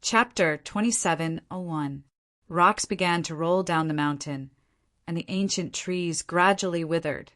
Chapter 27:01. Rocks began to roll down the mountain, and the ancient trees gradually withered.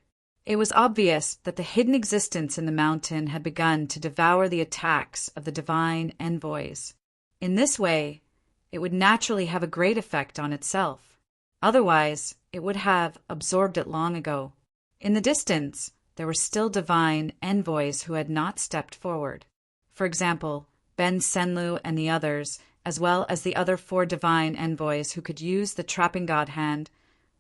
It was obvious that the hidden existence in the mountain had begun to devour the attacks of the divine envoys. In this way, it would naturally have a great effect on itself. Otherwise, it would have absorbed it long ago. In the distance, there were still divine envoys who had not stepped forward. For example, Ben Senlu and the others, as well as the other 4 divine envoys who could use the trapping god hand,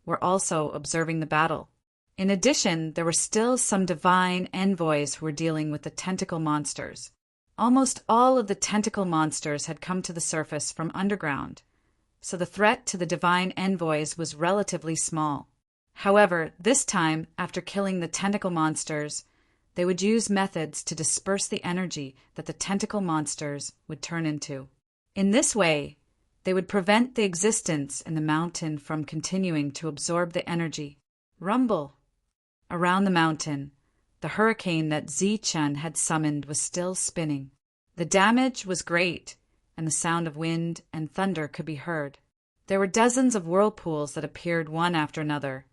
were also observing the battle. In addition, there were still some divine envoys who were dealing with the tentacle monsters. Almost all of the tentacle monsters had come to the surface from underground, so the threat to the divine envoys was relatively small. However, this time, after killing the tentacle monsters, they would use methods to disperse the energy that the tentacle monsters would turn into. In this way, they would prevent the existence in the mountain from continuing to absorb the energy. Rumble! Around the mountain, the hurricane that Zichen had summoned was still spinning. The damage was great, and the sound of wind and thunder could be heard. There were dozens of whirlpools that appeared one after another,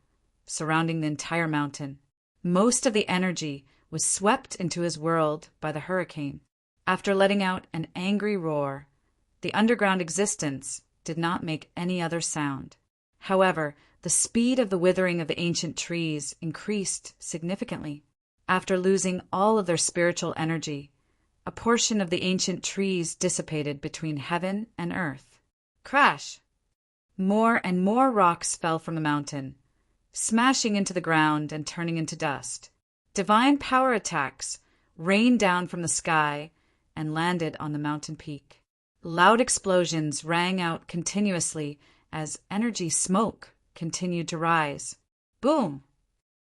surrounding the entire mountain. Most of the energy was swept into his world by the hurricane. After letting out an angry roar, the underground existence did not make any other sound. However, the speed of the withering of the ancient trees increased significantly. After losing all of their spiritual energy, a portion of the ancient trees dissipated between heaven and earth. Crash! More and more rocks fell from the mountain, smashing into the ground and turning into dust. Divine power attacks rained down from the sky and landed on the mountain peak. Loud explosions rang out continuously as energy smoke continued to rise. Boom!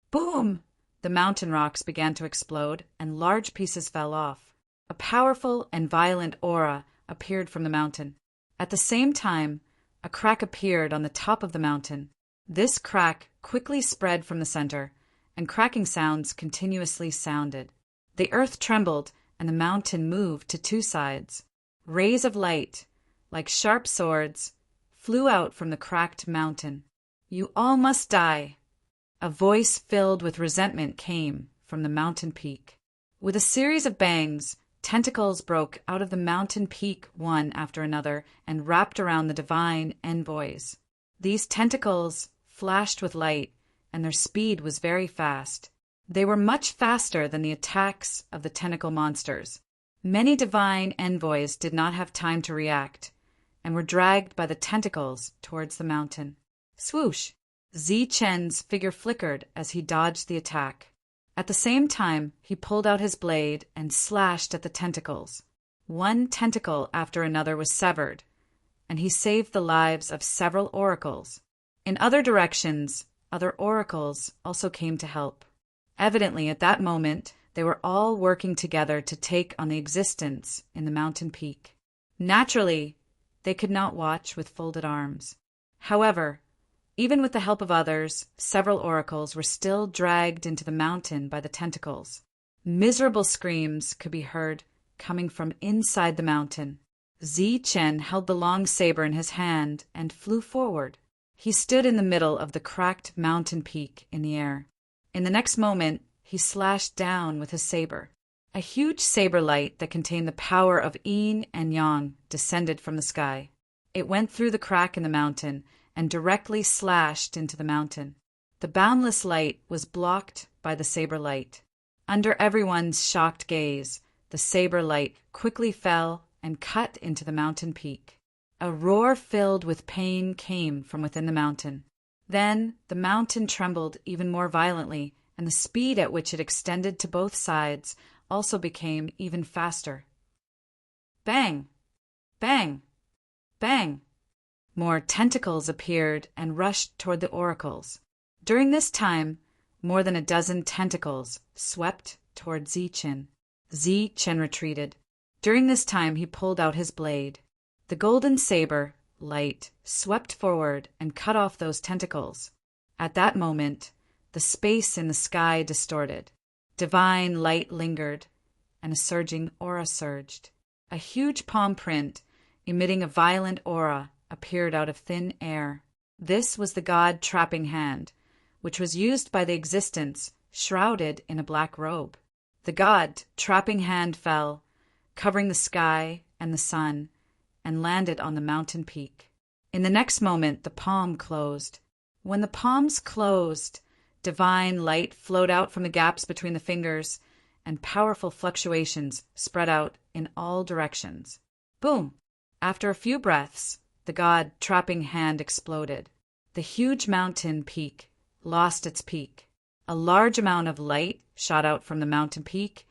Boom! The mountain rocks began to explode, and large pieces fell off. A powerful and violent aura appeared from the mountain. At the same time, a crack appeared on the top of the mountain. This crack quickly spread from the center, and cracking sounds continuously sounded. The earth trembled, and the mountain moved to 2 sides. Rays of light, like sharp swords, flew out from the cracked mountain. "You all must die!" A voice filled with resentment came from the mountain peak. With a series of bangs, tentacles broke out of the mountain peak one after another and wrapped around the divine envoys. These tentacles flashed with light, and their speed was very fast. They were much faster than the attacks of the tentacle monsters. Many divine envoys did not have time to react, and were dragged by the tentacles towards the mountain. Swoosh! Zichen's figure flickered as he dodged the attack. At the same time, he pulled out his blade and slashed at the tentacles. One tentacle after another was severed, and he saved the lives of several oracles. In other directions, other oracles also came to help. Evidently, at that moment, they were all working together to take on the existence in the mountain peak. Naturally, they could not watch with folded arms. However, even with the help of others, several oracles were still dragged into the mountain by the tentacles. Miserable screams could be heard coming from inside the mountain. Zichen held the long saber in his hand and flew forward. He stood in the middle of the cracked mountain peak in the air. In the next moment, he slashed down with his saber. A huge saber light that contained the power of yin and yang descended from the sky. It went through the crack in the mountain and directly slashed into the mountain. The boundless light was blocked by the saber light. Under everyone's shocked gaze, the saber light quickly fell and cut into the mountain peak. A roar filled with pain came from within the mountain. Then the mountain trembled even more violently, and the speed at which it extended to both sides also became even faster. Bang! Bang! Bang! More tentacles appeared and rushed toward the oracles. During this time, more than a dozen tentacles swept toward Zichen. Zichen retreated. During this time, he pulled out his blade. The golden saber, light, swept forward and cut off those tentacles. At that moment, the space in the sky distorted. Divine light lingered, and a surging aura surged. A huge palm print emitting a violent aura, appeared out of thin air. This was the god trapping hand, which was used by the existence shrouded in a black robe. The god trapping hand fell, covering the sky and the sun, and landed on the mountain peak. In the next moment, the palm closed. When the palms closed, divine light flowed out from the gaps between the fingers, and powerful fluctuations spread out in all directions. Boom! After a few breaths, the god trapping hand exploded. The huge mountain peak lost its peak. A large amount of light shot out from the mountain peak,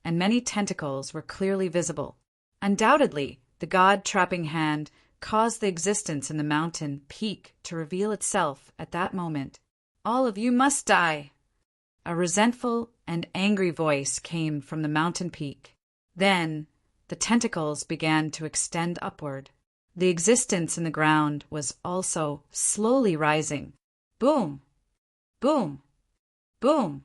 and many tentacles were clearly visible. Undoubtedly, the god trapping hand caused the existence in the mountain peak to reveal itself at that moment. All of you must die! A resentful and angry voice came from the mountain peak. Then, the tentacles began to extend upward. The existence in the ground was also slowly rising. Boom! Boom! Boom!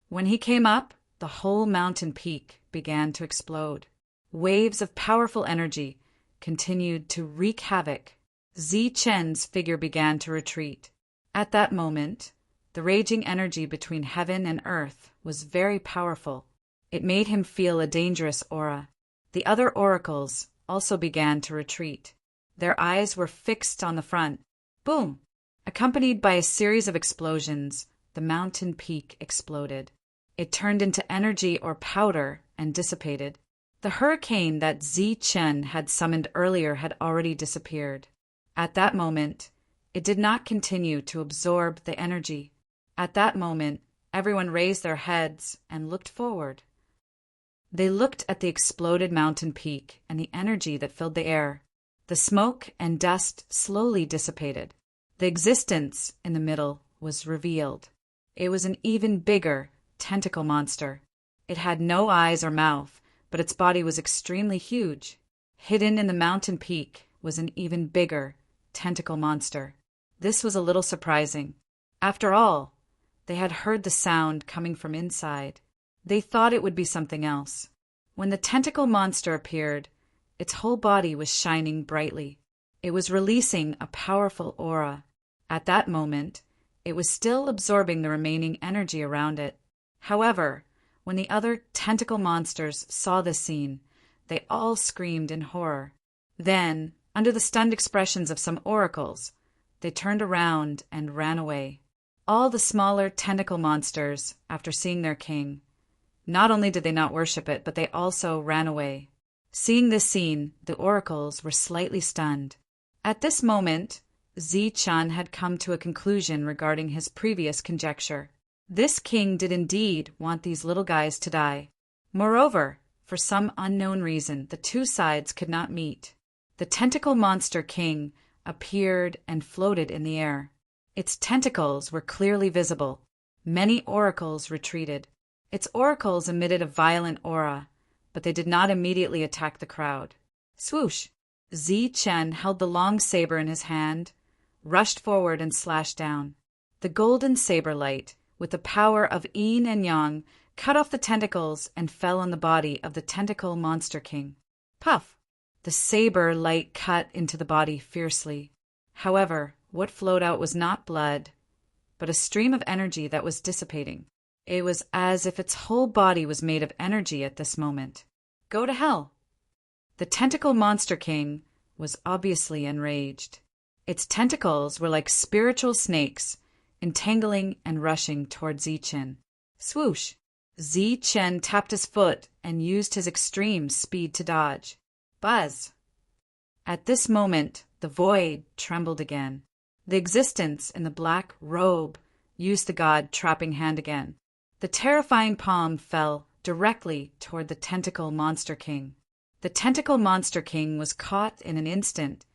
When he came up, the whole mountain peak began to explode. Waves of powerful energy continued to wreak havoc. Zi-Chen's figure began to retreat. At that moment, the raging energy between heaven and earth was very powerful. It made him feel a dangerous aura. The other oracles also began to retreat. Their eyes were fixed on the front. Boom! Accompanied by a series of explosions, the mountain peak exploded. It turned into energy or powder and dissipated. The hurricane that Zi-Chen had summoned earlier had already disappeared. At that moment, it did not continue to absorb the energy. At that moment, everyone raised their heads and looked forward. They looked at the exploded mountain peak and the energy that filled the air. The smoke and dust slowly dissipated. The existence in the middle was revealed. It was an even bigger tentacle monster. It had no eyes or mouth, but its body was extremely huge. Hidden in the mountain peak was an even bigger tentacle monster. This was a little surprising. After all, they had heard the sound coming from inside. They thought it would be something else. When the tentacle monster appeared, its whole body was shining brightly. It was releasing a powerful aura. At that moment, it was still absorbing the remaining energy around it. However, when the other tentacle monsters saw this scene, they all screamed in horror. Then, under the stunned expressions of some oracles, they turned around and ran away. All the smaller tentacle monsters, after seeing their king, not only did they not worship it, but they also ran away. Seeing this scene, the oracles were slightly stunned. At this moment, Zi-Chan had come to a conclusion regarding his previous conjecture. This king did indeed want these little guys to die. Moreover, for some unknown reason, the two sides could not meet. The tentacle monster king appeared and floated in the air. Its tentacles were clearly visible. Many oracles retreated. Its oracles emitted a violent aura, but they did not immediately attack the crowd. Swoosh! Zi-Chen held the long saber in his hand, rushed forward and slashed down. The golden saber light, with the power of yin and yang, cut off the tentacles and fell on the body of the tentacle monster king. Puff! The saber light cut into the body fiercely. However, what flowed out was not blood, but a stream of energy that was dissipating. It was as if its whole body was made of energy at this moment. Go to hell! The tentacle monster king was obviously enraged. Its tentacles were like spiritual snakes, entangling and rushing toward Zi-Chen. Swoosh! Zi-Chen tapped his foot and used his extreme speed to dodge. Buzz! At this moment, the void trembled again. The existence in the black robe used the god trapping hand again. The terrifying palm fell directly toward the tentacle monster king. The tentacle monster king was caught in an instant,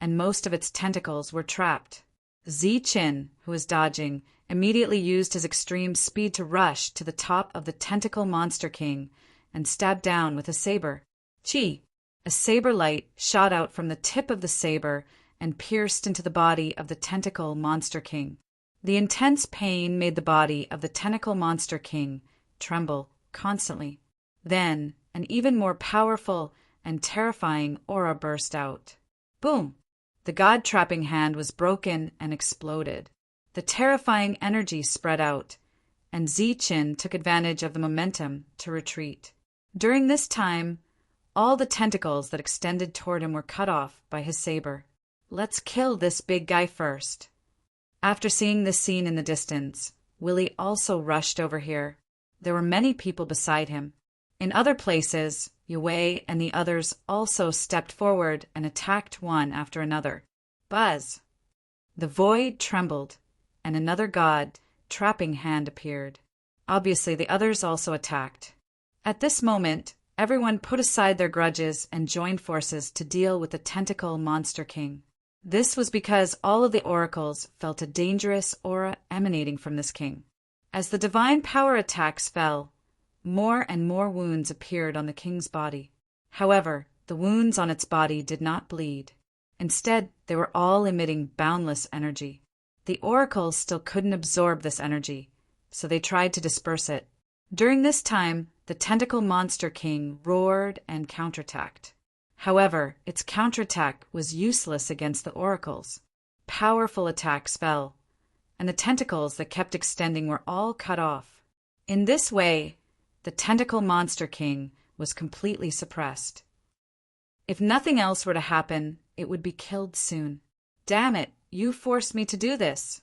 and most of its tentacles were trapped. Zi-Chen, who was dodging, immediately used his extreme speed to rush to the top of the tentacle monster king and stab down with a saber. Chi! A saber light shot out from the tip of the saber and pierced into the body of the tentacle monster king. The intense pain made the body of the tentacle monster king tremble constantly. Then, an even more powerful and terrifying aura burst out. Boom! The god-trapping hand was broken and exploded. The terrifying energy spread out, and Ziqin took advantage of the momentum to retreat. During this time, all the tentacles that extended toward him were cut off by his saber. Let's kill this big guy first. After seeing this scene in the distance, Willie also rushed over here. There were many people beside him. In other places, Yue and the others also stepped forward and attacked one after another. Buzz! The void trembled, and another god-trapping hand appeared. Obviously, the others also attacked. At this moment, everyone put aside their grudges and joined forces to deal with the tentacle monster king. This was because all of the oracles felt a dangerous aura emanating from this king. As the divine power attacks fell, more and more wounds appeared on the king's body. However, the wounds on its body did not bleed. Instead, they were all emitting boundless energy. The oracles still couldn't absorb this energy, so they tried to disperse it. During this time, the tentacle monster king roared and counterattacked. However, its counterattack was useless against the oracles. Powerful attacks fell, and the tentacles that kept extending were all cut off. In this way, the tentacle monster king was completely suppressed. If nothing else were to happen, it would be killed soon. Damn it, you forced me to do this.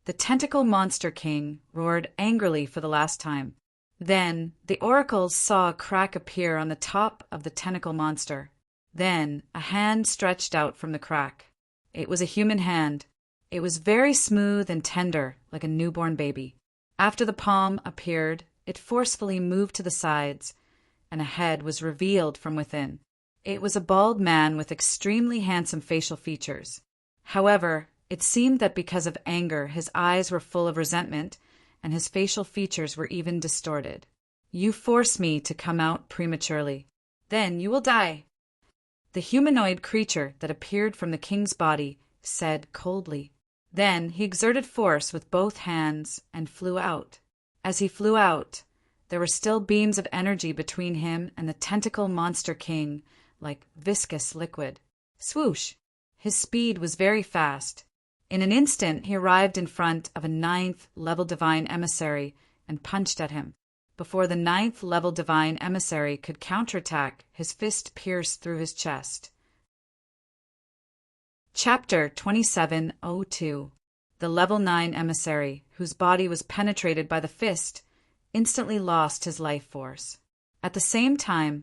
The tentacle monster king roared angrily for the last time. Then the oracles saw a crack appear on the top of the tentacle monster. Then a hand stretched out from the crack. It was a human hand. It was very smooth and tender, like a newborn baby. After the palm appeared, it forcefully moved to the sides, and a head was revealed from within. It was a bald man with extremely handsome facial features. However, it seemed that because of anger, his eyes were full of resentment, and his facial features were even distorted. You forced me to come out prematurely. Then you will die. The humanoid creature that appeared from the king's body said coldly. Then he exerted force with both hands and flew out. As he flew out, there were still beams of energy between him and the tentacle monster king, like viscous liquid. Swoosh! His speed was very fast. In an instant, he arrived in front of a 9th-level divine emissary and punched at him. Before the 9th-level divine emissary could counterattack, his fist pierced through his chest. Chapter 2702. The Level 9 emissary, whose body was penetrated by the fist, instantly lost his life force. At the same time,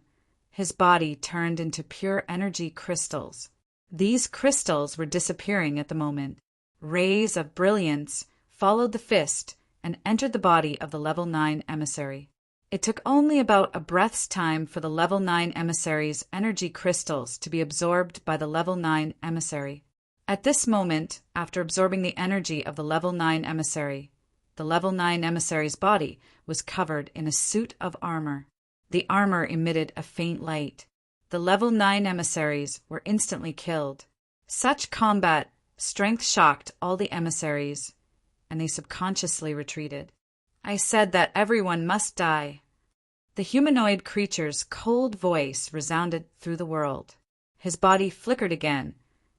his body turned into pure energy crystals. These crystals were disappearing at the moment. Rays of brilliance followed the fist and entered the body of the Level 9 emissary. It took only about a breath's time for the Level 9 emissary's energy crystals to be absorbed by the Level 9 emissary. At this moment, after absorbing the energy of the Level 9 emissary, the Level 9 emissary's body was covered in a suit of armor. The armor emitted a faint light. The Level 9 emissaries were instantly killed. Such combat strength shocked all the emissaries, and they subconsciously retreated. I said that everyone must die. The humanoid creature's cold voice resounded through the world. His body flickered again,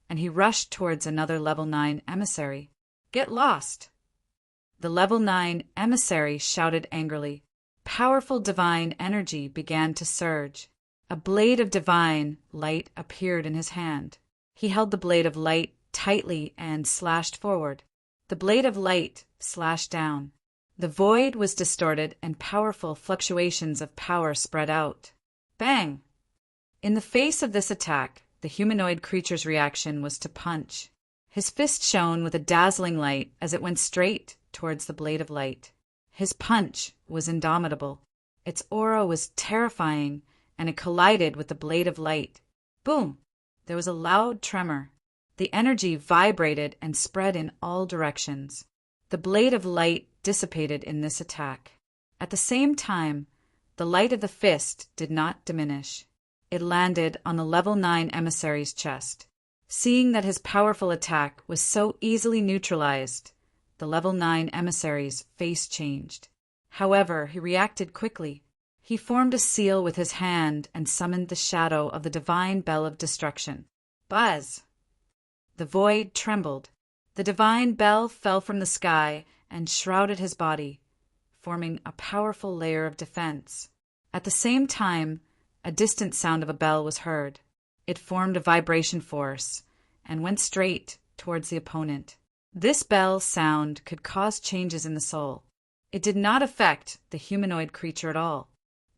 and he rushed towards another Level 9 emissary. Get lost! The Level 9 emissary shouted angrily. Powerful divine energy began to surge. A blade of divine light appeared in his hand. He held the blade of light tightly and slashed forward. The blade of light slashed down. The void was distorted and powerful fluctuations of power spread out. Bang! In the face of this attack, the humanoid creature's reaction was to punch. His fist shone with a dazzling light as it went straight towards the blade of light. His punch was indomitable. Its aura was terrifying, and it collided with the blade of light. Boom! There was a loud tremor. The energy vibrated and spread in all directions. The blade of light dissipated in this attack. At the same time, the light of the fist did not diminish. It landed on the Level 9 emissary's chest. Seeing that his powerful attack was so easily neutralized, the Level 9 emissary's face changed. However, he reacted quickly. He formed a seal with his hand and summoned the shadow of the divine bell of destruction. Buzz! The void trembled. The divine bell fell from the sky and shrouded his body, forming a powerful layer of defense. At the same time, a distant sound of a bell was heard. It formed a vibration force and went straight towards the opponent. This bell sound could cause changes in the soul. It did not affect the humanoid creature at all.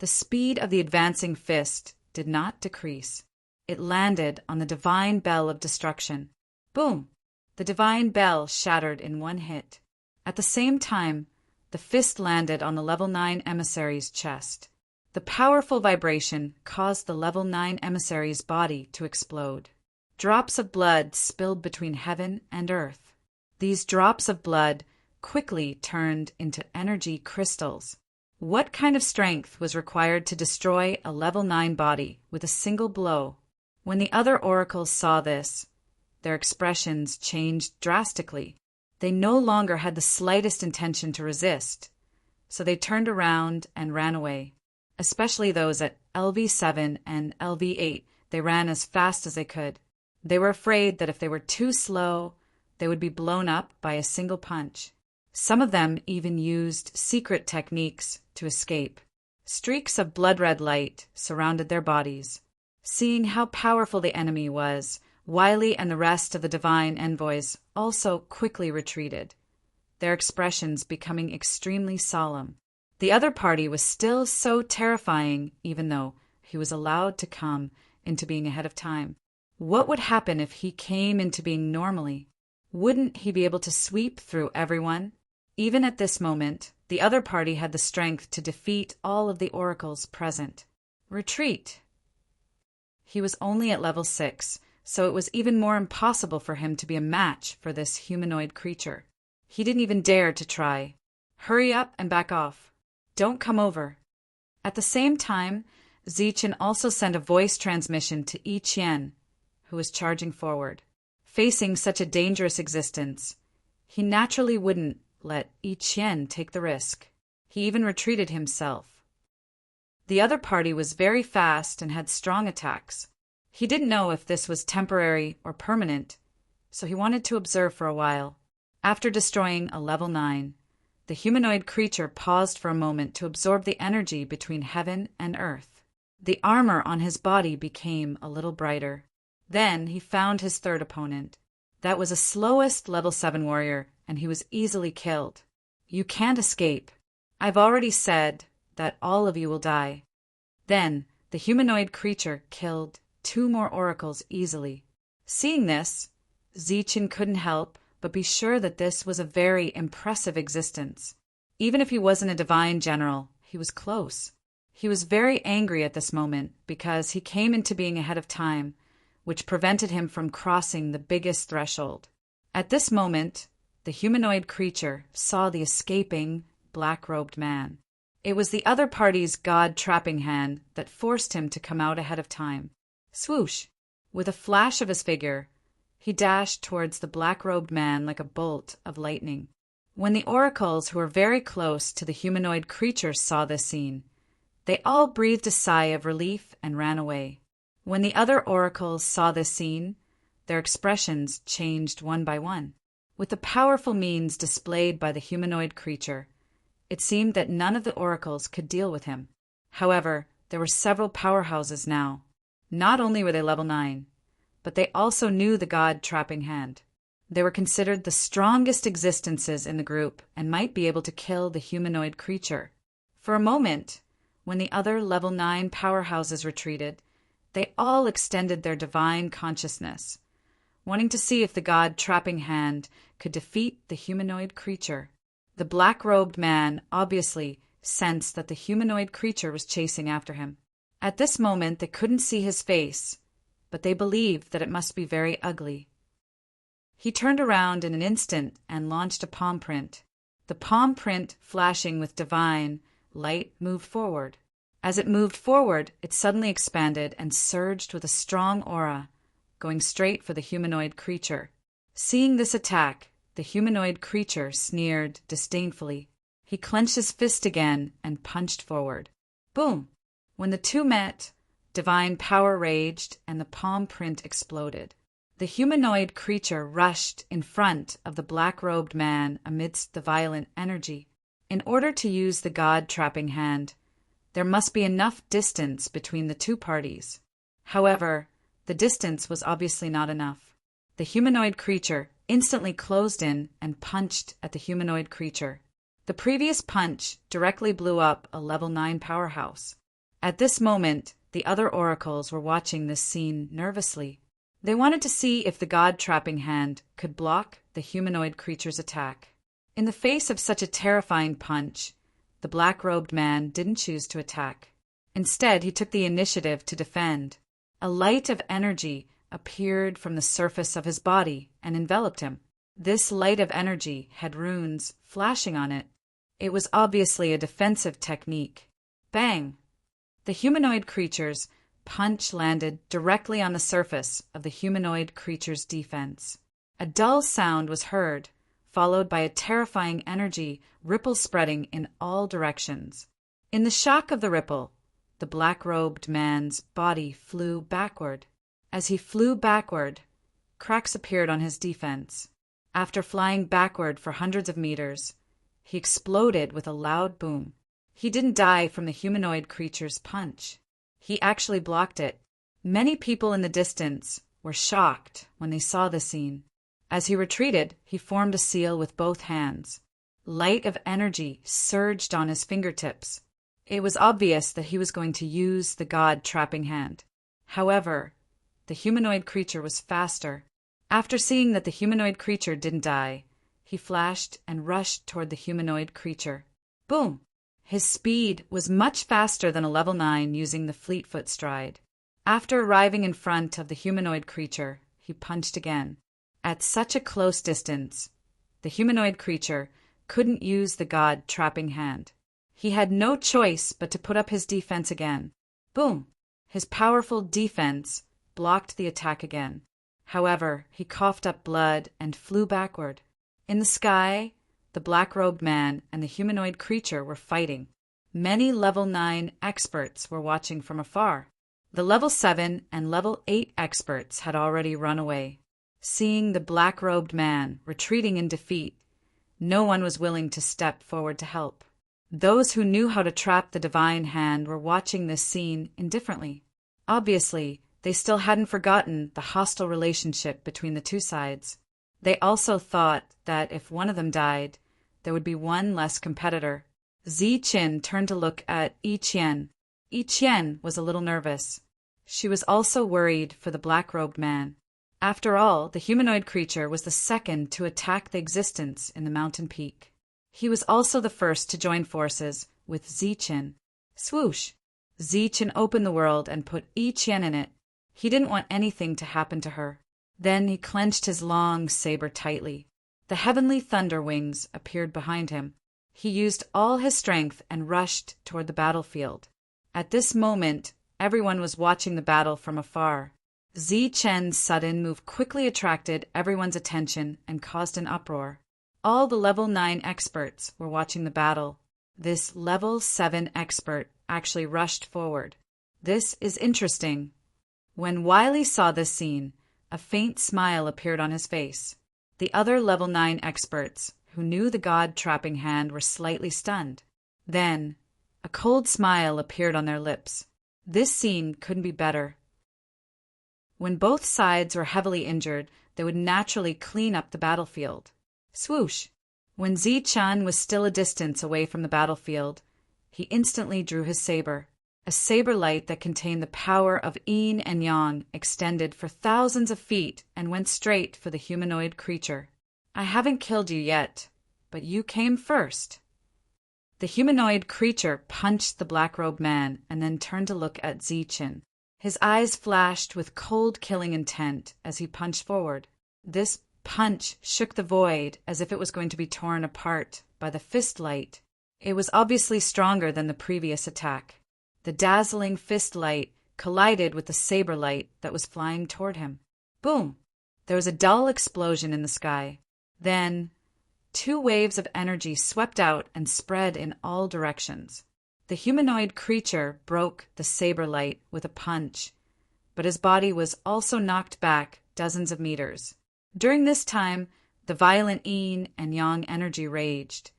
The speed of the advancing fist did not decrease. It landed on the divine bell of destruction. Boom! The divine bell shattered in one hit. At the same time, the fist landed on the level 9 emissary's chest. The powerful vibration caused the level 9 emissary's body to explode. Drops of blood spilled between heaven and earth. These drops of blood quickly turned into energy crystals. What kind of strength was required to destroy a level 9 body with a single blow? When the other oracles saw this, their expressions changed drastically. They no longer had the slightest intention to resist, so they turned around and ran away. Especially those at LV7 and LV8, they ran as fast as they could. They were afraid that if they were too slow, they would be blown up by a single punch. Some of them even used secret techniques to escape. Streaks of blood-red light surrounded their bodies. Seeing how powerful the enemy was, Wily and the rest of the divine envoys also quickly retreated, their expressions becoming extremely solemn. The other party was still so terrifying, even though he was allowed to come into being ahead of time. What would happen if he came into being normally? Wouldn't he be able to sweep through everyone? Even at this moment, the other party had the strength to defeat all of the oracles present. Retreat! He was only at level 6, so it was even more impossible for him to be a match for this humanoid creature. He didn't even dare to try. Hurry up and back off. Don't come over. At the same time, Zichen also sent a voice transmission to Yi Qian, who was charging forward. Facing such a dangerous existence, he naturally wouldn't let Yi Qian take the risk. He even retreated himself. The other party was very fast and had strong attacks. He didn't know if this was temporary or permanent, so he wanted to observe for a while. After destroying a level 9, the humanoid creature paused for a moment to absorb the energy between heaven and earth. The armor on his body became a little brighter. Then he found his third opponent. That was a slowest level 7 warrior, and he was easily killed. You can't escape. I've already said that all of you will die. Then the humanoid creature killed 2 more oracles easily. Seeing this, Zichen couldn't help but be sure that this was a very impressive existence. Even if he wasn't a divine general, he was close. He was very angry at this moment because he came into being ahead of time, which prevented him from crossing the biggest threshold. At this moment, the humanoid creature saw the escaping, black-robed man. It was the other party's god-trapping hand that forced him to come out ahead of time. Swoosh! With a flash of his figure, he dashed towards the black-robed man like a bolt of lightning. When the oracles who were very close to the humanoid creature saw this scene, they all breathed a sigh of relief and ran away. When the other oracles saw this scene, their expressions changed one by one. With the powerful means displayed by the humanoid creature, it seemed that none of the oracles could deal with him. However, there were several powerhouses now. Not only were they level 9, but they also knew the god-trapping hand. They were considered the strongest existences in the group and might be able to kill the humanoid creature. For a moment, when the other level 9 powerhouses retreated, they all extended their divine consciousness, wanting to see if the god-trapping hand could defeat the humanoid creature. The black-robed man obviously sensed that the humanoid creature was chasing after him. At this moment, they couldn't see his face, but they believed that it must be very ugly. He turned around in an instant and launched a palm print. The palm print, flashing with divine light, moved forward. As it moved forward, it suddenly expanded and surged with a strong aura, going straight for the humanoid creature. Seeing this attack, the humanoid creature sneered disdainfully. He clenched his fist again and punched forward. Boom! When the two met, divine power raged and the palm print exploded. The humanoid creature rushed in front of the black-robed man amidst the violent energy. In order to use the god-trapping hand, there must be enough distance between the two parties. However, the distance was obviously not enough. The humanoid creature instantly closed in and punched at the humanoid creature. The previous punch directly blew up a level 9 powerhouse. At this moment, the other oracles were watching this scene nervously. They wanted to see if the god-trapping hand could block the humanoid creature's attack. In the face of such a terrifying punch, the black-robed man didn't choose to attack. Instead, he took the initiative to defend. A light of energy appeared from the surface of his body and enveloped him. This light of energy had runes flashing on it. It was obviously a defensive technique. Bang! The humanoid creature's punch landed directly on the surface of the humanoid creature's defense. A dull sound was heard, followed by a terrifying energy ripple spreading in all directions. In the shock of the ripple, the black-robed man's body flew backward. As he flew backward, cracks appeared on his defense. After flying backward for hundreds of meters, he exploded with a loud boom. He didn't die from the humanoid creature's punch. He actually blocked it. Many people in the distance were shocked when they saw the scene. As he retreated, he formed a seal with both hands. Light of energy surged on his fingertips. It was obvious that he was going to use the god-trapping hand. However, the humanoid creature was faster. After seeing that the humanoid creature didn't die, he flashed and rushed toward the humanoid creature. Boom! His speed was much faster than a level 9 using the Fleetfoot stride. After arriving in front of the humanoid creature, he punched again. At such a close distance, the humanoid creature couldn't use the god-trapping hand. He had no choice but to put up his defense again. Boom! His powerful defense blocked the attack again. However, he coughed up blood and flew backward. In the sky, the black-robed man and the humanoid creature were fighting. Many level 9 experts were watching from afar. The level 7 and level 8 experts had already run away. Seeing the black-robed man retreating in defeat, no one was willing to step forward to help. Those who knew how to trap the divine hand were watching this scene indifferently. Obviously, they still hadn't forgotten the hostile relationship between the two sides. They also thought that if one of them died, there would be one less competitor. Zi Qin turned to look at Yi Qian. Yi Qian was a little nervous. She was also worried for the black-robed man. After all, the humanoid creature was the second to attack the existence in the mountain peak. He was also the first to join forces with Zi Qin. Swoosh! Zi Qin opened the world and put Yi Qian in it. He didn't want anything to happen to her. Then he clenched his long saber tightly. The heavenly thunder wings appeared behind him. He used all his strength and rushed toward the battlefield. At this moment, everyone was watching the battle from afar. Zi Chen's sudden move quickly attracted everyone's attention and caused an uproar. All the level 9 experts were watching the battle. This level 7 expert actually rushed forward. This is interesting. When Wiley saw this scene, a faint smile appeared on his face. The other level 9 experts, who knew the god-trapping hand, were slightly stunned. Then, a cold smile appeared on their lips. This scene couldn't be better. When both sides were heavily injured, they would naturally clean up the battlefield. Swoosh! When Zi Chan was still a distance away from the battlefield, he instantly drew his saber. A saber light that contained the power of yin and yang extended for thousands of feet and went straight for the humanoid creature. I haven't killed you yet, but you came first. The humanoid creature punched the black-robed man and then turned to look at Zi Qin. His eyes flashed with cold killing intent as he punched forward. This punch shook the void as if it was going to be torn apart by the fist light. It was obviously stronger than the previous attack. The dazzling fist light collided with the saber light that was flying toward him. Boom! There was a dull explosion in the sky. Then, two waves of energy swept out and spread in all directions. The humanoid creature broke the saber light with a punch, but his body was also knocked back dozens of meters. During this time, the violent yin and yang energy raged,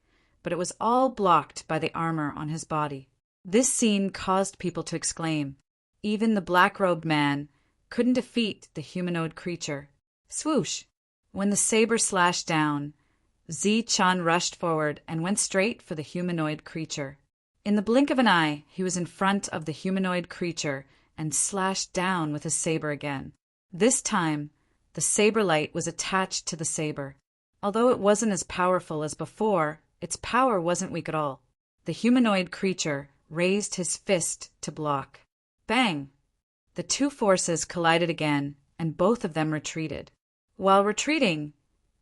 but it was all blocked by the armor on his body. This scene caused people to exclaim. Even the black-robed man couldn't defeat the humanoid creature. Swoosh! When the saber slashed down, Zi-Chan rushed forward and went straight for the humanoid creature. In the blink of an eye, he was in front of the humanoid creature and slashed down with his saber again. This time, the saber light was attached to the saber. Although it wasn't as powerful as before, its power wasn't weak at all. The humanoid creature raised his fist to block. Bang! The two forces collided again, and both of them retreated. While retreating,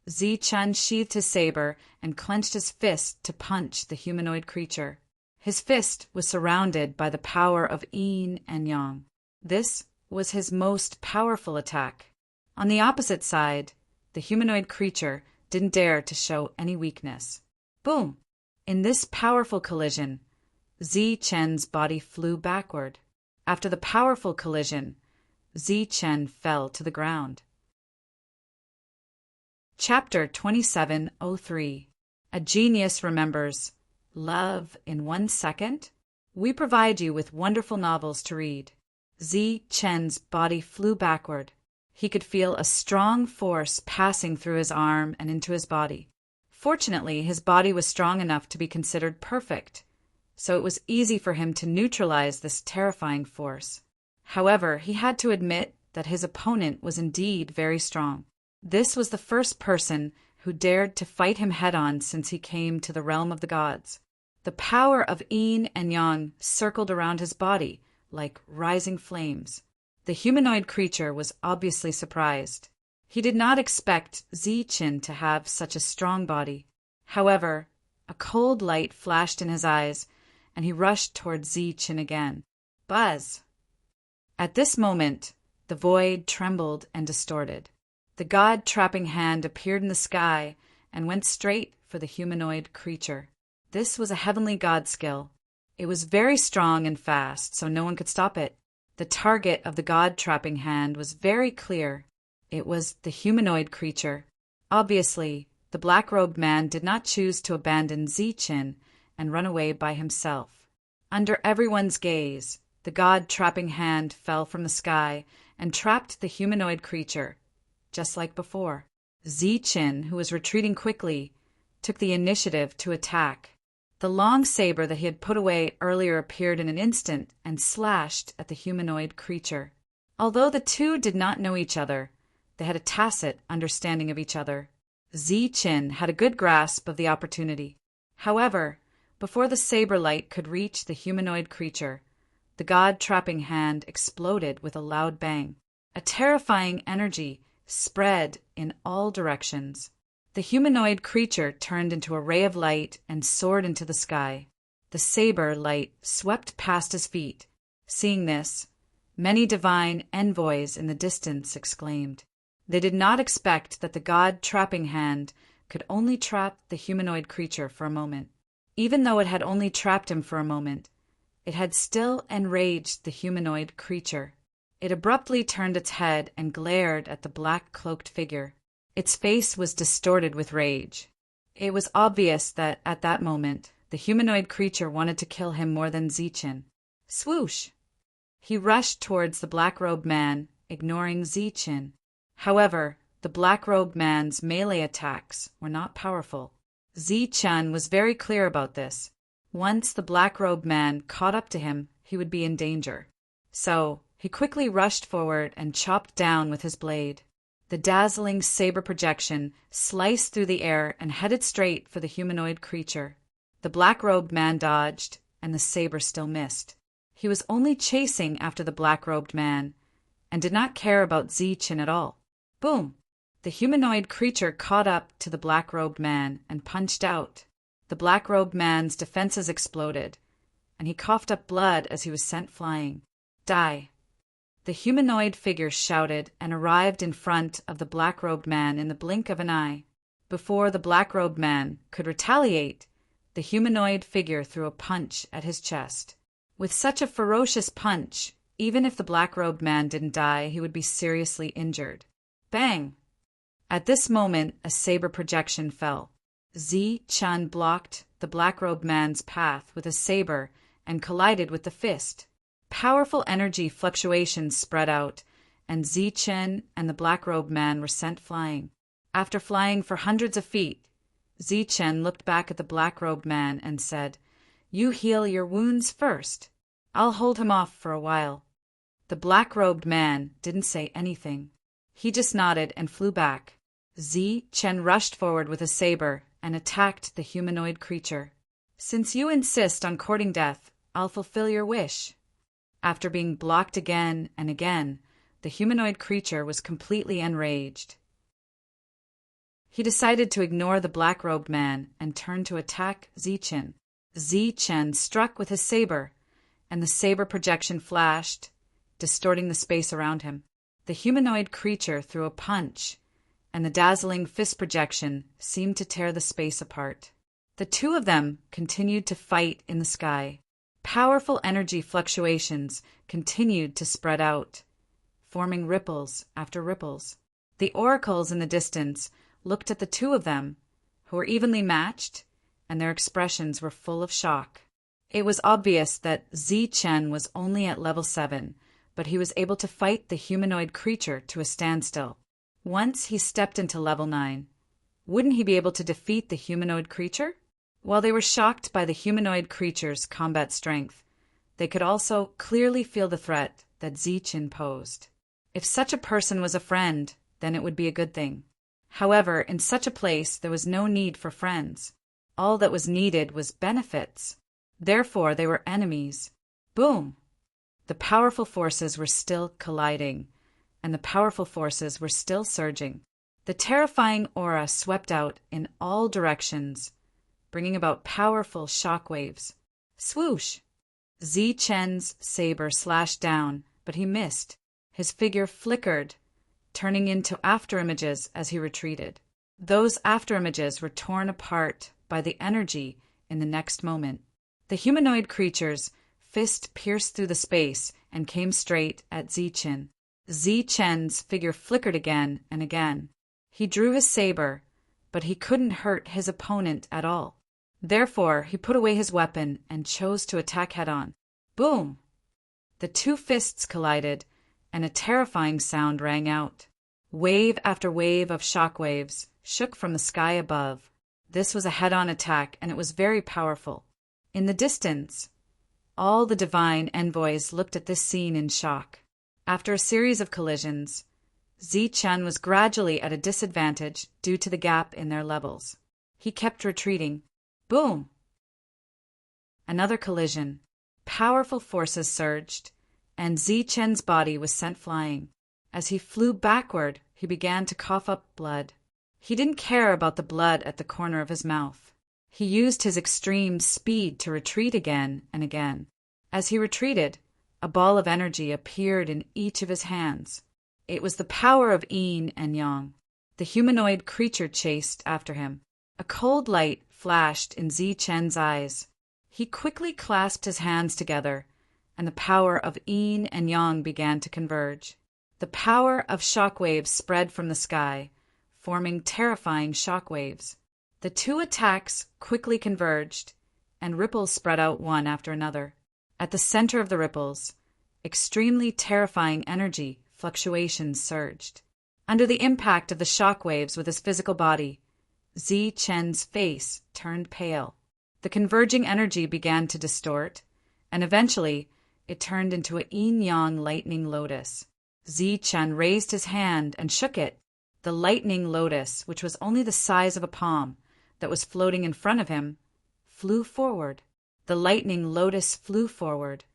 Zi-Chan sheathed his saber and clenched his fist to punch the humanoid creature. His fist was surrounded by the power of yin and yang. This was his most powerful attack. On the opposite side, the humanoid creature didn't dare to show any weakness. Boom! In this powerful collision, Zi-Chen's body flew backward. After the powerful collision, Zi-Chen fell to the ground. Chapter 2703. A Genius Remembers. Love in 1 second? We provide you with wonderful novels to read. Zi-Chen's body flew backward. He could feel a strong force passing through his arm and into his body. Fortunately, his body was strong enough to be considered perfect, so it was easy for him to neutralize this terrifying force. However, he had to admit that his opponent was indeed very strong. This was the first person who dared to fight him head-on since he came to the realm of the gods. The power of yin and yang circled around his body like rising flames. The humanoid creature was obviously surprised. He did not expect Zi-Chen to have such a strong body. However, a cold light flashed in his eyes, and he rushed toward Zi-Chen again. Buzz! At this moment, the void trembled and distorted. The god-trapping hand appeared in the sky and went straight for the humanoid creature. This was a heavenly god skill. It was very strong and fast, so no one could stop it. The target of the god-trapping hand was very clear. It was the humanoid creature. Obviously, the black-robed man did not choose to abandon Zi-Chen and run away by himself. Under everyone's gaze, the god-trapping hand fell from the sky and trapped the humanoid creature, just like before. Zi-Chen, who was retreating quickly, took the initiative to attack. The long saber that he had put away earlier appeared in an instant and slashed at the humanoid creature. Although the two did not know each other, they had a tacit understanding of each other. Zi-Chen had a good grasp of the opportunity. However, before the saber light could reach the humanoid creature, the god-trapping hand exploded with a loud bang. A terrifying energy spread in all directions. The humanoid creature turned into a ray of light and soared into the sky. The saber light swept past his feet. Seeing this, many divine envoys in the distance exclaimed. They did not expect that the god-trapping hand could only trap the humanoid creature for a moment. Even though it had only trapped him for a moment, it had still enraged the humanoid creature. It abruptly turned its head and glared at the black-cloaked figure. Its face was distorted with rage. It was obvious that, at that moment, the humanoid creature wanted to kill him more than Zi-Chen. Swoosh! He rushed towards the black-robed man, ignoring Zi-Chen. However, the black-robed man's melee attacks were not powerful. Zi-Chen was very clear about this. Once the black-robed man caught up to him, he would be in danger. So, he quickly rushed forward and chopped down with his blade. The dazzling saber projection sliced through the air and headed straight for the humanoid creature. The black-robed man dodged, and the saber still missed. He was only chasing after the black-robed man, and did not care about Zi-Chen at all. Boom! The humanoid creature caught up to the black-robed man and punched out. The black-robed man's defenses exploded, and he coughed up blood as he was sent flying. Die! The humanoid figure shouted and arrived in front of the black-robed man in the blink of an eye. Before the black-robed man could retaliate, the humanoid figure threw a punch at his chest. With such a ferocious punch, even if the black-robed man didn't die, he would be seriously injured. Bang! At this moment, a saber projection fell. Zi-Chun blocked the black-robed man's path with a saber and collided with the fist. Powerful energy fluctuations spread out, and Zi-Chun and the black-robed man were sent flying. After flying for hundreds of feet, Zi-Chun looked back at the black-robed man and said, "You heal your wounds first. I'll hold him off for a while." The black-robed man didn't say anything. He just nodded and flew back. Zi-Chun rushed forward with a saber and attacked the humanoid creature. "Since you insist on courting death, I'll fulfill your wish." After being blocked again and again, the humanoid creature was completely enraged. He decided to ignore the black-robed man and turn to attack Zi-Chun. Zi-Chun struck with his saber, and the saber projection flashed, distorting the space around him. The humanoid creature threw a punch, and the dazzling fist projection seemed to tear the space apart. The two of them continued to fight in the sky. Powerful energy fluctuations continued to spread out, forming ripples after ripples. The oracles in the distance looked at the two of them, who were evenly matched, and their expressions were full of shock. It was obvious that Zi-Chun was only at level 7, but he was able to fight the humanoid creature to a standstill. Once he stepped into level 9, wouldn't he be able to defeat the humanoid creature? While they were shocked by the humanoid creature's combat strength, they could also clearly feel the threat that Zi-Chun posed. If such a person was a friend, then it would be a good thing. However, in such a place there was no need for friends. All that was needed was benefits. Therefore, they were enemies. Boom! The powerful forces were still colliding, and the powerful forces were still surging. The terrifying aura swept out in all directions, bringing about powerful shockwaves. Swoosh! Zi-Chun's saber slashed down, but he missed. His figure flickered, turning into afterimages as he retreated. Those afterimages were torn apart by the energy in the next moment. The humanoid creature's fist pierced through the space and came straight at Zi-Chun. Zi-Chun's figure flickered again and again. He drew his saber, but he couldn't hurt his opponent at all. Therefore, he put away his weapon and chose to attack head-on. Boom! The two fists collided, and a terrifying sound rang out. Wave after wave of shockwaves shook from the sky above. This was a head-on attack, and it was very powerful. In the distance, all the divine envoys looked at this scene in shock. After a series of collisions, Zi-Chun was gradually at a disadvantage due to the gap in their levels. He kept retreating. Boom! Another collision. Powerful forces surged, and Zi-Chun's body was sent flying. As he flew backward, he began to cough up blood. He didn't care about the blood at the corner of his mouth. He used his extreme speed to retreat again and again. As he retreated, a ball of energy appeared in each of his hands. It was the power of Yin and Yang. The humanoid creature chased after him. A cold light flashed in Zi-Chun's eyes. He quickly clasped his hands together, and the power of Yin and Yang began to converge. The power of shockwaves spread from the sky, forming terrifying shockwaves. The two attacks quickly converged, and ripples spread out one after another. At the center of the ripples, extremely terrifying energy fluctuations surged. Under the impact of the shockwaves with his physical body, Zi-Chun's face turned pale. The converging energy began to distort, and eventually it turned into a yin-yang lightning lotus. Zi-Chun raised his hand and shook it. The lightning lotus, which was only the size of a palm, that was floating in front of him, flew forward. The lightning lotus flew forward,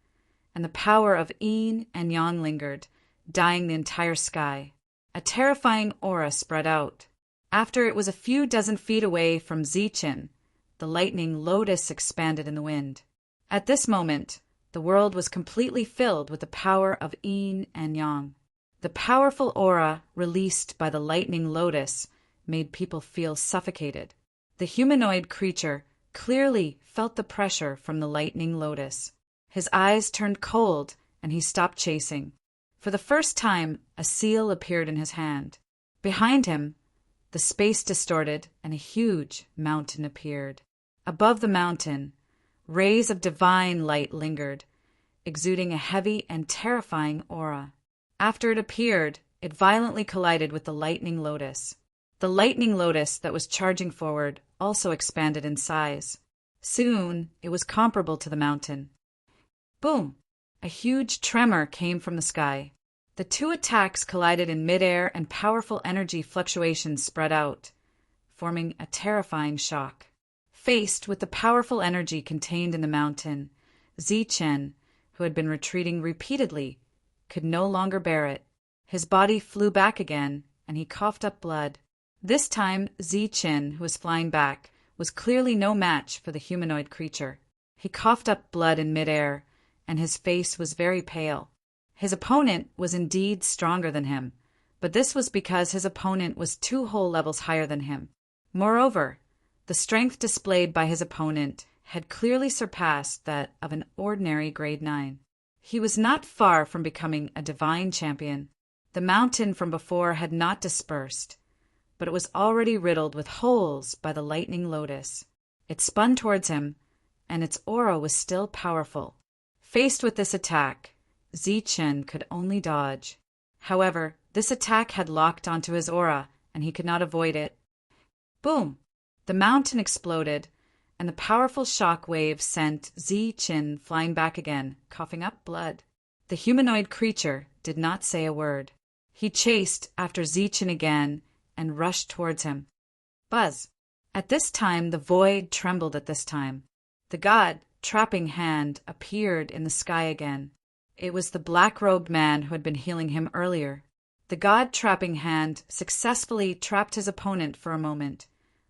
and the power of Yin and Yang lingered, dyeing the entire sky. A terrifying aura spread out. After it was a few dozen feet away from Zi-Chun, the lightning lotus expanded in the wind. At this moment, the world was completely filled with the power of Yin and Yang. The powerful aura released by the lightning lotus made people feel suffocated. The humanoid creature clearly felt the pressure from the lightning lotus. His eyes turned cold, and he stopped chasing. For the first time, a seal appeared in his hand. Behind him, the space distorted, and a huge mountain appeared. Above the mountain, rays of divine light lingered, exuding a heavy and terrifying aura. After it appeared, it violently collided with the lightning lotus. The lightning lotus that was charging forward also expanded in size. Soon, it was comparable to the mountain. Boom! A huge tremor came from the sky. The two attacks collided in midair, and powerful energy fluctuations spread out, forming a terrifying shock. Faced with the powerful energy contained in the mountain, Zichen, who had been retreating repeatedly, could no longer bear it. His body flew back again, and he coughed up blood. This time, Zichen, who was flying back, was clearly no match for the humanoid creature. He coughed up blood in midair, and his face was very pale. His opponent was indeed stronger than him, but this was because his opponent was 2 whole levels higher than him. Moreover, the strength displayed by his opponent had clearly surpassed that of an ordinary grade 9. He was not far from becoming a divine champion. The mountain from before had not dispersed, but it was already riddled with holes by the lightning lotus. It spun towards him, and its aura was still powerful. Faced with this attack, Zichen could only dodge. However, this attack had locked onto his aura, and he could not avoid it. Boom! The mountain exploded, and the powerful shock wave sent Zichen flying back again, coughing up blood. The humanoid creature did not say a word. He chased after Zichen again and rushed towards him. Buzz! At this time, the void trembled at this time. The god, trapping hand, appeared in the sky again. It was the black-robed man who had been healing him earlier. The god trapping hand successfully trapped his opponent for a moment,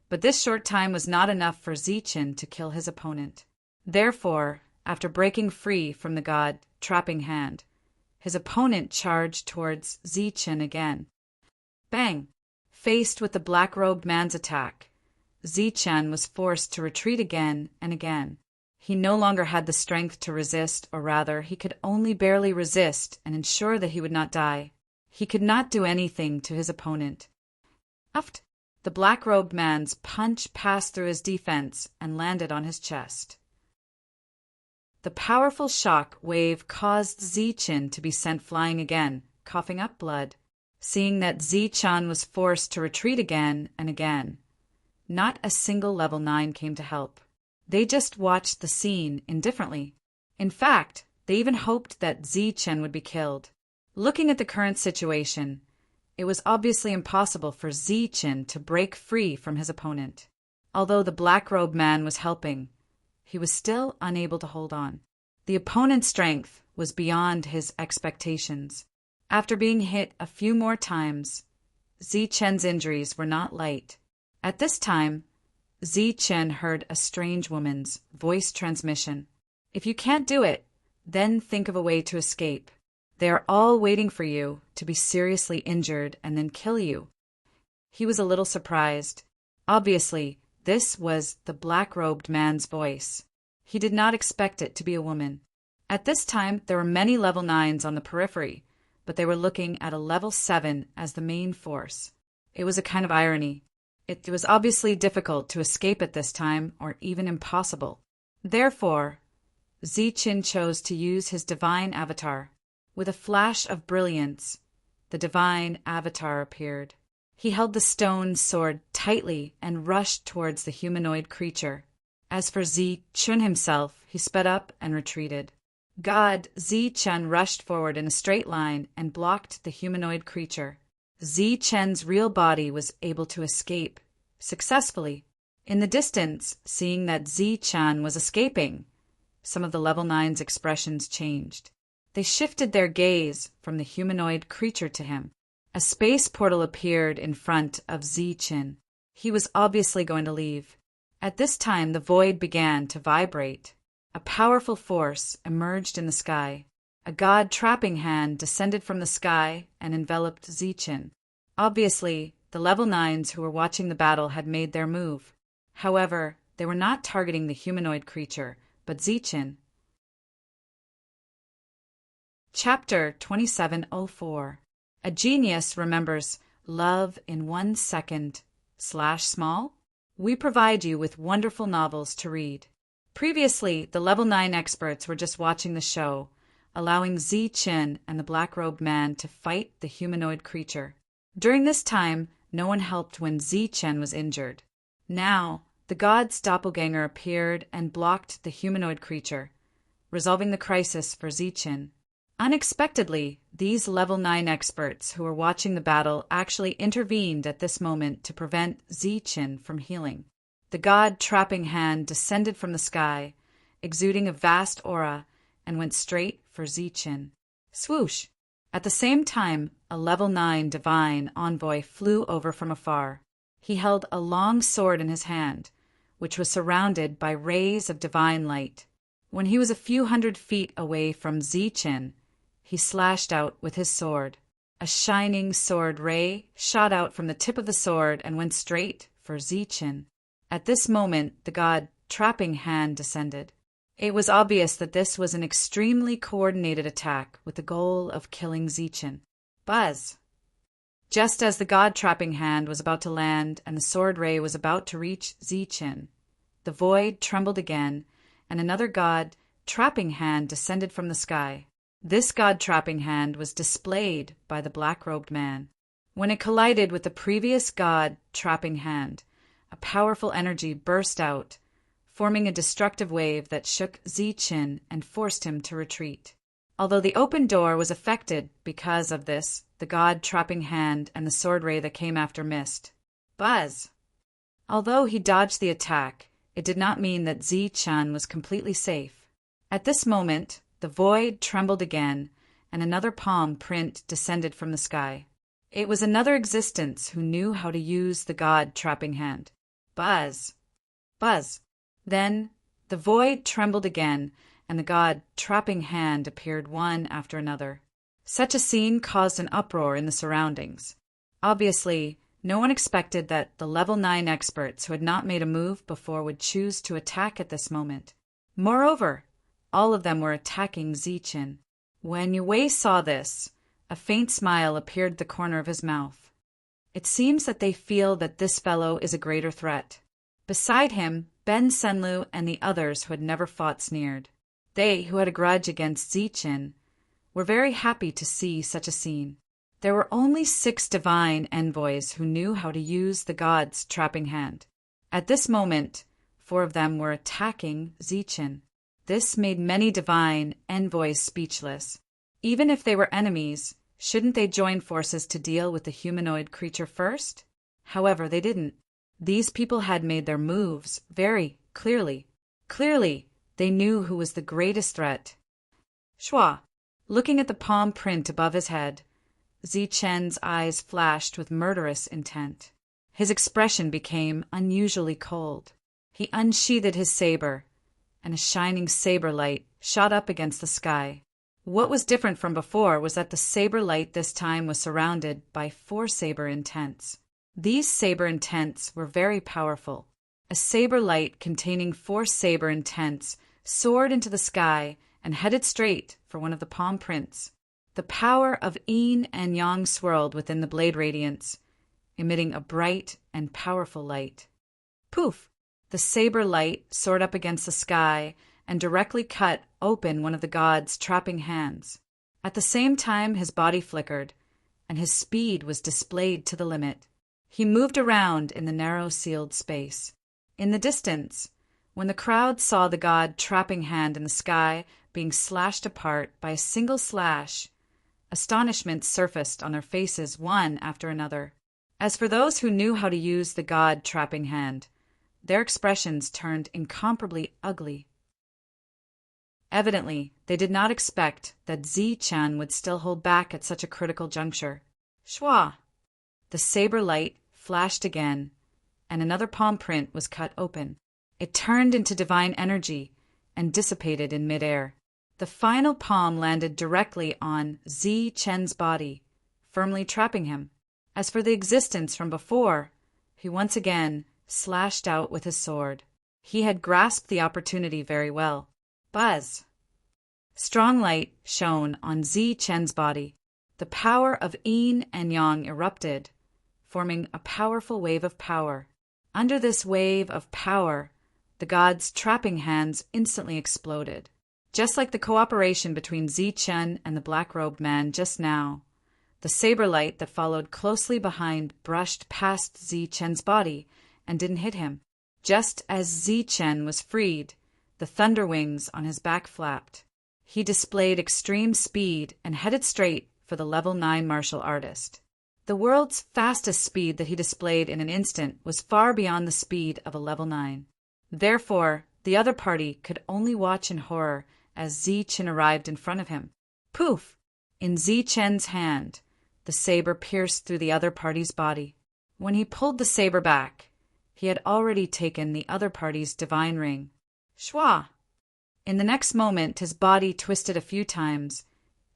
but this short time was not enough for Zichen to kill his opponent. Therefore, after breaking free from the god trapping hand, his opponent charged towards Zichen again. Bang! Faced with the black-robed man's attack, Zichen was forced to retreat again and again. He no longer had the strength to resist, or rather, he could only barely resist and ensure that he would not die. He could not do anything to his opponent. Uft! The black-robed man's punch passed through his defense and landed on his chest. The powerful shock wave caused Zichen to be sent flying again, coughing up blood. Seeing that Zichen was forced to retreat again and again, not a single level 9 came to help. They just watched the scene indifferently. In fact, they even hoped that Zichen would be killed. Looking at the current situation, it was obviously impossible for Zichen to break free from his opponent. Although the black-robed man was helping, he was still unable to hold on. The opponent's strength was beyond his expectations. After being hit a few more times, Zichen's injuries were not light. At this time, Zichen heard a strange woman's voice transmission. If you can't do it, then think of a way to escape. They are all waiting for you to be seriously injured and then kill you. He was a little surprised. Obviously, this was the black-robed man's voice. He did not expect it to be a woman. At this time, there were many level 9s on the periphery, but they were looking at a level 7 as the main force. It was a kind of irony. It was obviously difficult to escape at this time, or even impossible. Therefore, Zichen chose to use his divine avatar. With a flash of brilliance, the divine avatar appeared. He held the stone sword tightly and rushed towards the humanoid creature. As for Zichen himself, he sped up and retreated. God Zichen rushed forward in a straight line and blocked the humanoid creature. Zichen's real body was able to escape successfully. In the distance, seeing that Zichen was escaping, some of the level 9's expressions changed. They shifted their gaze from the humanoid creature to him. A space portal appeared in front of Zichen. He was obviously going to leave. At this time, the void began to vibrate. A powerful force emerged in the sky. A god trapping hand descended from the sky and enveloped Zichen. Obviously, the level 9s who were watching the battle had made their move. However, they were not targeting the humanoid creature, but Zichen. Chapter 2704. A Genius Remembers Love in 1 Second / Small? We provide you with wonderful novels to read. Previously, the Level 9 experts were just watching the show, allowing Zichen and the black-robed man to fight the humanoid creature. During this time, no one helped when Zichen was injured. Now, the god's doppelganger appeared and blocked the humanoid creature, resolving the crisis for Zichen. Unexpectedly, these Level 9 experts who were watching the battle actually intervened at this moment to prevent Zichen from healing. The god trapping hand descended from the sky, exuding a vast aura, and went straight for Zichen. Swoosh! At the same time, a Level 9 divine envoy flew over from afar. He held a long sword in his hand, which was surrounded by rays of divine light. When he was a few hundred feet away from Zichen, he slashed out with his sword. A shining sword ray shot out from the tip of the sword and went straight for Zichen. At this moment, the god trapping hand descended. It was obvious that this was an extremely coordinated attack with the goal of killing Zichen. Buzz! Just as the god trapping hand was about to land and the sword ray was about to reach Zichen, the void trembled again, and another god trapping hand descended from the sky. This god trapping hand was displayed by the black-robed man. When it collided with the previous god trapping hand, a powerful energy burst out, forming a destructive wave that shook Zichen and forced him to retreat. Although the open door was affected because of this, the god trapping hand and the sword ray that came after missed. Buzz! Although he dodged the attack, it did not mean that Zichen was completely safe. At this moment, the void trembled again, and another palm print descended from the sky. It was another existence who knew how to use the god trapping hand. Buzz! Buzz! Then the void trembled again, and the god trapping hand appeared one after another. Such a scene caused an uproar in the surroundings. Obviously, no one expected that the Level 9 experts who had not made a move before would choose to attack at this moment. Moreover, all of them were attacking Zichen. When Yue saw this, a faint smile appeared at the corner of his mouth. It seems that they feel that this fellow is a greater threat. Beside him, Ben Senlu and the others who had never fought sneered. They, who had a grudge against Zichen, were very happy to see such a scene. There were only 6 divine envoys who knew how to use the god's trapping hand. At this moment, 4 of them were attacking Zichen. This made many divine envoys speechless. Even if they were enemies, shouldn't they join forces to deal with the humanoid creature first? However, they didn't. These people had made their moves very clearly. Clearly, they knew who was the greatest threat. Schwa, looking at the palm print above his head, Zichen's eyes flashed with murderous intent. His expression became unusually cold. He unsheathed his saber, and a shining saber light shot up against the sky. What was different from before was that the saber light this time was surrounded by 4 saber intents. These saber intents were very powerful. A saber light containing 4 saber intents soared into the sky and headed straight for one of the palm prints. The power of yin and yang swirled within the blade radiance, emitting a bright and powerful light. Poof! The saber light soared up against the sky and directly cut open one of the god's trapping hands. At the same time, his body flickered, and his speed was displayed to the limit. He moved around in the narrow sealed space. In the distance, when the crowd saw the god trapping hand in the sky being slashed apart by a single slash, astonishment surfaced on their faces one after another. As for those who knew how to use the god trapping hand, their expressions turned incomparably ugly. Evidently, they did not expect that Zichen would still hold back at such a critical juncture. Schwa! The saber light flashed again, and another palm print was cut open. It turned into divine energy and dissipated in midair. The final palm landed directly on Zichen's body, firmly trapping him. As for the existence from before, he once again slashed out with his sword. He had grasped the opportunity very well. Buzz! Strong light shone on Zi Chen's body. The power of yin and yang erupted, forming a powerful wave of power. Under this wave of power, the god's trapping hands instantly exploded. Just like the cooperation between Zi Chen and the black-robed man just now, the saber light that followed closely behind brushed past Zi Chen's body and didn't hit him. Just as Zi Chen was freed, the thunder wings on his back flapped. He displayed extreme speed and headed straight for the level 9 martial artist. The world's fastest speed that he displayed in an instant was far beyond the speed of a level 9. Therefore, the other party could only watch in horror as Zi Chen arrived in front of him. Poof! In Zi Chen's hand, the saber pierced through the other party's body. When he pulled the saber back, he had already taken the other party's divine ring. Shwa! In the next moment, his body twisted a few times,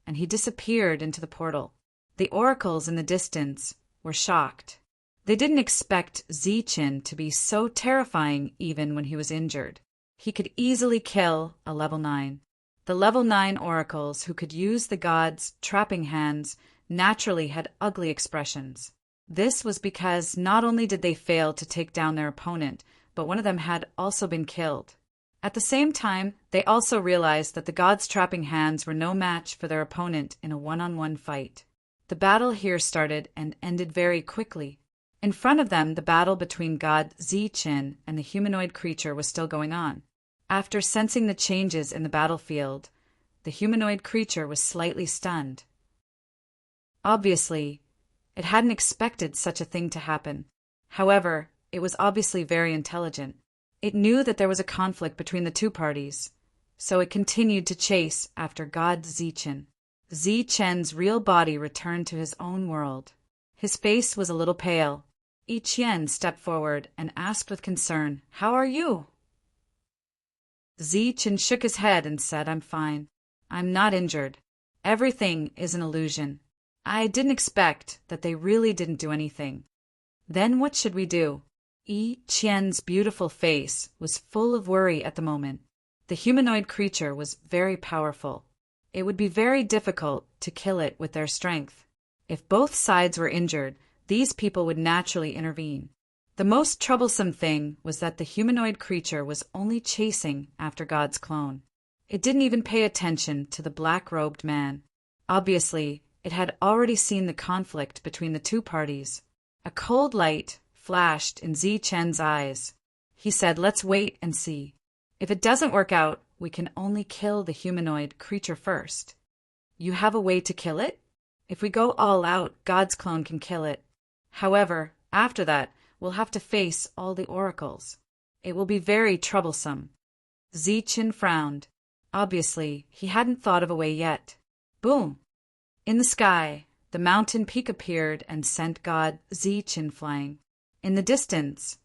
and he disappeared into the portal. The oracles in the distance were shocked. They didn't expect Zi Chen to be so terrifying even when he was injured. He could easily kill a level 9. The level 9 oracles who could use the god's trapping hands naturally had ugly expressions. This was because not only did they fail to take down their opponent, but one of them had also been killed. At the same time, they also realized that the god's trapping hands were no match for their opponent in a one-on-one fight. The battle here started and ended very quickly. In front of them, the battle between god Zi Chen and the humanoid creature was still going on. After sensing the changes in the battlefield, the humanoid creature was slightly stunned. Obviously, it hadn't expected such a thing to happen. However, it was obviously very intelligent. It knew that there was a conflict between the two parties, so it continued to chase after god Zi Chen. Zi Chen's real body returned to his own world. His face was a little pale. Yi Qian stepped forward and asked with concern, "How are you?" Zi Chen shook his head and said, "I'm fine. I'm not injured. Everything is an illusion. I didn't expect that they really didn't do anything." "Then what should we do?" Yi Qian's beautiful face was full of worry at the moment. The humanoid creature was very powerful. It would be very difficult to kill it with their strength. If both sides were injured, these people would naturally intervene. The most troublesome thing was that the humanoid creature was only chasing after God's clone. It didn't even pay attention to the black-robed man. Obviously, it had already seen the conflict between the two parties. A cold light flashed in Zi Chen's eyes. He said, "Let's wait and see. If it doesn't work out, we can only kill the humanoid creature first." "You have a way to kill it?" "If we go all out, God's clone can kill it. However, after that, we'll have to face all the oracles. It will be very troublesome." Zi Chen frowned. Obviously, he hadn't thought of a way yet. Boom! In the sky, the mountain peak appeared and sent god Zi Chen flying. In the distance,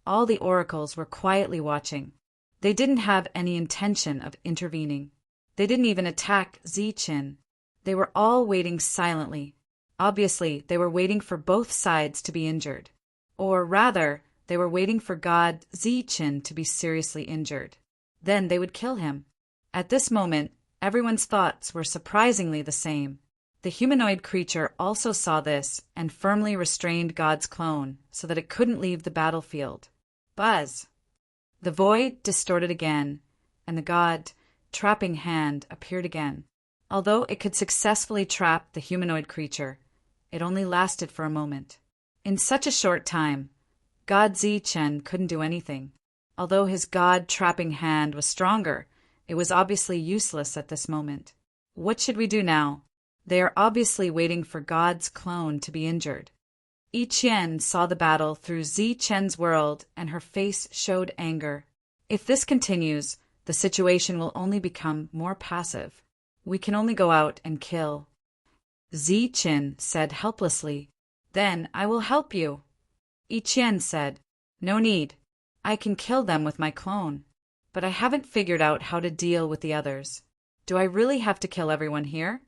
all the oracles were quietly watching. They didn't have any intention of intervening. They didn't even attack Zi Chen. They were all waiting silently. Obviously, they were waiting for both sides to be injured. Or rather, they were waiting for god Zi Chen to be seriously injured. Then they would kill him. At this moment, everyone's thoughts were surprisingly the same. The humanoid creature also saw this and firmly restrained God's clone so that it couldn't leave the battlefield. Buzz! The void distorted again, and the god trapping hand appeared again. Although it could successfully trap the humanoid creature, it only lasted for a moment. In such a short time, god Zi Chen couldn't do anything. Although his god trapping hand was stronger, it was obviously useless at this moment. What should we do now? They are obviously waiting for God's clone to be injured. Yi Qian saw the battle through Zi Chen's world, and her face showed anger. If this continues, the situation will only become more passive. We can only go out and kill. Zi Chen said helplessly, "Then I will help you." Yi Qian said, "No need. I can kill them with my clone. But I haven't figured out how to deal with the others. Do I really have to kill everyone here?"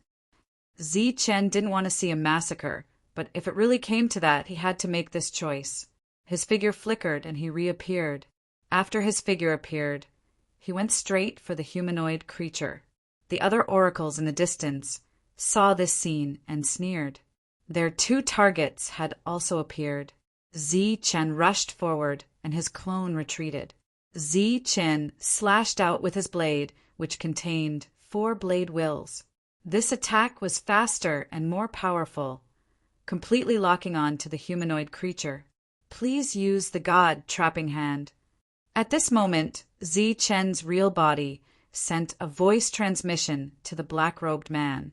Zi Chen didn't want to see a massacre, but if it really came to that, he had to make this choice. His figure flickered and he reappeared. After his figure appeared, he went straight for the humanoid creature. The other oracles in the distance saw this scene and sneered. Their two targets had also appeared. Zichen rushed forward, and his clone retreated. Zichen slashed out with his blade, which contained 4 blade wills. This attack was faster and more powerful, completely locking on to the humanoid creature. Please use the god trapping hand. At this moment, Zichen's real body sent a voice transmission to the black-robed man,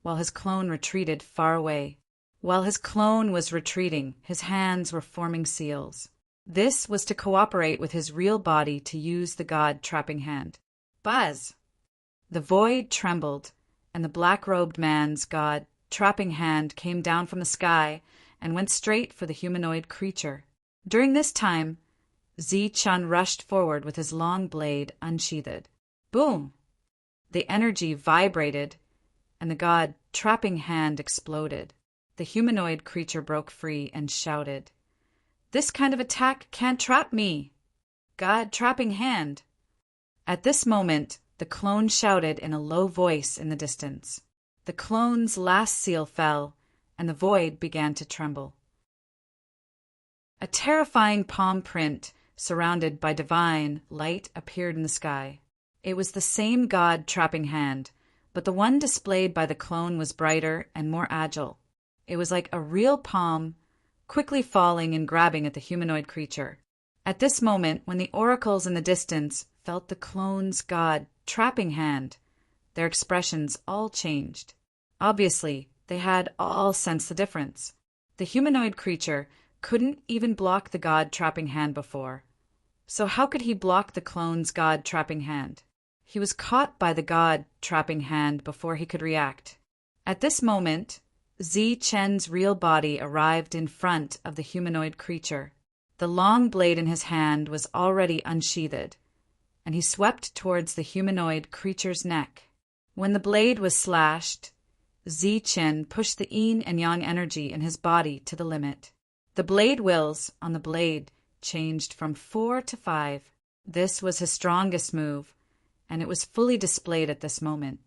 while his clone retreated far away. While his clone was retreating, his hands were forming seals. This was to cooperate with his real body to use the god trapping hand. Buzz! The void trembled, and the black-robed man's god trapping hand came down from the sky and went straight for the humanoid creature. During this time, Zichen rushed forward with his long blade unsheathed. Boom! The energy vibrated, and the god trapping hand exploded. The humanoid creature broke free and shouted, "This kind of attack can't trap me! God trapping hand!" At this moment, the clone shouted in a low voice in the distance. The clone's last seal fell, and the void began to tremble. A terrifying palm print, surrounded by divine light, appeared in the sky. It was the same god trapping hand, but the one displayed by the clone was brighter and more agile. It was like a real palm, quickly falling and grabbing at the humanoid creature. At this moment, when the oracles in the distance felt the clone's god trapping hand, their expressions all changed. Obviously, they had all sensed the difference. The humanoid creature couldn't even block the god trapping hand before. So how could he block the clone's god trapping hand? He was caught by the god trapping hand before he could react. At this moment, Zichen's real body arrived in front of the humanoid creature. The long blade in his hand was already unsheathed, and he swept towards the humanoid creature's neck. When the blade was slashed, Zichen pushed the yin and yang energy in his body to the limit. The blade wills on the blade changed from 4 to 5. This was his strongest move, and it was fully displayed at this moment.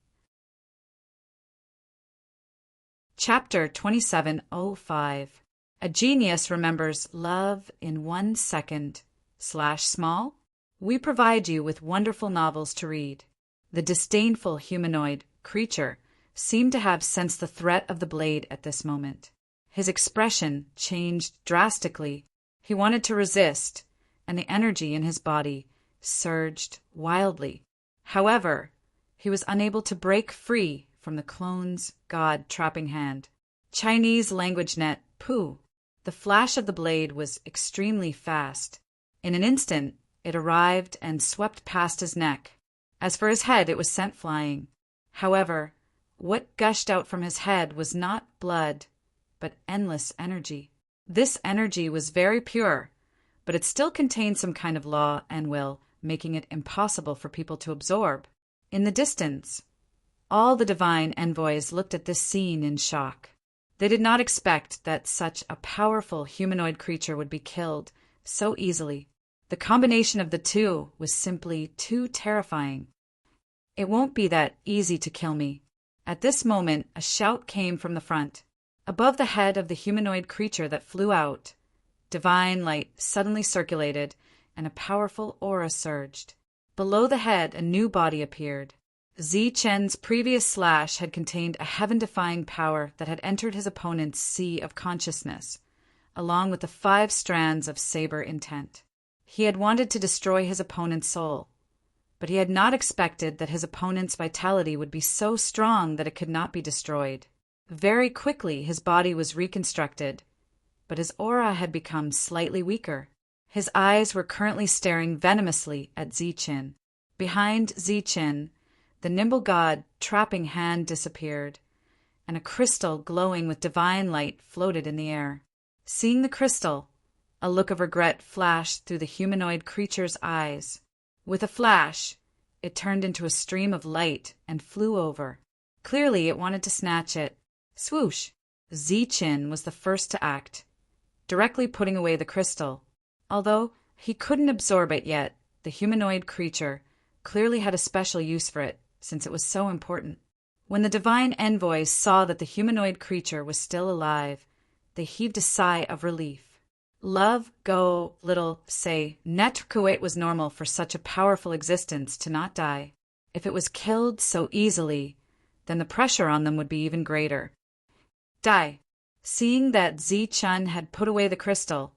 Chapter 2705. A genius remembers love in 1 second. /small. We provide you with wonderful novels to read. The disdainful humanoid creature seemed to have sensed the threat of the blade at this moment. His expression changed drastically. He wanted to resist, and the energy in his body surged wildly. However, he was unable to break free from the clone's god trapping hand. Chinese language net, Pooh. The flash of the blade was extremely fast. In an instant, it arrived and swept past his neck. As for his head, it was sent flying. However, what gushed out from his head was not blood, but endless energy. This energy was very pure, but it still contained some kind of law and will, making it impossible for people to absorb. In the distance, all the divine envoys looked at this scene in shock. They did not expect that such a powerful humanoid creature would be killed so easily. The combination of the two was simply too terrifying. It won't be that easy to kill me. At this moment, a shout came from the front. Above the head of the humanoid creature that flew out, divine light suddenly circulated, and a powerful aura surged. Below the head, a new body appeared. Zichen's previous slash had contained a heaven-defying power that had entered his opponent's sea of consciousness, along with the 5 strands of saber intent. He had wanted to destroy his opponent's soul, but he had not expected that his opponent's vitality would be so strong that it could not be destroyed. Very quickly his body was reconstructed, but his aura had become slightly weaker. His eyes were currently staring venomously at Zichen. Behind Zichen, the nimble god trapping hand disappeared, and a crystal glowing with divine light floated in the air. Seeing the crystal, a look of regret flashed through the humanoid creature's eyes. With a flash, it turned into a stream of light and flew over. Clearly, it wanted to snatch it. Swoosh! Zichen was the first to act, directly putting away the crystal, although He couldn't absorb it yet. The humanoid creature clearly had a special use for it, since it was so important. When the divine envoys saw that the humanoid creature was still alive, they heaved a sigh of relief. Love, go, little, say, Netrkuit was normal for such a powerful existence to not die. If it was killed so easily, then the pressure on them would be even greater. Die. Seeing that Zi-chun had put away the crystal,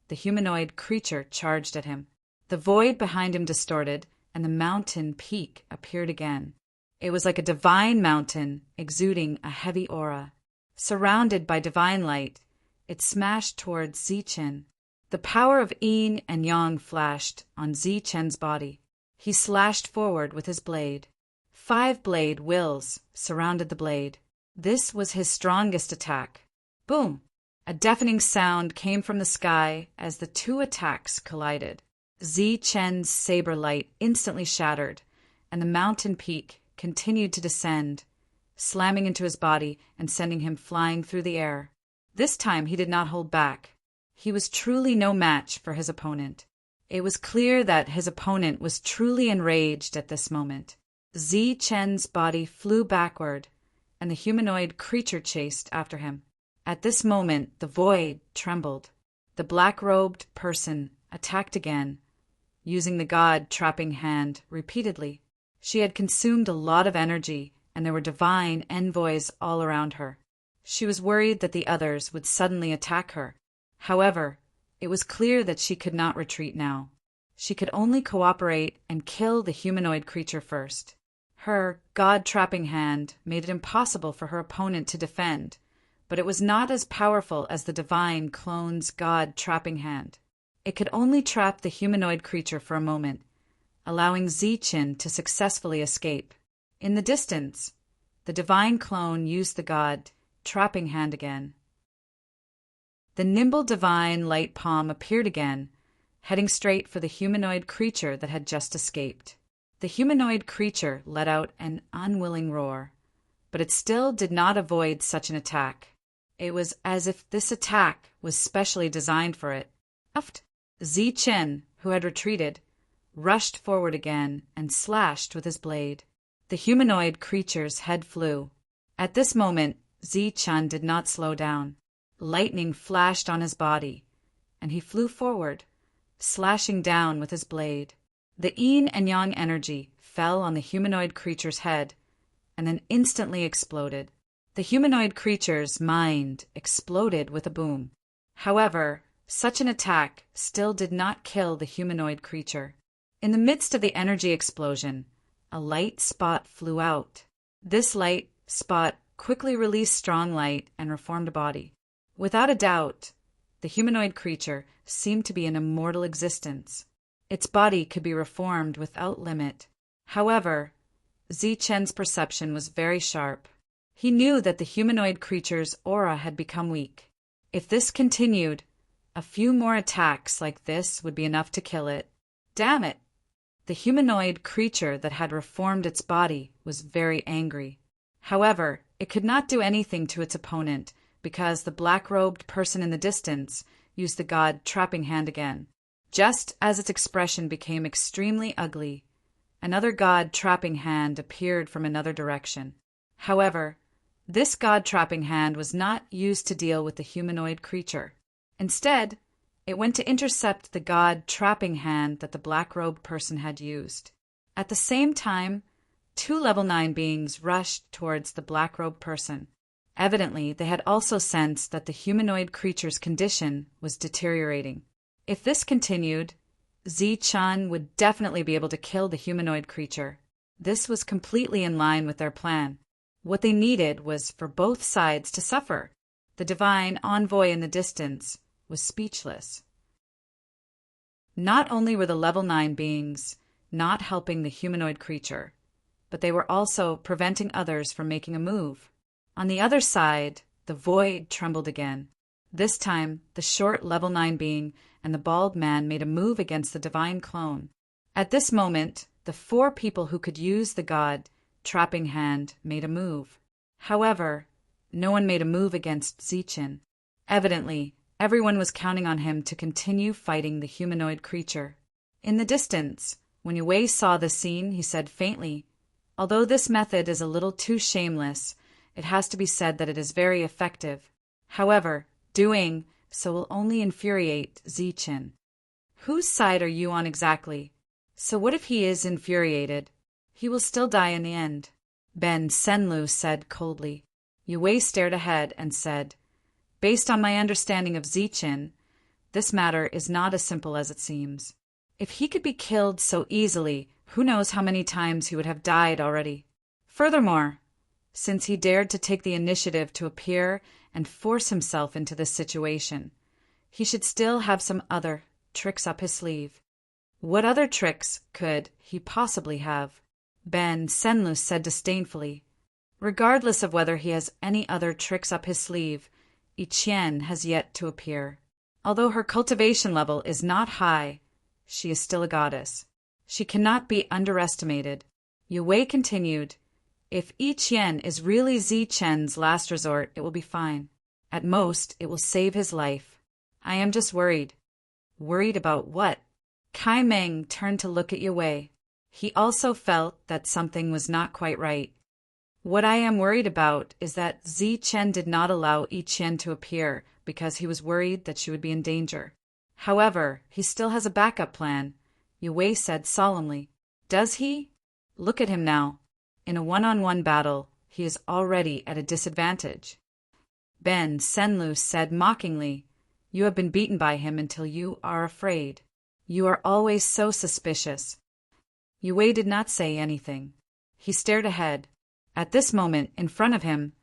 the humanoid creature charged at him. The void behind him distorted, and the mountain peak appeared again. It was like a divine mountain exuding a heavy aura. Surrounded by divine light, it smashed towards Zi-chen. The power of yin and yang flashed on Zi-chen's body. He slashed forward with his blade. 5 blade wills surrounded the blade. This was his strongest attack. Boom! A deafening sound came from the sky as the 2 attacks collided. Zi-chen's saber light instantly shattered, and the mountain peak continued to descend, slamming into his body and sending him flying through the air. This time he did not hold back. He was truly no match for his opponent. It was clear that his opponent was truly enraged at this moment. Zi-chen's body flew backward, and the humanoid creature chased after him. At this moment, the void trembled. The black-robed person attacked again, using the god-trapping hand repeatedly. She had consumed a lot of energy, and there were divine envoys all around her. She was worried that the others would suddenly attack her. However, it was clear that she could not retreat now. She could only cooperate and kill the humanoid creature first. Her god-trapping hand made it impossible for her opponent to defend, but it was not as powerful as the divine clone's god-trapping hand. It could only trap the humanoid creature for a moment, allowing Zi-chen to successfully escape. In the distance, the divine clone used the god-trapping hand again. The nimble divine light palm appeared again, heading straight for the humanoid creature that had just escaped. The humanoid creature let out an unwilling roar, but it still did not avoid such an attack. It was as if this attack was specially designed for it. Zi-chen, who had retreated, rushed forward again and slashed with his blade. The humanoid creature's head flew. At this moment, Zi-chen did not slow down. Lightning flashed on his body, and he flew forward, slashing down with his blade. The yin and yang energy fell on the humanoid creature's head, and then instantly exploded. The humanoid creature's mind exploded with a boom. However, such an attack still did not kill the humanoid creature. In the midst of the energy explosion, a light spot flew out. This light spot quickly released strong light and reformed a body. Without a doubt, the humanoid creature seemed to be an immortal existence. Its body could be reformed without limit. However, Zi-chen's perception was very sharp. He knew that the humanoid creature's aura had become weak. If this continued, a few more attacks like this would be enough to kill it. Damn it! The humanoid creature that had reformed its body was very angry. However, it could not do anything to its opponent because the black-robed person in the distance used the god-trapping hand again. Just as its expression became extremely ugly, another god-trapping hand appeared from another direction. However, this god-trapping hand was not used to deal with the humanoid creature. Instead, it went to intercept the god-trapping hand that the black-robed person had used. At the same time, 2 level 9 beings rushed towards the black-robed person. Evidently, they had also sensed that the humanoid creature's condition was deteriorating. If this continued, Zi-chan would definitely be able to kill the humanoid creature. This was completely in line with their plan. What they needed was for both sides to suffer. The divine envoy in the distance was speechless. Not only were the level 9 beings not helping the humanoid creature, but they were also preventing others from making a move. On the other side, the void trembled again. This time, the short level 9 being and the bald man made a move against the divine clone. At this moment, the 4 people who could use the god-trapping hand made a move. However, no one made a move against Zi-chen. Evidently, Everyone was counting on him to continue fighting the humanoid creature. In the distance, when Yue saw the scene, he said faintly, "Although this method is a little too shameless, it has to be said that it is very effective. However, doing so will only infuriate Zichen." "Whose side are you on exactly? So what if he is infuriated? He will still die in the end," Ben Senlu said coldly. Yue stared ahead and said, "Based on my understanding of Zichen, this matter is not as simple as it seems. If he could be killed so easily, who knows how many times he would have died already. Furthermore, since he dared to take the initiative to appear and force himself into this situation, he should still have some other tricks up his sleeve." "What other tricks could he possibly have?" Ben Senlu said disdainfully. "Regardless of whether he has any other tricks up his sleeve, Iqian has yet to appear. Although her cultivation level is not high, she is still a goddess. She cannot be underestimated." Yue continued, "If Iqian is really Zichen's last resort, it will be fine. At most, it will save his life. I am just worried." "Worried about what?" Kai Meng turned to look at Yue. He also felt that something was not quite right. "What I am worried about is that Zichen did not allow Iqian to appear because he was worried that she would be in danger. However, he still has a backup plan," Yue said solemnly. "Does he? Look at him now. In a one-on-one battle, he is already at a disadvantage." Ben Senlu said mockingly, "You have been beaten by him until you are afraid. You are always so suspicious." Yue did not say anything. He stared ahead. At this moment, in front of him,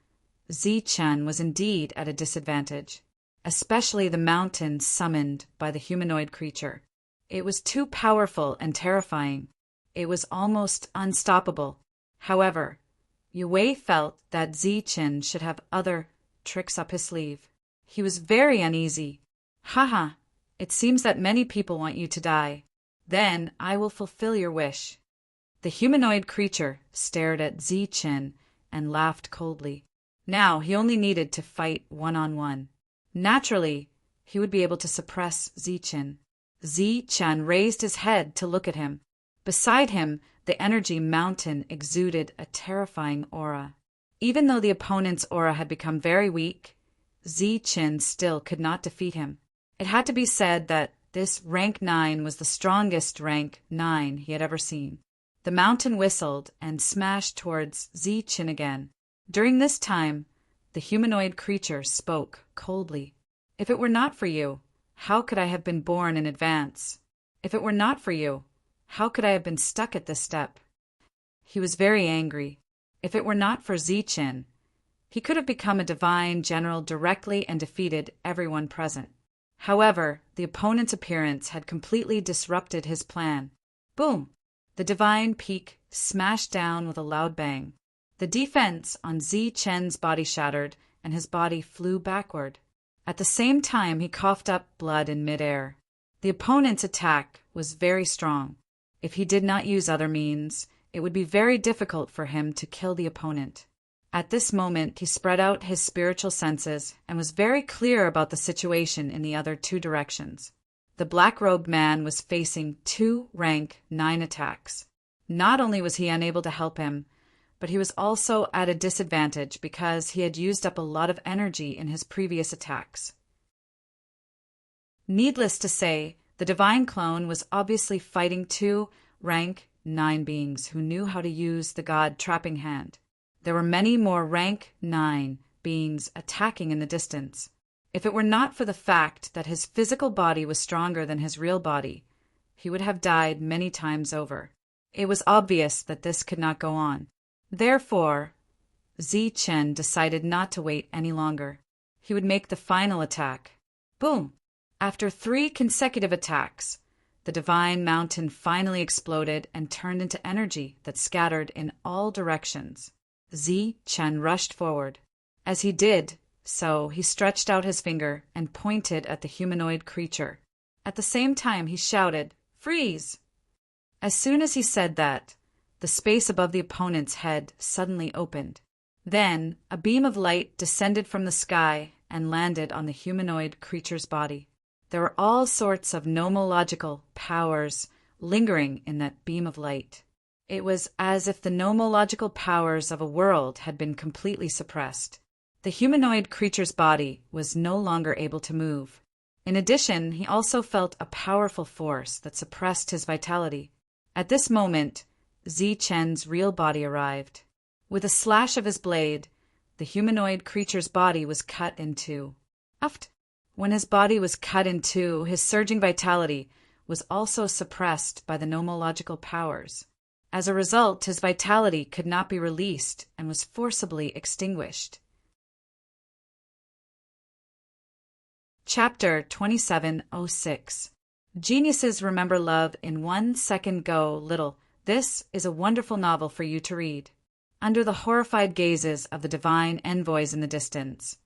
Zichen was indeed at a disadvantage, especially the mountain summoned by the humanoid creature. It was too powerful and terrifying. It was almost unstoppable. However, Yue felt that Zichen should have other tricks up his sleeve. He was very uneasy. "Haha, it seems that many people want you to die. Then I will fulfill your wish." The humanoid creature stared at Zichen and laughed coldly. Now he only needed to fight one-on-one. Naturally, he would be able to suppress Zichen. Zichen raised his head to look at him. Beside him, the energy mountain exuded a terrifying aura. Even though the opponent's aura had become very weak, Zichen still could not defeat him. It had to be said that this rank 9 was the strongest rank 9 he had ever seen. The mountain whistled and smashed towards Zichen again. During this time, the humanoid creature spoke coldly. "If it were not for you, how could I have been born in advance? If it were not for you, how could I have been stuck at this step?" He was very angry. If it were not for Zichen, he could have become a divine general directly and defeated everyone present. However, the opponent's appearance had completely disrupted his plan. Boom! The divine peak smashed down with a loud bang. The defense on Zichen's body shattered, and his body flew backward. At the same time, he coughed up blood in midair. The opponent's attack was very strong. If he did not use other means, it would be very difficult for him to kill the opponent. At this moment, he spread out his spiritual senses and was very clear about the situation in the other two directions. The black-robed man was facing 2 rank 9 attacks. Not only was he unable to help him, but he was also at a disadvantage because he had used up a lot of energy in his previous attacks. Needless to say, the divine clone was obviously fighting 2 rank 9 beings who knew how to use the god trapping hand. There were many more rank 9 beings attacking in the distance. If it were not for the fact that his physical body was stronger than his real body, he would have died many times over. It was obvious that this could not go on. Therefore, Zichen decided not to wait any longer. He would make the final attack. Boom! After 3 consecutive attacks, the divine mountain finally exploded and turned into energy that scattered in all directions. Zichen rushed forward. As he did so, he stretched out his finger and pointed at the humanoid creature. At the same time, he shouted, "Freeze!" As soon as he said that, the space above the opponent's head suddenly opened. Then, a beam of light descended from the sky and landed on the humanoid creature's body. There were all sorts of nomological powers lingering in that beam of light. It was as if the nomological powers of a world had been completely suppressed. The humanoid creature's body was no longer able to move. In addition, he also felt a powerful force that suppressed his vitality. At this moment, Zi-Chen's real body arrived. With a slash of his blade, the humanoid creature's body was cut in two. When his body was cut in two, his surging vitality was also suppressed by the nomological powers. As a result, his vitality could not be released and was forcibly extinguished. Chapter 2706. Geniuses remember love in 1 second go little. This is a wonderful novel for you to read. Under the horrified gazes of the divine envoys in the distance,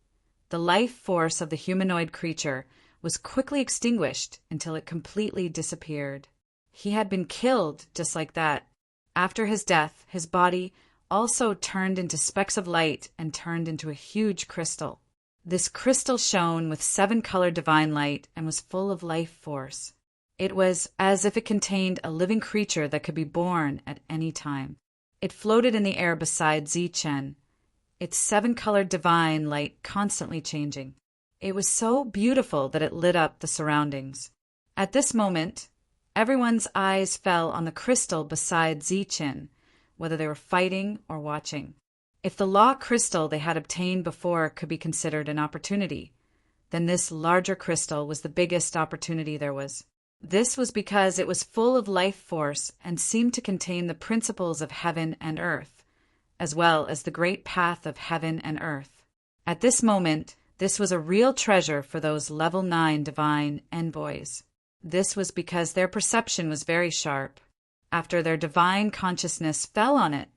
the life force of the humanoid creature was quickly extinguished until it completely disappeared. He had been killed just like that. After his death, his body also turned into specks of light and turned into a huge crystal. This crystal shone with 7-colored divine light and was full of life force. It was as if it contained a living creature that could be born at any time. It floated in the air beside Zi-Chen, its 7-colored divine light constantly changing. It was so beautiful that it lit up the surroundings. At this moment, everyone's eyes fell on the crystal beside Zi-Chen, whether they were fighting or watching. If the law crystal they had obtained before could be considered an opportunity, then this larger crystal was the biggest opportunity there was. This was because it was full of life force and seemed to contain the principles of heaven and earth, as well as the great path of heaven and earth. At this moment, this was a real treasure for those level 9 divine envoys. This was because their perception was very sharp. After their divine consciousness fell on it,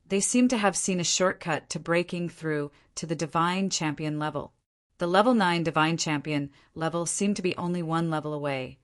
they seemed to have seen a shortcut to breaking through to the divine champion level. The level 9 divine champion level seemed to be only 1 level away.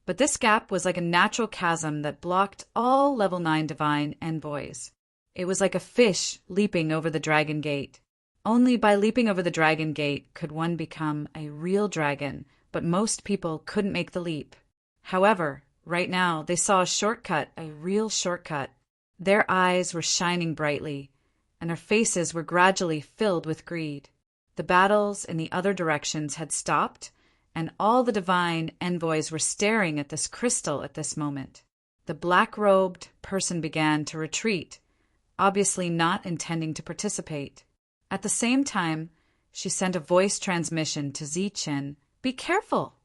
But this gap was like a natural chasm that blocked all level 9 divine envoys. It was like a fish leaping over the dragon gate. Only by leaping over the dragon gate could one become a real dragon, but most people couldn't make the leap. However, right now they saw a shortcut, a real shortcut. Their eyes were shining brightly, and their faces were gradually filled with greed. The battles in the other directions had stopped, and all the divine envoys were staring at this crystal at this moment. The black-robed person began to retreat, obviously not intending to participate. At the same time, she sent a voice transmission to Zi-Chen, "Be careful!"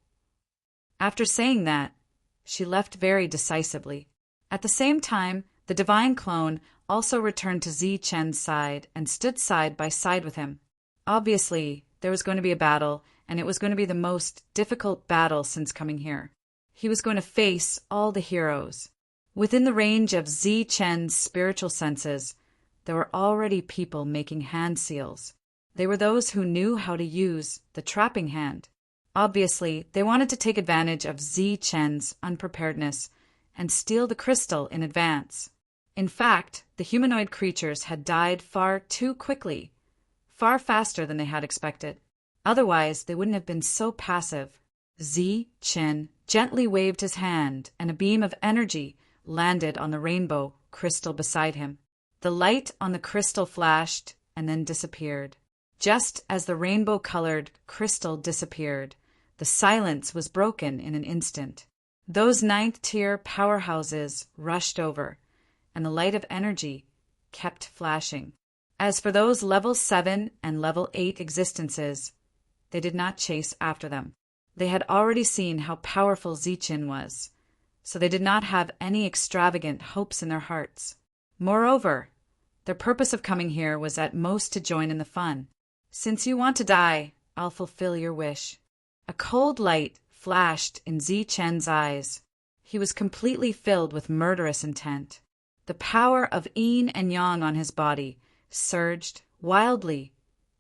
After saying that, she left very decisively. At the same time, the divine clone also returned to Zi-Chen's side and stood side by side with him. Obviously, there was going to be a battle, and it was going to be the most difficult battle since coming here. He was going to face all the heroes. Within the range of Zi-Chen's spiritual senses, there were already people making hand seals. They were those who knew how to use the trapping hand. Obviously, they wanted to take advantage of Zi-Chen's unpreparedness and steal the crystal in advance. In fact, the humanoid creatures had died far too quickly, far faster than they had expected. Otherwise, they wouldn't have been so passive. Zi-Chen gently waved his hand, and a beam of energy landed on the rainbow crystal beside him. The light on the crystal flashed and then disappeared. Just as the rainbow-colored crystal disappeared, the silence was broken in an instant. Those 9th-tier powerhouses rushed over, and the light of energy kept flashing. As for those level 7 and level 8 existences, they did not chase after them. They had already seen how powerful Zi-Chen was, so they did not have any extravagant hopes in their hearts. Moreover, their purpose of coming here was at most to join in the fun. "Since you want to die, I'll fulfill your wish." A cold light flashed in Zi-Chen's eyes. He was completely filled with murderous intent. The power of yin and yang on his body surged wildly,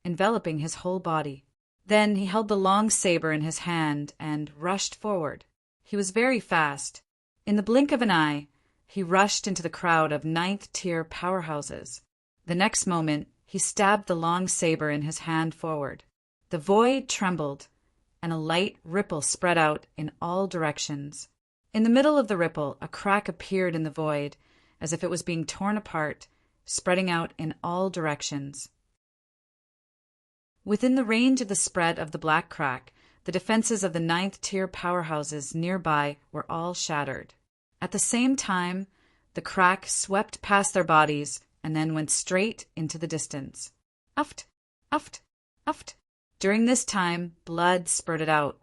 enveloping his whole body. Then he held the long saber in his hand and rushed forward. He was very fast. In the blink of an eye, he rushed into the crowd of 9th-tier powerhouses. The next moment, he stabbed the long saber in his hand forward. The void trembled, and a light ripple spread out in all directions. In the middle of the ripple, a crack appeared in the void, as if it was being torn apart, spreading out in all directions. Within the range of the spread of the black crack, the defenses of the ninth-tier powerhouses nearby were all shattered. At the same time, the crack swept past their bodies and then went straight into the distance. Uft, uft, uft. During this time, blood spurted out.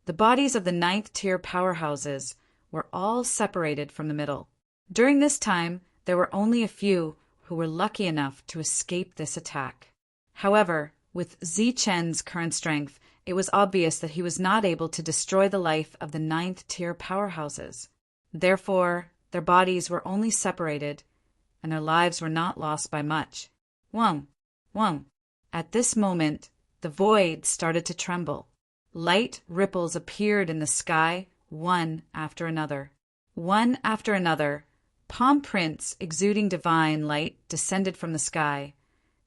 The bodies of the ninth-tier powerhouses were all separated from the middle. During this time, there were only a few who were lucky enough to escape this attack. However, with Zichen's current strength, it was obvious that he was not able to destroy the life of the ninth-tier powerhouses. Therefore, their bodies were only separated, and their lives were not lost by much. Wong, wong. At this moment, the void started to tremble. Light ripples appeared in the sky, one after another. One after another, palm prints exuding divine light descended from the sky,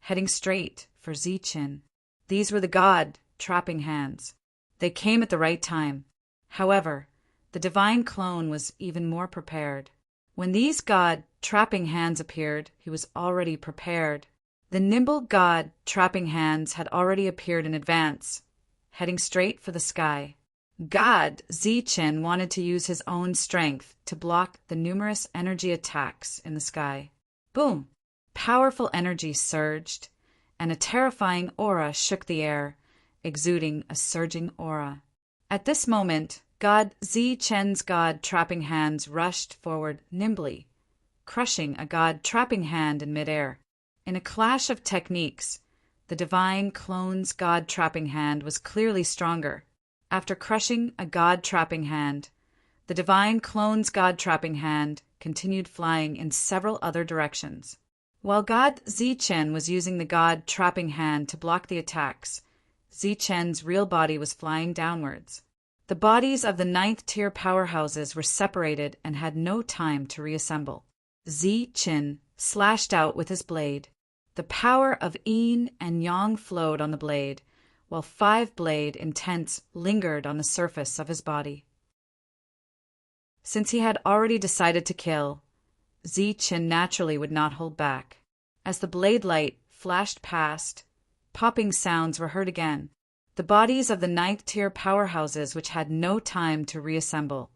heading straight for Zichen. These were the god trapping hands. They came at the right time. However, the divine clone was even more prepared. When these god trapping hands appeared, he was already prepared. The nimble god trapping hands had already appeared in advance, heading straight for the sky. God Zichen wanted to use his own strength to block the numerous energy attacks in the sky. Boom! Powerful energy surged, and a terrifying aura shook the air, exuding a surging aura. At this moment, God Zichen's god trapping hands rushed forward nimbly, crushing a god trapping hand in midair. In a clash of techniques, the divine clone's god trapping hand was clearly stronger. After crushing a god trapping hand, the divine clone's god trapping hand continued flying in several other directions. While God Zichen was using the god trapping hand to block the attacks, Zichen's real body was flying downwards. The bodies of the ninth-tier powerhouses were separated and had no time to reassemble. Zichen slashed out with his blade. The power of yin and yang flowed on the blade, while five-blade intents lingered on the surface of his body. Since he had already decided to kill, Zichen naturally would not hold back. As the blade light flashed past, popping sounds were heard again. The bodies of the ninth-tier powerhouses, which had no time to reassemble,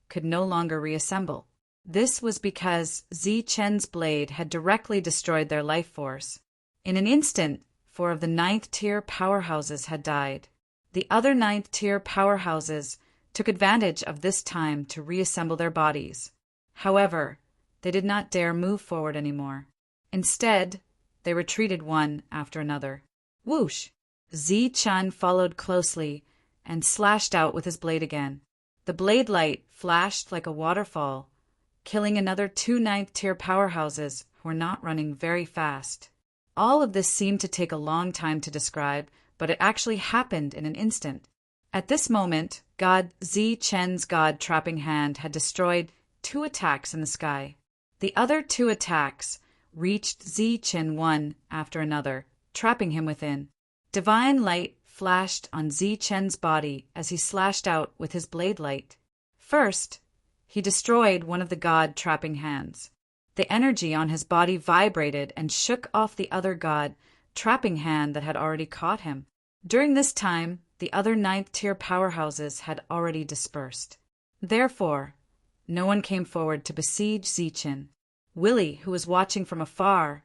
could no longer reassemble. This was because Zichen's blade had directly destroyed their life force. In an instant, 4 of the ninth-tier powerhouses had died. The other ninth-tier powerhouses took advantage of this time to reassemble their bodies. However, they did not dare move forward anymore. Instead, they retreated one after another. Whoosh! Zichen followed closely and slashed out with his blade again. The blade light flashed like a waterfall, killing another 2 ninth-tier powerhouses who were not running very fast. All of this seemed to take a long time to describe, but it actually happened in an instant. At this moment, God Zichen's god trapping hand had destroyed 2 attacks in the sky. The other 2 attacks reached Zichen one after another, trapping him within. Divine light flashed on Zichen's body as he slashed out with his blade light. First, he destroyed one of the god trapping hands. The energy on his body vibrated and shook off the other god trapping hand that had already caught him. During this time, the other ninth-tier powerhouses had already dispersed. Therefore, no one came forward to besiege Zichen. Willie, who was watching from afar,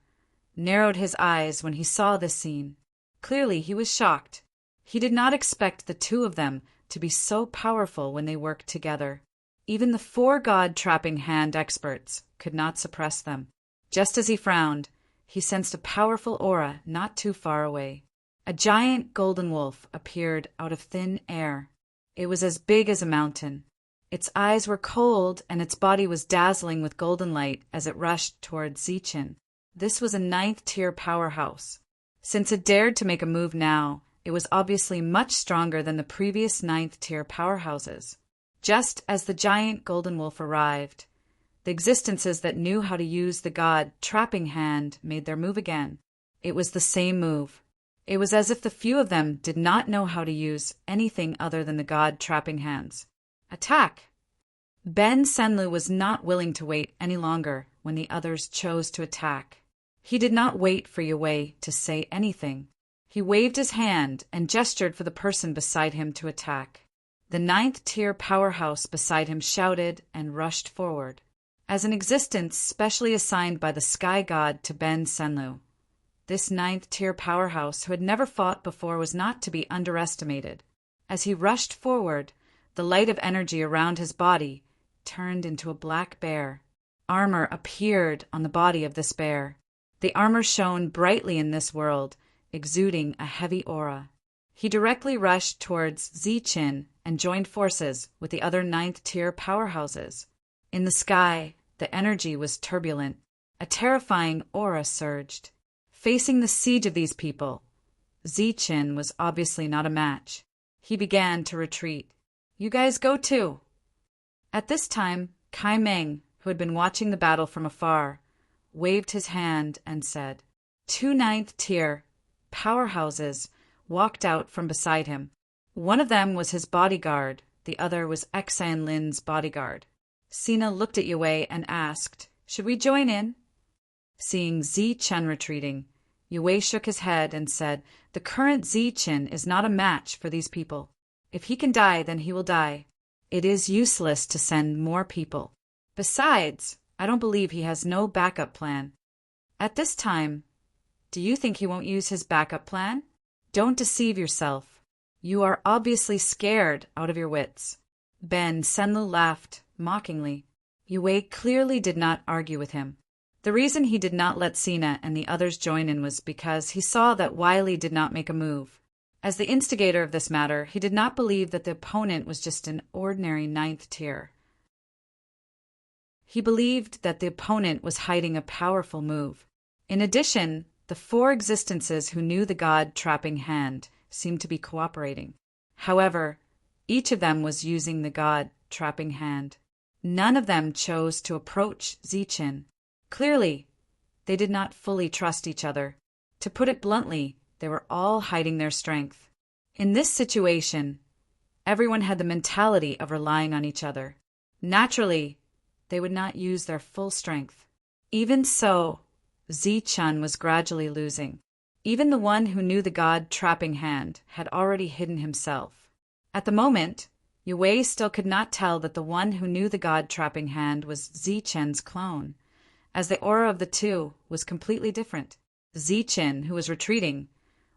narrowed his eyes when he saw this scene. Clearly, he was shocked. He did not expect the 2 of them to be so powerful when they worked together. Even the 4 god trapping hand experts could not suppress them. Just as he frowned, he sensed a powerful aura not too far away. A giant golden wolf appeared out of thin air. It was as big as a mountain. Its eyes were cold and its body was dazzling with golden light as it rushed towards Zichen. This was a ninth-tier powerhouse. Since it dared to make a move now, it was obviously much stronger than the previous ninth-tier powerhouses. Just as the giant golden wolf arrived, the existences that knew how to use the god trapping hand made their move again. It was the same move. It was as if the few of them did not know how to use anything other than the god-trapping hands. Attack! Ben Senlu was not willing to wait any longer when the others chose to attack. He did not wait for Yue to say anything. He waved his hand and gestured for the person beside him to attack. The ninth-tier powerhouse beside him shouted and rushed forward. As an existence specially assigned by the sky god to Ben Senlu, this ninth-tier powerhouse, who had never fought before, was not to be underestimated. As he rushed forward, the light of energy around his body turned into a black bear. Armor appeared on the body of this bear. The armor shone brightly in this world, exuding a heavy aura. He directly rushed towards Ziqin and joined forces with the other ninth-tier powerhouses. In the sky, the energy was turbulent. A terrifying aura surged. Facing the siege of these people, Ziqin was obviously not a match. He began to retreat. "You guys go too." At this time, Kai Meng, who had been watching the battle from afar, waved his hand and said. 2 ninth-tier powerhouses walked out from beside him. One of them was his bodyguard, the other was Exan Lin's bodyguard. Sina looked at Yue and asked, "Should we join in?" Seeing Ziqin retreating, Yue shook his head and said, "The current Ziqin is not a match for these people. If he can die, then he will die. It is useless to send more people. Besides, I don't believe he has no backup plan." At this time, do you think he won't use his backup plan? Don't deceive yourself. You are obviously scared out of your wits. Ben Senlu laughed mockingly. Yue clearly did not argue with him. The reason he did not let Sina and the others join in was because he saw that Wiley did not make a move. As the instigator of this matter, he did not believe that the opponent was just an ordinary ninth tier. He believed that the opponent was hiding a powerful move. In addition, the 4 existences who knew the god-trapping hand seemed to be cooperating. However, each of them was using the god-trapping hand. None of them chose to approach Ziqin. Clearly, they did not fully trust each other. To put it bluntly, they were all hiding their strength. In this situation, everyone had the mentality of relying on each other. Naturally, they would not use their full strength. Even so, Ziqin was gradually losing. Even the one who knew the god-trapping hand had already hidden himself. At the moment, Yue still could not tell that the one who knew the god-trapping hand was Ziqin's clone, as the aura of the two was completely different. Ziqin, who was retreating,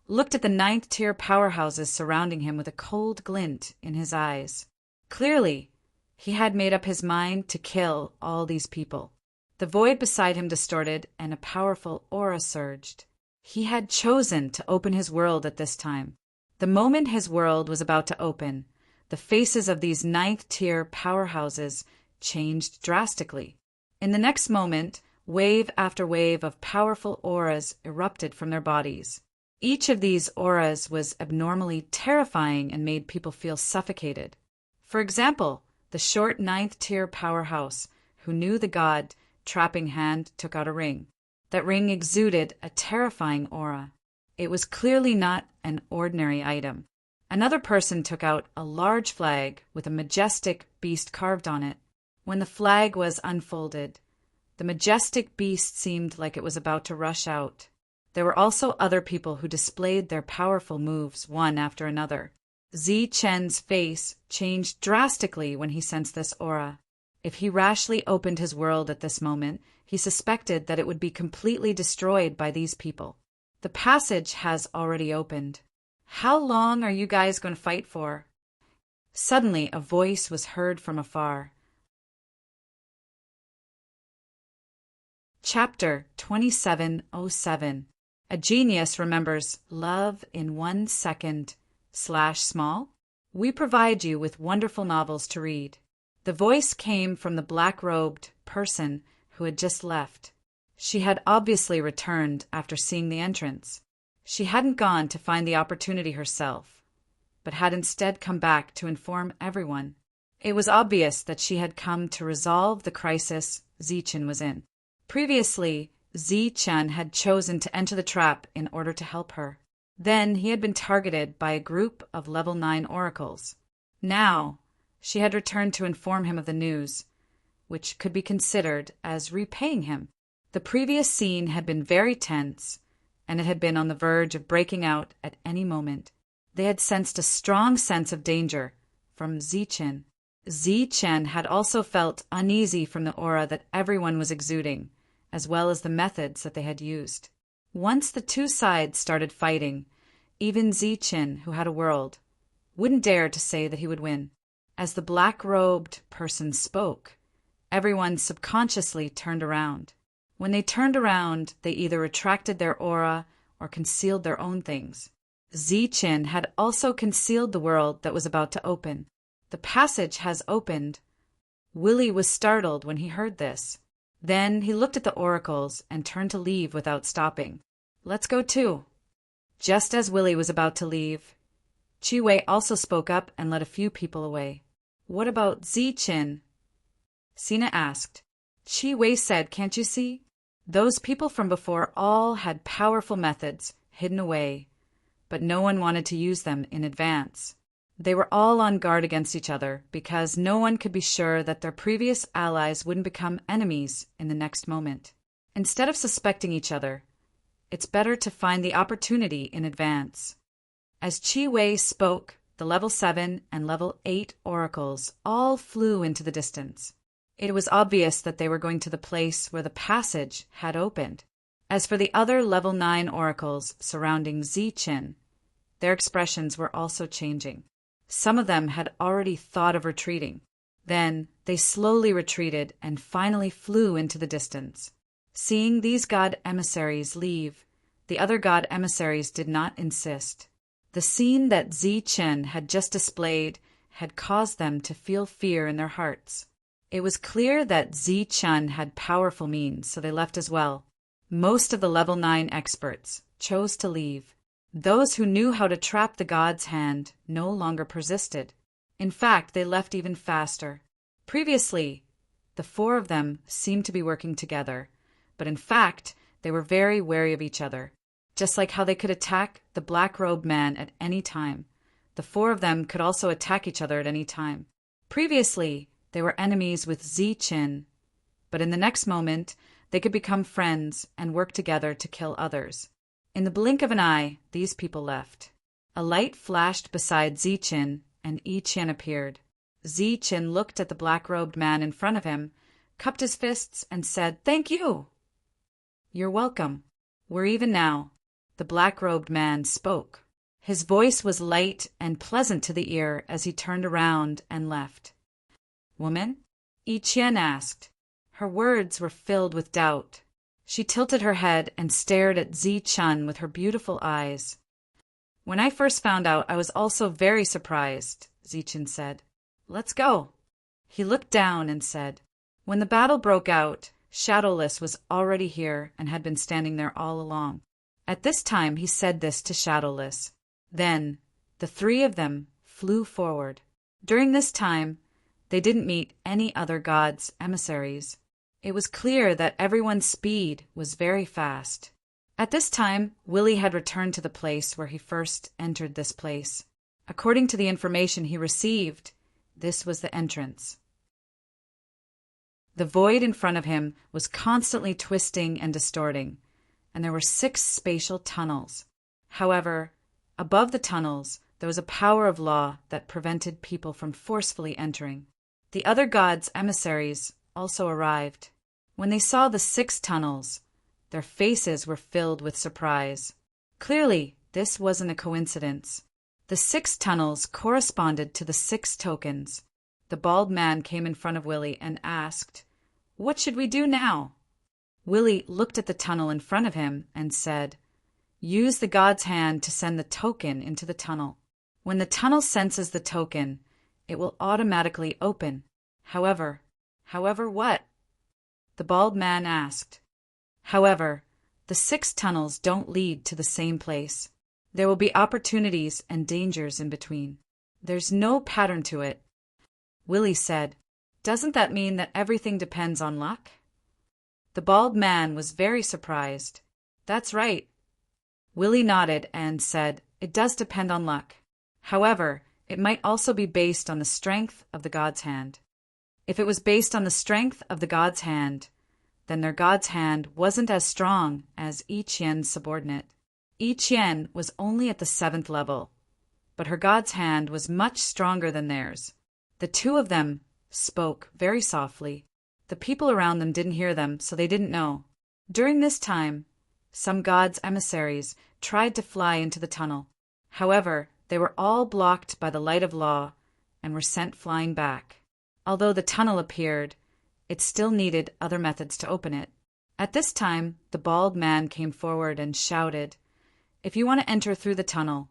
looked at the ninth-tier powerhouses surrounding him with a cold glint in his eyes. Clearly, he had made up his mind to kill all these people. The void beside him distorted, and a powerful aura surged. He had chosen to open his world at this time. The moment his world was about to open, the faces of these ninth-tier powerhouses changed drastically. In the next moment, wave after wave of powerful auras erupted from their bodies. Each of these auras was abnormally terrifying and made people feel suffocated. For example, the short ninth-tier powerhouse, who knew the god-trapping hand, took out a ring. That ring exuded a terrifying aura. It was clearly not an ordinary item. Another person took out a large flag with a majestic beast carved on it. When the flag was unfolded, the majestic beast seemed like it was about to rush out. There were also other people who displayed their powerful moves one after another. Ziqin's face changed drastically when he sensed this aura. If he rashly opened his world at this moment, he suspected that it would be completely destroyed by these people. The passage has already opened. How long are you guys going to fight for? Suddenly, a voice was heard from afar. Chapter 2707. A genius remembers love in 1 second /small. We provide you with wonderful novels to read. The voice came from the black-robed person who had just left. She had obviously returned after seeing the entrance. She hadn't gone to find the opportunity herself, but had instead come back to inform everyone. It was obvious that she had come to resolve the crisis Ziqin was in. Previously, Ziqin had chosen to enter the trap in order to help her. Then he had been targeted by a group of level 9 oracles. Now, she had returned to inform him of the news, which could be considered as repaying him. The previous scene had been very tense, and it had been on the verge of breaking out at any moment. They had sensed a strong sense of danger from Zichen. Zichen had also felt uneasy from the aura that everyone was exuding, as well as the methods that they had used. Once the two sides started fighting, even Zichen, who had a world, wouldn't dare to say that he would win. As the black-robed person spoke, everyone subconsciously turned around. When they turned around, they either retracted their aura or concealed their own things. Zichen had also concealed the world that was about to open. The passage has opened. Willie was startled when he heard this. Then he looked at the oracles and turned to leave without stopping. Let's go too. Just as Willie was about to leave, Chi-Wei also spoke up and led a few people away. What about Zichen? Sina asked. Chi-Wei said, can't you see? Those people from before all had powerful methods hidden away, but no one wanted to use them in advance. They were all on guard against each other because no one could be sure that their previous allies wouldn't become enemies in the next moment. Instead of suspecting each other, it's better to find the opportunity in advance. As Chi-Wei spoke, the level 7 and level 8 oracles all flew into the distance. It was obvious that they were going to the place where the passage had opened. As for the other level 9 oracles surrounding Zichen, their expressions were also changing. Some of them had already thought of retreating. Then they slowly retreated and finally flew into the distance. Seeing these god emissaries leave, the other god emissaries did not insist. The scene that Zichen had just displayed had caused them to feel fear in their hearts. It was clear that Zichen had powerful means, so they left as well. Most of the level 9 experts chose to leave. Those who knew how to trap the god's hand no longer persisted. In fact, they left even faster. Previously, the 4 of them seemed to be working together, but in fact, they were very wary of each other. Just like how they could attack the black-robed man at any time, the 4 of them could also attack each other at any time. Previously, they were enemies with Zichen, but in the next moment, they could become friends and work together to kill others. In the blink of an eye, these people left. A light flashed beside Zichen, and Yi-Qian appeared. Zichen looked at the black-robed man in front of him, cupped his fists, and said, "Thank you!" "You're welcome. We're even now." The black-robed man spoke. His voice was light and pleasant to the ear as he turned around and left. "Woman?" Yi-Qian asked. Her words were filled with doubt. She tilted her head and stared at Zichen with her beautiful eyes. "When I first found out, I was also very surprised," Zichen said. "Let's go." He looked down and said, "When the battle broke out, Shadowless was already here and had been standing there all along." At this time he said this to Shadowless. Then the 3 of them flew forward. During this time, they didn't meet any other gods' emissaries. It was clear that everyone's speed was very fast. At this time, Willie had returned to the place where he first entered this place. According to the information he received, this was the entrance. The void in front of him was constantly twisting and distorting, and there were 6 spatial tunnels. However, above the tunnels, there was a power of law that prevented people from forcefully entering. The other gods' emissaries also arrived. When they saw the 6 tunnels, their faces were filled with surprise. Clearly, this wasn't a coincidence. The 6 tunnels corresponded to the 6 tokens. The bald man came in front of Willie and asked, "What should we do now?" Willie looked at the tunnel in front of him and said, "Use the god's hand to send the token into the tunnel. When the tunnel senses the token, it will automatically open. However what?" The bald man asked. "However, the 6 tunnels don't lead to the same place. There will be opportunities and dangers in between. There's no pattern to it." Willie said, "Doesn't that mean that everything depends on luck?" The bald man was very surprised. "That's right. Willie nodded and said, "It does depend on luck. However, it might also be based on the strength of the god's hand." If it was based on the strength of the god's hand, then their god's hand wasn't as strong as Yi Qian's subordinate. Yi Qian was only at the 7th level, but her god's hand was much stronger than theirs. The two of them spoke very softly. The people around them didn't hear them, so they didn't know. During this time, some god's emissaries tried to fly into the tunnel. However, they were all blocked by the light of law and were sent flying back. Although the tunnel appeared, it still needed other methods to open it. At this time, the bald man came forward and shouted, "If you want to enter through the tunnel,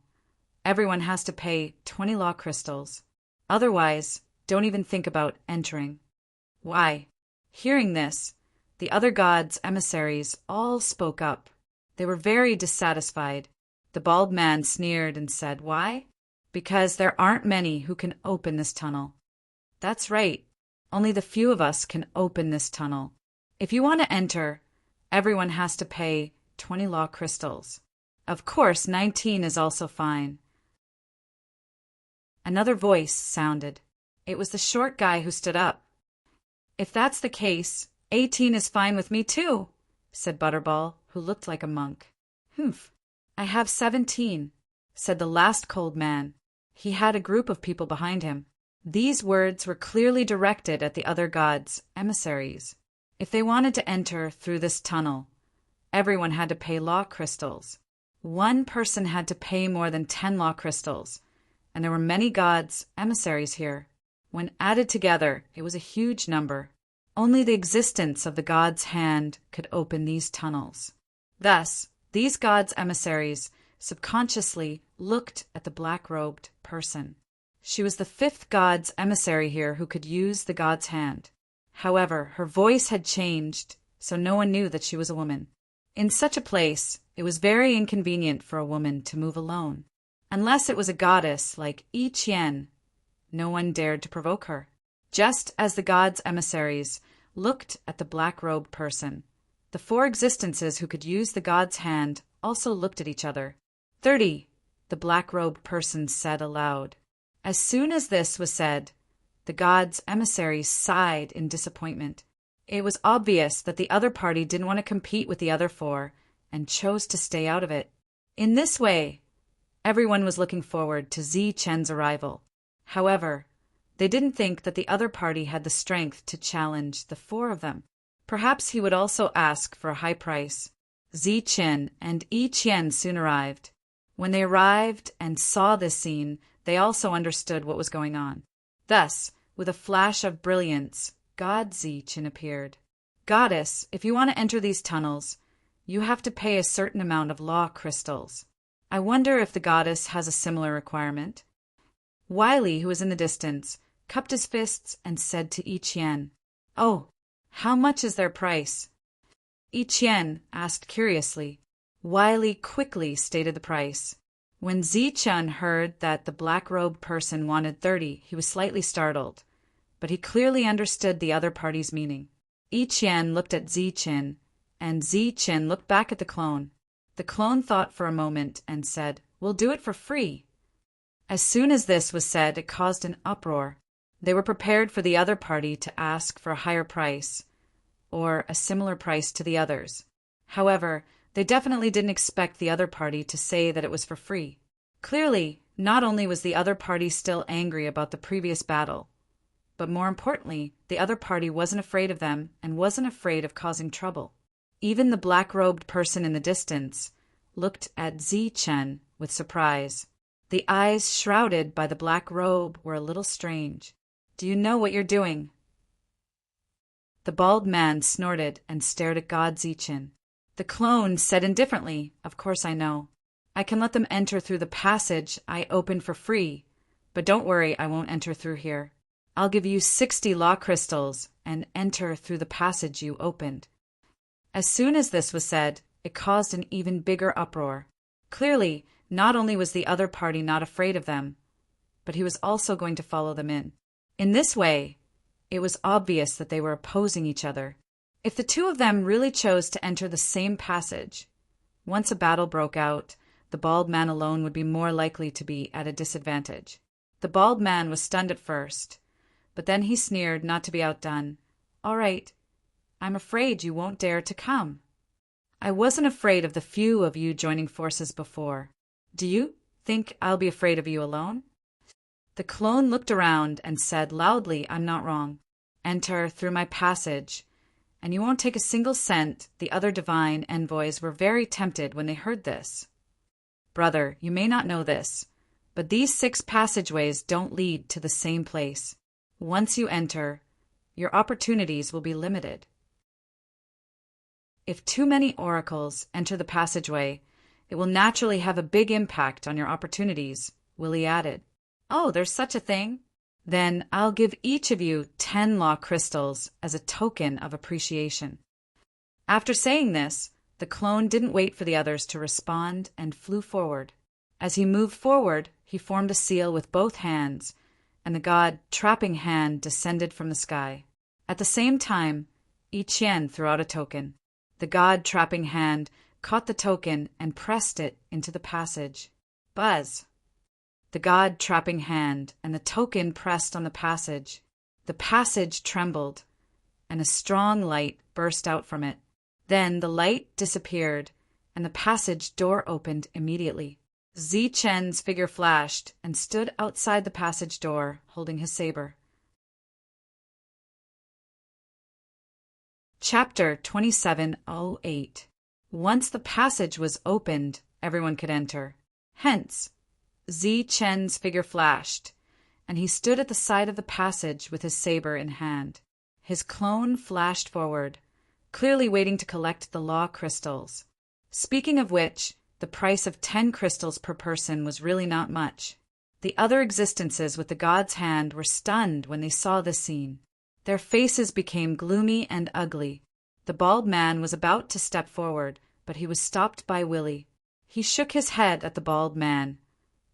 everyone has to pay 20 law crystals. Otherwise, don't even think about entering." Why? Hearing this, the other gods' emissaries all spoke up. They were very dissatisfied. The bald man sneered and said, "Why? Because there aren't many who can open this tunnel." "That's right. Only the few of us can open this tunnel. If you want to enter, everyone has to pay 20 law crystals. Of course, 19 is also fine." Another voice sounded. It was the short guy who stood up. "If that's the case, 18 is fine with me too," said Butterball, who looked like a monk. "Humph. I have 17, said the last cold man. He had a group of people behind him. These words were clearly directed at the other gods' emissaries. If they wanted to enter through this tunnel, everyone had to pay law crystals. One person had to pay more than 10 law crystals, and there were many gods' emissaries here. When added together, it was a huge number. Only the existence of the god's hand could open these tunnels. Thus, these gods' emissaries subconsciously looked at the black-robed person. She was the 5th god's emissary here who could use the god's hand. However, her voice had changed, so no one knew that she was a woman. In such a place, it was very inconvenient for a woman to move alone. Unless it was a goddess like Yi Qian, no one dared to provoke her. Just as the god's emissaries looked at the black-robed person, the 4 existences who could use the god's hand also looked at each other. 30, the black-robed person said aloud. As soon as this was said, the god's emissaries sighed in disappointment. It was obvious that the other party didn't want to compete with the other 4 and chose to stay out of it. In this way, everyone was looking forward to Yi Qian's arrival. However, they didn't think that the other party had the strength to challenge the 4 of them. Perhaps he would also ask for a high price. Yi Qian and Yi Qian soon arrived. When they arrived and saw this scene, they also understood what was going on. Thus, with a flash of brilliance, God Yi Qian appeared. "Goddess, if you want to enter these tunnels, you have to pay a certain amount of law crystals. I wonder if the goddess has a similar requirement." Wiley, who was in the distance, cupped his fists and said to Yi Qian, "Oh, how much is their price?" Yi Qian asked curiously. Wiley quickly stated the price. When Yi Qian heard that the black-robed person wanted 30, he was slightly startled, but he clearly understood the other party's meaning. Yi Qian looked at Yi Qian, and Yi Qian looked back at the clone. The clone thought for a moment and said, "We'll do it for free." As soon as this was said, it caused an uproar. They were prepared for the other party to ask for a higher price, or a similar price to the others. However, they definitely didn't expect the other party to say that it was for free. Clearly, not only was the other party still angry about the previous battle, but more importantly, the other party wasn't afraid of them and wasn't afraid of causing trouble. Even the black-robed person in the distance looked at Yi Qian with surprise. The eyes shrouded by the black robe were a little strange. "Do you know what you're doing?" The bald man snorted and stared at God Yi Qian. The clone said indifferently, "Of course I know. I can let them enter through the passage I opened for free, but don't worry, I won't enter through here. I'll give you 60 law crystals and enter through the passage you opened." As soon as this was said, it caused an even bigger uproar. Clearly, not only was the other party not afraid of them, but he was also going to follow them in. In this way, it was obvious that they were opposing each other. If the two of them really chose to enter the same passage, Once a battle broke out, the bald man alone would be more likely to be at a disadvantage. The bald man was stunned at first, but then he sneered, not to be outdone. "All right, I'm afraid you won't dare to come. I wasn't afraid of the few of you joining forces before. Do you think I'll be afraid of you alone?" The clone looked around and said loudly, "I'm not wrong. Enter through my passage, and you won't take a single cent." The other divine envoys were very tempted when they heard this. "Brother, you may not know this, but these 6 passageways don't lead to the same place. Once you enter, your opportunities will be limited. If too many oracles enter the passageway, it will naturally have a big impact on your opportunities," Willie added. "Oh, there's such a thing? Then I'll give each of you 10 law crystals as a token of appreciation." After saying this, the clone didn't wait for the others to respond and flew forward. As he moved forward, he formed a seal with both hands, and the god Trapping Hand descended from the sky. At the same time, I Chien threw out a token. The god Trapping Hand caught the token and pressed it into the passage. Buzz! The god Trapping Hand and the token pressed on the passage. The passage trembled, and a strong light burst out from it. Then the light disappeared, and the passage door opened immediately. Zi Chen's figure flashed and stood outside the passage door, holding his saber. Chapter 2708. Once the passage was opened, everyone could enter. Hence, Zi Chen's figure flashed, and he stood at the side of the passage with his saber in hand. His clone flashed forward, clearly waiting to collect the law crystals. Speaking of which, the price of 10 crystals per person was really not much. The other existences with the god's hand were stunned when they saw this scene. Their faces became gloomy and ugly. The bald man was about to step forward, but he was stopped by Willie. He shook his head at the bald man,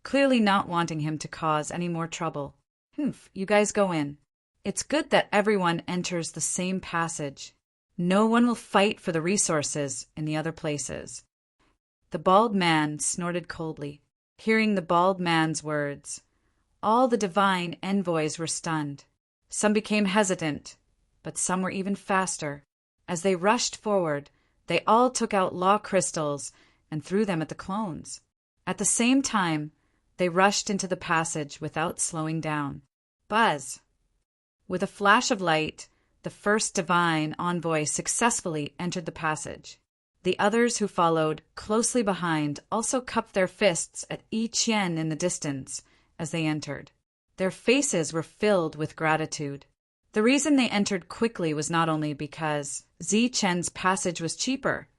clearly not wanting him to cause any more trouble. You guys go in. It's good that everyone enters the same passage. No one will fight for the resources in the other places." The bald man snorted coldly. Hearing the bald man's words, all the divine envoys were stunned. Some became hesitant, but some were even faster. As they rushed forward, they all took out law crystals and threw them at the clones. At the same time, they rushed into the passage without slowing down. Buzz! With a flash of light, the first divine envoy successfully entered the passage. The others who followed closely behind also cupped their fists at I Chien in the distance as they entered. Their faces were filled with gratitude. The reason they entered quickly was not only because Zi Chen's passage was cheaper,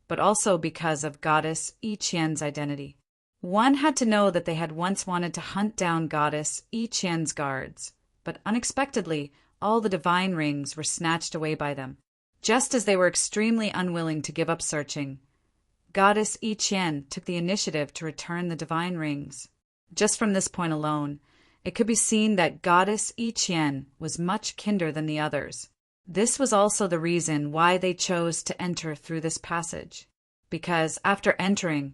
but also because of goddess I Chien's identity. One had to know that they had once wanted to hunt down goddess I Chien's guards, but unexpectedly all the divine rings were snatched away by them. Just as they were extremely unwilling to give up searching, goddess I Chien took the initiative to return the divine rings. Just from this point alone, it could be seen that goddess I Chien was much kinder than the others. This was also the reason why they chose to enter through this passage, because after entering,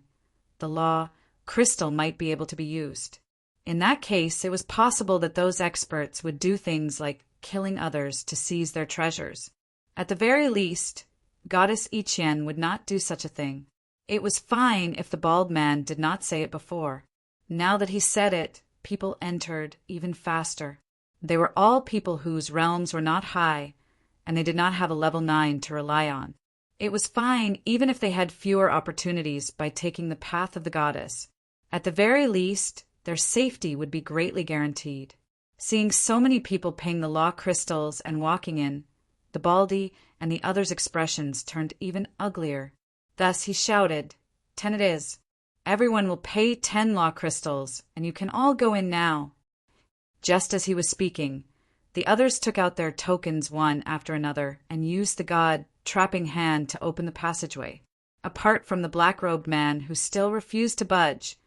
the law crystal might be able to be used. In that case, it was possible that those experts would do things like killing others to seize their treasures. At the very least, goddess I Chien would not do such a thing. It was fine if the bald man did not say it before. Now that he said it, people entered even faster. They were all people whose realms were not high, and they did not have a level 9 to rely on. It was fine even if they had fewer opportunities by taking the path of the goddess. At the very least, their safety would be greatly guaranteed. Seeing so many people paying the law crystals and walking in, the baldy and the others' expressions turned even uglier. Thus he shouted, 10 it is. Everyone will pay 10 law crystals, and you can all go in now. Just as he was speaking, the others took out their tokens one after another and used the god Trapping Hand to open the passageway. Apart from the black-robed man who still refused to budge,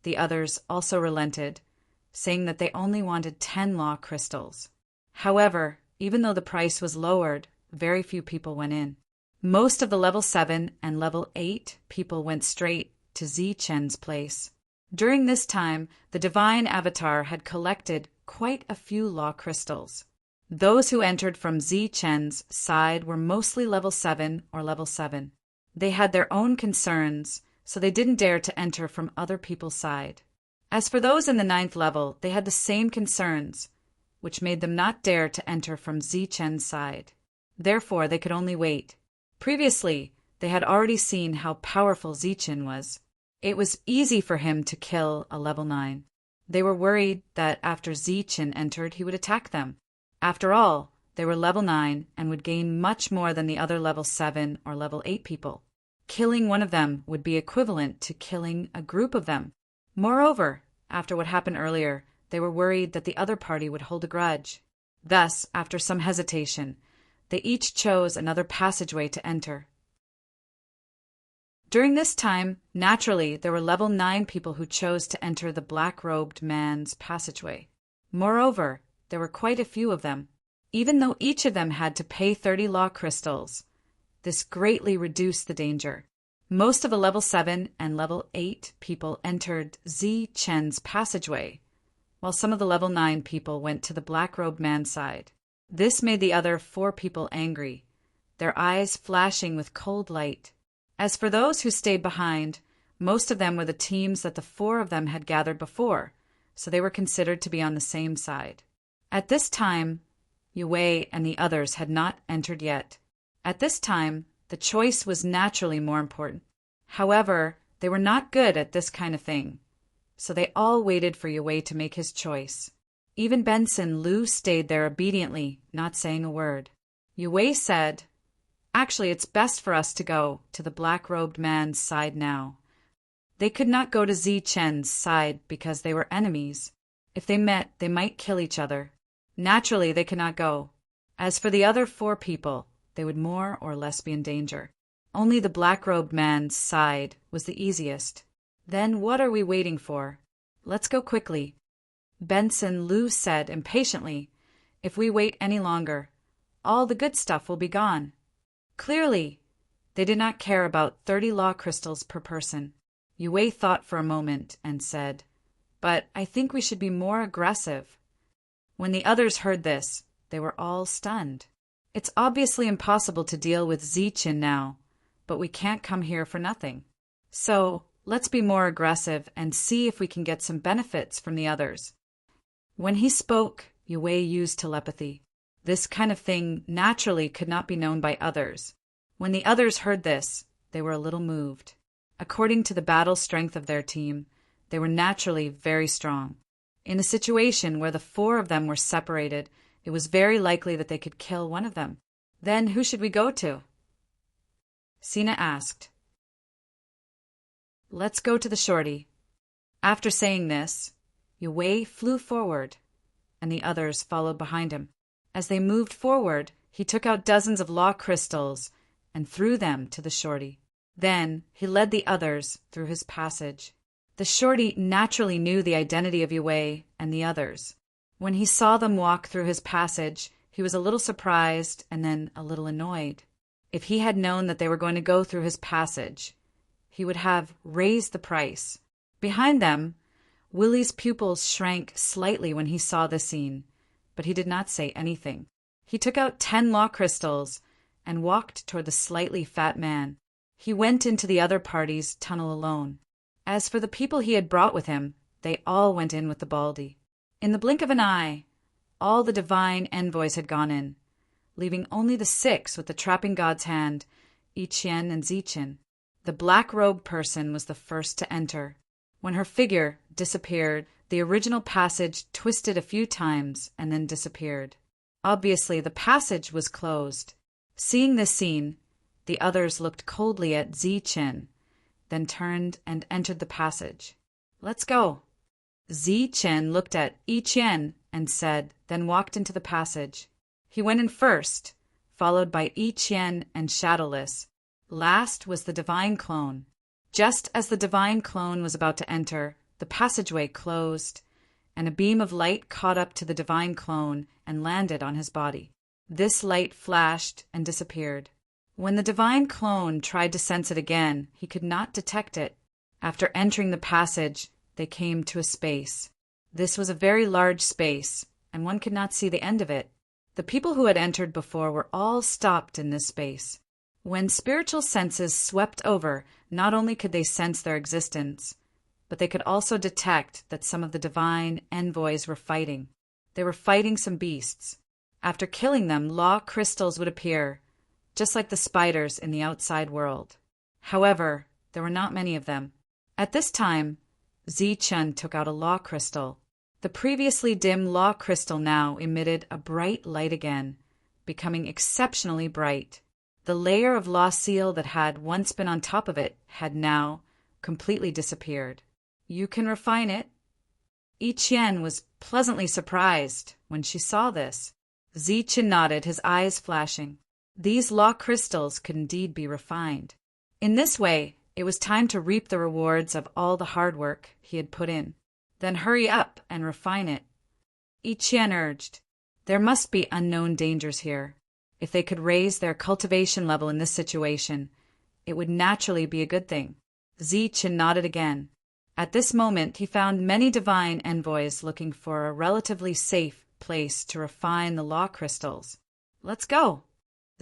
the others also relented, saying that they only wanted 10 law crystals. However, even though the price was lowered, very few people went in. Most of the level 7 and level 8 people went straight to Zichen's place. During this time, the divine avatar had collected quite a few law crystals. Those who entered from Zichen's side were mostly level 7 or level 7. They had their own concerns, so they didn't dare to enter from other people's side. As for those in the 9th level, they had the same concerns, which made them not dare to enter from Zichen's side. Therefore, they could only wait. Previously, they had already seen how powerful Zichen was. It was easy for him to kill a level 9. They were worried that after Zichen entered, he would attack them. After all, they were level 9 and would gain much more than the other level 7 or level 8 people. Killing one of them would be equivalent to killing a group of them. Moreover, after what happened earlier, they were worried that the other party would hold a grudge. Thus, after some hesitation, they each chose another passageway to enter. During this time, naturally, there were level 9 people who chose to enter the black-robed man's passageway. Moreover, there were quite a few of them. Even though each of them had to pay 30 law crystals, this greatly reduced the danger. Most of the level 7 and level 8 people entered Zichen's passageway, while some of the level 9 people went to the black-robed man's side. This made the other 4 people angry, their eyes flashing with cold light. As for those who stayed behind, most of them were the teams that the 4 of them had gathered before, so they were considered to be on the same side. At this time, Yue and the others had not entered yet. At this time, the choice was naturally more important. However, they were not good at this kind of thing, so they all waited for Yue to make his choice. Even Benson Liu stayed there obediently, not saying a word. Yue said, "Actually, it's best for us to go to the black-robed man's side now." They could not go to Zichen's side because they were enemies. If they met, they might kill each other. Naturally, they could not go. As for the other 4 people, they would more or less be in danger. Only the black-robed man's side was the easiest. Then what are we waiting for? Let's go quickly. Benson Liu said impatiently, "If we wait any longer, all the good stuff will be gone." Clearly, they did not care about 30 law crystals per person. Yue thought for a moment and said, "But I think we should be more aggressive." When the others heard this, they were all stunned. "It's obviously impossible to deal with Zichen now, but we can't come here for nothing. So, let's be more aggressive and see if we can get some benefits from the others." When he spoke, Yue used telepathy. This kind of thing naturally could not be known by others. When the others heard this, they were a little moved. According to the battle strength of their team, they were naturally very strong. In a situation where the 4 of them were separated, it was very likely that they could kill one of them. Then who should we go to? Sina asked. "Let's go to the shorty." After saying this, Yue flew forward, and the others followed behind him. As they moved forward, he took out dozens of law crystals and threw them to the shorty. Then he led the others through his passage. The shorty naturally knew the identity of Yue and the others. When he saw them walk through his passage, he was a little surprised and then a little annoyed. If he had known that they were going to go through his passage, he would have raised the price. Behind them, Willie's pupils shrank slightly when he saw the scene, but he did not say anything. He took out 10 law crystals and walked toward the slightly fat man. He went into the other party's tunnel alone. As for the people he had brought with him, they all went in with the Baldy. In the blink of an eye, all the divine envoys had gone in, leaving only the 6 with the trapping god's hand, Ichien and Zichen. The black-robed person was the first to enter. When her figure disappeared, the original passage twisted a few times and then disappeared. Obviously, the passage was closed. Seeing this scene, the others looked coldly at Zichen, then turned and entered the passage. "Let's go." Zichen looked at Ichien and said, then walked into the passage. He went in first, followed by Ichien and Shadowless. Last was the divine clone. Just as the divine clone was about to enter, the passageway closed, and a beam of light caught up to the divine clone and landed on his body. This light flashed and disappeared. When the divine clone tried to sense it again, he could not detect it. After entering the passage, they came to a space. This was a very large space, and one could not see the end of it. The people who had entered before were all stopped in this space. When spiritual senses swept over, not only could they sense their existence, but they could also detect that some of the divine envoys were fighting. They were fighting some beasts. After killing them, law crystals would appear, just like the spiders in the outside world. However, there were not many of them. At this time, Zi-Chun took out a law crystal. The previously dim law crystal now emitted a bright light again, becoming exceptionally bright. The layer of law seal that had once been on top of it had now completely disappeared. You can refine it. Yi Qian was pleasantly surprised when she saw this. Zi-Chun nodded, his eyes flashing. These law crystals could indeed be refined. In this way, it was time to reap the rewards of all the hard work he had put in. Then hurry up and refine it. Yi Qian urged. There must be unknown dangers here. If they could raise their cultivation level in this situation, it would naturally be a good thing. Zi-Chun nodded again. At this moment, he found many divine envoys looking for a relatively safe place to refine the law crystals. Let's go.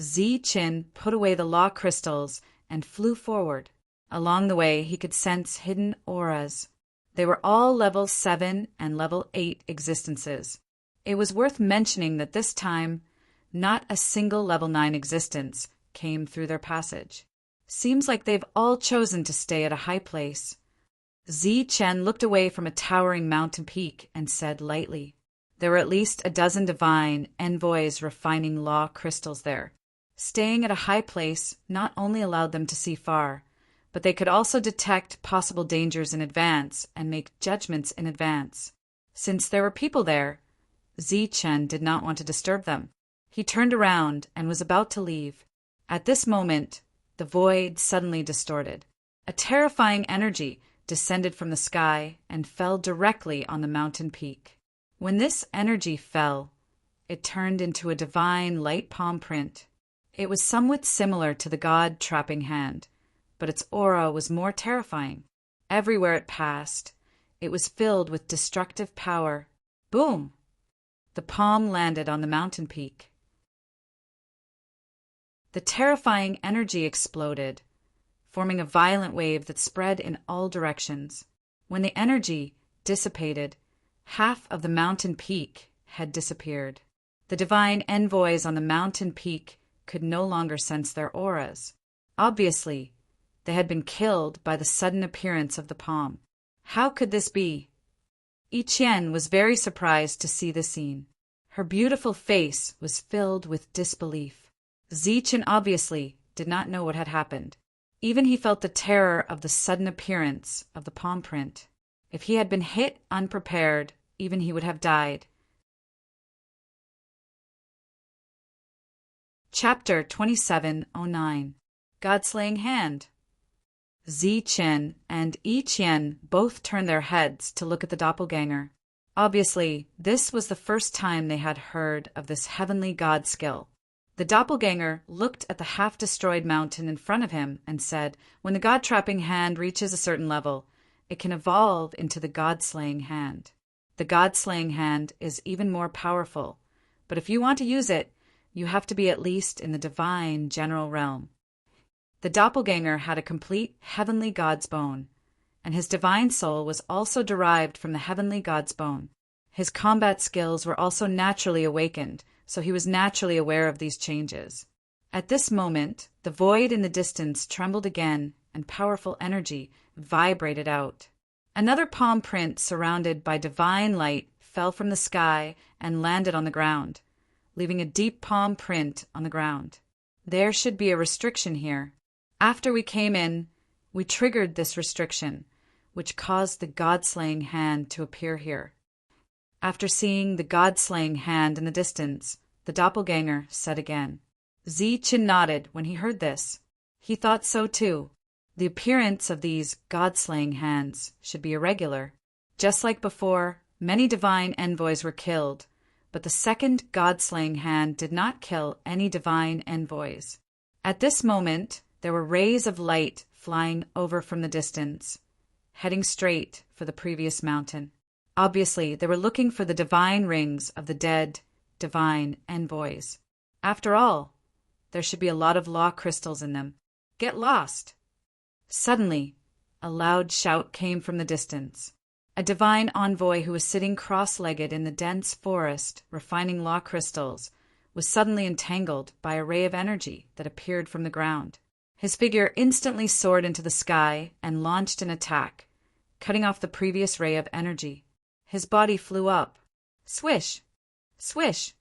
Zi-Chun put away the law crystals and flew forward. Along the way, he could sense hidden auras. They were all level 7 and level 8 existences. It was worth mentioning that this time, not a single level 9 existence came through their passage. Seems like they've all chosen to stay at a high place. Zi-Chun looked away from a towering mountain peak and said lightly, there were at least a dozen divine envoys refining law crystals there. Staying at a high place not only allowed them to see far, but they could also detect possible dangers in advance and make judgments in advance. Since there were people there, Zi-Chun did not want to disturb them. He turned around and was about to leave. At this moment, the void suddenly distorted. A terrifying energy descended from the sky and fell directly on the mountain peak. When this energy fell, it turned into a divine light palm print. It was somewhat similar to the god-trapping hand, but its aura was more terrifying. Everywhere it passed, it was filled with destructive power. Boom! The palm landed on the mountain peak. The terrifying energy exploded, forming a violent wave that spread in all directions. When the energy dissipated, half of the mountain peak had disappeared. The divine envoys on the mountain peak could no longer sense their auras. Obviously, they had been killed by the sudden appearance of the palm. How could this be? Yi Qian was very surprised to see the scene. Her beautiful face was filled with disbelief. Zi-Chun obviously did not know what had happened. Even he felt the terror of the sudden appearance of the palm print. If he had been hit unprepared, even he would have died. Chapter 2709. God-Slaying Hand. Zi-Chun and Yi Qian both turned their heads to look at the doppelganger. Obviously, this was the first time they had heard of this heavenly god skill. The doppelganger looked at the half-destroyed mountain in front of him and said, when the god-trapping hand reaches a certain level, it can evolve into the god-slaying hand. The god-slaying hand is even more powerful, but if you want to use it, you have to be at least in the divine general realm. The doppelganger had a complete heavenly god's bone, and his divine soul was also derived from the heavenly god's bone. His combat skills were also naturally awakened, so he was naturally aware of these changes. At this moment, the void in the distance trembled again, and powerful energy vibrated out. Another palm print surrounded by divine light fell from the sky and landed on the ground, leaving a deep palm print on the ground. There should be a restriction here. After we came in, we triggered this restriction, which caused the god-slaying hand to appear here. After seeing the god-slaying hand in the distance, the doppelganger said again. Zi-Chun nodded when he heard this. He thought so too. The appearance of these god-slaying hands should be irregular. Just like before, many divine envoys were killed, but the second god-slaying hand did not kill any divine envoys. At this moment, there were rays of light flying over from the distance, heading straight for the previous mountain. Obviously, they were looking for the divine rings of the dead, divine envoys. After all, there should be a lot of law crystals in them. Get lost! Suddenly, a loud shout came from the distance. A divine envoy who was sitting cross-legged in the dense forest, refining law crystals, was suddenly entangled by a ray of energy that appeared from the ground. His figure instantly soared into the sky and launched an attack, cutting off the previous ray of energy. His body flew up. Swish! Swish!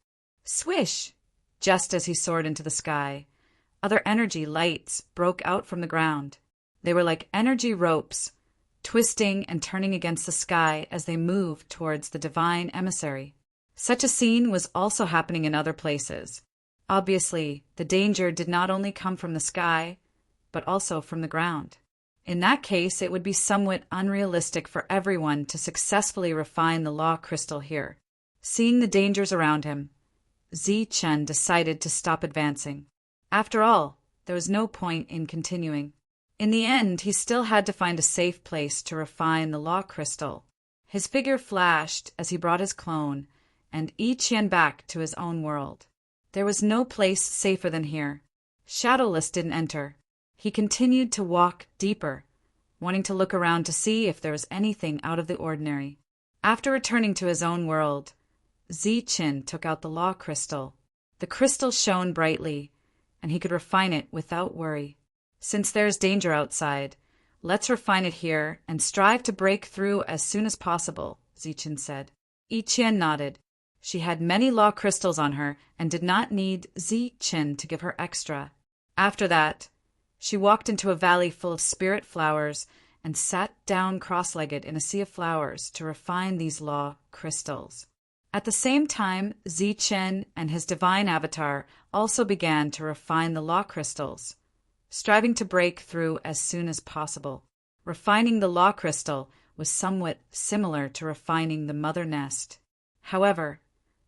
Swish! Just as he soared into the sky, other energy lights broke out from the ground. They were like energy ropes, twisting and turning against the sky as they moved towards the divine emissary. Such a scene was also happening in other places. Obviously, the danger did not only come from the sky, but also from the ground. In that case, it would be somewhat unrealistic for everyone to successfully refine the law crystal here. Seeing the dangers around him, Zichen decided to stop advancing. After all, there was no point in continuing. In the end, he still had to find a safe place to refine the law crystal. His figure flashed as he brought his clone and Yi Qian back to his own world. There was no place safer than here. Shadowless didn't enter. He continued to walk deeper, wanting to look around to see if there was anything out of the ordinary. After returning to his own world, Zichen took out the law crystal. The crystal shone brightly, and he could refine it without worry. Since there's danger outside, let's refine it here and strive to break through as soon as possible, Zichen said. Yi Qian nodded. She had many law crystals on her and did not need Zichen to give her extra. After that, she walked into a valley full of spirit flowers and sat down cross-legged in a sea of flowers to refine these law crystals. At the same time, Zichen and his divine avatar also began to refine the law crystals, striving to break through as soon as possible. Refining the law crystal was somewhat similar to refining the mother nest. However,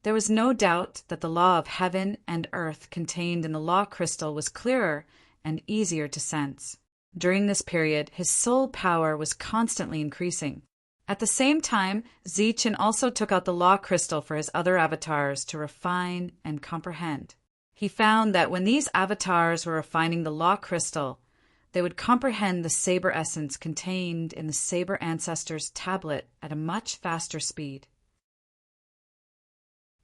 there was no doubt that the law of heaven and earth contained in the law crystal was clearer and easier to sense. During this period, his soul power was constantly increasing. At the same time, Zichen also took out the law crystal for his other avatars to refine and comprehend. He found that when these avatars were refining the law crystal, they would comprehend the saber essence contained in the saber ancestor's tablet at a much faster speed.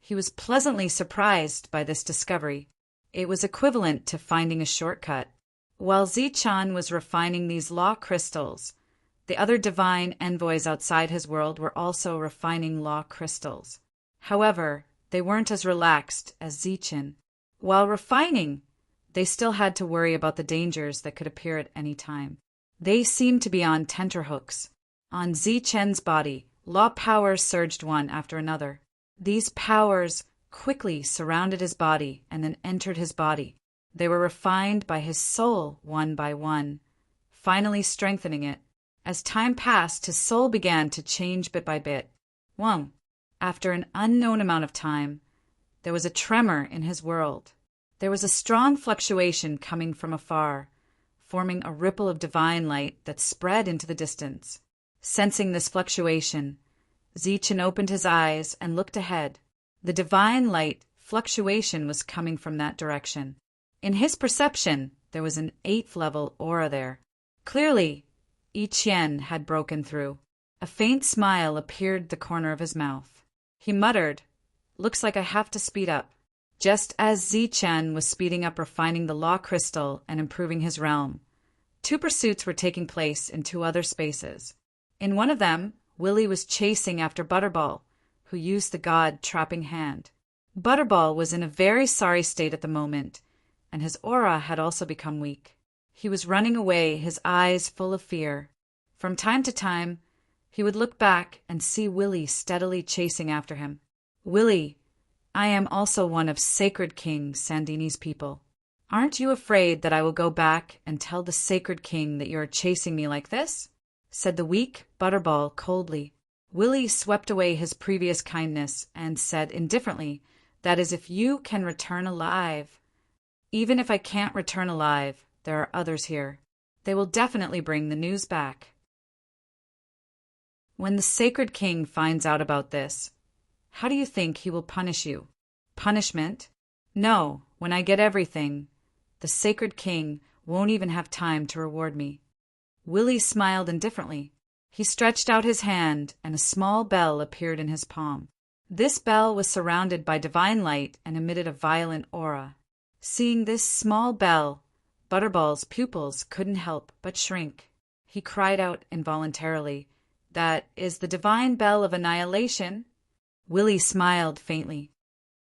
He was pleasantly surprised by this discovery. It was equivalent to finding a shortcut. While Zichen was refining these law crystals, the other divine envoys outside his world were also refining law crystals. However, they weren't as relaxed as Zichen. While refining, they still had to worry about the dangers that could appear at any time. They seemed to be on tenterhooks. On Zichen's body, law powers surged one after another. These powers quickly surrounded his body and then entered his body. They were refined by his soul one by one, finally strengthening it. As time passed, his soul began to change bit by bit. After an unknown amount of time, there was a tremor in his world. There was a strong fluctuation coming from afar, forming a ripple of divine light that spread into the distance. Sensing this fluctuation, Zichen opened his eyes and looked ahead. The divine light fluctuation was coming from that direction. In his perception, there was an 8th-level aura there. Clearly, Yi Qian had broken through. A faint smile appeared at the corner of his mouth. He muttered, "Looks like I have to speed up." Just as Zichen was speeding up refining the law crystal and improving his realm, 2 pursuits were taking place in 2 other spaces. In one of them, Willy was chasing after Butterball, who used the god trapping hand. Butterball was in a very sorry state at the moment, and his aura had also become weak. He was running away, his eyes full of fear. From time to time, he would look back and see Willy steadily chasing after him. "Willy, I am also one of Sacred King Sandini's people. Aren't you afraid that I will go back and tell the Sacred King that you are chasing me like this?" said the weak Butterball coldly. Willy swept away his previous kindness and said indifferently, "That is if you can return alive." Even if I can't return alive, there are others here. They will definitely bring the news back. When the Sacred King finds out about this, how do you think he will punish you? Punishment? No, when I get everything, the Sacred King won't even have time to reward me. Willie smiled indifferently. He stretched out his hand, and a small bell appeared in his palm. This bell was surrounded by divine light and emitted a violent aura. Seeing this small bell, Butterball's pupils couldn't help but shrink. He cried out involuntarily, "That is the divine bell of annihilation." Willie smiled faintly.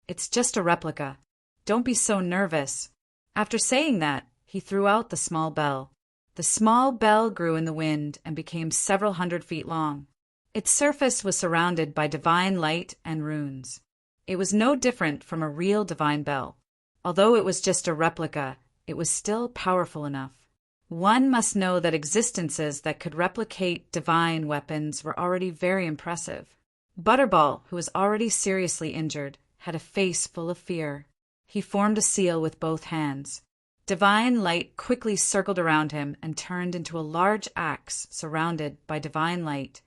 "It's just a replica. Don't be so nervous." After saying that, he threw out the small bell. The small bell grew in the wind and became several 100 feet long. Its surface was surrounded by divine light and runes. It was no different from a real divine bell. Although it was just a replica, it was still powerful enough. One must know that existences that could replicate divine weapons were already very impressive. Butterball, who was already seriously injured, had a face full of fear. He formed a seal with both hands. Divine light quickly circled around him and turned into a large axe surrounded by divine light.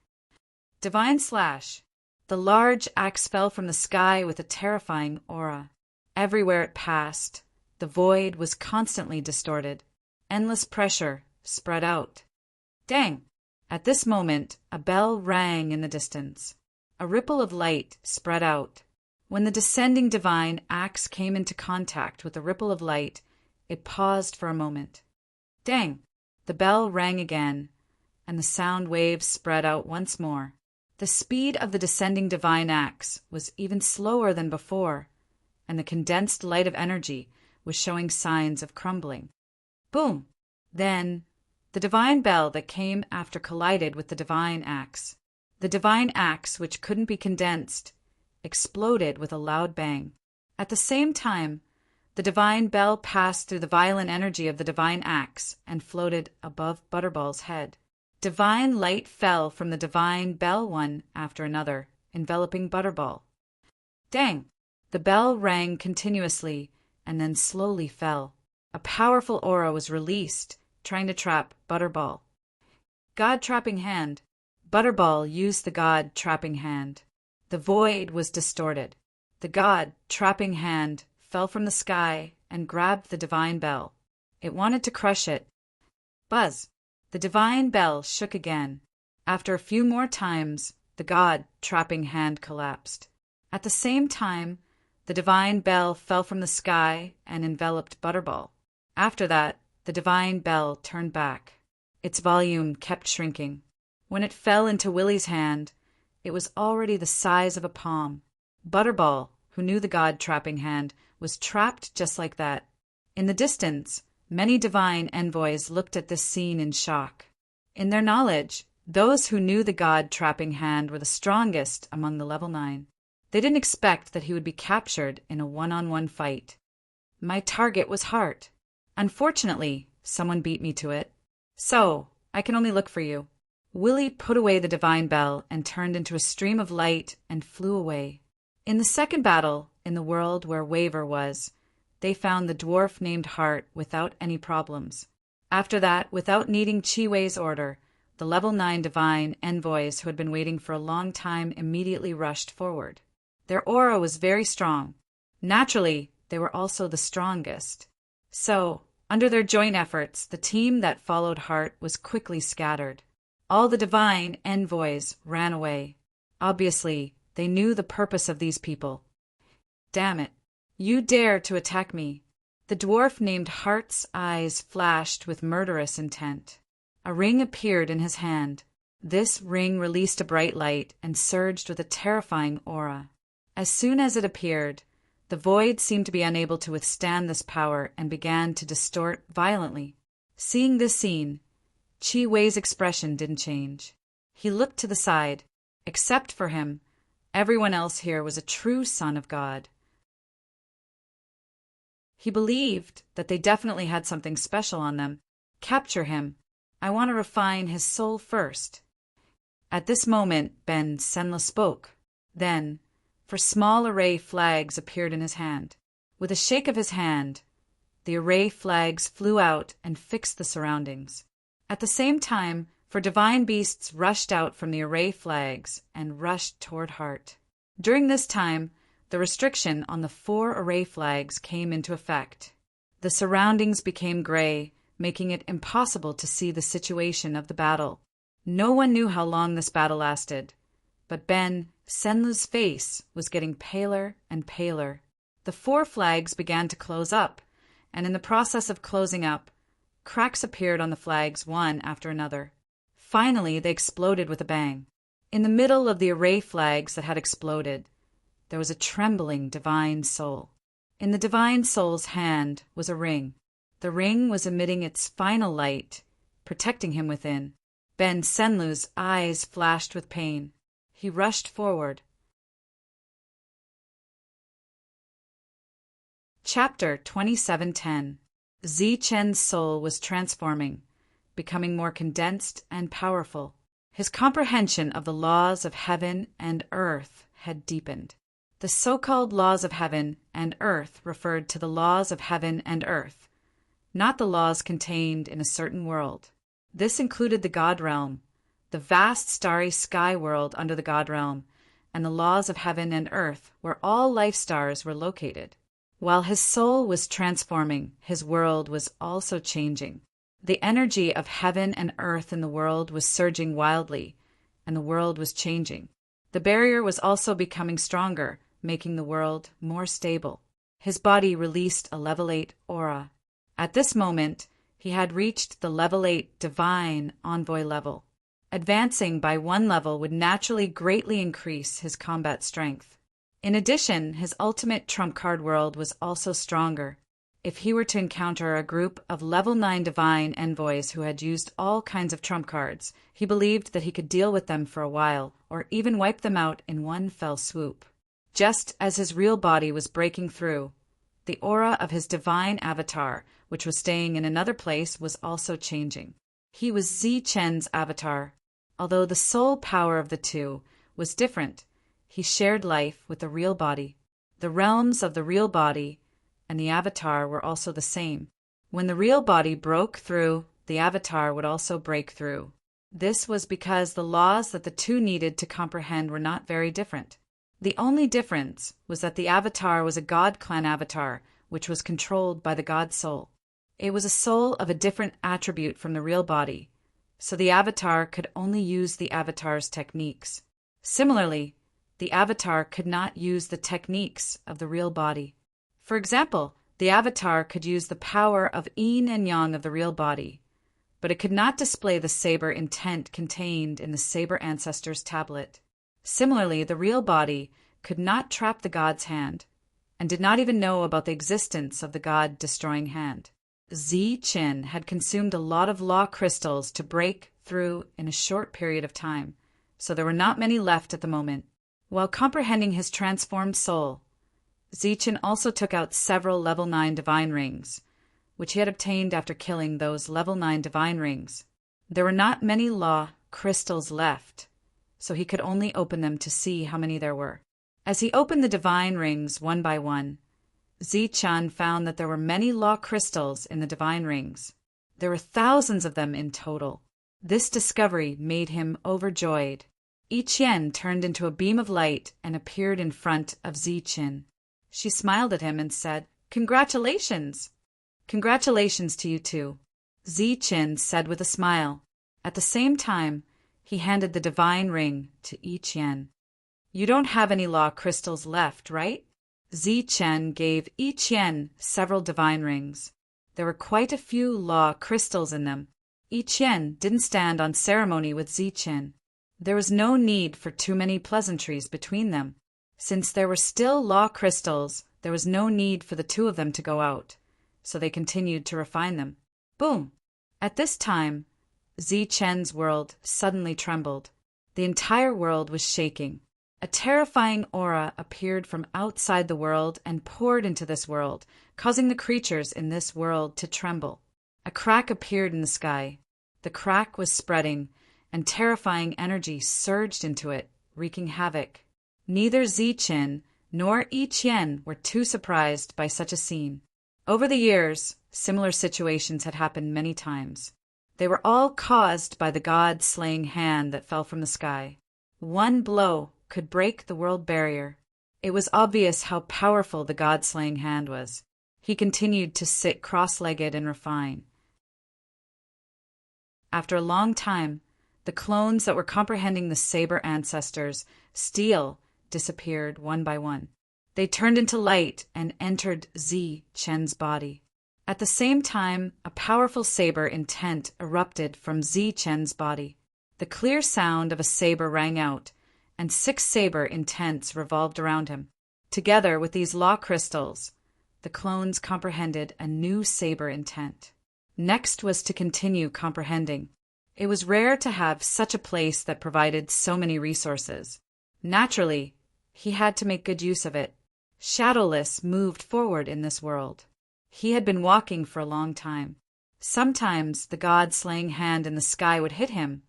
Divine slash! The large axe fell from the sky with a terrifying aura. Everywhere it passed, the void was constantly distorted. Endless pressure spread out. Dang! At this moment, a bell rang in the distance. A ripple of light spread out. When the descending divine axe came into contact with the ripple of light, it paused for a moment. Dang! The bell rang again, and the sound waves spread out once more. The speed of the descending divine axe was even slower than before, and the condensed light of energy was showing signs of crumbling. Boom! Then, the divine bell that came after collided with the divine axe. The divine axe, which couldn't be condensed, exploded with a loud bang. At the same time, the divine bell passed through the violent energy of the divine axe and floated above Butterball's head. Divine light fell from the divine bell one after another, enveloping Butterball. Dang! The bell rang continuously and then slowly fell. A powerful aura was released, trying to trap Butterball. God-trapping hand. Butterball used the God-trapping hand. The void was distorted. The God-trapping hand fell from the sky and grabbed the divine bell. It wanted to crush it. Buzz! The divine bell shook again. After a few more times, the God-trapping hand collapsed. At the same time, the divine bell fell from the sky and enveloped Butterball. After that, the divine bell turned back. Its volume kept shrinking. When it fell into Willie's hand, it was already the size of a palm. Butterball, who knew the God-trapping hand, was trapped just like that. In the distance, many divine envoys looked at this scene in shock. In their knowledge, those who knew the God-trapping hand were the strongest among the level 9. They didn't expect that he would be captured in a one-on-one fight. My target was Heart. Unfortunately, someone beat me to it. So, I can only look for you. Willie put away the divine bell and turned into a stream of light and flew away. In the second battle, in the world where Waver was, they found the dwarf named Heart without any problems. After that, without needing Chi-Wei's order, the level 9 divine envoys who had been waiting for a long time immediately rushed forward. Their aura was very strong. Naturally, they were also the strongest. So, under their joint efforts, the team that followed Heart was quickly scattered. All the divine envoys ran away. Obviously, they knew the purpose of these people. Damn it. You dare to attack me. The dwarf named Heart's eyes flashed with murderous intent. A ring appeared in his hand. This ring released a bright light and surged with a terrifying aura. As soon as it appeared, the void seemed to be unable to withstand this power and began to distort violently. Seeing this scene, Chi-Wei's expression didn't change. He looked to the side. Except for him, everyone else here was a true son of God. He believed that they definitely had something special on them. Capture him. I want to refine his soul first. At this moment, Ben Senla spoke. Then, for small array flags appeared in his hand. With a shake of his hand, The array flags flew out and fixed the surroundings. At the same time, four divine beasts rushed out from the array flags and rushed toward Hart. During this time, the restriction on the 4 array flags came into effect. The surroundings became gray, making it impossible to see the situation of the battle. No one knew how long this battle lasted, but Ben Senlu's face was getting paler and paler. The 4 flags began to close up, and in the process of closing up, cracks appeared on the flags one after another. Finally, they exploded with a bang. In the middle of the array flags that had exploded, there was a trembling divine soul. In the divine soul's hand was a ring. The ring was emitting its final light, protecting him within. Ben Senlu's eyes flashed with pain. He rushed forward. Chapter 2710. Zichen's soul was transforming, becoming more condensed and powerful. His comprehension of the laws of heaven and earth had deepened. The so-called laws of heaven and earth referred to the laws of heaven and earth, not the laws contained in a certain world. This included the God realm, the vast starry sky world under the God realm, and the laws of heaven and earth where all life stars were located. While his soul was transforming, his world was also changing. The energy of heaven and earth in the world was surging wildly, and the world was changing. The barrier was also becoming stronger, making the world more stable. His body released a level 8 aura. At this moment, he had reached the level 8 divine envoy level. Advancing by 1 level would naturally greatly increase his combat strength. In addition, his ultimate trump card world was also stronger. If he were to encounter a group of level 9 divine envoys who had used all kinds of trump cards, he believed that he could deal with them for a while, or even wipe them out in one fell swoop. Just as his real body was breaking through, the aura of his divine avatar, which was staying in another place, was also changing. He was Zichen's avatar. Although the soul power of the two was different, he shared life with the real body. The realms of the real body and the avatar were also the same. When the real body broke through, the avatar would also break through. This was because the laws that the two needed to comprehend were not very different. The only difference was that the avatar was a God clan avatar, which was controlled by the God soul. It was a soul of a different attribute from the real body, so the avatar could only use the avatar's techniques. Similarly, the avatar could not use the techniques of the real body. For example, the avatar could use the power of yin and yang of the real body, but it could not display the saber intent contained in the Saber Ancestors tablet. Similarly, the real body could not trap the god's hand, and did not even know about the existence of the god-destroying hand. Zichen had consumed a lot of law crystals to break through in a short period of time, so there were not many left at the moment. While comprehending his transformed soul, Zichen also took out several level 9 divine rings, which he had obtained after killing those level 9 divine rings. There were not many law crystals left, so he could only open them to see how many there were. As he opened the divine rings one by one, Zichan found that there were many law crystals in the divine rings. There were thousands of them in total. This discovery made him overjoyed. Each yen turned into a beam of light and appeared in front of Zichin. She smiled at him and said, "Congratulations!" "Congratulations to you too," Zichin said with a smile. At the same time, he handed the divine ring to each yen. "You don't have any law crystals left, right?" Zichen gave each yen several divine rings. There were quite a few law crystals in them. Each yen didn't stand on ceremony with Zichen. There was no need for too many pleasantries between them. Since there were still law crystals, there was no need for the two of them to go out, so they continued to refine them. Boom! At this time, Zichen's world suddenly trembled. The entire world was shaking. A terrifying aura appeared from outside the world and poured into this world, causing the creatures in this world to tremble. A crack appeared in the sky. The crack was spreading, and terrifying energy surged into it, wreaking havoc. Neither Zichen nor Yi Qian were too surprised by such a scene. Over the years, similar situations had happened many times. They were all caused by the god-slaying hand that fell from the sky. One blow could break the world barrier. It was obvious how powerful the god-slaying hand was. He continued to sit cross-legged and refine. After a long time, the clones that were comprehending the saber ancestors, steel, disappeared one by one. They turned into light and entered Zi Chen's body. At the same time, a powerful saber intent erupted from Zi Chen's body. The clear sound of a saber rang out, and 6 saber intents revolved around him. Together with these law crystals, the clones comprehended a new saber intent. Next was to continue comprehending. It was rare to have such a place that provided so many resources. Naturally, he had to make good use of it. Shadowless moved forward in this world. He had been walking for a long time. Sometimes the god-slaying hand in the sky would hit him,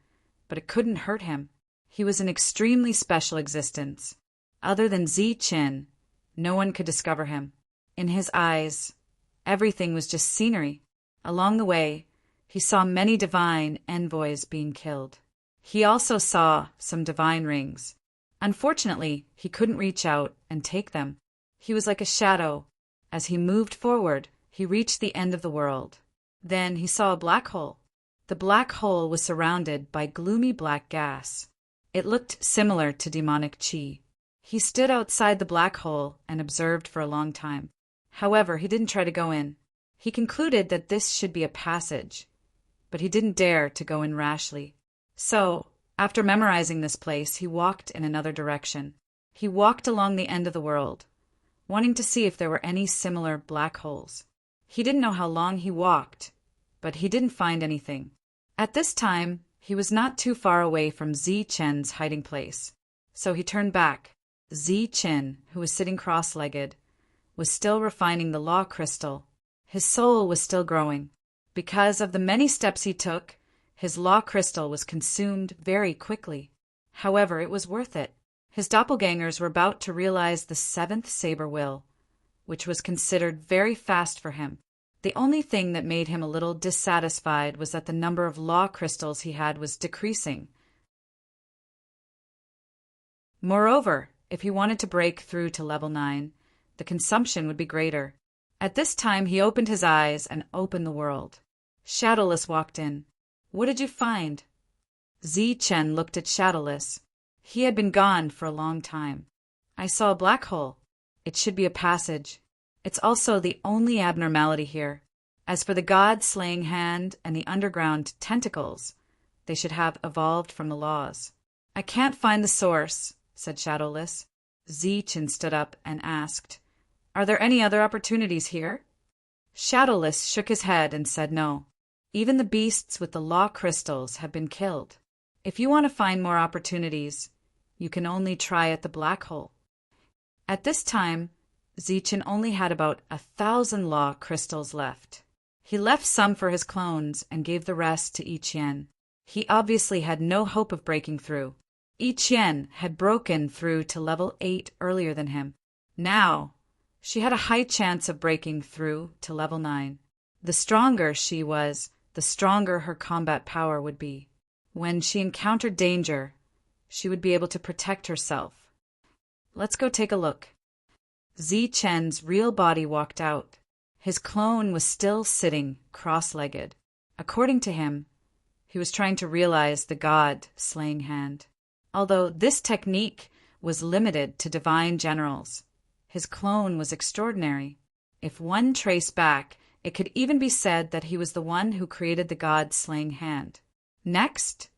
but it couldn't hurt him. He was an extremely special existence. Other than Zi Chen, no one could discover him. In his eyes, everything was just scenery. Along the way, he saw many divine envoys being killed. He also saw some divine rings. Unfortunately, he couldn't reach out and take them. He was like a shadow. As he moved forward, he reached the end of the world. Then he saw a black hole. The black hole was surrounded by gloomy black gas. It looked similar to demonic chi. He stood outside the black hole and observed for a long time. However, he didn't try to go in. He concluded that this should be a passage, but he didn't dare to go in rashly. So, after memorizing this place, he walked in another direction. He walked along the end of the world, wanting to see if there were any similar black holes. He didn't know how long he walked, but he didn't find anything. At this time, he was not too far away from Zi Chen's hiding place, so he turned back. Zi Chen, who was sitting cross-legged, was still refining the law crystal. His soul was still growing. Because of the many steps he took, his law crystal was consumed very quickly. However, it was worth it. His doppelgangers were about to realize the 7th saber will, which was considered very fast for him. The only thing that made him a little dissatisfied was that the number of law crystals he had was decreasing. Moreover, if he wanted to break through to level 9, the consumption would be greater. At this time, he opened his eyes and opened the world. Shadowless walked in. "What did you find?" Zi Chen looked at Shadowless. He had been gone for a long time. "I saw a black hole. It should be a passage. It's also the only abnormality here. As for the god-slaying hand and the underground tentacles, they should have evolved from the laws." "I can't find the source," said Shadowless. Zi Chen stood up and asked, "Are there any other opportunities here?" Shadowless shook his head and said no. Even the beasts with the law crystals have been killed. If you want to find more opportunities, you can only try at the black hole. At this time, Zi Chen only had about 1,000 law crystals left. He left some for his clones and gave the rest to Yi Qian. He obviously had no hope of breaking through. Yi Qian had broken through to level 8 earlier than him. Now, she had a high chance of breaking through to level 9. The stronger she was, the stronger her combat power would be. When she encountered danger, she would be able to protect herself. Let's go take a look. Zi Chen's real body walked out. His clone was still sitting cross-legged. According to him, he was trying to realize the god-slaying hand. Although this technique was limited to divine generals, his clone was extraordinary. If one traced back, it could even be said that he was the one who created the god-slaying hand. Next,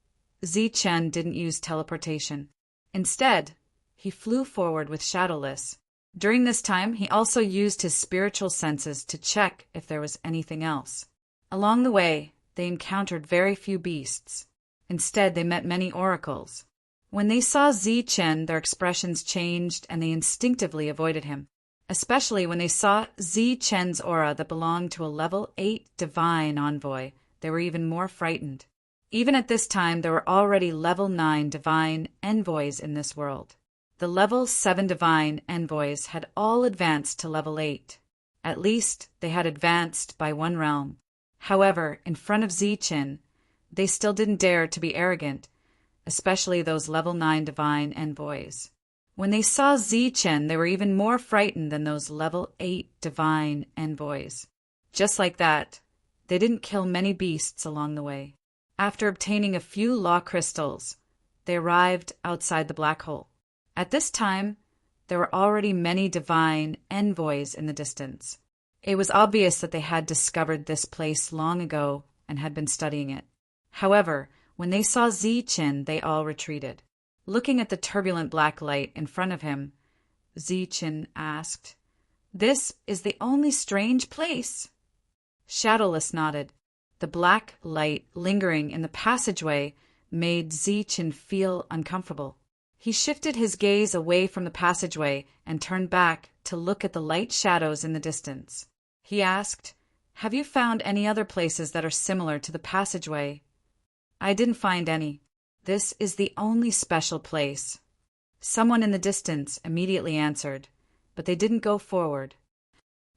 Zi Chen didn't use teleportation. Instead, he flew forward with Shadowless. During this time, he also used his spiritual senses to check if there was anything else. Along the way, they encountered very few beasts. Instead, they met many oracles. When they saw Zi Chen, their expressions changed and they instinctively avoided him. Especially when they saw Zi Chen's aura that belonged to a level 8 divine envoy, they were even more frightened. Even at this time, there were already level 9 divine envoys in this world. The level 7 divine envoys had all advanced to level 8. At least they had advanced by one realm. However, in front of Zichen, they still didn't dare to be arrogant, especially those level 9 divine envoys. When they saw Zichen, they were even more frightened than those level 8 divine envoys. Just like that, they didn't kill many beasts along the way. After obtaining a few law crystals, they arrived outside the black hole. At this time, there were already many divine envoys in the distance. It was obvious that they had discovered this place long ago and had been studying it. However, when they saw Zichen, they all retreated. Looking at the turbulent black light in front of him, Zichen asked, "This is the only strange place." Shadowless nodded. The black light lingering in the passageway made Zichen feel uncomfortable. He shifted his gaze away from the passageway and turned back to look at the light shadows in the distance. He asked, "Have you found any other places that are similar to the passageway?" "I didn't find any. This is the only special place." Someone in the distance immediately answered, but they didn't go forward.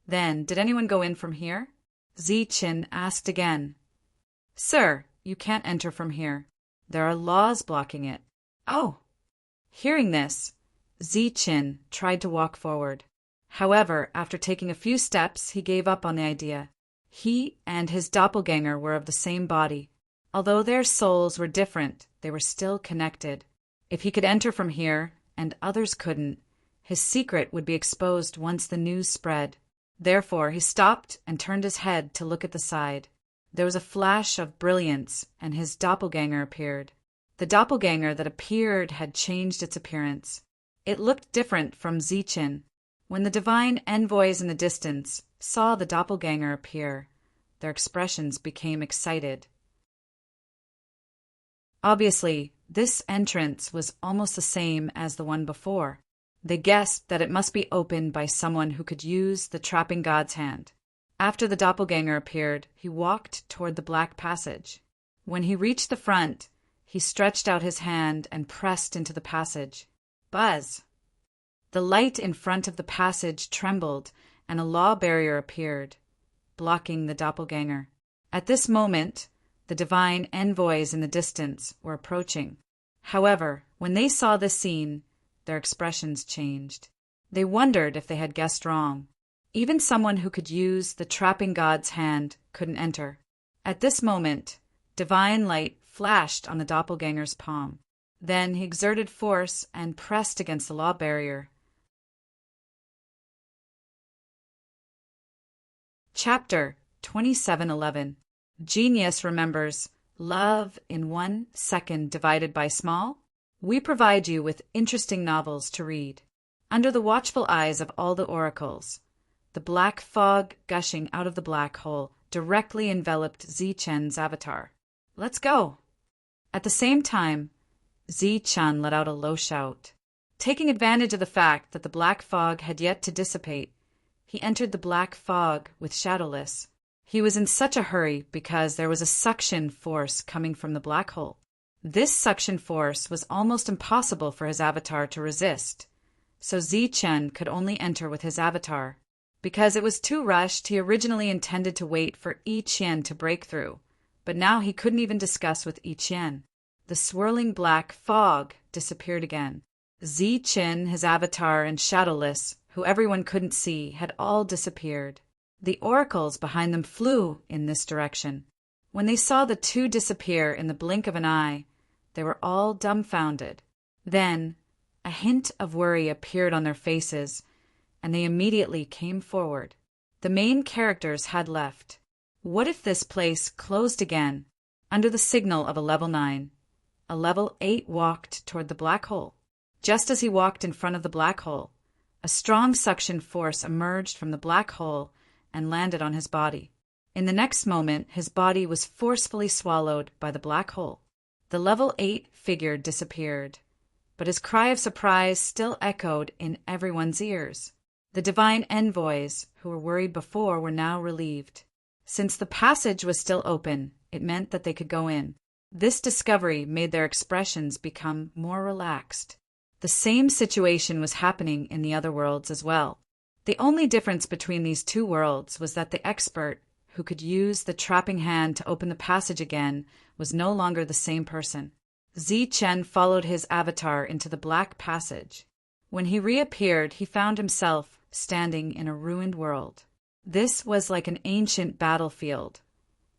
Then, "Did anyone go in from here?" Zichen asked again. "Sir, you can't enter from here. There are laws blocking it." "Oh." Hearing this, Zichen tried to walk forward. However, after taking a few steps, he gave up on the idea. He and his doppelganger were of the same body. Although their souls were different, they were still connected. If he could enter from here, and others couldn't, his secret would be exposed once the news spread. Therefore, he stopped and turned his head to look at the side. There was a flash of brilliance, and his doppelganger appeared. The doppelganger that appeared had changed its appearance. It looked different from Zichen. When the divine envoys in the distance saw the doppelganger appear, their expressions became excited. Obviously, this entrance was almost the same as the one before. They guessed that it must be opened by someone who could use the trapping god's hand. After the doppelganger appeared, he walked toward the black passage. When he reached the front, he stretched out his hand and pressed into the passage. Buzz! The light in front of the passage trembled, and a law barrier appeared, blocking the doppelganger. At this moment, the divine envoys in the distance were approaching. However, when they saw this scene, their expressions changed. They wondered if they had guessed wrong. Even someone who could use the trapping god's hand couldn't enter. At this moment, divine light flashed on the doppelganger's palm. Then he exerted force and pressed against the law barrier. Chapter 2711. Genius remembers love in 1 second divided by small. We provide you with interesting novels to read. Under the watchful eyes of all the oracles, the black fog gushing out of the black hole directly enveloped Zichen's avatar. "Let's go!" At the same time, Zichen let out a low shout. Taking advantage of the fact that the black fog had yet to dissipate, he entered the black fog with Shadowless. He was in such a hurry because there was a suction force coming from the black hole. This suction force was almost impossible for his avatar to resist, so Zichen could only enter with his avatar. Because it was too rushed, he originally intended to wait for I Chien to break through, but now he couldn't even discuss with I Chien. The swirling black fog disappeared again. Zichen, his avatar, and Shadowless, who everyone couldn't see, had all disappeared. The oracles behind them flew in this direction. When they saw the two disappear in the blink of an eye, they were all dumbfounded. Then a hint of worry appeared on their faces, and they immediately came forward. The main characters had left. What if this place closed again? Under the signal of a level 9, a level 8 walked toward the black hole. Just as he walked in front of the black hole, a strong suction force emerged from the black hole and landed on his body. In the next moment, his body was forcefully swallowed by the black hole. The level 8 figure disappeared, but his cry of surprise still echoed in everyone's ears. The divine envoys, who were worried before, were now relieved. Since the passage was still open, it meant that they could go in. This discovery made their expressions become more relaxed. The same situation was happening in the other worlds as well. The only difference between these two worlds was that the expert, who could use the trapping hand to open the passage again, was no longer the same person. Zichen followed his avatar into the black passage. When he reappeared, he found himself standing in a ruined world. This was like an ancient battlefield,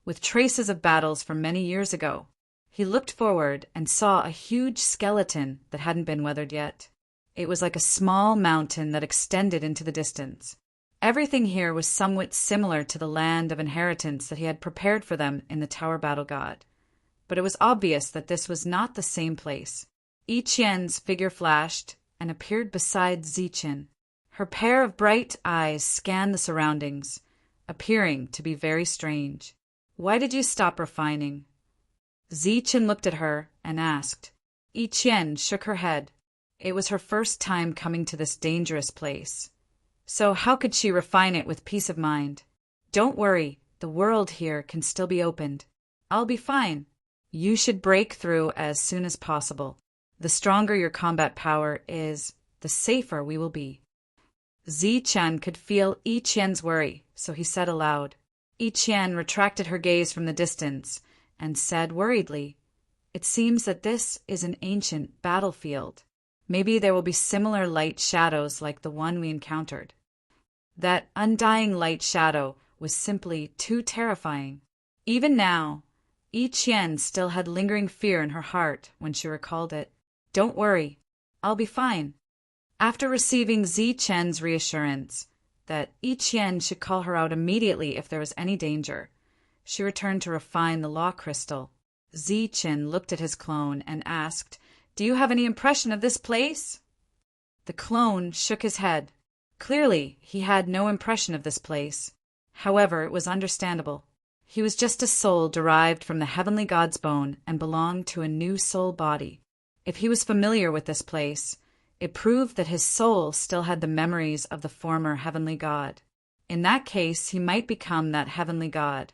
with traces of battles from many years ago. He looked forward and saw a huge skeleton that hadn't been weathered yet. It was like a small mountain that extended into the distance. Everything here was somewhat similar to the land of inheritance that he had prepared for them in the Tower Battle God. But it was obvious that this was not the same place. Yi Qian's figure flashed and appeared beside Zichen. Her pair of bright eyes scanned the surroundings, appearing to be very strange. "Why did you stop refining?" Zichen looked at her and asked. Yi Qian shook her head. It was her first time coming to this dangerous place. So how could she refine it with peace of mind? "Don't worry, the world here can still be opened. I'll be fine. You should break through as soon as possible. The stronger your combat power is, the safer we will be." Zichen could feel Yi Qian's worry, so he said aloud. Yi Qian retracted her gaze from the distance and said worriedly, "It seems that this is an ancient battlefield. Maybe there will be similar light shadows like the one we encountered." That undying light shadow was simply too terrifying. Even now, Yi Qian still had lingering fear in her heart when she recalled it. "Don't worry, I'll be fine." After receiving Zichen's reassurance that Yi Qian should call her out immediately if there was any danger, she returned to refine the law crystal. Zichen looked at his clone and asked, "Do you have any impression of this place?" The clone shook his head. Clearly, he had no impression of this place. However, it was understandable. He was just a soul derived from the heavenly god's bone and belonged to a new soul body. If he was familiar with this place, it proved that his soul still had the memories of the former heavenly god. In that case, he might become that heavenly god.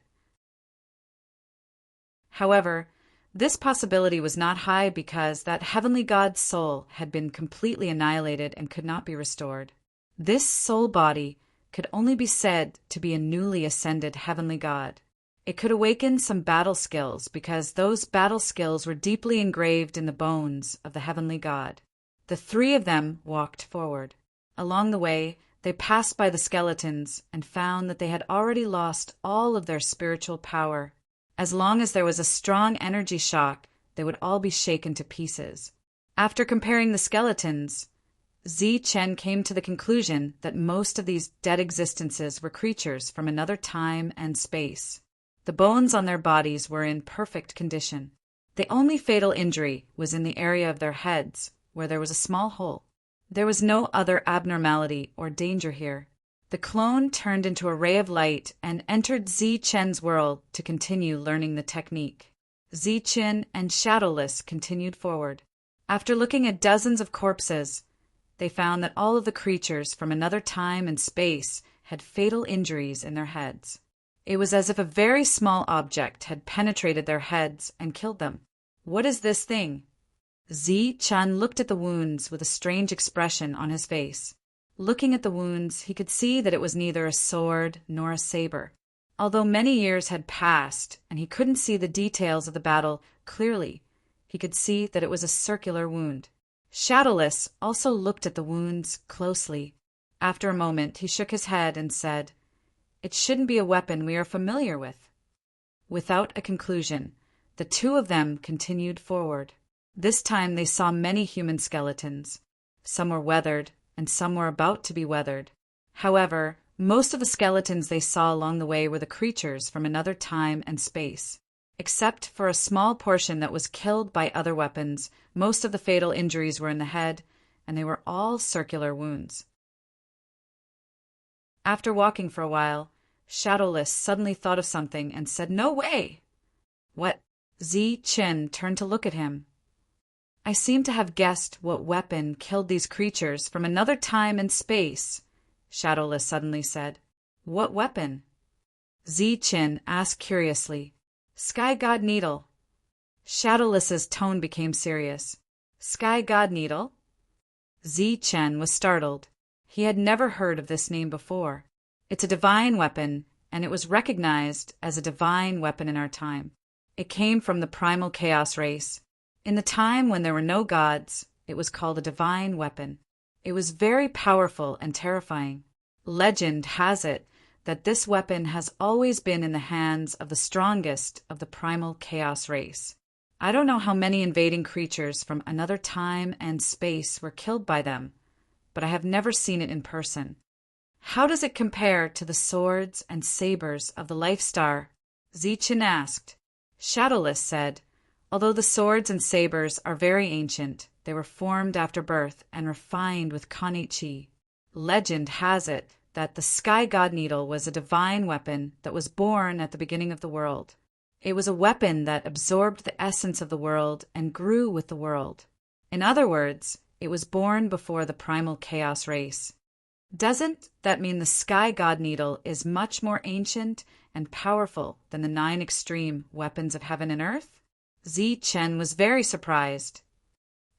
However, this possibility was not high because that heavenly god's soul had been completely annihilated and could not be restored. This soul body could only be said to be a newly ascended heavenly god. It could awaken some battle skills because those battle skills were deeply engraved in the bones of the heavenly god. The three of them walked forward. Along the way, they passed by the skeletons and found that they had already lost all of their spiritual power. As long as there was a strong energy shock, they would all be shaken to pieces. After comparing the skeletons, Zichen came to the conclusion that most of these dead existences were creatures from another time and space. The bones on their bodies were in perfect condition. The only fatal injury was in the area of their heads, where there was a small hole. There was no other abnormality or danger here. The clone turned into a ray of light and entered Zichen's world to continue learning the technique. Zichen and Shadowless continued forward. After looking at dozens of corpses, they found that all of the creatures from another time and space had fatal injuries in their heads. It was as if a very small object had penetrated their heads and killed them. "What is this thing?" Zichen looked at the wounds with a strange expression on his face. Looking at the wounds, he could see that it was neither a sword nor a saber. Although many years had passed and he couldn't see the details of the battle clearly, he could see that it was a circular wound. Shadowless also looked at the wounds closely. After a moment, he shook his head and said, "It shouldn't be a weapon we are familiar with." Without a conclusion, the two of them continued forward. This time they saw many human skeletons. Some were weathered, and some were about to be weathered. However, most of the skeletons they saw along the way were the creatures from another time and space. Except for a small portion that was killed by other weapons, most of the fatal injuries were in the head, and they were all circular wounds. After walking for a while, Shadowless suddenly thought of something and said, "No way!" "What?" Zichen turned to look at him. "I seem to have guessed what weapon killed these creatures from another time and space," Shadowless suddenly said. "What weapon?" Zichen asked curiously. "Sky God Needle." Shadowless's tone became serious. "Sky God Needle?" Zichen was startled. He had never heard of this name before. It's a divine weapon, and it was recognized as a divine weapon in our time. It came from the primal chaos race. In the time when there were no gods, it was called a divine weapon. It was very powerful and terrifying. Legend has it that this weapon has always been in the hands of the strongest of the primal chaos race. I don't know how many invading creatures from another time and space were killed by them, but I have never seen it in person. How does it compare to the swords and sabers of the Life Star? Zichen asked. Shadowless said, although the swords and sabers are very ancient, they were formed after birth and refined with Konichi. Legend has it that the Sky God Needle was a divine weapon that was born at the beginning of the world. It was a weapon that absorbed the essence of the world and grew with the world. In other words, it was born before the primal chaos race. Doesn't that mean the Sky God Needle is much more ancient and powerful than the 9 extreme weapons of heaven and earth? Zichen was very surprised.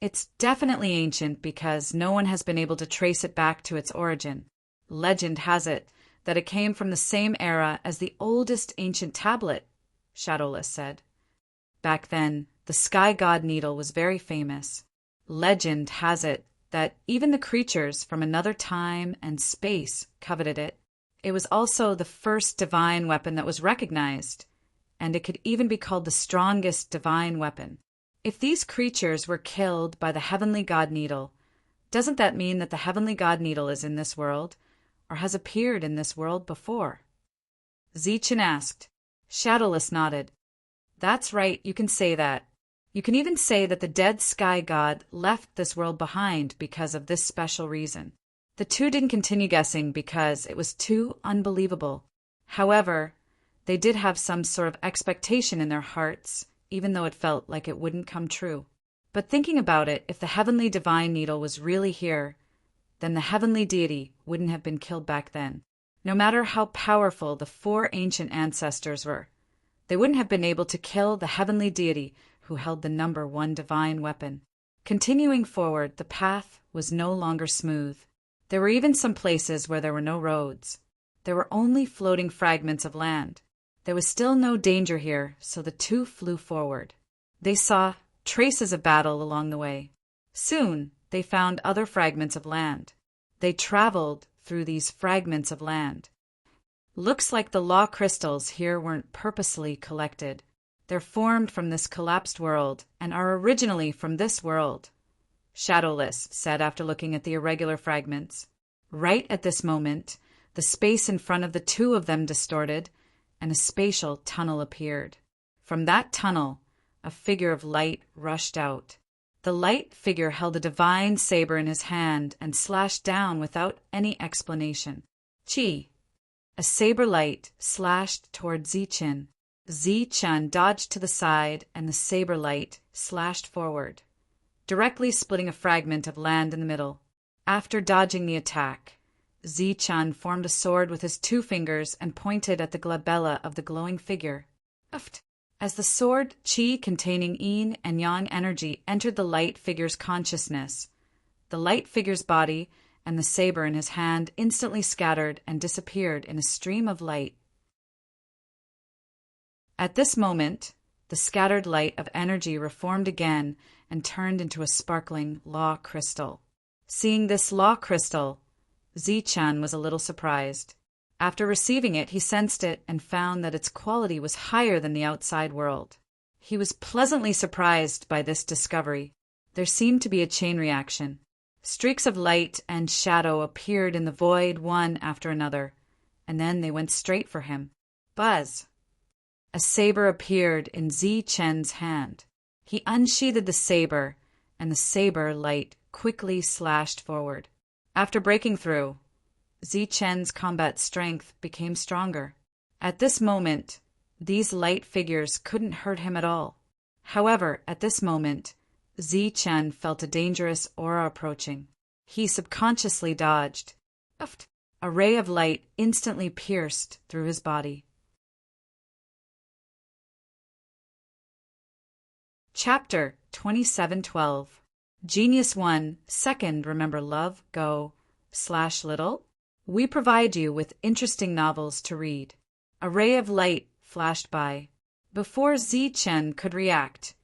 It's definitely ancient because no one has been able to trace it back to its origin. Legend has it that it came from the same era as the oldest ancient tablet, Shadowless said. Back then, the Sky God Needle was very famous. Legend has it that even the creatures from another time and space coveted it. It was also the first divine weapon that was recognized, and it could even be called the strongest divine weapon. If these creatures were killed by the Heavenly God Needle, doesn't that mean that the Heavenly God Needle is in this world, or has appeared in this world before? Zichen asked. Shadowless nodded. That's right, you can say that. You can even say that the dead Sky God left this world behind because of this special reason. The two didn't continue guessing because it was too unbelievable. However, they did have some sort of expectation in their hearts, even though it felt like it wouldn't come true. But thinking about it, if the Heavenly Divine Needle was really here, then the Heavenly Deity wouldn't have been killed back then. No matter how powerful the 4 ancient ancestors were, they wouldn't have been able to kill the Heavenly Deity who held the number 1 divine weapon. Continuing forward, the path was no longer smooth. There were even some places where there were no roads. There were only floating fragments of land. There was still no danger here, so the two flew forward. They saw traces of battle along the way. Soon, they found other fragments of land. They traveled through these fragments of land. Looks like the law crystals here weren't purposely collected. They're formed from this collapsed world and are originally from this world, Shadowless said after looking at the irregular fragments. Right at this moment, the space in front of the two of them distorted, and a spatial tunnel appeared. From that tunnel, a figure of light rushed out. The light figure held a divine saber in his hand and slashed down without any explanation. Chi. A saber light slashed toward Zichen. Zichen dodged to the side, and the saber light slashed forward, directly splitting a fragment of land in the middle. After dodging the attack, Zichen formed a sword with his 2 fingers and pointed at the glabella of the glowing figure. As the sword Qi containing yin and yang energy entered the light figure's consciousness, the light figure's body and the saber in his hand instantly scattered and disappeared in a stream of light. At this moment, the scattered light of energy reformed again and turned into a sparkling law crystal. Seeing this law crystal, Zichen was a little surprised. After receiving it, he sensed it and found that its quality was higher than the outside world. He was pleasantly surprised by this discovery. There seemed to be a chain reaction. Streaks of light and shadow appeared in the void one after another, and then they went straight for him. Buzz! A saber appeared in Zichen's hand. He unsheathed the saber, and the saber light quickly slashed forward. After breaking through, Zichen's combat strength became stronger. At this moment, these light figures couldn't hurt him at all. However, at this moment, Zichen felt a dangerous aura approaching. He subconsciously dodged. A ray of light instantly pierced through his body. Chapter 2712. Genius 1, Second, remember love, go. /little, we provide you with interesting novels to read. A ray of light flashed by. Before Zichen could react,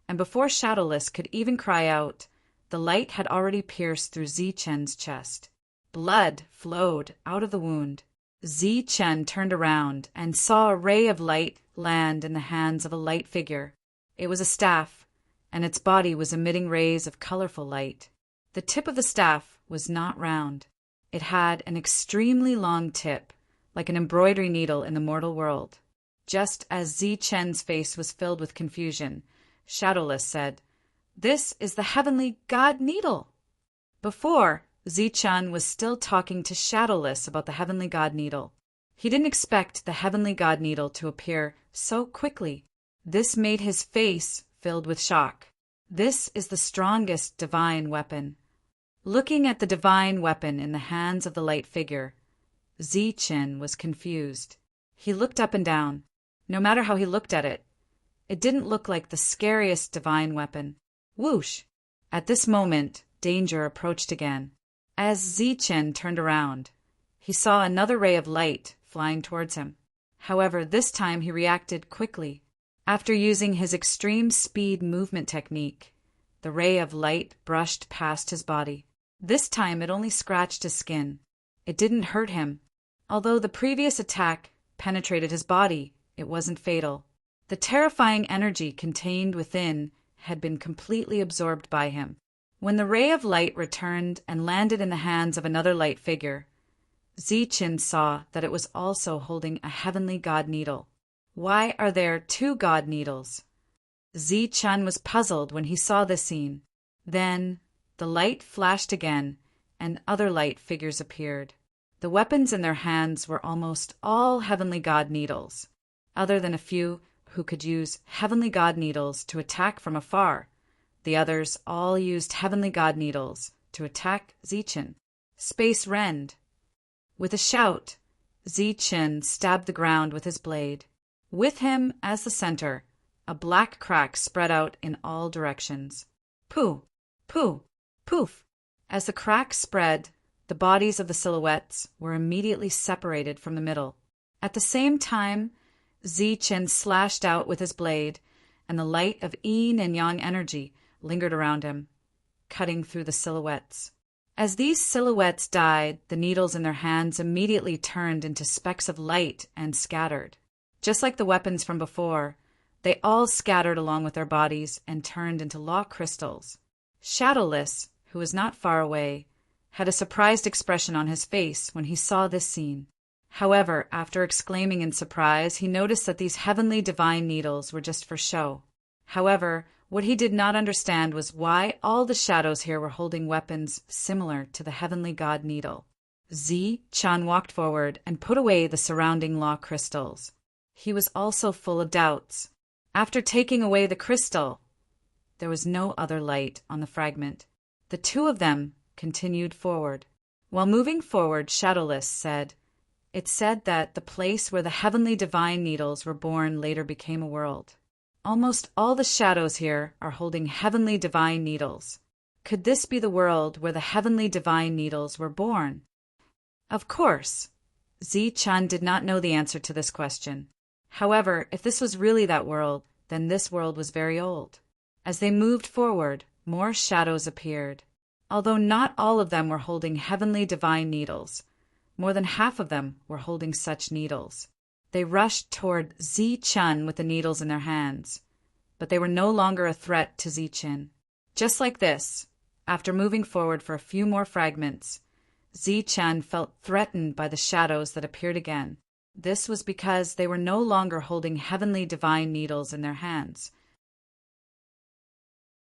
and before Shadowless could even cry out, the light had already pierced through Zichen's chest. Blood flowed out of the wound. Zichen turned around and saw a ray of light land in the hands of a light figure. It was a staff, and its body was emitting rays of colorful light. The tip of the staff was not round. It had an extremely long tip, like an embroidery needle in the mortal world. Just as Zichen's face was filled with confusion, Shadowless said, "This is the heavenly god needle." Before, Zichen was still talking to Shadowless about the heavenly god needle. He didn't expect the heavenly god needle to appear so quickly. This made his face filled with shock. This is the strongest divine weapon. Looking at the divine weapon in the hands of the light figure, Zichen was confused. He looked up and down. No matter how he looked at it, it didn't look like the scariest divine weapon. Whoosh! At this moment, danger approached again. As Zichen turned around, he saw another ray of light flying towards him. However, this time he reacted quickly. After using his extreme speed movement technique, the ray of light brushed past his body. This time it only scratched his skin. It didn't hurt him. Although the previous attack penetrated his body, it wasn't fatal. The terrifying energy contained within had been completely absorbed by him. When the ray of light returned and landed in the hands of another light figure, Zichen saw that it was also holding a heavenly god needle. Why are there two god needles? Zichen was puzzled when he saw this scene. Then the light flashed again, and other light figures appeared. The weapons in their hands were almost all heavenly god needles, other than a few who could use heavenly god needles to attack from afar. The others all used heavenly god needles to attack Zichen. Space rend. With a shout, Zichen stabbed the ground with his blade. With him as the center, a black crack spread out in all directions. Pooh! Pooh! Poof! As the crack spread, the bodies of the silhouettes were immediately separated from the middle. At the same time, Zichen slashed out with his blade, and the light of yin and yang energy lingered around him, cutting through the silhouettes. As these silhouettes died, the needles in their hands immediately turned into specks of light and scattered. Just like the weapons from before, they all scattered along with their bodies and turned into law crystals. Shadowless, who was not far away, had a surprised expression on his face when he saw this scene. However, after exclaiming in surprise, he noticed that these heavenly divine needles were just for show. However, what he did not understand was why all the shadows here were holding weapons similar to the heavenly god needle. Zichen walked forward and put away the surrounding law crystals. He was also full of doubts. After taking away the crystal, there was no other light on the fragment. The two of them continued forward. While moving forward, Shadowless said, "It said that the place where the heavenly divine needles were born later became a world. Almost all the shadows here are holding heavenly divine needles. Could this be the world where the heavenly divine needles were born?" Of course, Zichen did not know the answer to this question. However, if this was really that world, then this world was very old. As they moved forward, more shadows appeared. Although not all of them were holding heavenly divine needles, more than half of them were holding such needles. They rushed toward Zichen with the needles in their hands, but they were no longer a threat to Zichen. Just like this, after moving forward for a few more fragments, Zichen felt threatened by the shadows that appeared again. This was because they were no longer holding heavenly divine needles in their hands.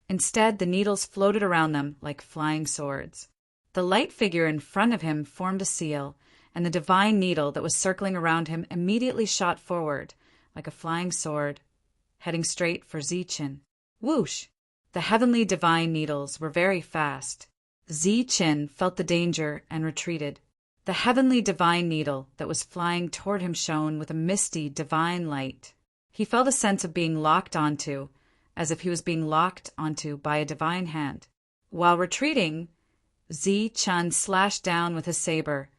Instead, the needles floated around them like flying swords. The light figure in front of him formed a seal, and the divine needle that was circling around him immediately shot forward, like a flying sword, heading straight for Zichen. Whoosh! The heavenly divine needles were very fast. Zichen felt the danger and retreated. The heavenly divine needle that was flying toward him shone with a misty divine light. He felt a sense of being locked onto, as if he was being locked onto by a divine hand. While retreating, Zi-chun slashed down with his saber,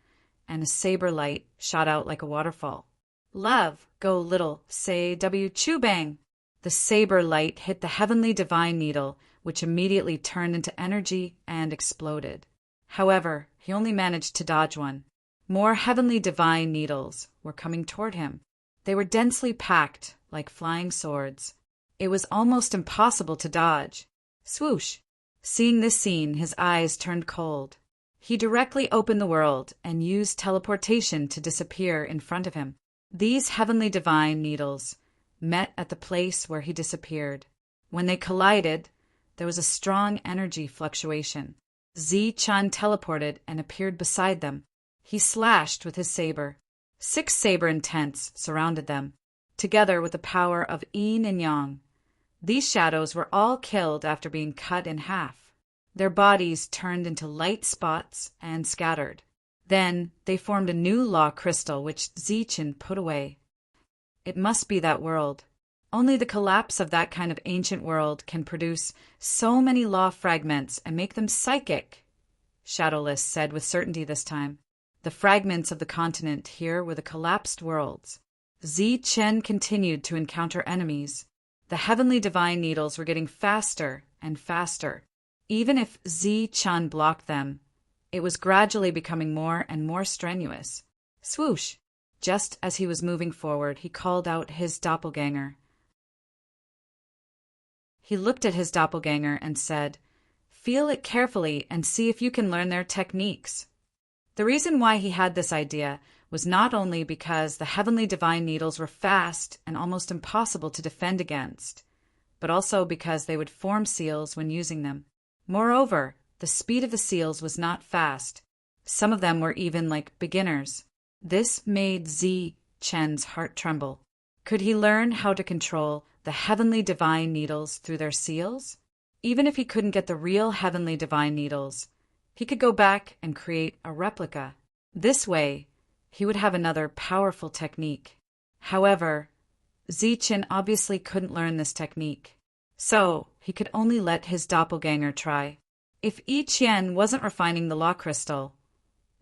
and a saber light shot out like a waterfall. Love, go little, say Chu-bang! The saber light hit the heavenly divine needle, which immediately turned into energy and exploded. However, he only managed to dodge one. More heavenly divine needles were coming toward him. They were densely packed, like flying swords. It was almost impossible to dodge. Swoosh! Seeing this scene, his eyes turned cold. He directly opened the world and used teleportation to disappear in front of him. These heavenly divine needles met at the place where he disappeared. When they collided, there was a strong energy fluctuation. Zi-chun teleported and appeared beside them. He slashed with his saber. 6 saber intents surrounded them, together with the power of yin and yang. These shadows were all killed after being cut in half. Their bodies turned into light spots and scattered. Then they formed a new law crystal which Zi-chun put away. It must be that world. Only the collapse of that kind of ancient world can produce so many law fragments and make them psychic, Shadowless said with certainty this time. The fragments of the continent here were the collapsed worlds. Zi-chun continued to encounter enemies. The heavenly divine needles were getting faster and faster. Even if Zi-chun blocked them, it was gradually becoming more and more strenuous. Swoosh! Just as he was moving forward, he called out his doppelganger. He looked at his doppelganger and said, "Feel it carefully and see if you can learn their techniques." The reason why he had this idea was not only because the heavenly divine needles were fast and almost impossible to defend against, but also because they would form seals when using them. Moreover, the speed of the seals was not fast. Some of them were even like beginners. This made Zi-chun's heart tremble. Could he learn how to control the heavenly divine needles through their seals? Even if he couldn't get the real heavenly divine needles, he could go back and create a replica. This way, he would have another powerful technique. However, Zi-chun obviously couldn't learn this technique, so he could only let his doppelganger try. If Yi Qian wasn't refining the law crystal,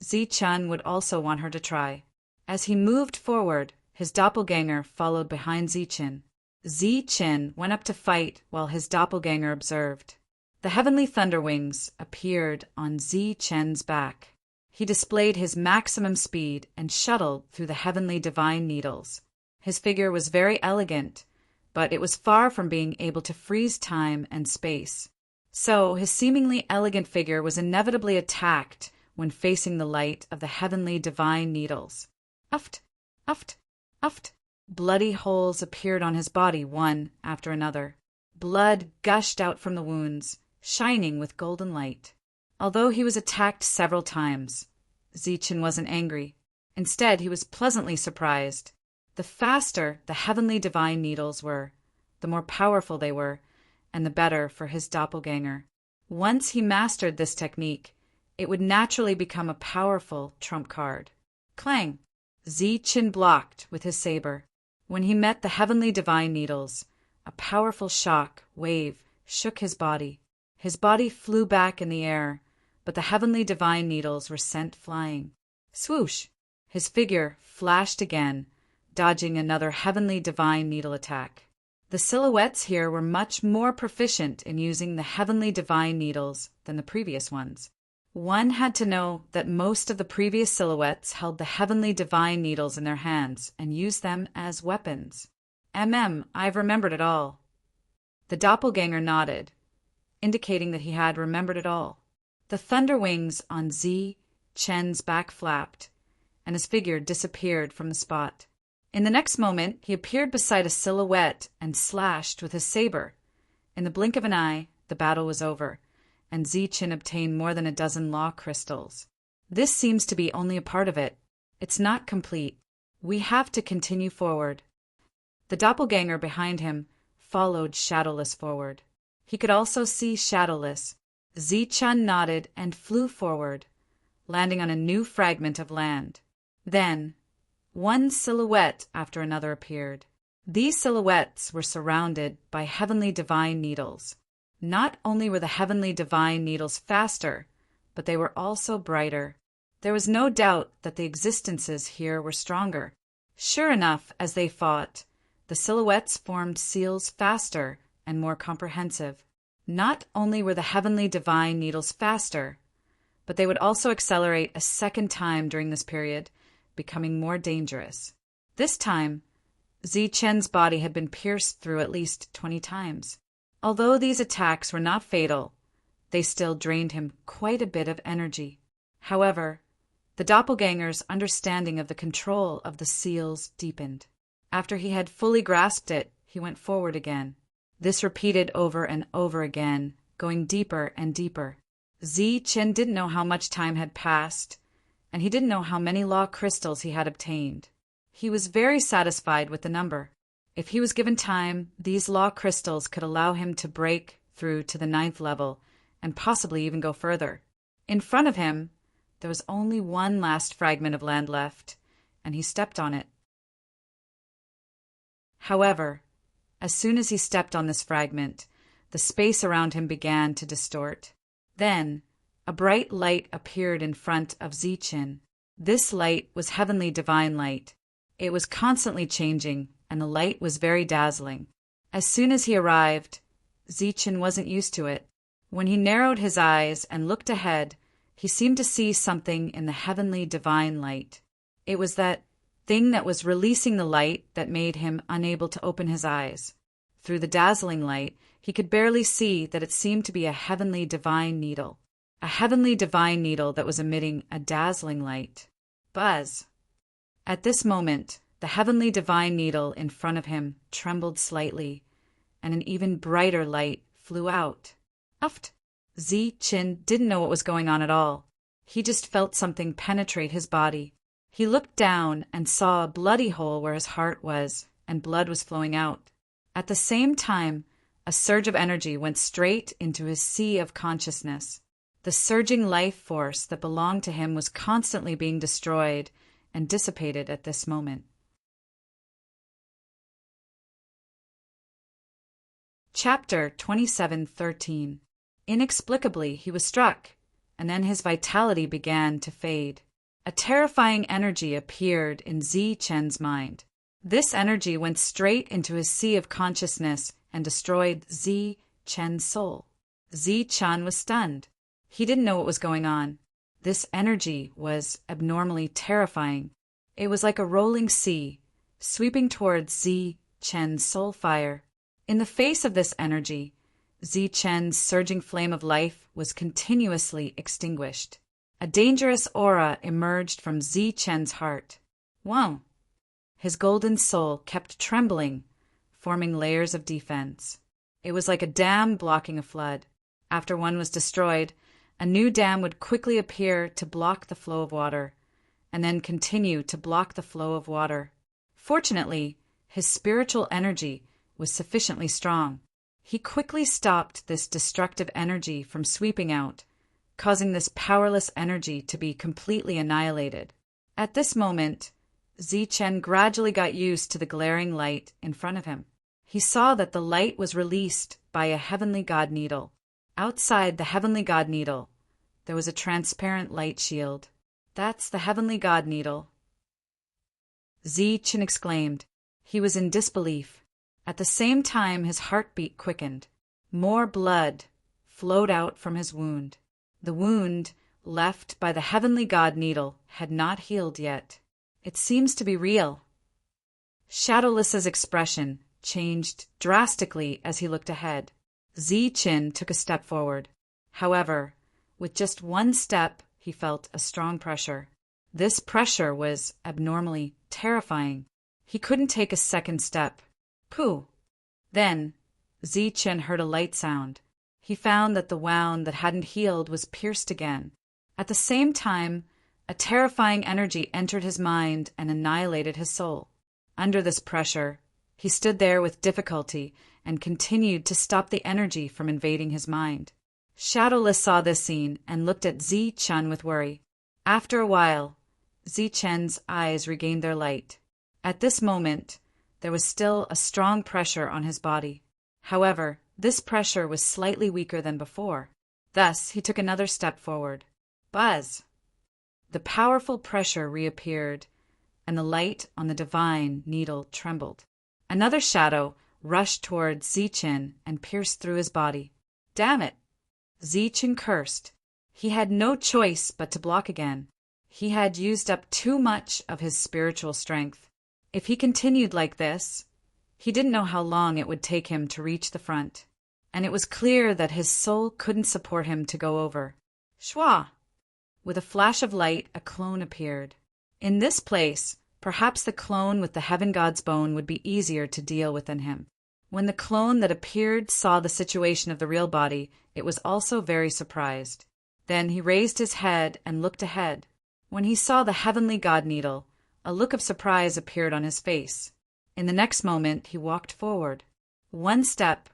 Zi-chun would also want her to try. As he moved forward, his doppelganger followed behind Zi-chun. Zi-chun went up to fight while his doppelganger observed. The heavenly thunder wings appeared on Zi-chun's back. He displayed his maximum speed and shuttled through the heavenly divine needles. His figure was very elegant, but it was far from being able to freeze time and space. So his seemingly elegant figure was inevitably attacked when facing the light of the heavenly divine needles. Uft, uft, uft. Bloody holes appeared on his body one after another. Blood gushed out from the wounds, shining with golden light. Although he was attacked several times, Zi-chun wasn't angry. Instead, he was pleasantly surprised. The faster the heavenly divine needles were, the more powerful they were, and the better for his doppelganger. Once he mastered this technique, it would naturally become a powerful trump card. Clang! Zi-chun blocked with his saber. When he met the heavenly divine needles, a powerful shock wave shook his body. His body flew back in the air, but the heavenly divine needles were sent flying. Swoosh! His figure flashed again, dodging another heavenly divine needle attack. The silhouettes here were much more proficient in using the heavenly divine needles than the previous ones. One had to know that most of the previous silhouettes held the heavenly divine needles in their hands and used them as weapons. I've remembered it all. The doppelganger nodded, indicating that he had remembered it all. The thunder wings on Zi-chun's back flapped, and his figure disappeared from the spot. In the next moment, he appeared beside a silhouette and slashed with his saber. In the blink of an eye, the battle was over, and Zi-chun obtained more than a dozen law crystals. This seems to be only a part of it. It's not complete. We have to continue forward. The doppelganger behind him followed Shadowless forward. He could also see Shadowless. Zi-chun nodded and flew forward, landing on a new fragment of land. Then, one silhouette after another appeared. These silhouettes were surrounded by heavenly divine needles. Not only were the heavenly divine needles faster, but they were also brighter. There was no doubt that the existences here were stronger. Sure enough, as they fought, the silhouettes formed seals faster and more comprehensive. Not only were the heavenly divine needles faster, but they would also accelerate a second time during this period, becoming more dangerous. This time, Zi-Chen's body had been pierced through at least 20 times. Although these attacks were not fatal, they still drained him quite a bit of energy. However, the doppelganger's understanding of the control of the seals deepened. After he had fully grasped it, he went forward again. This repeated over and over again, going deeper and deeper. Zi-Chen didn't know how much time had passed, and he didn't know how many law crystals he had obtained. He was very satisfied with the number. If he was given time, these law crystals could allow him to break through to the 9th level and possibly even go further. In front of him, there was only one last fragment of land left, and he stepped on it. However, as soon as he stepped on this fragment, the space around him began to distort. Then, a bright light appeared in front of Zi-Chen. This light was heavenly divine light. It was constantly changing, and the light was very dazzling. As soon as he arrived, Zi-Chen wasn't used to it. When he narrowed his eyes and looked ahead, he seemed to see something in the heavenly divine light. It was that thing that was releasing the light that made him unable to open his eyes. Through the dazzling light, he could barely see that it seemed to be a heavenly divine needle. A heavenly divine needle that was emitting a dazzling light. Buzz! At this moment, the heavenly divine needle in front of him trembled slightly, and an even brighter light flew out. Uft! Zi-Chen didn't know what was going on at all. He just felt something penetrate his body. He looked down and saw a bloody hole where his heart was, and blood was flowing out. At the same time, a surge of energy went straight into his sea of consciousness. The surging life force that belonged to him was constantly being destroyed and dissipated at this moment. Chapter 27:13. Inexplicably, he was struck, and then his vitality began to fade. A terrifying energy appeared in Zi-Chen's mind. This energy went straight into his sea of consciousness and destroyed Zi-Chen's soul. Zi-Chen was stunned. He didn't know what was going on. This energy was abnormally terrifying. It was like a rolling sea, sweeping towards Zi-Chen's soul fire. In the face of this energy, Zi-Chen's surging flame of life was continuously extinguished. A dangerous aura emerged from Zi-Chen's heart. Wow! His golden soul kept trembling, forming layers of defense. It was like a dam blocking a flood. After one was destroyed, a new dam would quickly appear to block the flow of water, and then continue to block the flow of water. Fortunately, his spiritual energy was sufficiently strong. He quickly stopped this destructive energy from sweeping out, causing this powerless energy to be completely annihilated. At this moment, Zi-Chen gradually got used to the glaring light in front of him. He saw that the light was released by a heavenly god needle. Outside the heavenly god needle, there was a transparent light shield. That's the heavenly god needle. Zi-Chen exclaimed. He was in disbelief. At the same time, his heartbeat quickened. More blood flowed out from his wound. The wound left by the heavenly god needle had not healed yet. It seems to be real. Shadowless's expression changed drastically as he looked ahead. Zi-Chen took a step forward. However, with just one step, he felt a strong pressure. This pressure was abnormally terrifying. He couldn't take a second step. Pooh! Then, Zi-Chen heard a light sound. He found that the wound that hadn't healed was pierced again. At the same time, a terrifying energy entered his mind and annihilated his soul. Under this pressure, he stood there with difficulty and continued to stop the energy from invading his mind. Shadowless saw this scene and looked at Zi-Chen with worry. After a while, Zi-Chen's eyes regained their light. At this moment, there was still a strong pressure on his body. However, this pressure was slightly weaker than before. Thus, he took another step forward. Buzz! The powerful pressure reappeared, and the light on the divine needle trembled. Another shadow rushed toward Zichen and pierced through his body. Damn it! Zichen cursed. He had no choice but to block again. He had used up too much of his spiritual strength. If he continued like this, he didn't know how long it would take him to reach the front, and it was clear that his soul couldn't support him to go over. Shwa! With a flash of light, a clone appeared. In this place, perhaps the clone with the heaven god's bone would be easier to deal with than him. When the clone that appeared saw the situation of the real body, it was also very surprised. Then he raised his head and looked ahead. When he saw the heavenly god needle, a look of surprise appeared on his face. In the next moment, he walked forward. 1 step,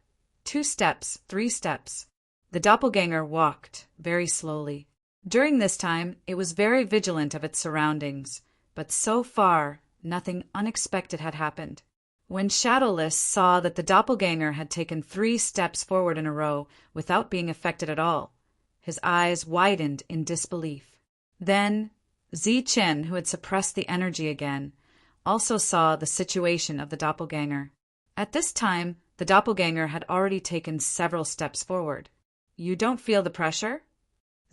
2 steps, 3 steps. The doppelganger walked very slowly. During this time, it was very vigilant of its surroundings, but so far, nothing unexpected had happened. When Shadowless saw that the doppelganger had taken 3 steps forward in a row without being affected at all, his eyes widened in disbelief. Then, Zichen, who had suppressed the energy again, also saw the situation of the doppelganger. At this time, the doppelganger had already taken several steps forward. You don't feel the pressure?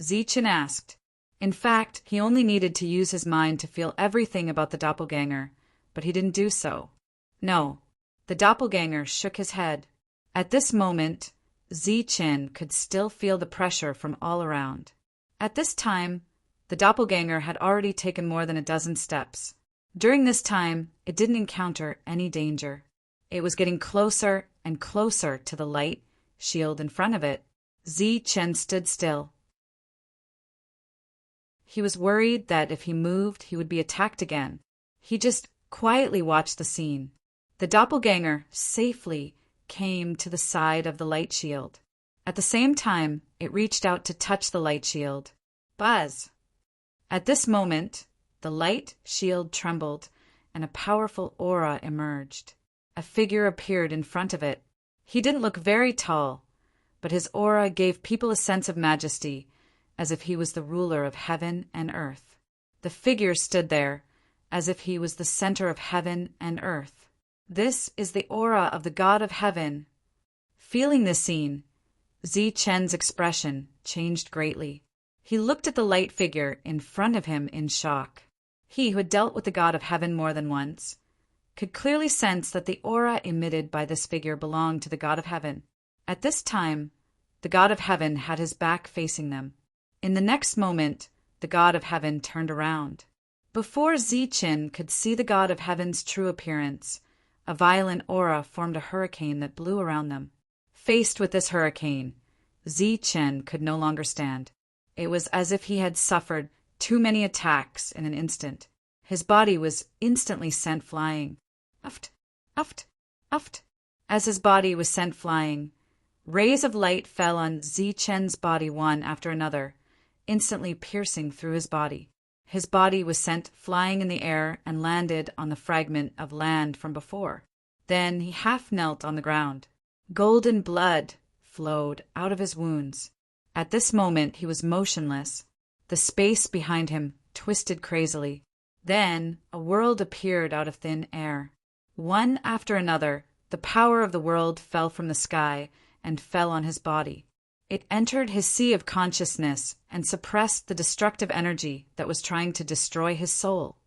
Zichen asked. In fact, he only needed to use his mind to feel everything about the doppelganger, but he didn't do so. No, the doppelganger shook his head. At this moment, Zichen could still feel the pressure from all around. At this time, the doppelganger had already taken more than a dozen steps. During this time, it didn't encounter any danger. It was getting closer and closer to the light shield in front of it. Zichen stood still. He was worried that if he moved, he would be attacked again. He just quietly watched the scene. The doppelganger safely came to the side of the light shield. At the same time, it reached out to touch the light shield. Buzz! At this moment, the light shield trembled, and a powerful aura emerged. A figure appeared in front of it. He didn't look very tall, but his aura gave people a sense of majesty, as if he was the ruler of heaven and earth. The figure stood there, as if he was the center of heaven and earth. This is the aura of the god of heaven. Feeling this scene, Zichen's expression changed greatly. He looked at the light figure in front of him in shock. He, who had dealt with the god of heaven more than once, could clearly sense that the aura emitted by this figure belonged to the god of heaven. At this time, the god of heaven had his back facing them. In the next moment, the god of heaven turned around. Before Zichen could see the god of heaven's true appearance, a violent aura formed a hurricane that blew around them. Faced with this hurricane, Zichen could no longer stand. It was as if he had suffered too many attacks in an instant. His body was instantly sent flying. Uft, uft, uft. As his body was sent flying, rays of light fell on Zichen's body one after another, instantly piercing through his body. His body was sent flying in the air and landed on the fragment of land from before. Then he half knelt on the ground. Golden blood flowed out of his wounds. At this moment he was motionless. The space behind him twisted crazily. Then a world appeared out of thin air. One after another, the power of the world fell from the sky and fell on his body. It entered his sea of consciousness and suppressed the destructive energy that was trying to destroy his soul.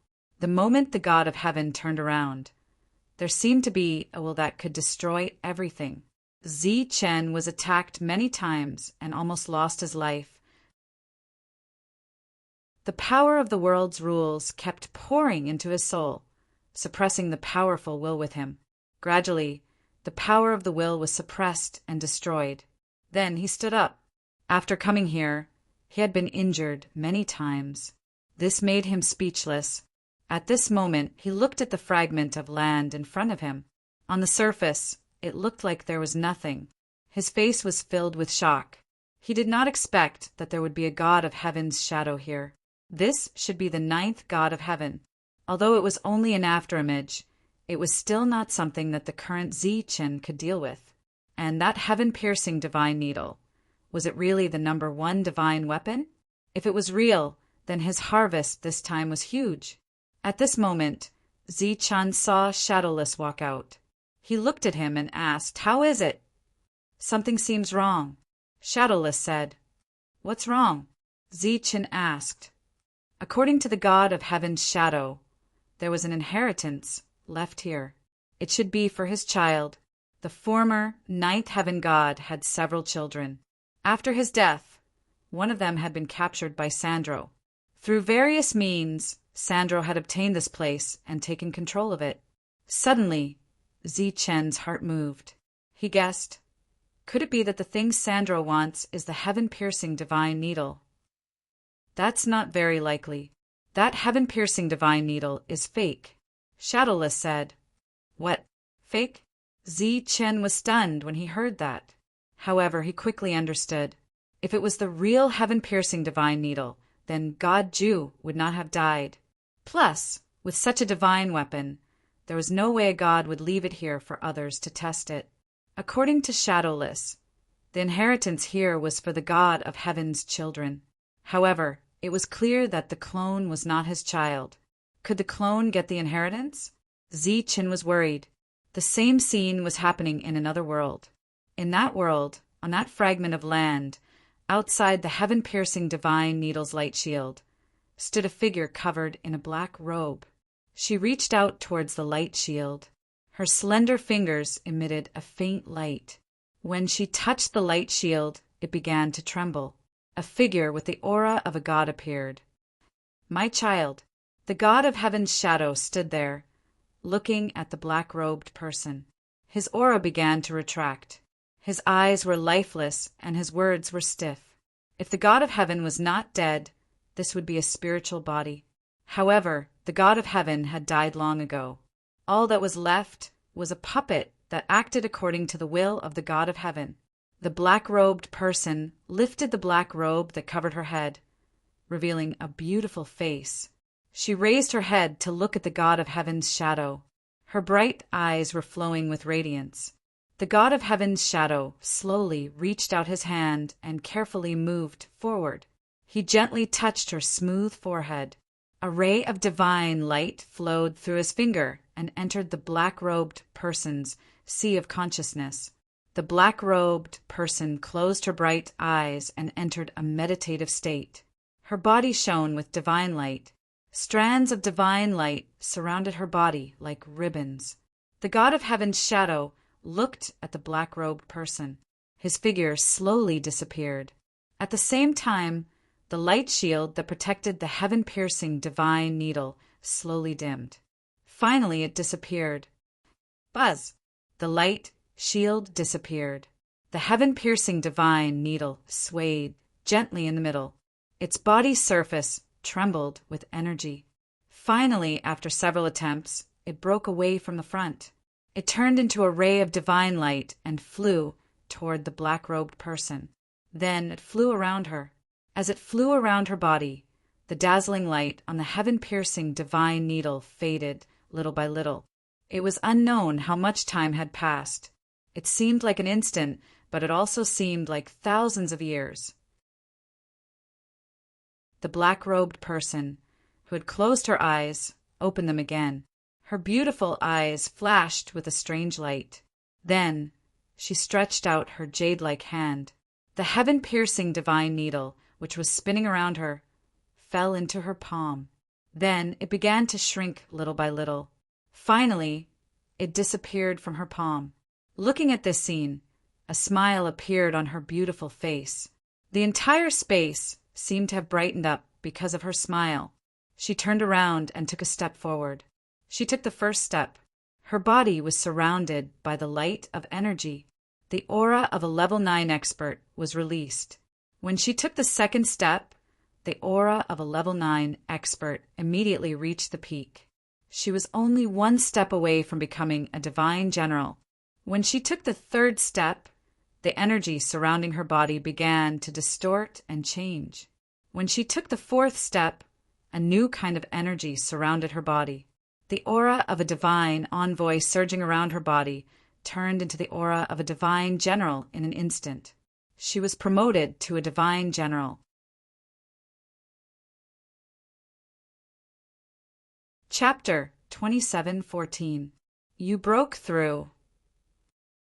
The moment the god of heaven turned around, there seemed to be a will that could destroy everything. Zichen was attacked many times and almost lost his life. The power of the world's rules kept pouring into his soul, suppressing the powerful will with him. Gradually, the power of the will was suppressed and destroyed. Then he stood up. After coming here, he had been injured many times. This made him speechless. At this moment, he looked at the fragment of land in front of him. On the surface, it looked like there was nothing. His face was filled with shock. He did not expect that there would be a god of heaven's shadow here. This should be the 9th god of heaven. Although it was only an afterimage, it was still not something that the current Zichen could deal with. And that heaven-piercing divine needle, was it really the number 1 divine weapon? If it was real, then his harvest this time was huge. At this moment, Zi-chan saw Shadowless walk out. He looked at him and asked, "How is it?" "Something seems wrong." Shadowless said. "What's wrong?" Zi-chan asked. According to the god of heaven's shadow, there was an inheritance left here. It should be for his child. The former ninth heaven god had several children. After his death, one of them had been captured by Sandro. Through various means, Sandro had obtained this place and taken control of it. Suddenly, Zi-chen's heart moved. He guessed, could it be that the thing Sandro wants is the heaven-piercing divine needle? That's not very likely. That heaven-piercing divine needle is fake. Shadowless said. What? Fake? Zi-chen was stunned when he heard that. However, he quickly understood. If it was the real heaven-piercing divine needle, then God Ju would not have died. Plus, with such a divine weapon, there was no way a god would leave it here for others to test it. According to Shadowless, the inheritance here was for the god of heaven's children. However, it was clear that the clone was not his child. Could the clone get the inheritance? Zi-chen was worried. The same scene was happening in another world. In that world, on that fragment of land, outside the heaven-piercing divine needle's light shield, stood a figure covered in a black robe. She reached out towards the light shield. Her slender fingers emitted a faint light. When she touched the light shield, it began to tremble. A figure with the aura of a god appeared. My child, the god of heaven's shadow stood there, looking at the black-robed person. His aura began to retract. His eyes were lifeless and his words were stiff. If the god of heaven was not dead, this would be a spiritual body. However, the god of heaven had died long ago. All that was left was a puppet that acted according to the will of the god of heaven. The black-robed person lifted the black robe that covered her head, revealing a beautiful face. She raised her head to look at the god of heaven's shadow. Her bright eyes were flowing with radiance. The god of heaven's shadow slowly reached out his hand and carefully moved forward. He gently touched her smooth forehead. A ray of divine light flowed through his finger and entered the black-robed person's sea of consciousness. The black-robed person closed her bright eyes and entered a meditative state. Her body shone with divine light. Strands of divine light surrounded her body like ribbons. The god of heaven's shadow looked at the black-robed person. His figure slowly disappeared. At the same time, the light shield that protected the heaven-piercing divine needle slowly dimmed. Finally, it disappeared. Buzz! The light shield disappeared. The heaven-piercing divine needle swayed gently in the middle. Its body surface trembled with energy. Finally, after several attempts, it broke away from the front. It turned into a ray of divine light and flew toward the black-robed person. Then it flew around her. As it flew around her body, the dazzling light on the heaven-piercing divine needle faded little by little. It was unknown how much time had passed. It seemed like an instant, but it also seemed like thousands of years. The black-robed person, who had closed her eyes, opened them again. Her beautiful eyes flashed with a strange light. Then she stretched out her jade-like hand. The heaven-piercing divine needle, which was spinning around her, fell into her palm. Then it began to shrink little by little. Finally, it disappeared from her palm. Looking at this scene, a smile appeared on her beautiful face. The entire space seemed to have brightened up because of her smile. She turned around and took a step forward. She took the first step. Her body was surrounded by the light of energy. The aura of a level 9 expert was released. When she took the second step, the aura of a level 9 expert immediately reached the peak. She was only one step away from becoming a divine general. When she took the third step, the energy surrounding her body began to distort and change. When she took the fourth step, a new kind of energy surrounded her body. The aura of a divine envoy surging around her body turned into the aura of a divine general in an instant. She was promoted to a divine general. Chapter 27:14. You broke through.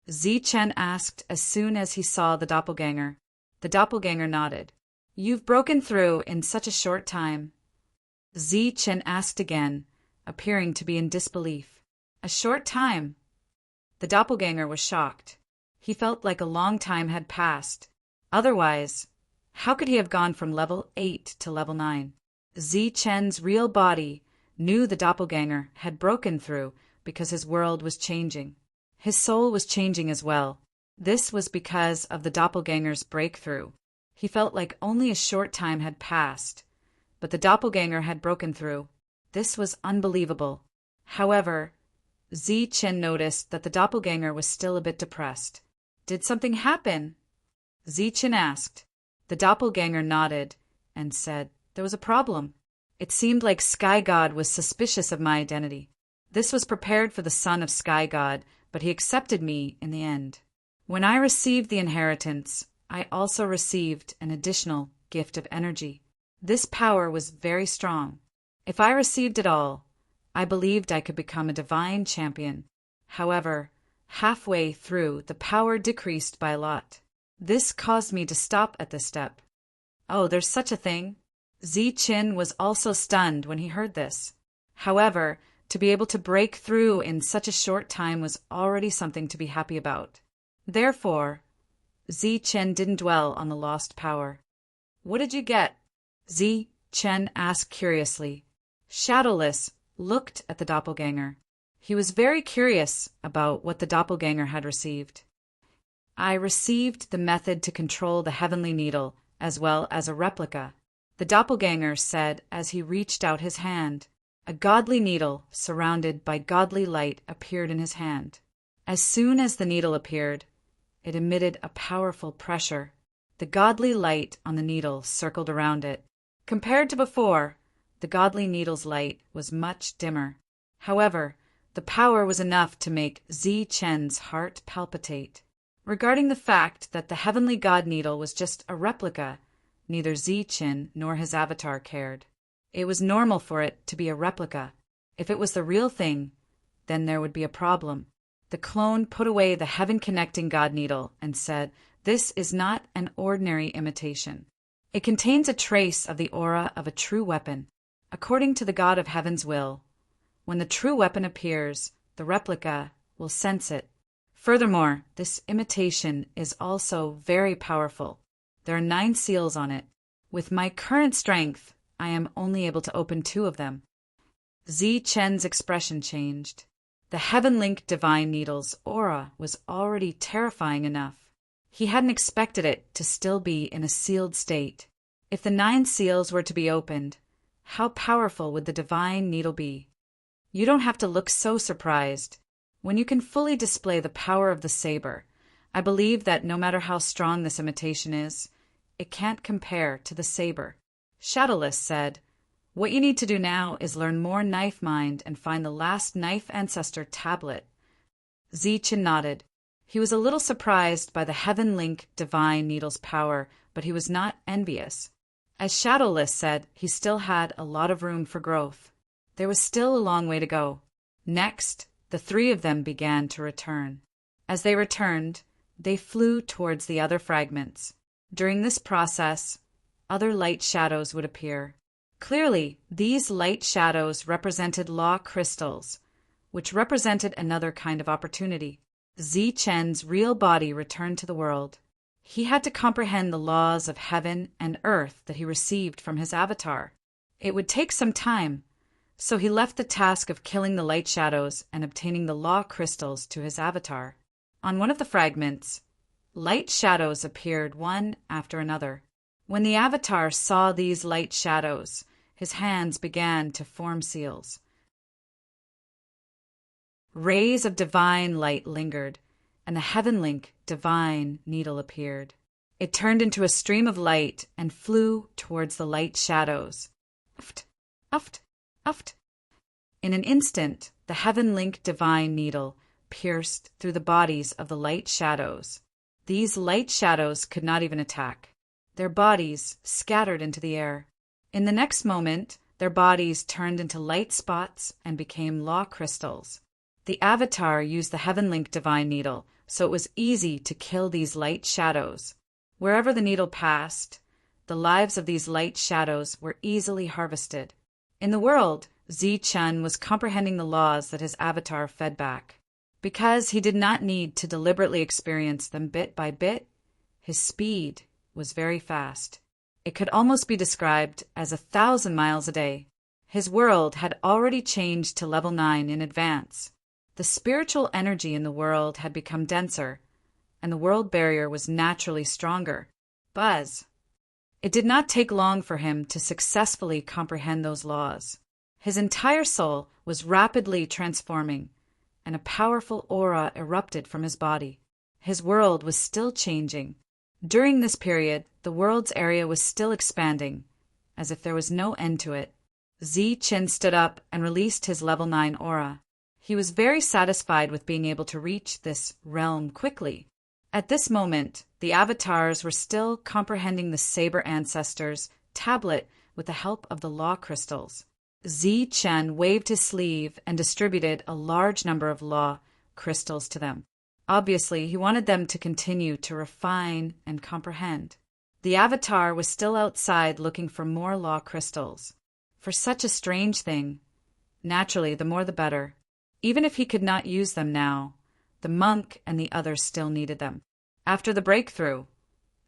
Chen asked as soon as he saw the doppelganger. The doppelganger nodded. You've broken through in such a short time. Chen asked again, appearing to be in disbelief. A short time? The doppelganger was shocked. He felt like a long time had passed. Otherwise, how could he have gone from level 8 to level 9? Chen's real body knew the doppelganger had broken through because his world was changing. His soul was changing as well. This was because of the doppelganger's breakthrough. He felt like only a short time had passed, but the doppelganger had broken through. This was unbelievable. However, Chen noticed that the doppelganger was still a bit depressed. Did something happen? Chen asked. The doppelganger nodded and said, there was a problem. It seemed like Sky God was suspicious of my identity. This was prepared for the son of Sky God, but he accepted me in the end. When I received the inheritance, I also received an additional gift of energy. This power was very strong. If I received it all, I believed I could become a divine champion. However, halfway through, the power decreased by a lot. This caused me to stop at this step. Oh, there's such a thing? Chen was also stunned when he heard this. However, to be able to break through in such a short time was already something to be happy about. Therefore, Chen didn't dwell on the lost power. What did you get? Chen asked curiously. Shadowless looked at the doppelganger. He was very curious about what the doppelganger had received. I received the method to control the heavenly needle, as well as a replica, the doppelganger said as he reached out his hand. A godly needle, surrounded by godly light, appeared in his hand. As soon as the needle appeared, it emitted a powerful pressure. The godly light on the needle circled around it. Compared to before, the godly needle's light was much dimmer. However, the power was enough to make Chen's heart palpitate. Regarding the fact that the heavenly god needle was just a replica, neither Chen nor his avatar cared. It was normal for it to be a replica. If it was the real thing, then there would be a problem. The clone put away the heaven-connecting god needle and said, "This is not an ordinary imitation. It contains a trace of the aura of a true weapon. According to the God of Heaven's will, when the true weapon appears, the replica will sense it. Furthermore, this imitation is also very powerful. There are 9 seals on it. With my current strength, I am only able to open 2 of them." Chen's expression changed. The Heaven-Link Divine Needle's aura was already terrifying enough. He hadn't expected it to still be in a sealed state. If the 9 seals were to be opened, how powerful would the Divine Needle be? You don't have to look so surprised. When you can fully display the power of the saber, I believe that no matter how strong this imitation is, it can't compare to the saber. Shadowless said, "What you need to do now is learn more knife mind and find the last knife ancestor tablet." Chen nodded. He was a little surprised by the Heaven-Link Divine Needle's power, but he was not envious. As Shadowless said, he still had a lot of room for growth. There was still a long way to go. Next, the 3 of them began to return. As they returned, they flew towards the other fragments. During this process, other light shadows would appear. Clearly, these light shadows represented law crystals, which represented another kind of opportunity. Chen's real body returned to the world. He had to comprehend the laws of heaven and earth that he received from his avatar. It would take some time, so he left the task of killing the light shadows and obtaining the law crystals to his avatar. On one of the fragments, light shadows appeared one after another. When the avatar saw these light shadows, his hands began to form seals. Rays of divine light lingered, and the Heaven-Link Divine Needle appeared. It turned into a stream of light and flew towards the light shadows. Uft, uft, uft. In an instant, the Heaven-Link Divine Needle pierced through the bodies of the light shadows. These light shadows could not even attack. Their bodies scattered into the air. In the next moment, Their bodies turned into light spots and became law crystals. The Avatar used the Heaven Link divine needle, so it was easy to kill these light shadows. Wherever the needle passed, the lives of these light shadows were easily harvested. In the world, Zi-Chun was comprehending the laws that his avatar fed back. Because he did not need to deliberately experience them bit by bit, his speed was very fast. It could almost be described as 1,000 miles a day. His world had already changed to level 9 in advance. The spiritual energy in the world had become denser, and the world barrier was naturally stronger. Buzz. It did not take long for him to successfully comprehend those laws. His entire soul was rapidly transforming, and a powerful aura erupted from his body. His world was still changing. During this period, the world's area was still expanding, as if there was no end to it. Zi-Chun stood up and released his level 9 aura. He was very satisfied with being able to reach this realm quickly. At this moment, the avatars were still comprehending the Saber Ancestors' tablet with the help of the law crystals. Zi-Chun waved his sleeve and distributed a large number of law crystals to them. Obviously, he wanted them to continue to refine and comprehend. The Avatar was still outside looking for more law crystals. For such a strange thing, naturally, the more the better. Even if he could not use them now, the monk and the others still needed them. After the breakthrough,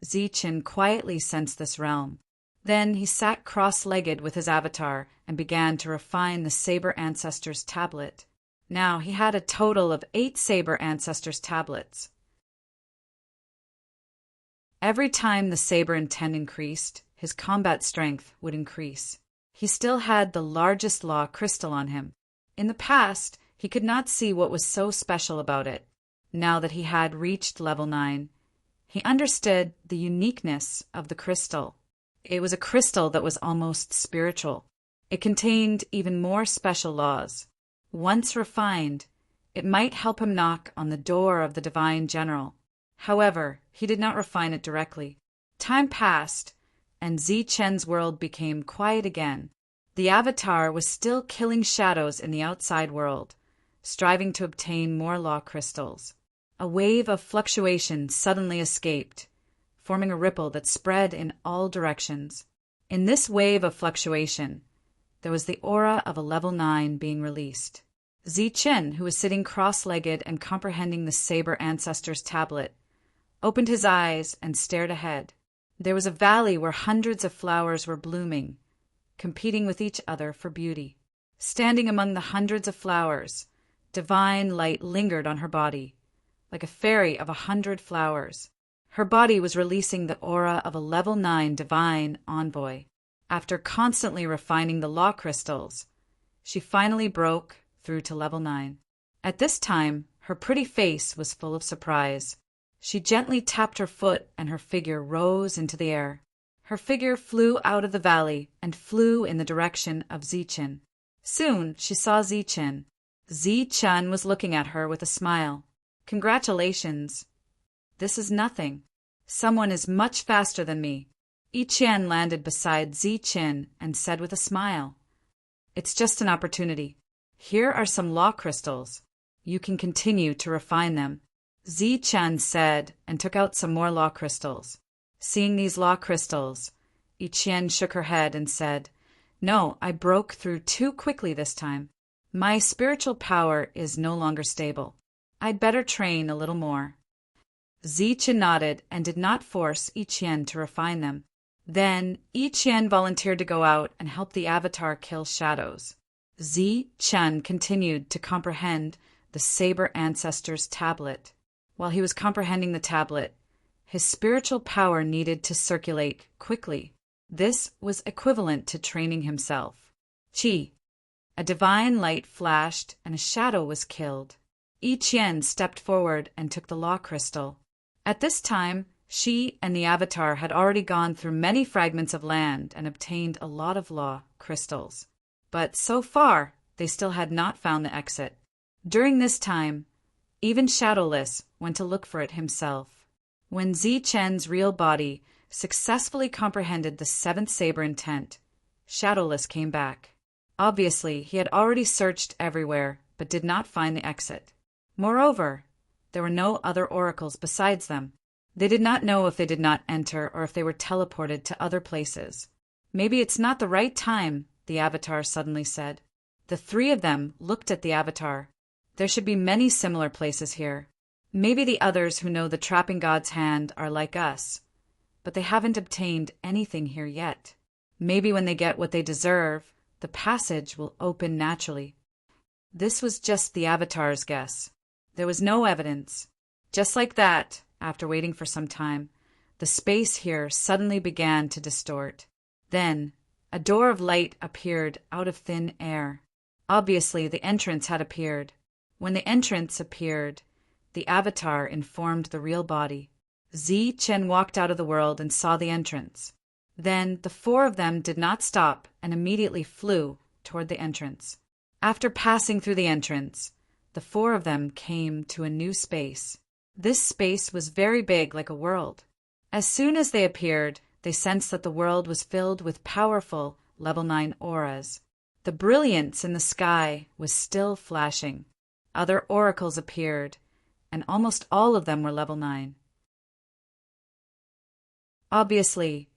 Zi-Chun quietly sensed this realm. Then he sat cross-legged with his avatar and began to refine the Saber Ancestors' tablet. Now he had a total of 8 Saber Ancestors' tablets. Every time the Saber intent increased, his combat strength would increase. He still had the largest law crystal on him. In the past, he could not see what was so special about it. Now that he had reached level 9, he understood the uniqueness of the crystal. It was a crystal that was almost spiritual. It contained even more special laws. Once refined, it might help him knock on the door of the Divine General. However, he did not refine it directly. Time passed, and Zi-Chun's world became quiet again. The Avatar was still killing shadows in the outside world, striving to obtain more law crystals. A wave of fluctuation suddenly escaped, forming a ripple that spread in all directions. In this wave of fluctuation, there was the aura of a level 9 being released. Zi-Chun, who was sitting cross-legged and comprehending the Saber Ancestors' tablet, opened his eyes and stared ahead. There was a valley where hundreds of flowers were blooming, competing with each other for beauty. Standing among the hundreds of flowers, divine light lingered on her body, like a fairy of 100 flowers. Her body was releasing the aura of a level 9 divine envoy. After constantly refining the law crystals, she finally broke through to level 9. At this time, her pretty face was full of surprise. She gently tapped her foot and her figure rose into the air. Her figure flew out of the valley and flew in the direction of Zi-Chun. Soon she saw Zi-Chun. Zi-Chun was looking at her with a smile. "Congratulations. This is nothing. Someone is much faster than me." Yi-Qian landed beside Zi-Chun and said with a smile, "It's just an opportunity. Here are some law crystals. You can continue to refine them." Zi-Chun said and took out some more law crystals. Seeing these law crystals, Yi-Qian shook her head and said, "No, I broke through too quickly this time. My spiritual power is no longer stable. I'd better train a little more." Zi-Chun nodded and did not force Yi-Qian to refine them. Then Yi-Qian volunteered to go out and help the Avatar kill shadows. Zi-Chun continued to comprehend the Saber Ancestors' tablet. While he was comprehending the tablet, his spiritual power needed to circulate quickly. This was equivalent to training himself. Chi. A divine light flashed and a shadow was killed. Yi-Qian stepped forward and took the law crystal. At this time, she and the Avatar had already gone through many fragments of land and obtained a lot of law crystals. But so far, they still had not found the exit. During this time, even Shadowless went to look for it himself. When Zi-Chun's real body successfully comprehended the 7th Saber intent, Shadowless came back. Obviously, he had already searched everywhere, but did not find the exit. Moreover, there were no other oracles besides them. They did not know if they did not enter or if they were teleported to other places. Maybe it's not the right time, the Avatar suddenly said. The three of them looked at the Avatar. There should be many similar places here. Maybe the others who know the trapping god's hand are like us, but they haven't obtained anything here yet. Maybe when they get what they deserve, the passage will open naturally. This was just the Avatar's guess. There was no evidence. Just like that, after waiting for some time, the space here suddenly began to distort. Then, a door of light appeared out of thin air. Obviously, the entrance had appeared. When the entrance appeared, the Avatar informed the real body. Zi-Chen walked out of the world and saw the entrance. Then the four of them did not stop and immediately flew toward the entrance. After passing through the entrance, the four of them came to a new space. This space was very big, like a world. As soon as they appeared, they sensed that the world was filled with powerful level 9 auras. The brilliance in the sky was still flashing. Other oracles appeared, and almost all of them were level 9. Obviously,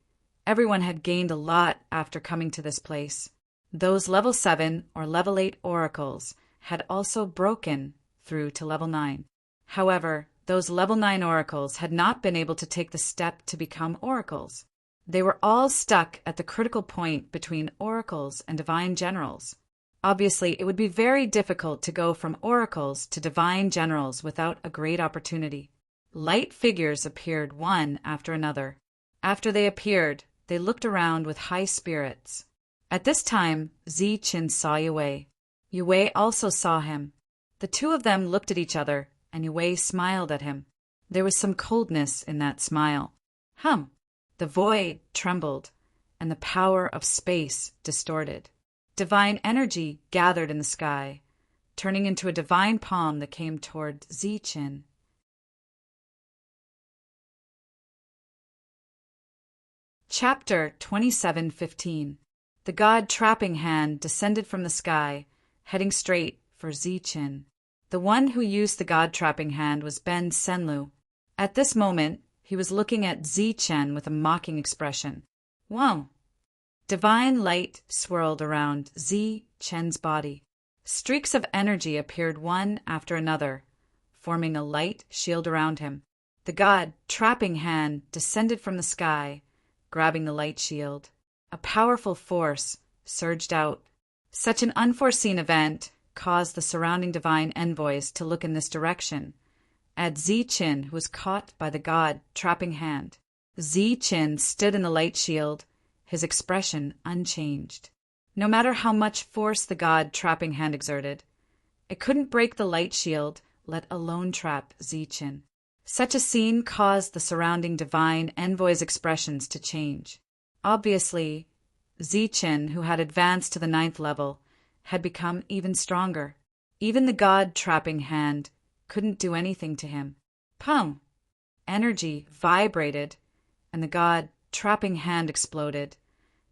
everyone had gained a lot after coming to this place. Those level 7 or level 8 oracles had also broken through to level 9. However, those level 9 oracles had not been able to take the step to become oracles. They were all stuck at the critical point between oracles and divine generals. Obviously, it would be very difficult to go from oracles to divine generals without a great opportunity. Light figures appeared one after another. After they appeared, they looked around with high spirits. At this time, Zi-Chen saw Yue. Yue also saw him. The two of them looked at each other, and Yue smiled at him. There was some coldness in that smile. The void trembled, and the power of space distorted. Divine energy gathered in the sky, turning into a divine palm that came toward Zi-Chen. Chapter 27:15. The god trapping hand descended from the sky, heading straight for Zi-Chen. The one who used the god trapping hand was Ben Senlu. At this moment, he was looking at Zi-Chen with a mocking expression. Wow! Divine light swirled around Zi-Chen's body. Streaks of energy appeared one after another, forming a light shield around him. The god trapping hand descended from the sky, grabbing the light shield. A powerful force surged out. Such an unforeseen event caused the surrounding divine envoys to look in this direction, at Zi-Chen, who was caught by the god trapping hand. Zi-Chen stood in the light shield, his expression unchanged. No matter how much force the god trapping hand exerted, it couldn't break the light shield, let alone trap Zi-Chen. Such a scene caused the surrounding divine envoys' expressions to change. Obviously, Zi-Chen, who had advanced to the 9th level, had become even stronger. Even the god trapping hand couldn't do anything to him. Pum! Energy vibrated, and the god trapping hand exploded,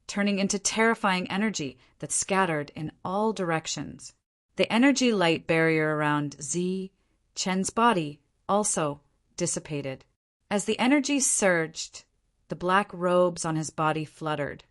turning into terrifying energy that scattered in all directions. The energy light barrier around Zi-Chen's body also dissipated. As the energy surged, the black robes on his body fluttered,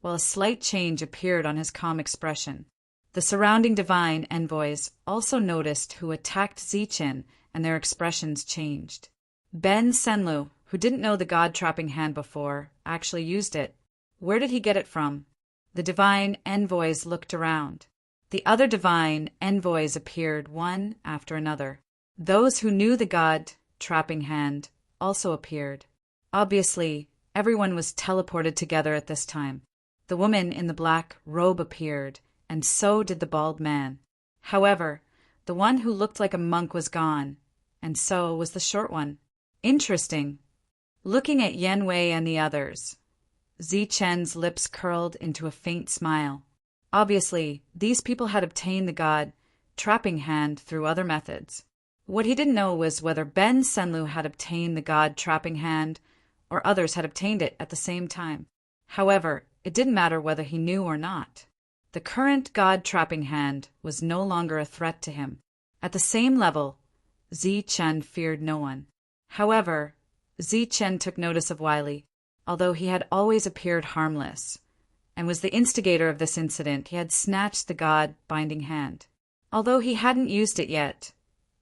while a slight change appeared on his calm expression. The surrounding divine envoys also noticed who attacked Zi-Chen, and their expressions changed. Ben Senlu, who didn't know the god-trapping hand before, actually used it. Where did he get it from? The divine envoys looked around. The other divine envoys appeared one after another. Those who knew the god-trapping hand also appeared. Obviously, everyone was teleported together at this time. The woman in the black robe appeared, and so did the bald man. However, the one who looked like a monk was gone, and so was the short one. Interesting. Looking at Yan Wei and the others, Zi-Chen's lips curled into a faint smile. Obviously, these people had obtained the god trapping hand through other methods. What he didn't know was whether Ben Senlu had obtained the god trapping hand, or others had obtained it at the same time. However, It didn't matter whether he knew or not. The current god-trapping hand was no longer a threat to him. At the same level, Zichen feared no one. However, Zichen took notice of Wiley, although he had always appeared harmless, and was the instigator of this incident. He had snatched the god-binding hand. Although he hadn't used it yet,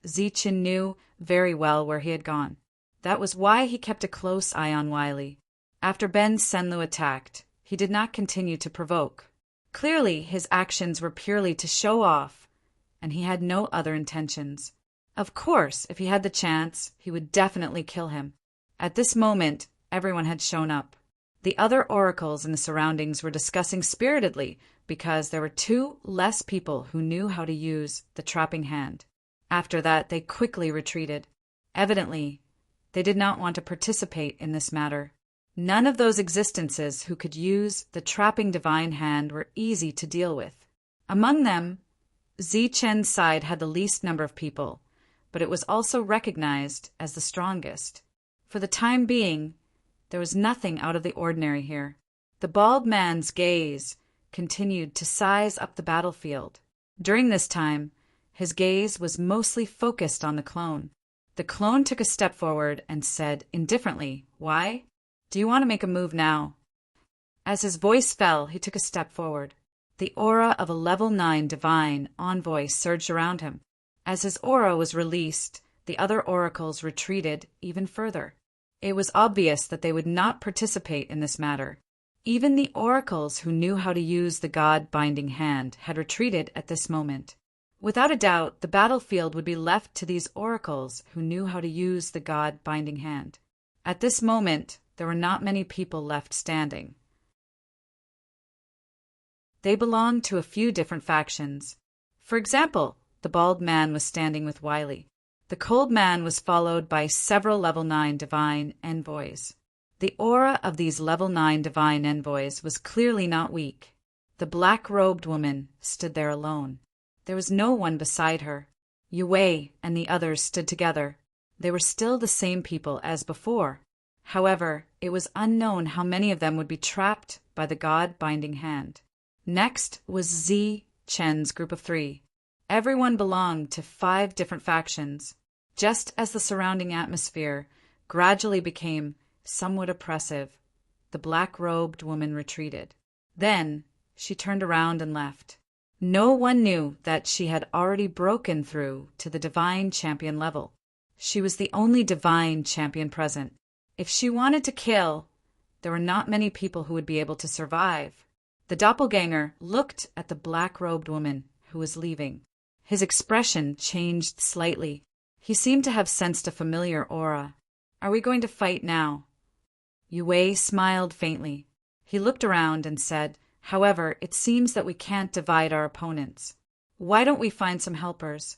Zichen knew very well where he had gone. That was why he kept a close eye on Wiley. After Ben Senlu attacked, he did not continue to provoke. Clearly, his actions were purely to show off, and he had no other intentions. Of course, if he had the chance, he would definitely kill him. At this moment, everyone had shown up. The other oracles in the surroundings were discussing spiritedly because there were 2 less people who knew how to use the trapping hand. After that, they quickly retreated. Evidently, they did not want to participate in this matter. None of those existences who could use the trapping divine hand were easy to deal with. Among them, Zichen's side had the least number of people, but it was also recognized as the strongest. For the time being, there was nothing out of the ordinary here. The bald man's gaze continued to size up the battlefield. During this time, his gaze was mostly focused on the clone. The clone took a step forward and said indifferently, "Why? Do you want to make a move now?" As his voice fell, he took a step forward. The aura of a level 9 divine envoy surged around him. As his aura was released, the other oracles retreated even further. It was obvious that they would not participate in this matter. Even the oracles who knew how to use the god-binding hand had retreated at this moment. Without a doubt, the battlefield would be left to these oracles who knew how to use the god-binding hand. At this moment, there were not many people left standing. They belonged to a few different factions. For example, the bald man was standing with Wiley. The cold man was followed by several level 9 divine envoys. The aura of these level 9 divine envoys was clearly not weak. The black-robed woman stood there alone. There was no one beside her. Yue and the others stood together. They were still the same people as before. However, it was unknown how many of them would be trapped by the god-binding hand. Next was Zichen's group of 3. Everyone belonged to 5 different factions. Just as the surrounding atmosphere gradually became somewhat oppressive, the black-robed woman retreated. Then she turned around and left. No one knew that she had already broken through to the divine champion level. She was the only divine champion present. If she wanted to kill, there were not many people who would be able to survive. The doppelganger looked at the black-robed woman who was leaving. His expression changed slightly. He seemed to have sensed a familiar aura. "Are we going to fight now?" Yue smiled faintly. He looked around and said, "However, it seems that we can't divide our opponents. Why don't we find some helpers?"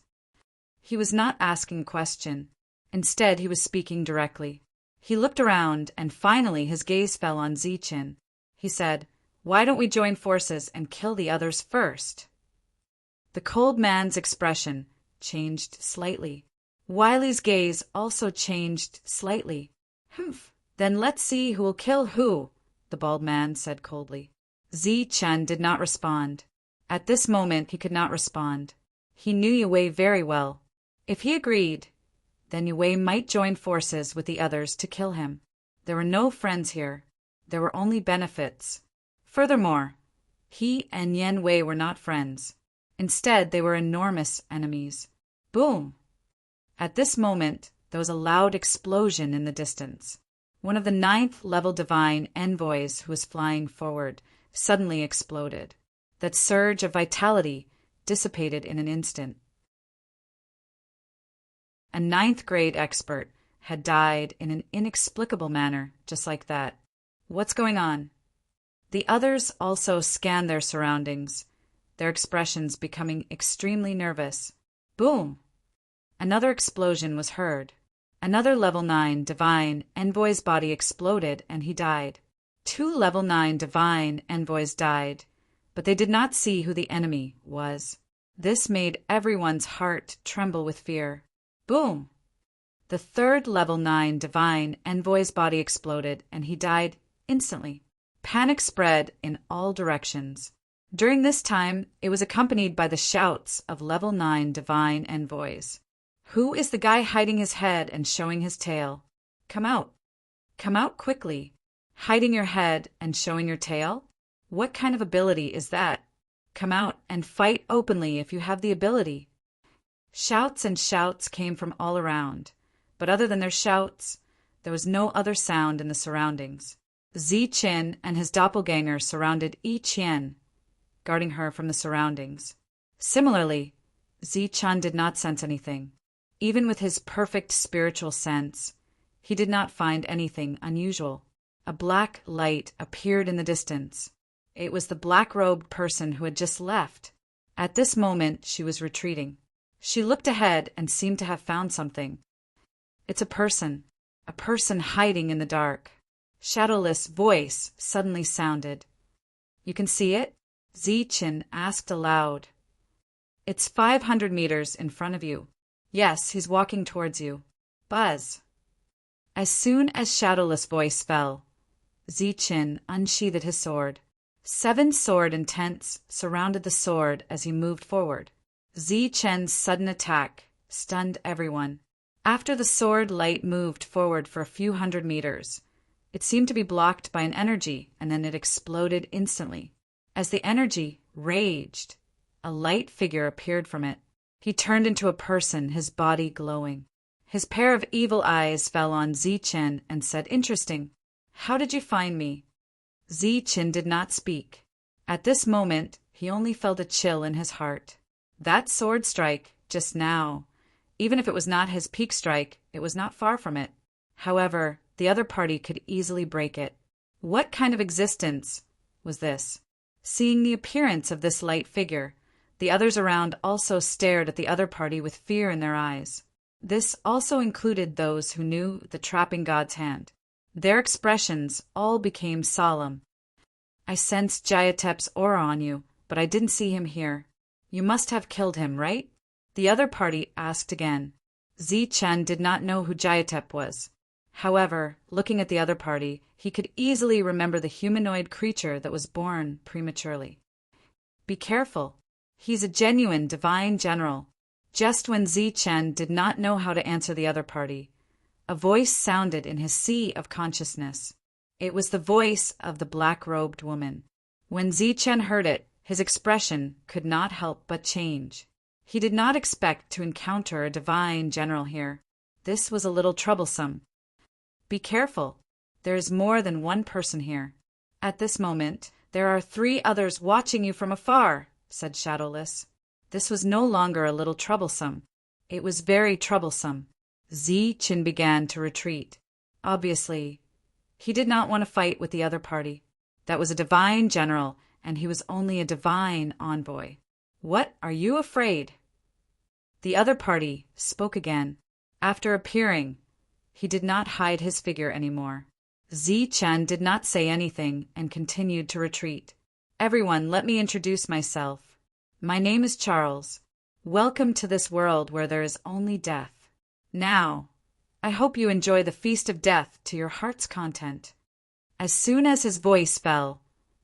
He was not asking a question. Instead, he was speaking directly. He looked around, and finally his gaze fell on Zichen. He said, "Why don't we join forces and kill the others first?" The cold man's expression changed slightly. Wiley's gaze also changed slightly. "Humph, then let's see who will kill who," the bald man said coldly. Zichen did not respond. At this moment he could not respond. He knew Yue very well. If he agreed, then Yue might join forces with the others to kill him. There were no friends here. There were only benefits. Furthermore, he and Yen Wei were not friends. Instead, they were enormous enemies. Boom! At this moment, there was a loud explosion in the distance. One of the 9th level divine envoys who was flying forward suddenly exploded. That surge of vitality dissipated in an instant. A 9th grade expert had died in an inexplicable manner, just like that. What's going on? The others also scanned their surroundings, their expressions becoming extremely nervous. Boom! Another explosion was heard. Another level 9 divine envoy's body exploded and he died. 2 level 9 divine envoys died, but they did not see who the enemy was. This made everyone's heart tremble with fear. Boom! The 3rd level 9 divine envoy's body exploded and he died instantly. Panic spread in all directions. During this time, it was accompanied by the shouts of Level 9 Divine Envoys. Who is the guy hiding his head and showing his tail? Come out. Come out quickly. Hiding your head and showing your tail? What kind of ability is that? Come out and fight openly if you have the ability. Shouts and shouts came from all around, but other than their shouts, there was no other sound in the surroundings. Zichen and his doppelganger surrounded Yi Qian, guarding her from the surroundings. Similarly, Zichen did not sense anything. Even with his perfect spiritual sense, he did not find anything unusual. A black light appeared in the distance. It was the black-robed person who had just left. At this moment, she was retreating. She looked ahead and seemed to have found something. It's a person hiding in the dark. Shadowless voice suddenly sounded. You can see it? Zichen asked aloud. It's 500 meters in front of you. Yes, he's walking towards you. Buzz. As soon as Shadowless voice fell, Zichen unsheathed his sword. 7 sword intents surrounded the sword as he moved forward. Zichen's sudden attack stunned everyone. After the sword light moved forward for a few hundred meters, it seemed to be blocked by an energy, and then it exploded instantly. As the energy raged, a light figure appeared from it. He turned into a person, his body glowing. His pair of evil eyes fell on Zichen and said, Interesting. How did you find me? Zichen did not speak. At this moment, he only felt a chill in his heart. That sword strike, just now, even if it was not his peak strike, it was not far from it. However, the other party could easily break it. What kind of existence was this? Seeing the appearance of this light figure, the others around also stared at the other party with fear in their eyes. This also included those who knew the trapping god's hand. Their expressions all became solemn. I sensed Jayatep's aura on you, but I didn't see him here. You must have killed him, right? The other party asked again. Zichen did not know who Jayatep was. However, looking at the other party, he could easily remember the humanoid creature that was born prematurely. Be careful. He's a genuine divine general. Just when Zichen did not know how to answer the other party, a voice sounded in his sea of consciousness. It was the voice of the black-robed woman. When Zichen heard it, his expression could not help but change. He did not expect to encounter a divine general here. This was a little troublesome. Be careful. There is more than one person here. At this moment, there are 3 others watching you from afar, said Shadowless. This was no longer a little troublesome. It was very troublesome. Zichen began to retreat. Obviously, he did not want to fight with the other party. That was a divine general, and he was only a divine envoy. What are you afraid? The other party spoke again. After appearing, he did not hide his figure anymore. Zichen did not say anything and continued to retreat. Everyone, let me introduce myself. My name is Charles. Welcome to this world where there is only death. Now, I hope you enjoy the feast of death to your heart's content. As soon as his voice fell,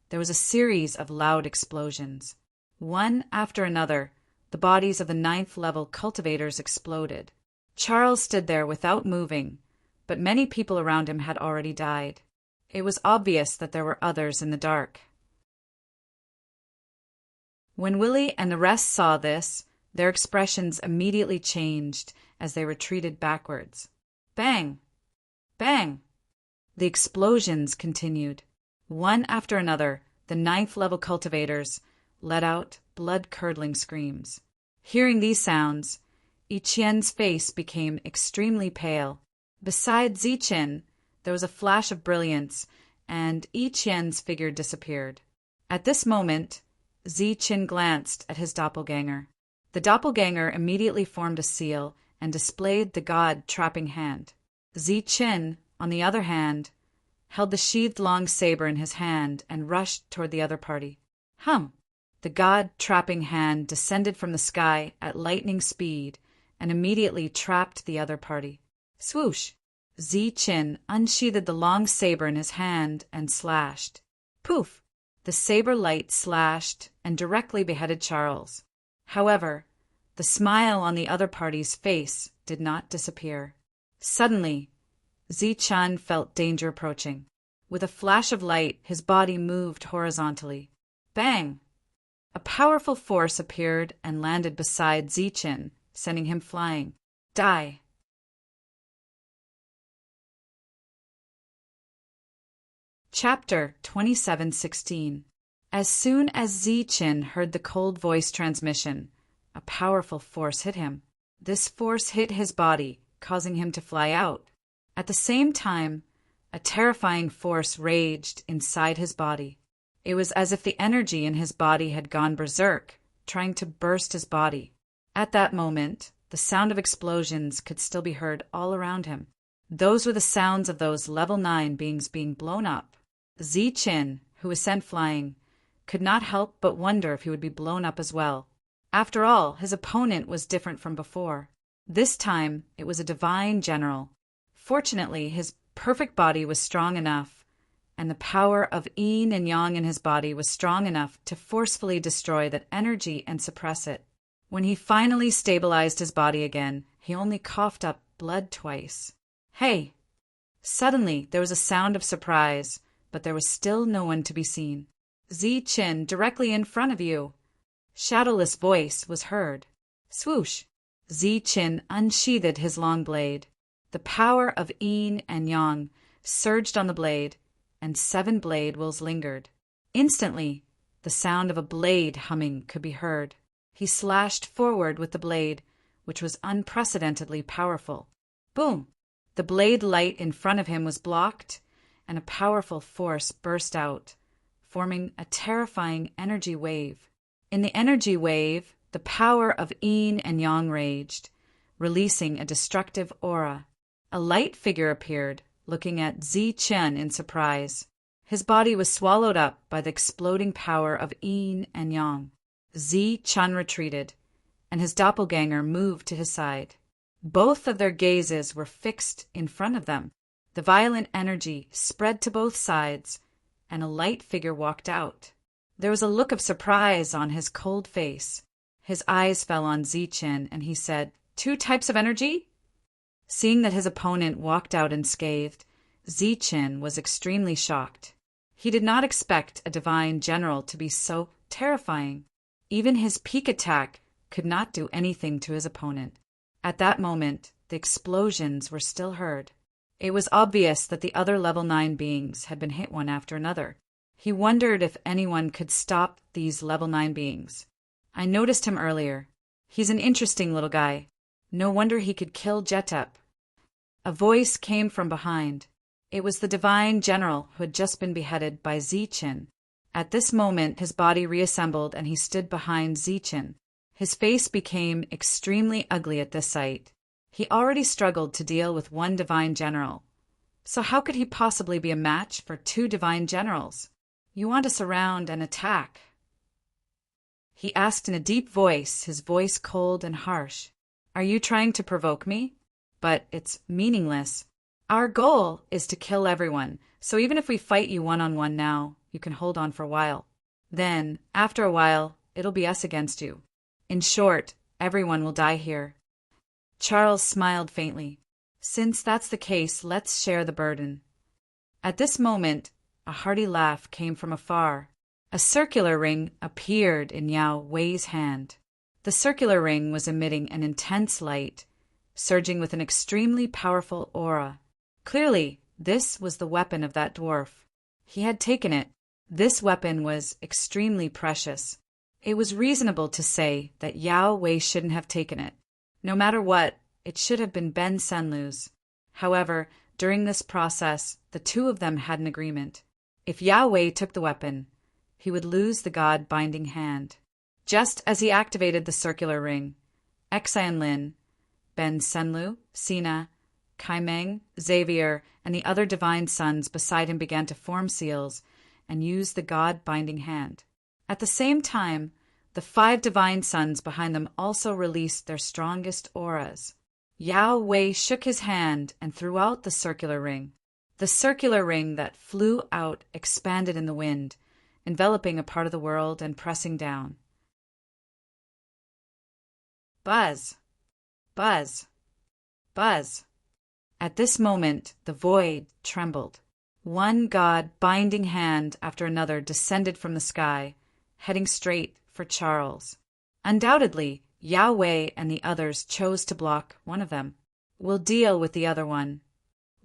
there was a series of loud explosions. One after another, the bodies of the 9th level cultivators exploded. Charles stood there without moving, but many people around him had already died. It was obvious that there were others in the dark. When Willie and the rest saw this, their expressions immediately changed as they retreated backwards. Bang! Bang! The explosions continued. One after another, the 9th level cultivators let out blood-curdling screams. Hearing these sounds, Yi Qian's face became extremely pale. Beside Zichen, there was a flash of brilliance, and Yi Qian's figure disappeared. At this moment, Zichen glanced at his doppelganger. The doppelganger immediately formed a seal and displayed the god-trapping hand. Zichen, on the other hand, held the sheathed long saber in his hand and rushed toward the other party. Hum! The god-trapping hand descended from the sky at lightning speed and immediately trapped the other party. Swoosh! Zichen unsheathed the long saber in his hand and slashed. Poof! The saber light slashed and directly beheaded Charles. However, the smile on the other party's face did not disappear. Suddenly, Zichun felt danger approaching. With a flash of light, his body moved horizontally. Bang! A powerful force appeared and landed beside Zichun, sending him flying. Die! Chapter 27:16. As soon as Zichun heard the cold voice transmission, a powerful force hit him. This force hit his body, causing him to fly out. At the same time, a terrifying force raged inside his body. It was as if the energy in his body had gone berserk, trying to burst his body. At that moment, the sound of explosions could still be heard all around him. Those were the sounds of those level 9 beings being blown up. Zichun, who was sent flying, could not help but wonder if he would be blown up as well. After all, his opponent was different from before. This time, it was a divine general. Fortunately, his perfect body was strong enough, and the power of yin and yang in his body was strong enough to forcefully destroy that energy and suppress it. When he finally stabilized his body again, he only coughed up blood twice. Hey! Suddenly, there was a sound of surprise, but there was still no one to be seen. Zichun, directly in front of you. Shadowless voice was heard. Swoosh! Zichun unsheathed his long blade. The power of yin and yang surged on the blade, and 7 blade wills lingered. Instantly, the sound of a blade humming could be heard. He slashed forward with the blade, which was unprecedentedly powerful. Boom! The blade light in front of him was blocked, and a powerful force burst out, forming a terrifying energy wave. In the energy wave, the power of yin and yang raged, releasing a destructive aura. A light figure appeared, looking at Zichun in surprise. His body was swallowed up by the exploding power of yin and yang. Zichun retreated, and his doppelganger moved to his side. Both of their gazes were fixed in front of them. The violent energy spread to both sides, and a light figure walked out. There was a look of surprise on his cold face. His eyes fell on Zichun, and he said, "2 types of energy?" Seeing that his opponent walked out unscathed, Zichun was extremely shocked. He did not expect a divine general to be so terrifying. Even his peak attack could not do anything to his opponent. At that moment, the explosions were still heard. It was obvious that the other level 9 beings had been hit one after another. He wondered if anyone could stop these level 9 beings. I noticed him earlier. He's an interesting little guy. No wonder he could kill Jetep. A voice came from behind. It was the divine general who had just been beheaded by Zichun. At this moment, his body reassembled and he stood behind Zichun. His face became extremely ugly at this sight. He already struggled to deal with 1 divine general. So how could he possibly be a match for 2 divine generals? You want to surround and attack? He asked in a deep voice, his voice cold and harsh. Are you trying to provoke me? But it's meaningless. Our goal is to kill everyone, so even if we fight you one-on-one now, you can hold on for a while. Then, after a while, it'll be us against you. In short, everyone will die here. Charles smiled faintly. Since that's the case, let's share the burden. At this moment, a hearty laugh came from afar. A circular ring appeared in Yao Wei's hand. The circular ring was emitting an intense light, surging with an extremely powerful aura. Clearly, this was the weapon of that dwarf. He had taken it. This weapon was extremely precious. It was reasonable to say that Yao Wei shouldn't have taken it. No matter what, it should have been Ben Senlu's. However, during this process, the 2 of them had an agreement. If Yao Wei took the weapon, he would lose the God-binding hand. Just as he activated the circular ring, Exan Lin, Ben Senlu, Sina, Kai Meng, Xavier, and the other divine sons beside him began to form seals and use the God-binding hand. At the same time, the 5 divine sons behind them also released their strongest auras. Yao Wei shook his hand and threw out the circular ring. The The circular ring that flew out expanded in the wind, enveloping a part of the world and pressing down. Buzz! Buzz! Buzz! At this moment, the void trembled. One God-binding hand after another descended from the sky, heading straight for Charles. Undoubtedly, Yahweh and the others chose to block one of them. We'll deal with the other one.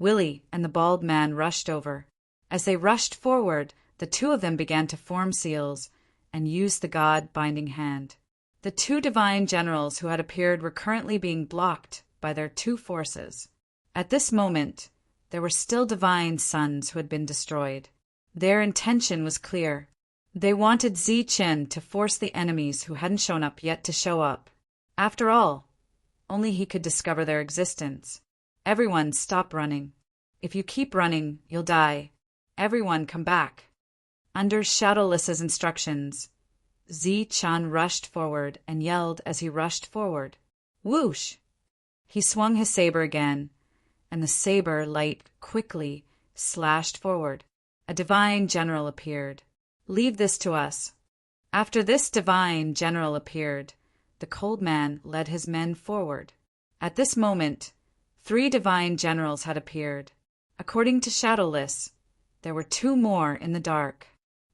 Willie and the bald man rushed over. As they rushed forward, the two of them began to form seals and use the God-binding hand. The two divine generals who had appeared were currently being blocked by their two forces. At this moment, there were still divine sons who had been destroyed. Their intention was clear. They wanted Zichen to force the enemies who hadn't shown up yet to show up. After all, only he could discover their existence. Everyone stop running. If you keep running, you'll die. Everyone come back. Under Shadowless's instructions, Zichen rushed forward and yelled as he rushed forward. Whoosh! He swung his saber again, and the saber light quickly slashed forward. A divine general appeared. Leave this to us. After this divine general appeared, the cold man led his men forward. At this moment, 3 divine generals had appeared. According to Shadowless, there were 2 more in the dark.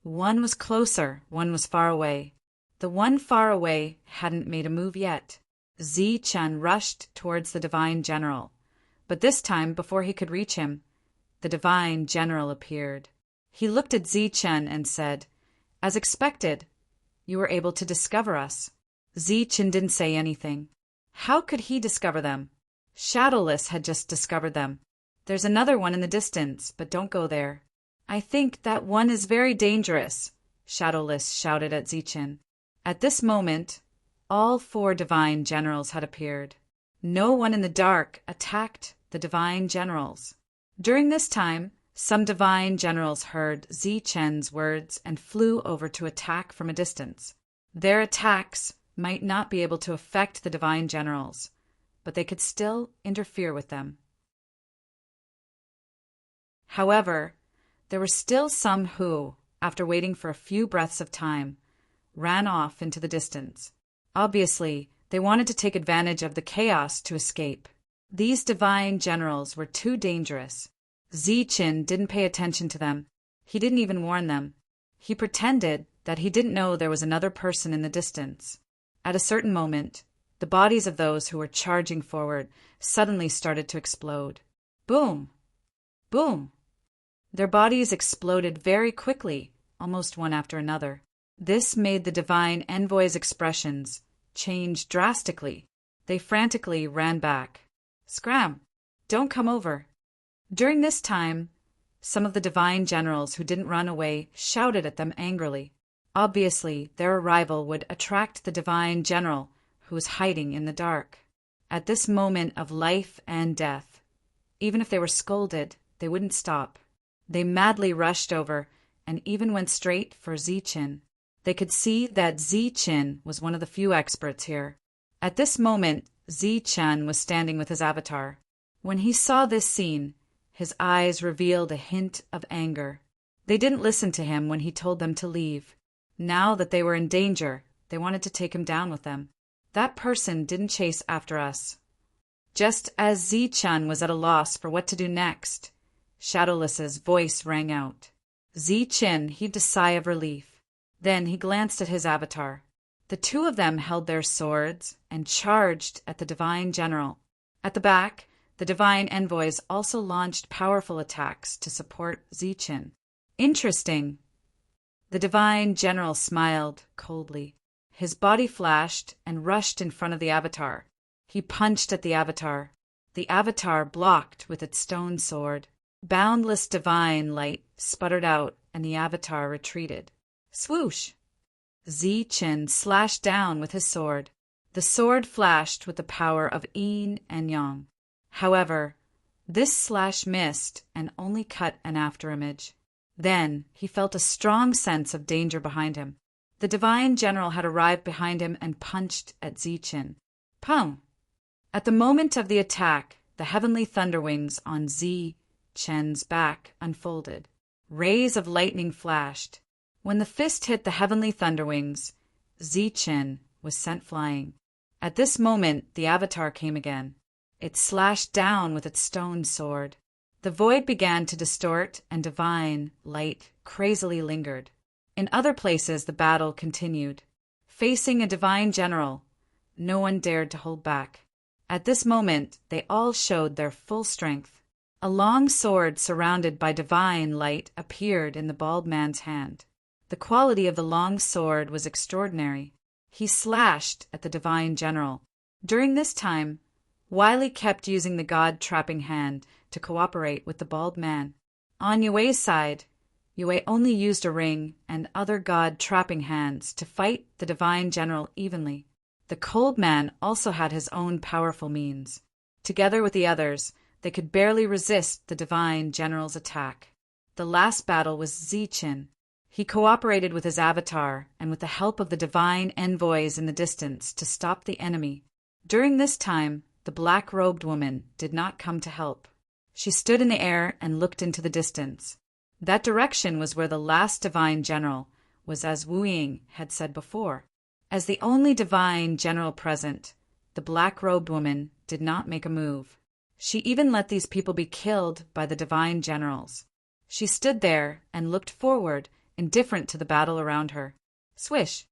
One was closer, one was far away. The one far away hadn't made a move yet. Zichen rushed towards the divine general, but this time, before he could reach him, the divine general appeared. He looked at Zichen and said, "As expected, you were able to discover us." Zichen didn't say anything. How could he discover them? Shadowless had just discovered them. There's another one in the distance, but don't go there. I think that one is very dangerous, Shadowless shouted at Zichen. At this moment, all 4 divine generals had appeared. No one in the dark attacked the divine generals. During this time, some divine generals heard Zichen's words and flew over to attack from a distance. Their attacks might not be able to affect the divine generals, but they could still interfere with them. However, there were still some who, after waiting for a few breaths of time, ran off into the distance. Obviously, they wanted to take advantage of the chaos to escape. These divine generals were too dangerous. Zichen didn't pay attention to them. He didn't even warn them. He pretended that he didn't know there was another person in the distance. At a certain moment, the bodies of those who were charging forward suddenly started to explode. Boom! Boom! Their bodies exploded very quickly, almost one after another. This made the divine envoys' expressions change drastically. They frantically ran back. Scram! Don't come over! During this time, some of the divine generals who didn't run away shouted at them angrily. Obviously, their arrival would attract the divine general who was hiding in the dark. At this moment of life and death, even if they were scolded, they wouldn't stop. They madly rushed over and even went straight for Zichen. They could see that Zichen was one of the few experts here. At this moment, Zichen was standing with his avatar. When he saw this scene, his eyes revealed a hint of anger. They didn't listen to him when he told them to leave. Now that they were in danger, they wanted to take him down with them. That person didn't chase after us. Just as Zichen was at a loss for what to do next, Shadowless's voice rang out. Zichen heaved a sigh of relief. Then he glanced at his avatar. The 2 of them held their swords and charged at the divine general. At the back, the divine envoys also launched powerful attacks to support Zichen. Interesting. The divine general smiled coldly. His body flashed and rushed in front of the avatar. He punched at the avatar. The avatar blocked with its stone sword. Boundless divine light sputtered out and the avatar retreated. Swoosh! Zichen slashed down with his sword. The sword flashed with the power of yin and yang. However, this slash missed and only cut an afterimage. Then he felt a strong sense of danger behind him. The divine general had arrived behind him and punched at Zichen. Pum! At the moment of the attack, the heavenly thunderwings on Zichen Chen's back unfolded. Rays of lightning flashed. When the fist hit the heavenly thunderwings, Chen was sent flying. At this moment, the avatar came again. It slashed down with its stone sword. The void began to distort, and divine light crazily lingered. In other places, the battle continued. Facing a divine general, no one dared to hold back. At this moment, they all showed their full strength. A long sword surrounded by divine light appeared in the bald man's hand. The quality of the long sword was extraordinary. He slashed at the divine general. During this time, Wiley kept using the god-trapping hand to cooperate with the bald man. On Yue's side, Yue only used a ring and other god-trapping hands to fight the divine general evenly. The cold man also had his own powerful means. Together with the others, they could barely resist the divine general's attack. The last battle was Chen. He cooperated with his avatar and with the help of the divine envoys in the distance to stop the enemy. During this time, the black-robed woman did not come to help. She stood in the air and looked into the distance. That direction was where the last divine general was, as Wu Ying had said before. As the only divine general present, the black-robed woman did not make a move. She even let these people be killed by the divine generals. She stood there and looked forward, indifferent to the battle around her. Swish!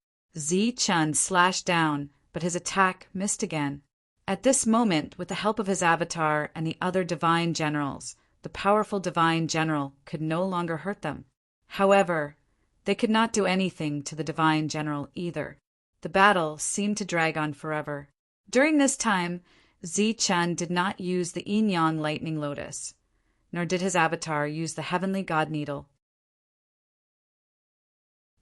Chen slashed down, but his attack missed again. At this moment, with the help of his avatar and the other divine generals, the powerful divine general could no longer hurt them. However, they could not do anything to the divine general either. The battle seemed to drag on forever. During this time, Chen did not use the Yin-Yang lightning lotus, nor did his avatar use the heavenly god needle.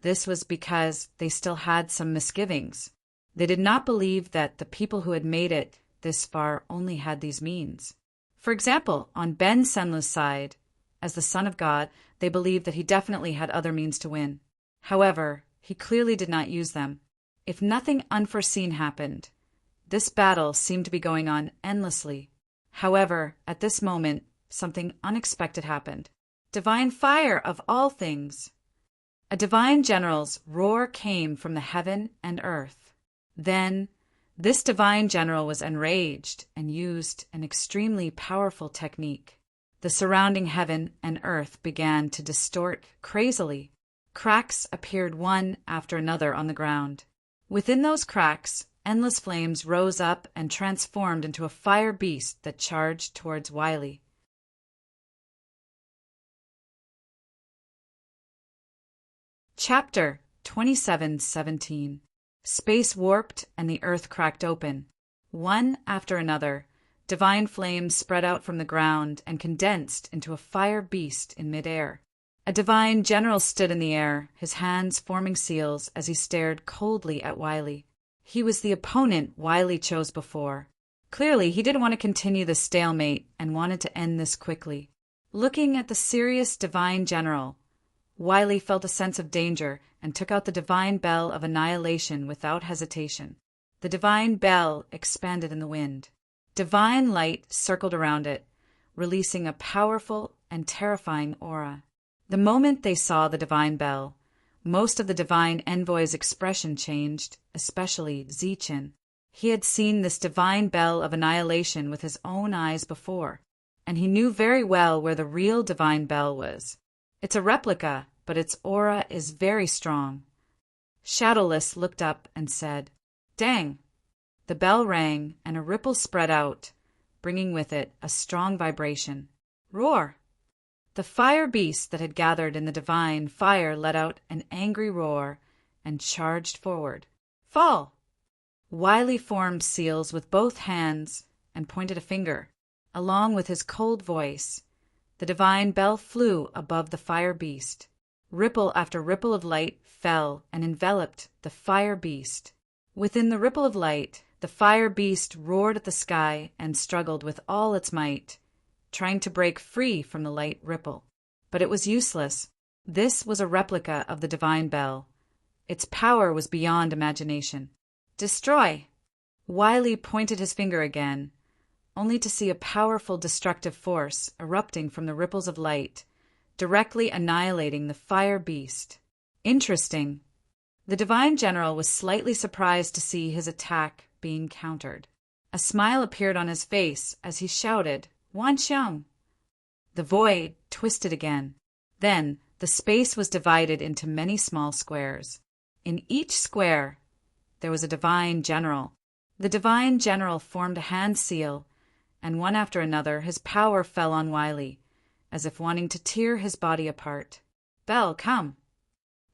This was because they still had some misgivings. They did not believe that the people who had made it this far only had these means. For example, on Ben Senlu's side, as the son of God, they believed that he definitely had other means to win. However, he clearly did not use them. If nothing unforeseen happened, this battle seemed to be going on endlessly. However, at this moment, something unexpected happened. Divine fire of all things! A divine general's roar came from the heaven and earth. Then, this divine general was enraged and used an extremely powerful technique. The surrounding heaven and earth began to distort crazily. Cracks appeared one after another on the ground. Within those cracks, endless flames rose up and transformed into a fire beast that charged towards Wiley. Chapter 27:17. Space warped and the earth cracked open. One after another, divine flames spread out from the ground and condensed into a fire beast in midair. A divine general stood in the air, his hands forming seals as he stared coldly at Wiley. He was the opponent Wiley chose before. Clearly, he didn't want to continue the stalemate and wanted to end this quickly. Looking at the serious divine general, Wiley felt a sense of danger and took out the divine bell of annihilation without hesitation. The divine bell expanded in the wind. Divine light circled around it, releasing a powerful and terrifying aura. The moment they saw the divine bell, most of the divine envoy's expression changed, especially Chen. He had seen this divine bell of annihilation with his own eyes before, and he knew very well where the real divine bell was. It's a replica, but its aura is very strong. Shadowless looked up and said, "Dang!" The bell rang, and a ripple spread out, bringing with it a strong vibration. Roar! The fire beast that had gathered in the divine fire let out an angry roar and charged forward. Fall! Wiley formed seals with both hands and pointed a finger. Along with his cold voice, the divine bell flew above the fire beast. Ripple after ripple of light fell and enveloped the fire beast. Within the ripple of light, the fire beast roared at the sky and struggled with all its might, trying to break free from the light ripple. But it was useless. This was a replica of the divine bell. Its power was beyond imagination. Destroy! Wiley pointed his finger again, only to see a powerful destructive force erupting from the ripples of light, directly annihilating the fire beast. Interesting. The Divine General was slightly surprised to see his attack being countered. A smile appeared on his face as he shouted, "Wan Xiang!" The void twisted again. Then the space was divided into many small squares. In each square, there was a Divine General. The Divine General formed a hand seal, and one after another his power fell on Wily, as if wanting to tear his body apart. "Bell, come!"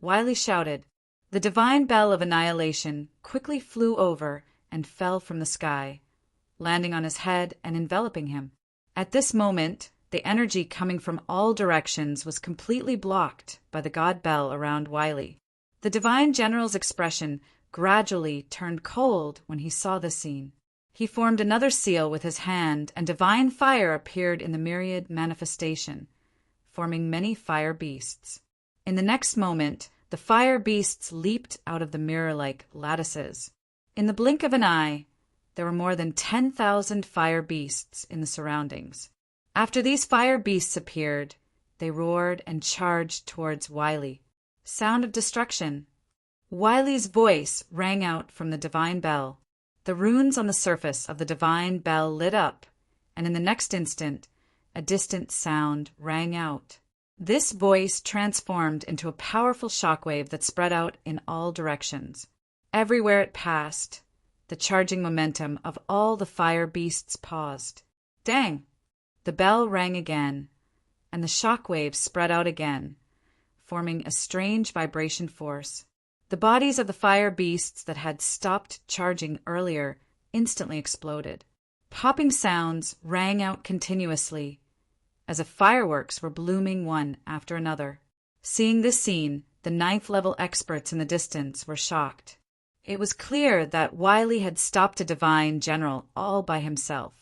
Wily shouted. The divine bell of annihilation quickly flew over and fell from the sky, landing on his head and enveloping him. At this moment, the energy coming from all directions was completely blocked by the god bell around Wily. The Divine General's expression gradually turned cold when he saw this scene. He formed another seal with his hand, and divine fire appeared in the myriad manifestation, forming many fire beasts. In the next moment, the fire beasts leaped out of the mirror-like lattices. In the blink of an eye, there were more than 10,000 fire beasts in the surroundings. After these fire beasts appeared, they roared and charged towards Wily. Sound of destruction. Wily's voice rang out from the divine bell. The runes on the surface of the divine bell lit up, and in the next instant, a distant sound rang out. This voice transformed into a powerful shockwave that spread out in all directions. Everywhere it passed, the charging momentum of all the fire beasts paused. Dang! The bell rang again, and the shockwave spread out again, forming a strange vibration force. The bodies of the fire beasts that had stopped charging earlier instantly exploded. Popping sounds rang out continuously, as if fireworks were blooming one after another. Seeing this scene, the 9th-level experts in the distance were shocked. It was clear that Wily had stopped a Divine General all by himself.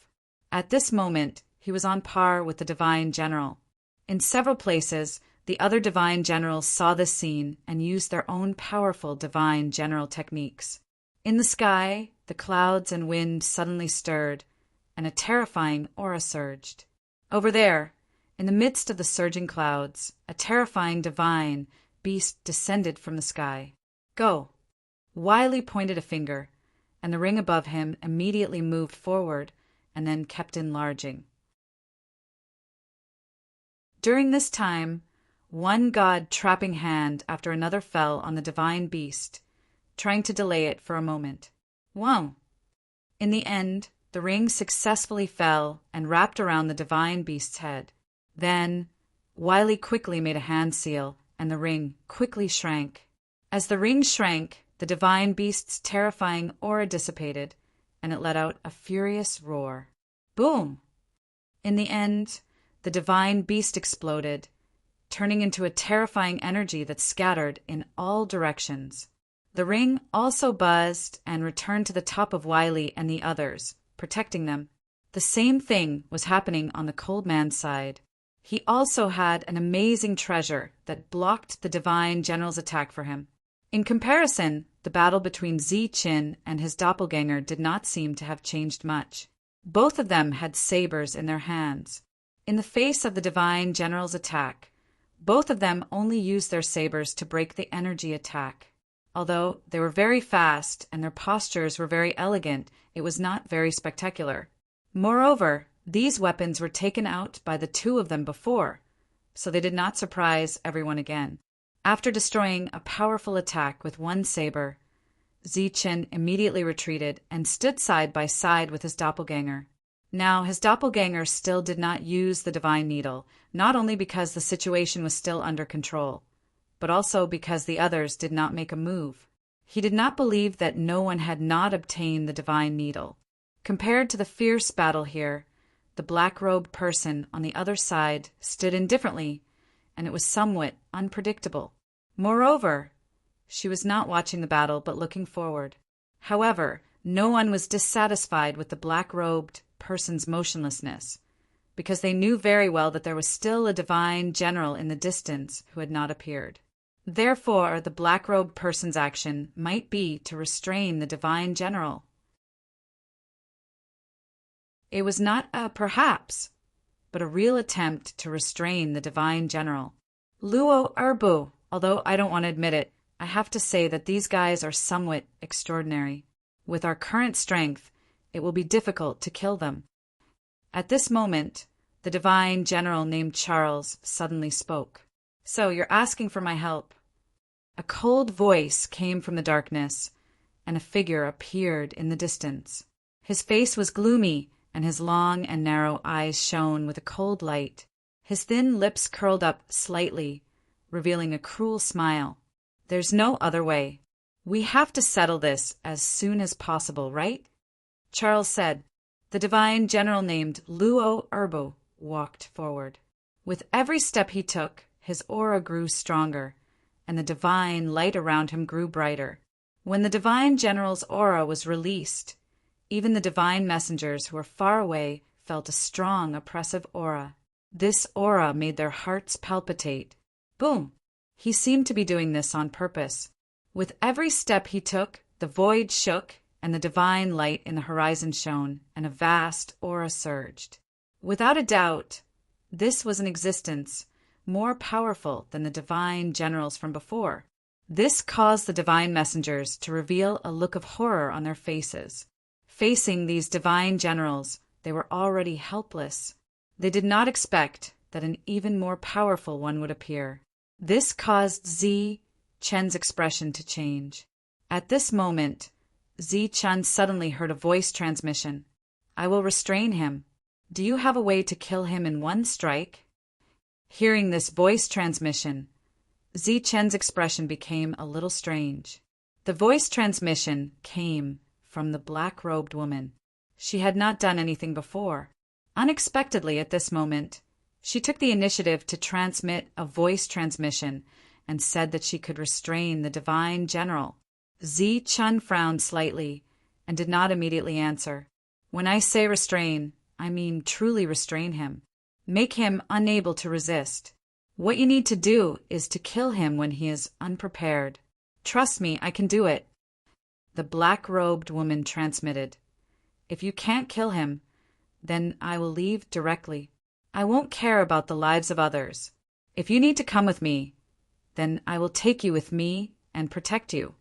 At this moment, he was on par with the Divine General. In several places, the other Divine Generals saw this scene and used their own powerful Divine General techniques. In the sky, the clouds and wind suddenly stirred, and a terrifying aura surged. Over there, in the midst of the surging clouds, a terrifying divine beast descended from the sky. "Go!" Wily pointed a finger, and the ring above him immediately moved forward and then kept enlarging. During this time, one god-trapping hand after another fell on the divine beast, trying to delay it for a moment. Wow! In the end, the ring successfully fell and wrapped around the divine beast's head. Then, Wily quickly made a hand seal, and the ring quickly shrank. As the ring shrank, the divine beast's terrifying aura dissipated, and it let out a furious roar. Boom! In the end, the divine beast exploded, turning into a terrifying energy that scattered in all directions. The ring also buzzed and returned to the top of Wily and the others, protecting them. The same thing was happening on the Cold Man's side. He also had an amazing treasure that blocked the Divine General's attack for him. In comparison, the battle between Ziqin and his doppelganger did not seem to have changed much. Both of them had sabers in their hands. In the face of the Divine General's attack, both of them only used their sabers to break the energy attack. Although they were very fast and their postures were very elegant, it was not very spectacular. Moreover, these weapons were taken out by the two of them before, so they did not surprise everyone again. After destroying a powerful attack with one saber, Ziqin immediately retreated and stood side by side with his doppelganger. Now, his doppelganger still did not use the divine needle, not only because the situation was still under control, but also because the others did not make a move. He did not believe that no one had not obtained the divine needle. Compared to the fierce battle here, the black-robed person on the other side stood indifferently, and it was somewhat unpredictable. Moreover, she was not watching the battle but looking forward. However, no one was dissatisfied with the black-robed person's motionlessness, because they knew very well that there was still a divine general in the distance who had not appeared. Therefore, the black-robed person's action might be to restrain the divine general. It was not a perhaps, but a real attempt to restrain the divine general. Luo Erbu, although I don't want to admit it, I have to say that these guys are somewhat extraordinary. With our current strength, it will be difficult to kill them. At this moment, the divine general named Charles suddenly spoke. So you're asking for my help. A cold voice came from the darkness, and a figure appeared in the distance. His face was gloomy, and his long and narrow eyes shone with a cold light. His thin lips curled up slightly, revealing a cruel smile. There's no other way. We have to settle this as soon as possible, right? Charles said. The divine general named Luo Erbo walked forward. With every step he took, his aura grew stronger, and the divine light around him grew brighter. When the divine general's aura was released, even the divine messengers who were far away felt a strong, oppressive aura. This aura made their hearts palpitate. Boom! He seemed to be doing this on purpose. With every step he took, the void shook, and the divine light in the horizon shone, and a vast aura surged. Without a doubt, this was an existence more powerful than the divine generals from before. This caused the divine messengers to reveal a look of horror on their faces. Facing these divine generals, they were already helpless. They did not expect that an even more powerful one would appear. This caused Zi Chen's expression to change. At this moment, Zi Chen suddenly heard a voice transmission. I will restrain him. Do you have a way to kill him in one strike? Hearing this voice transmission, Zi Chen's expression became a little strange. The voice transmission came from the black-robed woman. She had not done anything before. Unexpectedly at this moment, she took the initiative to transmit a voice transmission and said that she could restrain the divine general. Zi Chen frowned slightly and did not immediately answer. When I say restrain, I mean truly restrain him. Make him unable to resist. What you need to do is to kill him when he is unprepared. Trust me, I can do it. The black-robed woman transmitted. If you can't kill him, then I will leave directly. I won't care about the lives of others. If you need to come with me, then I will take you with me and protect you.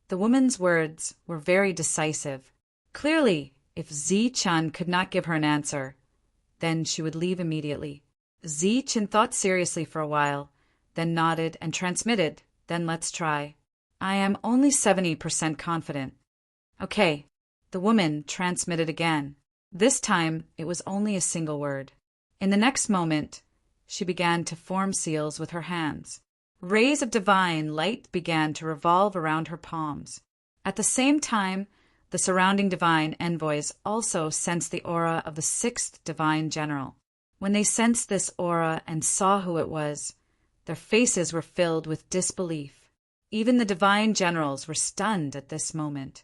The woman's words were very decisive. Clearly, if Zi Chen could not give her an answer, then she would leave immediately. Zi Chen thought seriously for a while, then nodded and transmitted. Then let's try. I am only 70% confident. Okay. The woman transmitted again. This time, it was only a single word. In the next moment, she began to form seals with her hands. Rays of divine light began to revolve around her palms. At the same time, the surrounding divine envoys also sensed the aura of the sixth divine general. When they sensed this aura and saw who it was, their faces were filled with disbelief. Even the divine generals were stunned at this moment.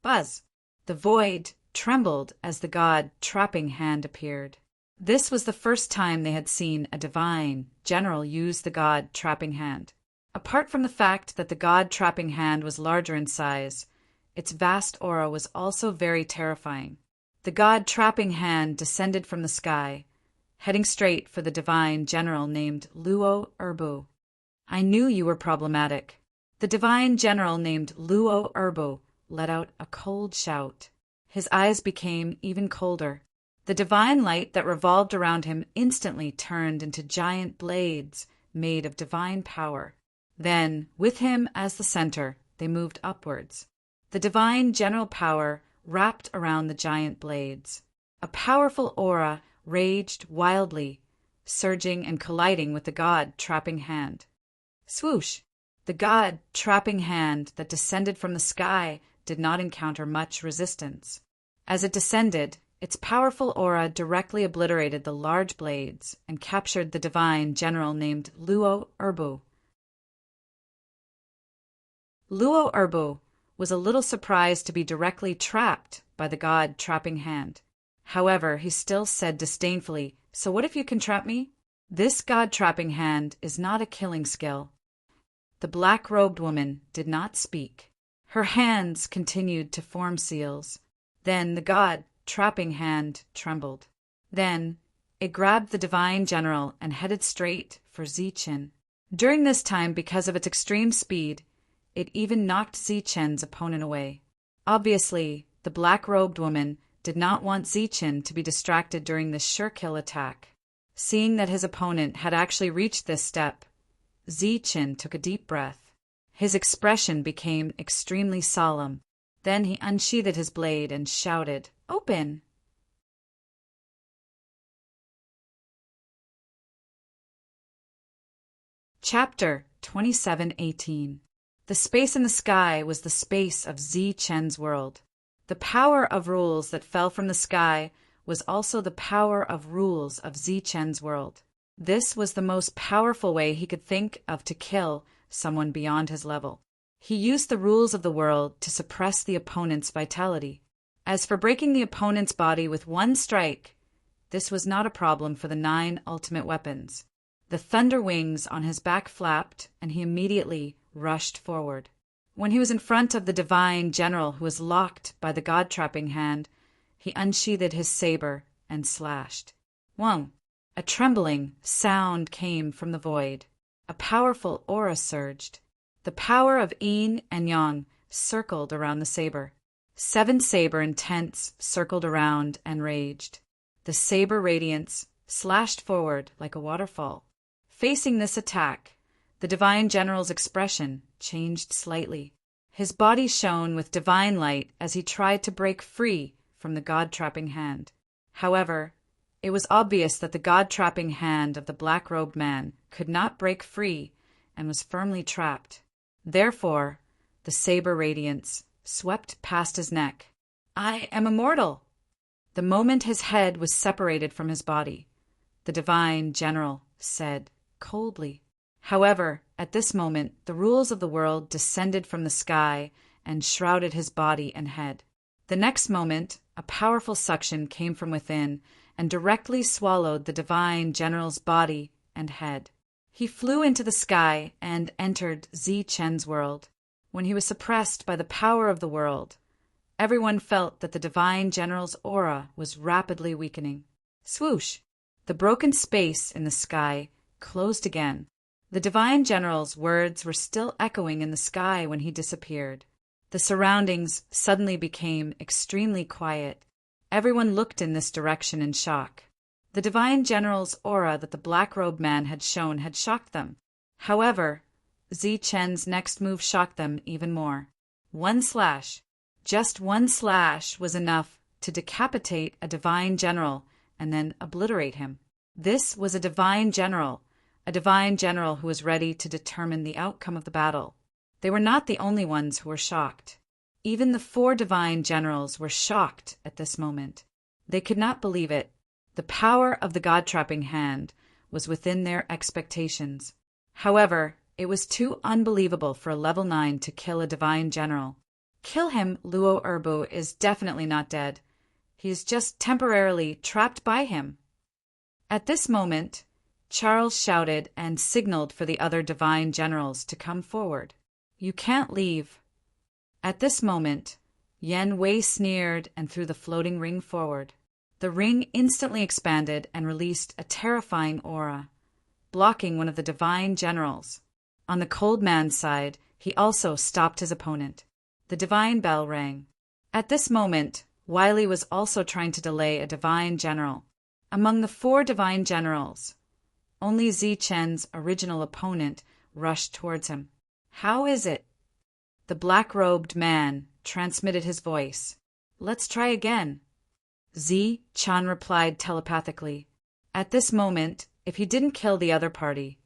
Buzz! The void trembled as the god trapping hand appeared. This was the first time they had seen a divine general use the god trapping hand. Apart from the fact that the god trapping hand was larger in size, its vast aura was also very terrifying. The god trapping hand descended from the sky, heading straight for the divine general named Luo Erbu. I knew you were problematic. The divine general named Luo Erbu let out a cold shout. His eyes became even colder. The divine light that revolved around him instantly turned into giant blades made of divine power. Then, with him as the center, they moved upwards. The divine general power wrapped around the giant blades. A powerful aura raged wildly, surging and colliding with the god trapping hand. Swoosh! The god trapping hand that descended from the sky did not encounter much resistance. As it descended, its powerful aura directly obliterated the large blades and captured the divine general named Luo Erbu. Luo Erbu was a little surprised to be directly trapped by the god trapping hand. However, he still said disdainfully, "So what if you can trap me?" This god trapping hand is not a killing skill. The black-robed woman did not speak. Her hands continued to form seals. Then the god trapping hand trembled. Then, it grabbed the divine general and headed straight for Zichen. During this time, because of its extreme speed, it even knocked Zichen's opponent away. Obviously, the black-robed woman did not want Zichen to be distracted during this sure-kill attack. Seeing that his opponent had actually reached this step, Zichen took a deep breath. His expression became extremely solemn. Then he unsheathed his blade and shouted, "Open!" Chapter 27:18. The space in the sky was the space of Zichen's world. The power of rules that fell from the sky was also the power of rules of Zichen's world. This was the most powerful way he could think of to kill someone beyond his level. He used the rules of the world to suppress the opponent's vitality. As for breaking the opponent's body with one strike, this was not a problem for the 9 ultimate weapons. The thunder wings on his back flapped, and he immediately rushed forward. When he was in front of the divine general who was locked by the god-trapping hand, he unsheathed his saber and slashed. Wong! A trembling sound came from the void. A powerful aura surged. The power of yin and yang circled around the saber. 7 saber intents circled around and raged. The saber radiance slashed forward like a waterfall. Facing this attack, the divine general's expression changed slightly. His body shone with divine light as he tried to break free from the god-trapping hand. However, it was obvious that the god-trapping hand of the black-robed man could not break free and was firmly trapped. Therefore, the saber radiance swept past his neck. "I am immortal!" The moment his head was separated from his body, the divine general said coldly. However, at this moment, the rules of the world descended from the sky and shrouded his body and head. The next moment, a powerful suction came from within and directly swallowed the divine general's body and head. He flew into the sky and entered Zichen's world. When he was suppressed by the power of the world, everyone felt that the divine general's aura was rapidly weakening. Swoosh! The broken space in the sky closed again. The divine general's words were still echoing in the sky when he disappeared. The surroundings suddenly became extremely quiet. Everyone looked in this direction in shock. The divine general's aura that the black-robed man had shown had shocked them. However, Zichen's next move shocked them even more. One slash, just one slash, was enough to decapitate a divine general and then obliterate him. This was a divine general who was ready to determine the outcome of the battle. They were not the only ones who were shocked. Even the 4 divine generals were shocked at this moment. They could not believe it. The power of the god-trapping hand was within their expectations. However, it was too unbelievable for a level 9 to kill a divine general. "Kill him, Luo Erbu is definitely not dead. He is just temporarily trapped by him." At this moment, Charles shouted and signaled for the other divine generals to come forward. "You can't leave." At this moment, Yen Wei sneered and threw the floating ring forward. The ring instantly expanded and released a terrifying aura, blocking one of the divine generals. On the cold man's side, he also stopped his opponent. The divine bell rang. At this moment, Wiley was also trying to delay a divine general. Among the 4 divine generals, only Zichen's original opponent rushed towards him. "How is it?" The black-robed man transmitted his voice. "Let's try again." Zichen replied telepathically. At this moment, if he didn't kill the other party,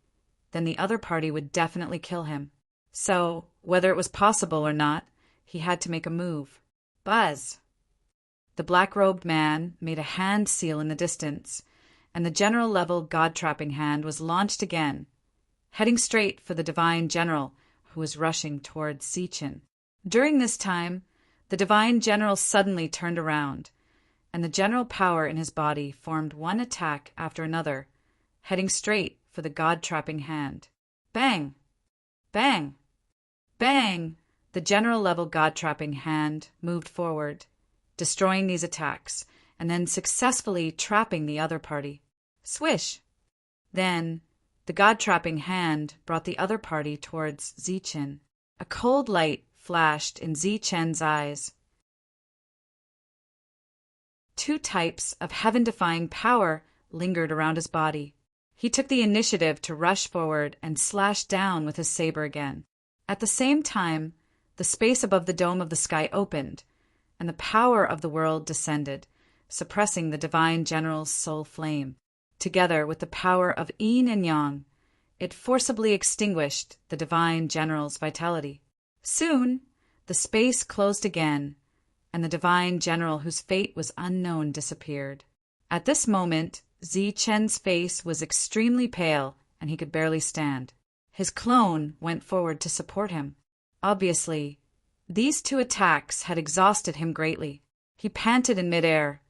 then the other party would definitely kill him. So, whether it was possible or not, he had to make a move. Buzz! The black-robed man made a hand seal in the distance, and the general-level god-trapping hand was launched again, heading straight for the divine general who was rushing towards Zichen. During this time, the divine general suddenly turned around, and the general power in his body formed one attack after another, heading straight for the god-trapping hand. Bang! Bang! Bang! The general-level god-trapping hand moved forward, destroying these attacks, and then successfully trapping the other party. Swish! Then, the god-trapping hand brought the other party towards Zichen. A cold light flashed in Zichen's eyes. Two types of heaven-defying power lingered around his body. He took the initiative to rush forward and slash down with his saber again. At the same time, the space above the dome of the sky opened, and the power of the world descended, suppressing the divine general's soul flame. Together with the power of yin and yang, it forcibly extinguished the divine general's vitality. Soon, the space closed again, and the divine general whose fate was unknown disappeared. At this moment, Zichen's face was extremely pale, and he could barely stand. His clone went forward to support him. Obviously, these two attacks had exhausted him greatly. He panted in midair,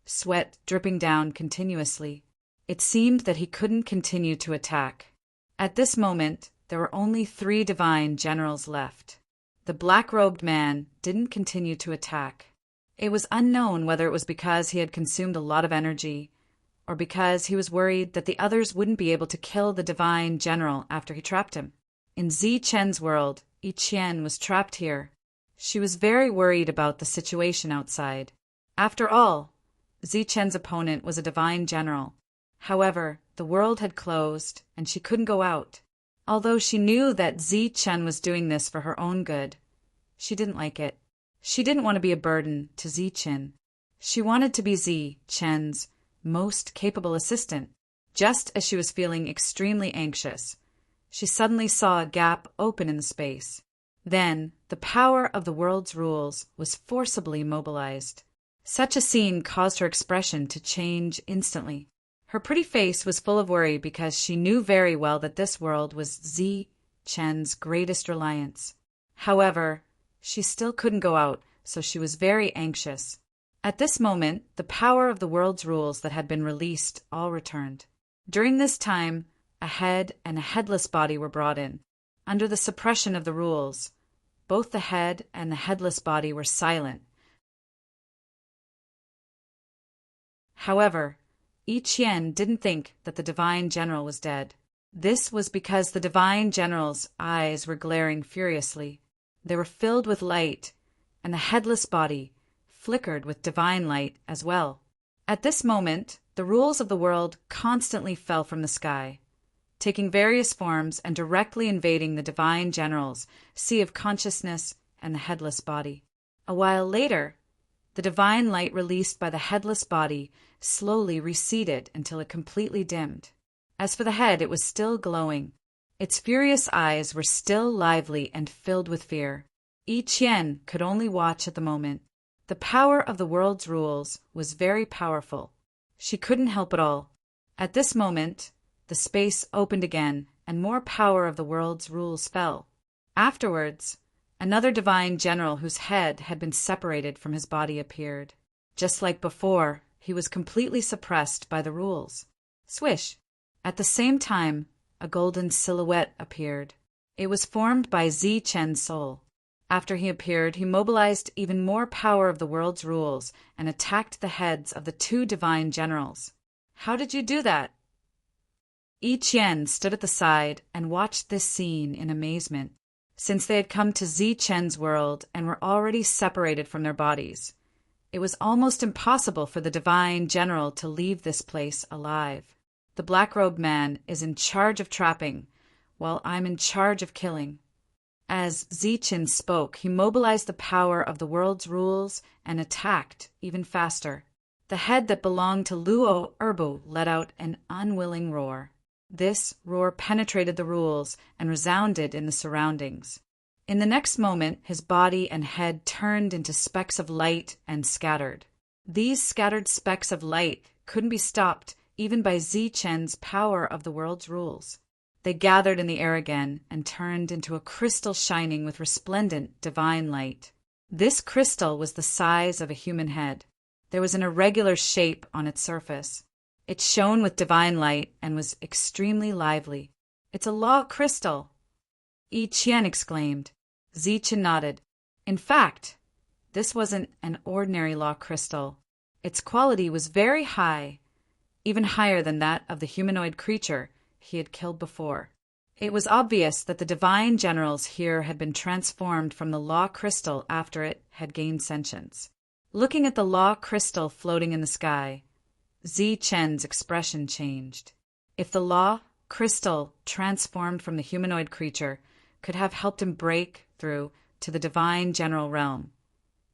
sweat dripping down continuously. It seemed that he couldn't continue to attack. At this moment, there were only 3 divine generals left. The black-robed man didn't continue to attack. It was unknown whether it was because he had consumed a lot of energy, or because he was worried that the others wouldn't be able to kill the divine general after he trapped him. In Zichen's world, Yiqian was trapped here. She was very worried about the situation outside. After all, Zichen's opponent was a divine general. However, the world had closed, and she couldn't go out. Although she knew that Zichen was doing this for her own good, she didn't like it. She didn't want to be a burden to Zichen. She wanted to be Zichen's most capable assistant. Just as she was feeling extremely anxious, she suddenly saw a gap open in the space. Then, the power of the world's rules was forcibly mobilized. Such a scene caused her expression to change instantly. Her pretty face was full of worry because she knew very well that this world was Zichen's greatest reliance. However, she still couldn't go out, so she was very anxious. At this moment, the power of the world's rules that had been released all returned. During this time, a head and a headless body were brought in. Under the suppression of the rules, both the head and the headless body were silent. However, Yiqian didn't think that the divine general was dead. This was because the divine general's eyes were glaring furiously. They were filled with light, and the headless body flickered with divine light as well. At this moment, the rules of the world constantly fell from the sky, taking various forms and directly invading the divine general's sea of consciousness and the headless body. A while later, the divine light released by the headless body slowly receded until it completely dimmed. As for the head, it was still glowing. Its furious eyes were still lively and filled with fear. Yiqian could only watch at the moment. The power of the world's rules was very powerful. She couldn't help it all. At this moment, the space opened again, and more power of the world's rules fell. Afterwards, another divine general whose head had been separated from his body appeared. Just like before, he was completely suppressed by the rules. Swish! At the same time, a golden silhouette appeared. It was formed by Zichen's soul. After he appeared, he mobilized even more power of the world's rules and attacked the heads of the 2 divine generals. How did you do that? Yiqian stood at the side and watched this scene in amazement. Since they had come to Zichen's world and were already separated from their bodies, it was almost impossible for the divine general to leave this place alive. The black-robed man is in charge of trapping, while I'm in charge of killing. As Zichen spoke, he mobilized the power of the world's rules and attacked even faster. The head that belonged to Luo Erbu let out an unwilling roar. This roar penetrated the rules and resounded in the surroundings. In the next moment, his body and head turned into specks of light and scattered. These scattered specks of light couldn't be stopped even by Zichen's power of the world's rules. They gathered in the air again and turned into a crystal shining with resplendent divine light. This crystal was the size of a human head. There was an irregular shape on its surface. It shone with divine light and was extremely lively. "It's a law crystal!" Yiqian exclaimed. Zichen nodded. "In fact, This wasn't an ordinary law crystal. Its quality was very high, even higher than that of the humanoid creature he had killed before. It was obvious that the divine generals here had been transformed from the law crystal after it had gained sentience. Looking at the law crystal floating in the sky, Zi-Chen's expression changed. If the law crystal transformed from the humanoid creature could have helped him break through to the divine general realm,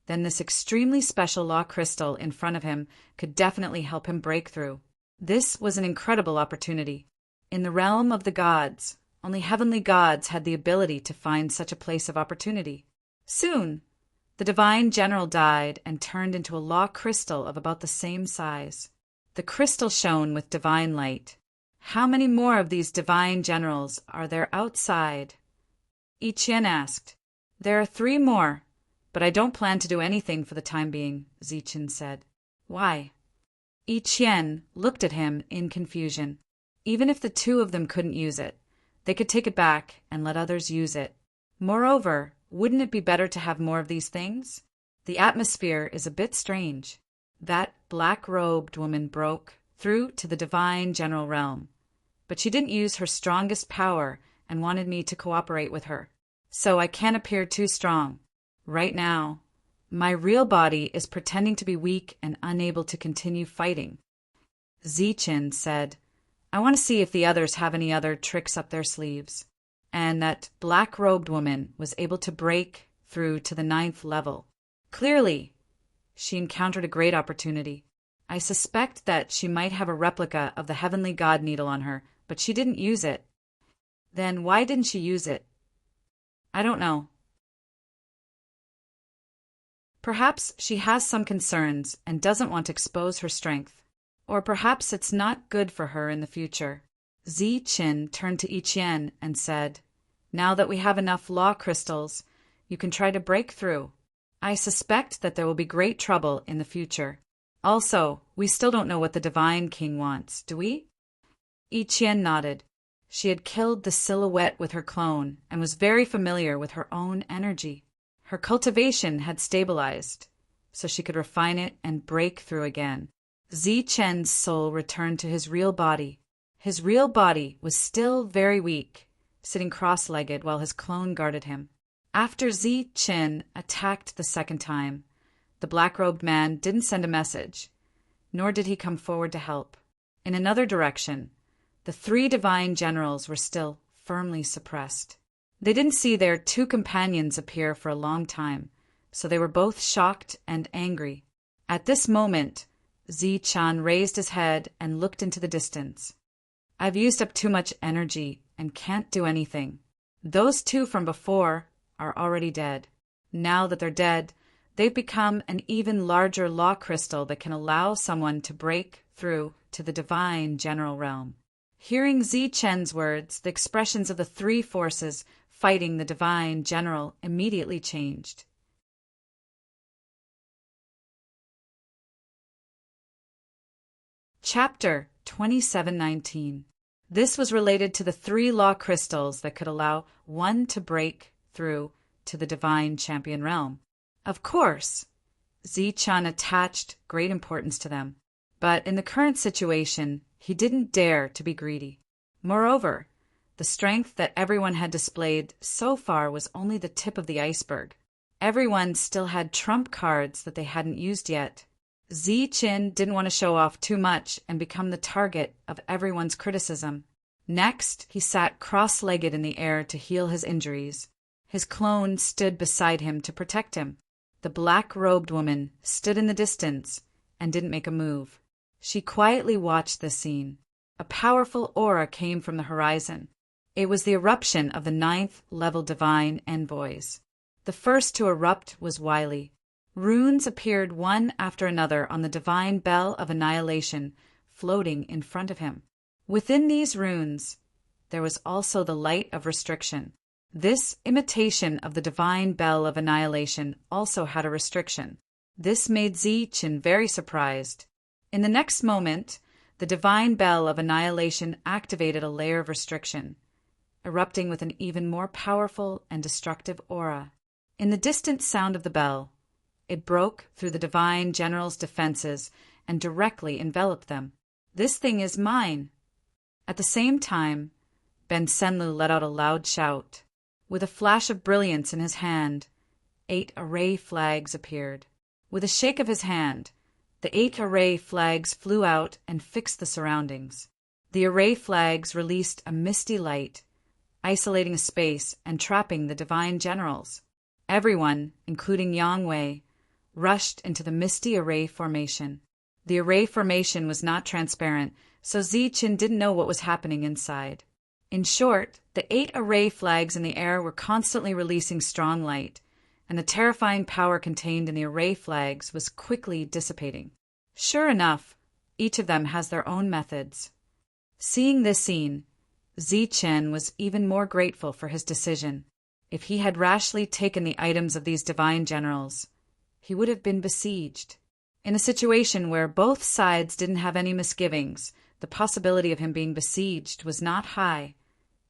then this extremely special law crystal in front of him could definitely help him break through. This was an incredible opportunity. In the realm of the gods, only heavenly gods had the ability to find such a place of opportunity. Soon, the divine general died and turned into a law crystal of about the same size. The crystal shone with divine light. How many more of these divine generals are there outside? Yi Qian asked. There are 3 more, but I don't plan to do anything for the time being, Zi-Chen said. Why? Yi Qian looked at him in confusion. Even if the 2 of them couldn't use it, they could take it back and let others use it. Moreover, wouldn't it be better to have more of these things? The atmosphere is a bit strange. That black-robed woman broke through to the divine general realm, but she didn't use her strongest power and wanted me to cooperate with her. So I can't appear too strong. Right now, my real body is pretending to be weak and unable to continue fighting. Zi-Chen said, I want to see if the others have any other tricks up their sleeves. And that black-robed woman was able to break through to the 9th level. Clearly, she encountered a great opportunity. I suspect that she might have a replica of the heavenly god needle on her, but she didn't use it. Then why didn't she use it? I don't know. Perhaps she has some concerns and doesn't want to expose her strength. Or perhaps it's not good for her in the future. Zi-Chen turned to Yi Qian and said, Now that we have enough law crystals, you can try to break through. I suspect that there will be great trouble in the future. Also, we still don't know what the Divine King wants, do we? Yi Qian nodded. She had killed the silhouette with her clone and was very familiar with her own energy. Her cultivation had stabilized, so she could refine it and break through again. Zi-Chen's soul returned to his real body. His real body was still very weak, sitting cross-legged while his clone guarded him. After Zi-Chen attacked the second time, the black-robed man didn't send a message, nor did he come forward to help. In another direction, the 3 divine generals were still firmly suppressed. They didn't see their 2 companions appear for a long time, so they were both shocked and angry. At this moment, Zi-Chan raised his head and looked into the distance. I've used up too much energy and can't do anything. Those 2 from before are already dead. Now that they're dead, they've become an even larger law crystal that can allow someone to break through to the divine general realm. Hearing Zi-Chen's words, the expressions of the 3 forces fighting the divine general immediately changed. Chapter 2719. This was related to the 3 law crystals that could allow one to break through to the divine champion realm. Of course, Zi-Chan attached great importance to them, but in the current situation, he didn't dare to be greedy. Moreover, the strength that everyone had displayed so far was only the tip of the iceberg. Everyone still had trump cards that they hadn't used yet. Zi-Chen didn't want to show off too much and become the target of everyone's criticism. Next, he sat cross-legged in the air to heal his injuries. His clone stood beside him to protect him. The black-robed woman stood in the distance and didn't make a move. She quietly watched this scene. A powerful aura came from the horizon. It was the eruption of the 9th level divine envoys. The first to erupt was Wily. Runes appeared one after another on the divine bell of annihilation, floating in front of him. Within these runes, there was also the light of restriction. This imitation of the divine bell of annihilation also had a restriction. This made Zi-Chen very surprised. In the next moment, the divine bell of annihilation activated a layer of restriction, erupting with an even more powerful and destructive aura. In the distant sound of the bell, It broke through the divine general's defenses and directly enveloped them. "This thing is mine!" At the same time, Ben Senlu let out a loud shout. With a flash of brilliance in his hand, 8 array flags appeared. With a shake of his hand, the 8 array flags flew out and fixed the surroundings. The array flags released a misty light, isolating a space and trapping the divine generals. Everyone, including Yang Wei, rushed into the misty array formation. The array formation was not transparent, so Ziqin didn't know what was happening inside. In short, the 8 array flags in the air were constantly releasing strong light, and the terrifying power contained in the array flags was quickly dissipating. Sure enough, each of them has their own methods. Seeing this scene, Ziqin was even more grateful for his decision. If he had rashly taken the items of these divine generals, he would have been besieged. In a situation where both sides didn't have any misgivings, the possibility of him being besieged was not high,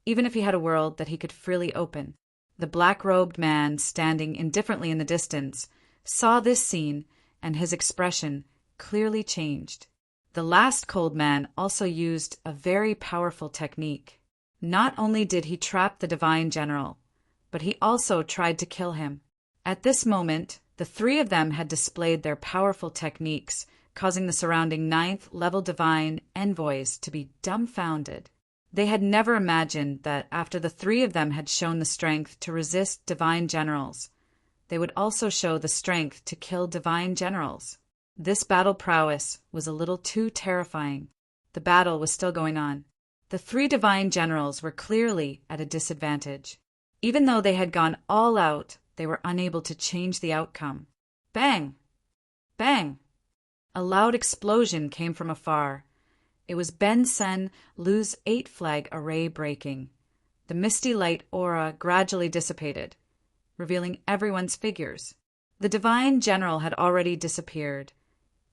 even if he had a world that he could freely open. The black-robed man, standing indifferently in the distance, saw this scene, and his expression clearly changed. The last cold man also used a very powerful technique. Not only did he trap the divine general, but he also tried to kill him. At this moment, the 3 of them had displayed their powerful techniques, causing the surrounding 9th-level divine envoys to be dumbfounded. They had never imagined that after the 3 of them had shown the strength to resist divine generals, they would also show the strength to kill divine generals. This battle prowess was a little too terrifying. The battle was still going on. The 3 divine generals were clearly at a disadvantage. Even though they had gone all out, they were unable to change the outcome. Bang! Bang! A loud explosion came from afar. It was Ben Senlu's 8 flag array breaking. The misty light aura gradually dissipated, revealing everyone's figures. The divine general had already disappeared,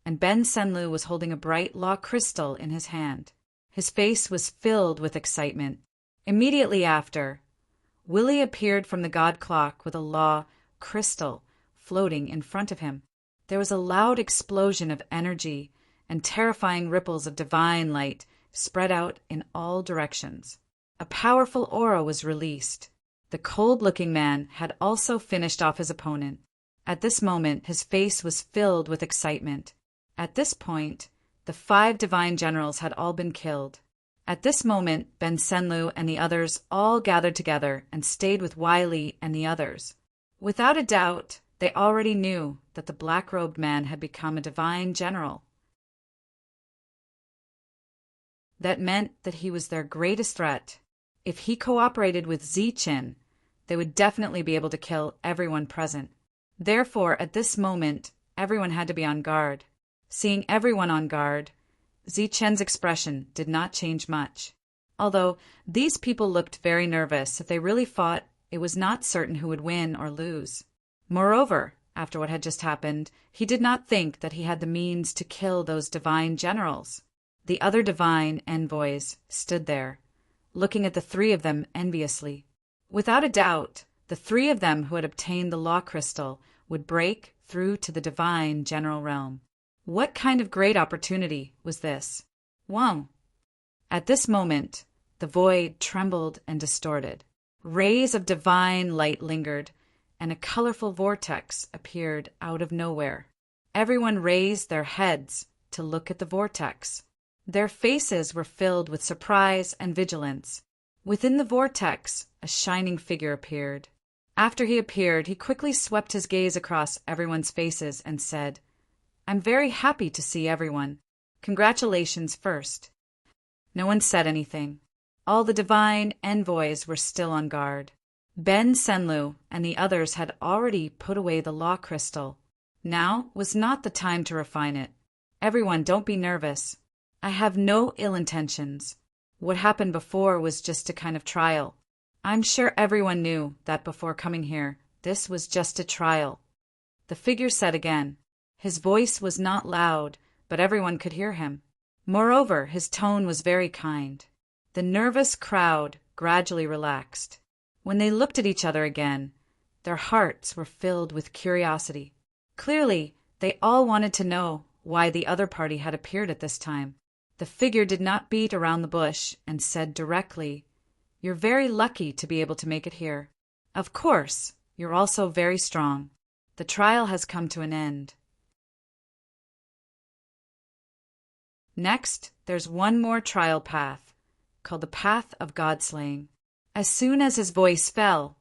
and Ben Senlu was holding a bright law crystal in his hand. His face was filled with excitement. Immediately after, Willie appeared from the god clock with a law crystal floating in front of him. There was a loud explosion of energy, and terrifying ripples of divine light spread out in all directions. A powerful aura was released. The cold-looking man had also finished off his opponent. At this moment, his face was filled with excitement. At this point, the 5 divine generals had all been killed. At this moment, Ben Senlu and the others all gathered together and stayed with Wiley and the others. Without a doubt, they already knew that the black-robed man had become a divine general. That meant that he was their greatest threat. If he cooperated with Ziqin, they would definitely be able to kill everyone present. Therefore, at this moment, everyone had to be on guard. Seeing everyone on guard, Ziqin's expression did not change much. Although these people looked very nervous, if they really fought, it was not certain who would win or lose. Moreover, after what had just happened, he did not think that he had the means to kill those divine generals. The other divine envoys stood there, looking at the 3 of them enviously. Without a doubt, the 3 of them who had obtained the law crystal would break through to the divine general realm. What kind of great opportunity was this? Wow! At this moment, the void trembled and distorted. Rays of divine light lingered, and a colorful vortex appeared out of nowhere. Everyone raised their heads to look at the vortex. Their faces were filled with surprise and vigilance. Within the vortex, a shining figure appeared. After he appeared, he quickly swept his gaze across everyone's faces and said, "I'm very happy to see everyone. Congratulations first." No one said anything. All the divine envoys were still on guard. Ben Senlu and the others had already put away the law crystal. Now was not the time to refine it. Everyone, don't be nervous. I have no ill intentions. What happened before was just a kind of trial. I'm sure everyone knew that before coming here, this was just a trial. The figure said again. His voice was not loud, but everyone could hear him. Moreover, his tone was very kind. The nervous crowd gradually relaxed. When they looked at each other again, their hearts were filled with curiosity. Clearly, they all wanted to know why the other party had appeared at this time. The figure did not beat around the bush and said directly, "You're very lucky to be able to make it here. Of course, you're also very strong. The trial has come to an end." Next, there's one more trial path, called the path of God-slaying. As soon as his voice fell,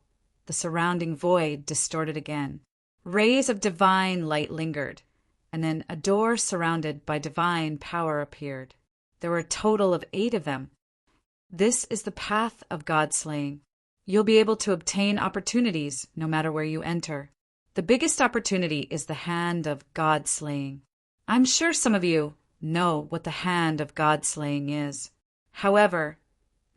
the surrounding void distorted again. Rays of divine light lingered, and then a door surrounded by divine power appeared. There were a total of 8 of them. This is the path of God-slaying. You'll be able to obtain opportunities no matter where you enter. The biggest opportunity is the hand of God-slaying. I'm sure some of you know what the hand of God-slaying is. However,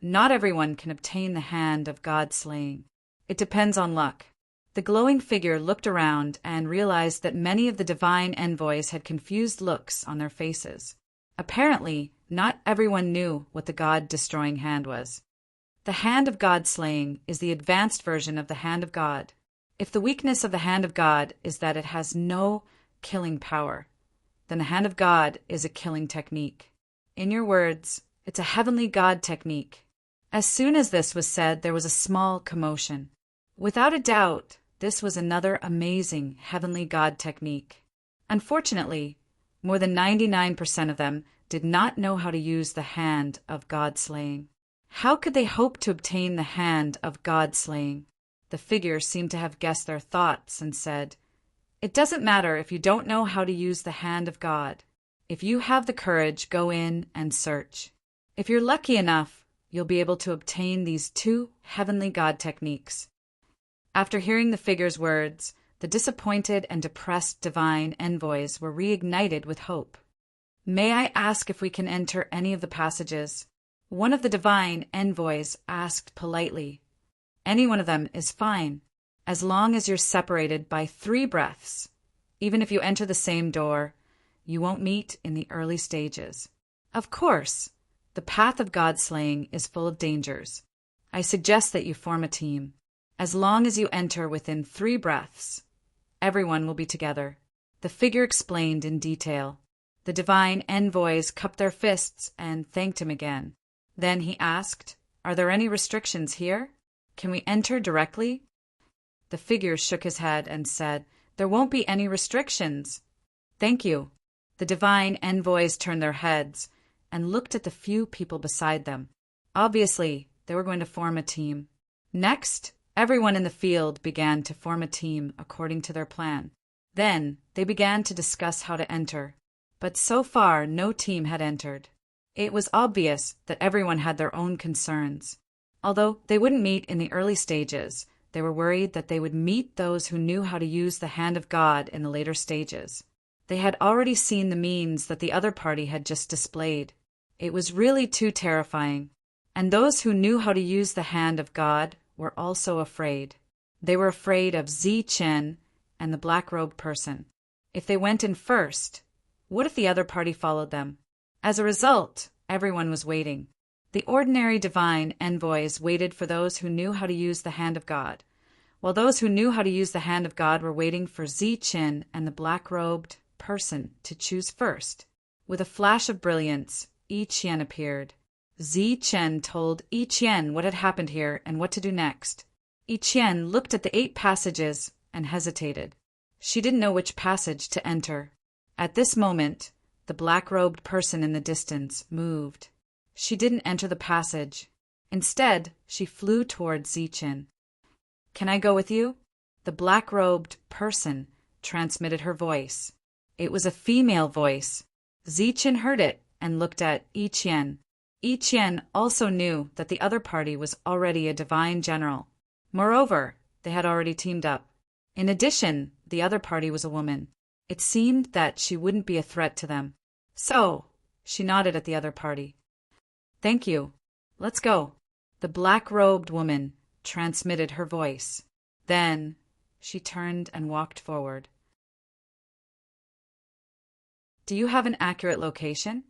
not everyone can obtain the hand of God-slaying. It depends on luck. The glowing figure looked around and realized that many of the divine envoys had confused looks on their faces. Apparently, not everyone knew what the God-destroying hand was. The hand of God-slaying is the advanced version of the hand of God. If the weakness of the hand of God is that it has no killing power, then the hand of God is a killing technique. In your words, it's a heavenly God technique. As soon as this was said, there was a small commotion. Without a doubt, this was another amazing heavenly God technique. Unfortunately, more than 99% of them did not know how to use the hand of God-slaying. How could they hope to obtain the hand of God-slaying? The figure seemed to have guessed their thoughts and said, "It doesn't matter if you don't know how to use the hand of God. If you have the courage, go in and search. If you're lucky enough, you'll be able to obtain these 2 heavenly God techniques." After hearing the figure's words, the disappointed and depressed divine envoys were reignited with hope. "May I ask if we can enter any of the passages?" One of the divine envoys asked politely. "Any one of them is fine, as long as you're separated by 3 breaths. Even if you enter the same door, you won't meet in the early stages. Of course, the path of God-slaying is full of dangers. I suggest that you form a team. As long as you enter within 3 breaths, everyone will be together." The figure explained in detail. The divine envoys cupped their fists and thanked him again. Then he asked, "Are there any restrictions here? Can we enter directly?" The figure shook his head and said, "There won't be any restrictions." "Thank you." The divine envoys turned their heads and looked at the few people beside them. Obviously, they were going to form a team. Next, everyone in the field began to form a team according to their plan. Then they began to discuss how to enter. But so far, no team had entered. It was obvious that everyone had their own concerns. Although they wouldn't meet in the early stages, they were worried that they would meet those who knew how to use the hand of God in the later stages. They had already seen the means that the other party had just displayed. It was really too terrifying. And those who knew how to use the hand of God were also afraid. They were afraid of Zi Chen and the black-robed person. If they went in first, what if the other party followed them? As a result, everyone was waiting. The ordinary divine envoys waited for those who knew how to use the hand of God, while those who knew how to use the hand of God were waiting for Zi Chen and the black-robed person to choose first. With a flash of brilliance, Yi Qian appeared. Zi Chen told Yi Qian what had happened here and what to do next. Yi Qian looked at the 8 passages and hesitated. She didn't know which passage to enter. At this moment, the black-robed person in the distance moved. She didn't enter the passage. Instead, she flew toward Zi Chen. "Can I go with you?" The black-robed person transmitted her voice. It was a female voice. Zi Chen heard it and looked at Yi Qian. Yi Qian also knew that the other party was already a divine general. Moreover, they had already teamed up. In addition, the other party was a woman. It seemed that she wouldn't be a threat to them. So, she nodded at the other party. "Thank you. Let's go." The black-robed woman transmitted her voice. Then, she turned and walked forward. "Do you have an accurate location?"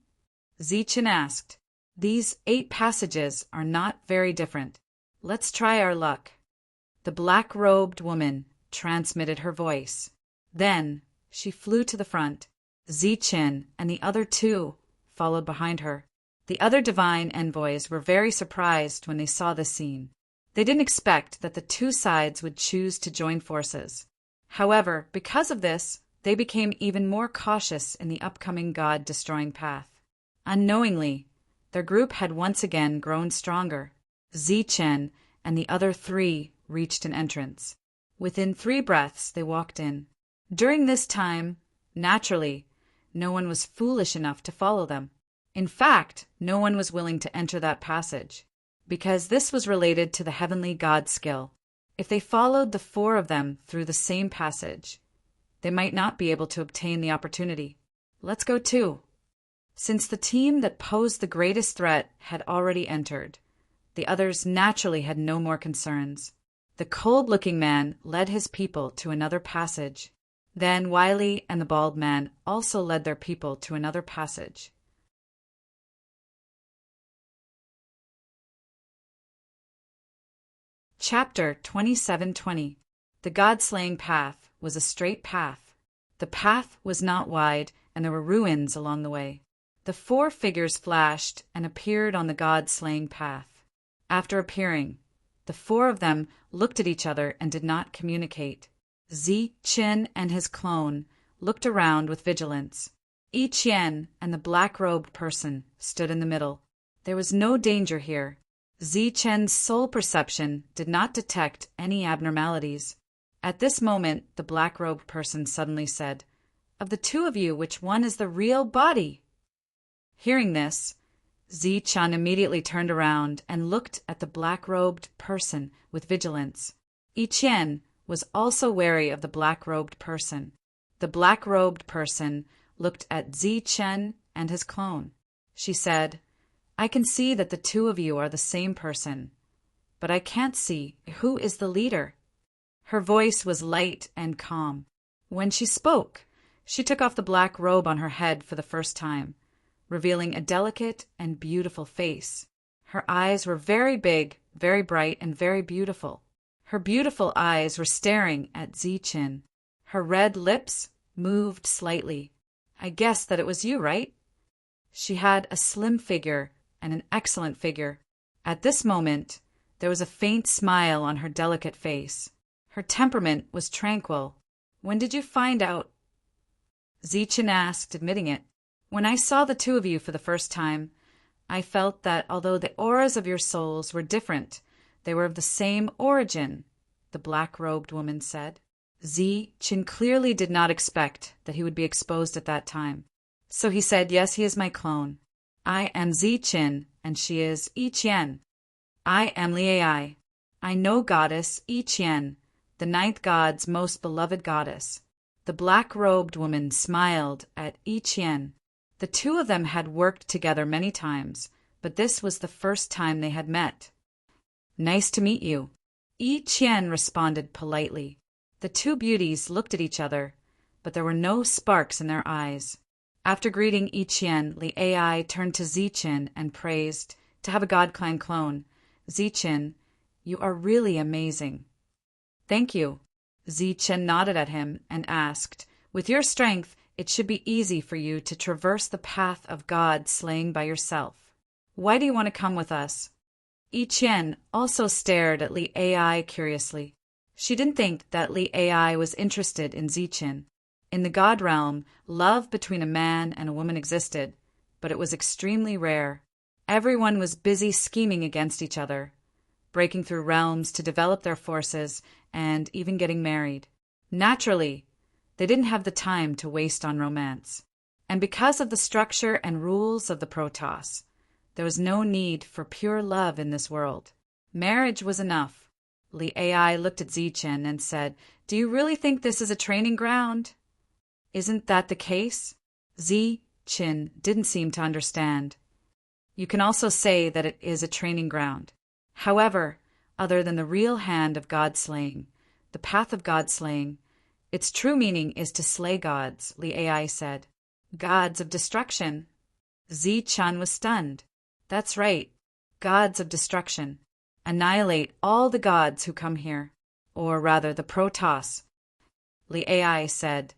Zi Chen asked. "These 8 passages are not very different. Let's try our luck." The black-robed woman transmitted her voice. Then She flew to the front. Zichin and the other two followed behind her. The other divine envoys were very surprised when they saw this scene. They didn't expect that the two sides would choose to join forces. However, because of this, they became even more cautious in the upcoming god-destroying path. Unknowingly, their group had once again grown stronger. Zichen and the other three reached an entrance. Within 3 breaths, they walked in. During this time, naturally, no one was foolish enough to follow them. In fact, no one was willing to enter that passage, because this was related to the heavenly god skill. If they followed the 4 of them through the same passage, they might not be able to obtain the opportunity. Let's go too. Since the team that posed the greatest threat had already entered, the others naturally had no more concerns. The cold-looking man led his people to another passage. Then Wiley and the bald man also led their people to another passage. Chapter 27:20. The God-slaying path was a straight path. The path was not wide, and there were ruins along the way. The 4 figures flashed and appeared on the God-slaying path. After appearing, the 4 of them looked at each other and did not communicate. Zichen and his clone looked around with vigilance. Yi Qian and the black-robed person stood in the middle. There was no danger here. Zichen's soul perception did not detect any abnormalities. At this moment, the black-robed person suddenly said, "Of the 2 of you, which one is the real body?" Hearing this, Zichan immediately turned around and looked at the black-robed person with vigilance. Yi Qian was also wary of the black-robed person. The black-robed person looked at Zichen and his clone. She said, "I can see that the 2 of you are the same person, but I can't see who is the leader." Her voice was light and calm. When she spoke, she took off the black robe on her head for the first time, revealing a delicate and beautiful face. Her eyes were very big, very bright, and very beautiful. Her beautiful eyes were staring at Zichin. Her red lips moved slightly. "I guessed that it was you, right?" She had a slim figure and an excellent figure. At this moment, there was a faint smile on her delicate face. Her temperament was tranquil. "When did you find out?" Zichin asked, admitting it. "When I saw the 2 of you for the first time, I felt that although the auras of your souls were different, they were of the same origin," the black-robed woman said. Zichin clearly did not expect that he would be exposed at that time. So he said, "Yes, he is my clone. I am Zichin, and she is Yi Qian. I am Liai. I know goddess Yi Qian, the 9th god's most beloved goddess." The black-robed woman smiled at Yi Qian. The 2 of them had worked together many times, but this was the first time they had met. "Nice to meet you," Yi Qian responded politely. The 2 beauties looked at each other, but there were no sparks in their eyes. After greeting Yi Qian, Li Ai turned to Zichin and praised, "To have a God-clan clone. Zichin, you are really amazing." "Thank you." Zichin nodded at him and asked, "With your strength, it should be easy for you to traverse the path of God slaying by yourself. Why do you want to come with us?" Yi Qian also stared at Li Ai curiously. She didn't think that Li Ai was interested in Zichin. In the God realm, love between a man and a woman existed, but it was extremely rare. Everyone was busy scheming against each other, breaking through realms to develop their forces, and even getting married. Naturally, they didn't have the time to waste on romance. And because of the structure and rules of the Protoss, there was no need for pure love in this world. Marriage was enough. Li Ai looked at Zichin and said, "Do you really think this is a training ground?" "Isn't that the case?" Zichin didn't seem to understand. "You can also say that it is a training ground. However, other than the real hand of God-slaying, the path of God-slaying, its true meaning is to slay gods," Li Ai said. "Gods of destruction." Zichan was stunned. "That's right, gods of destruction. Annihilate all the gods who come here, or rather the Protoss." Li Ai said,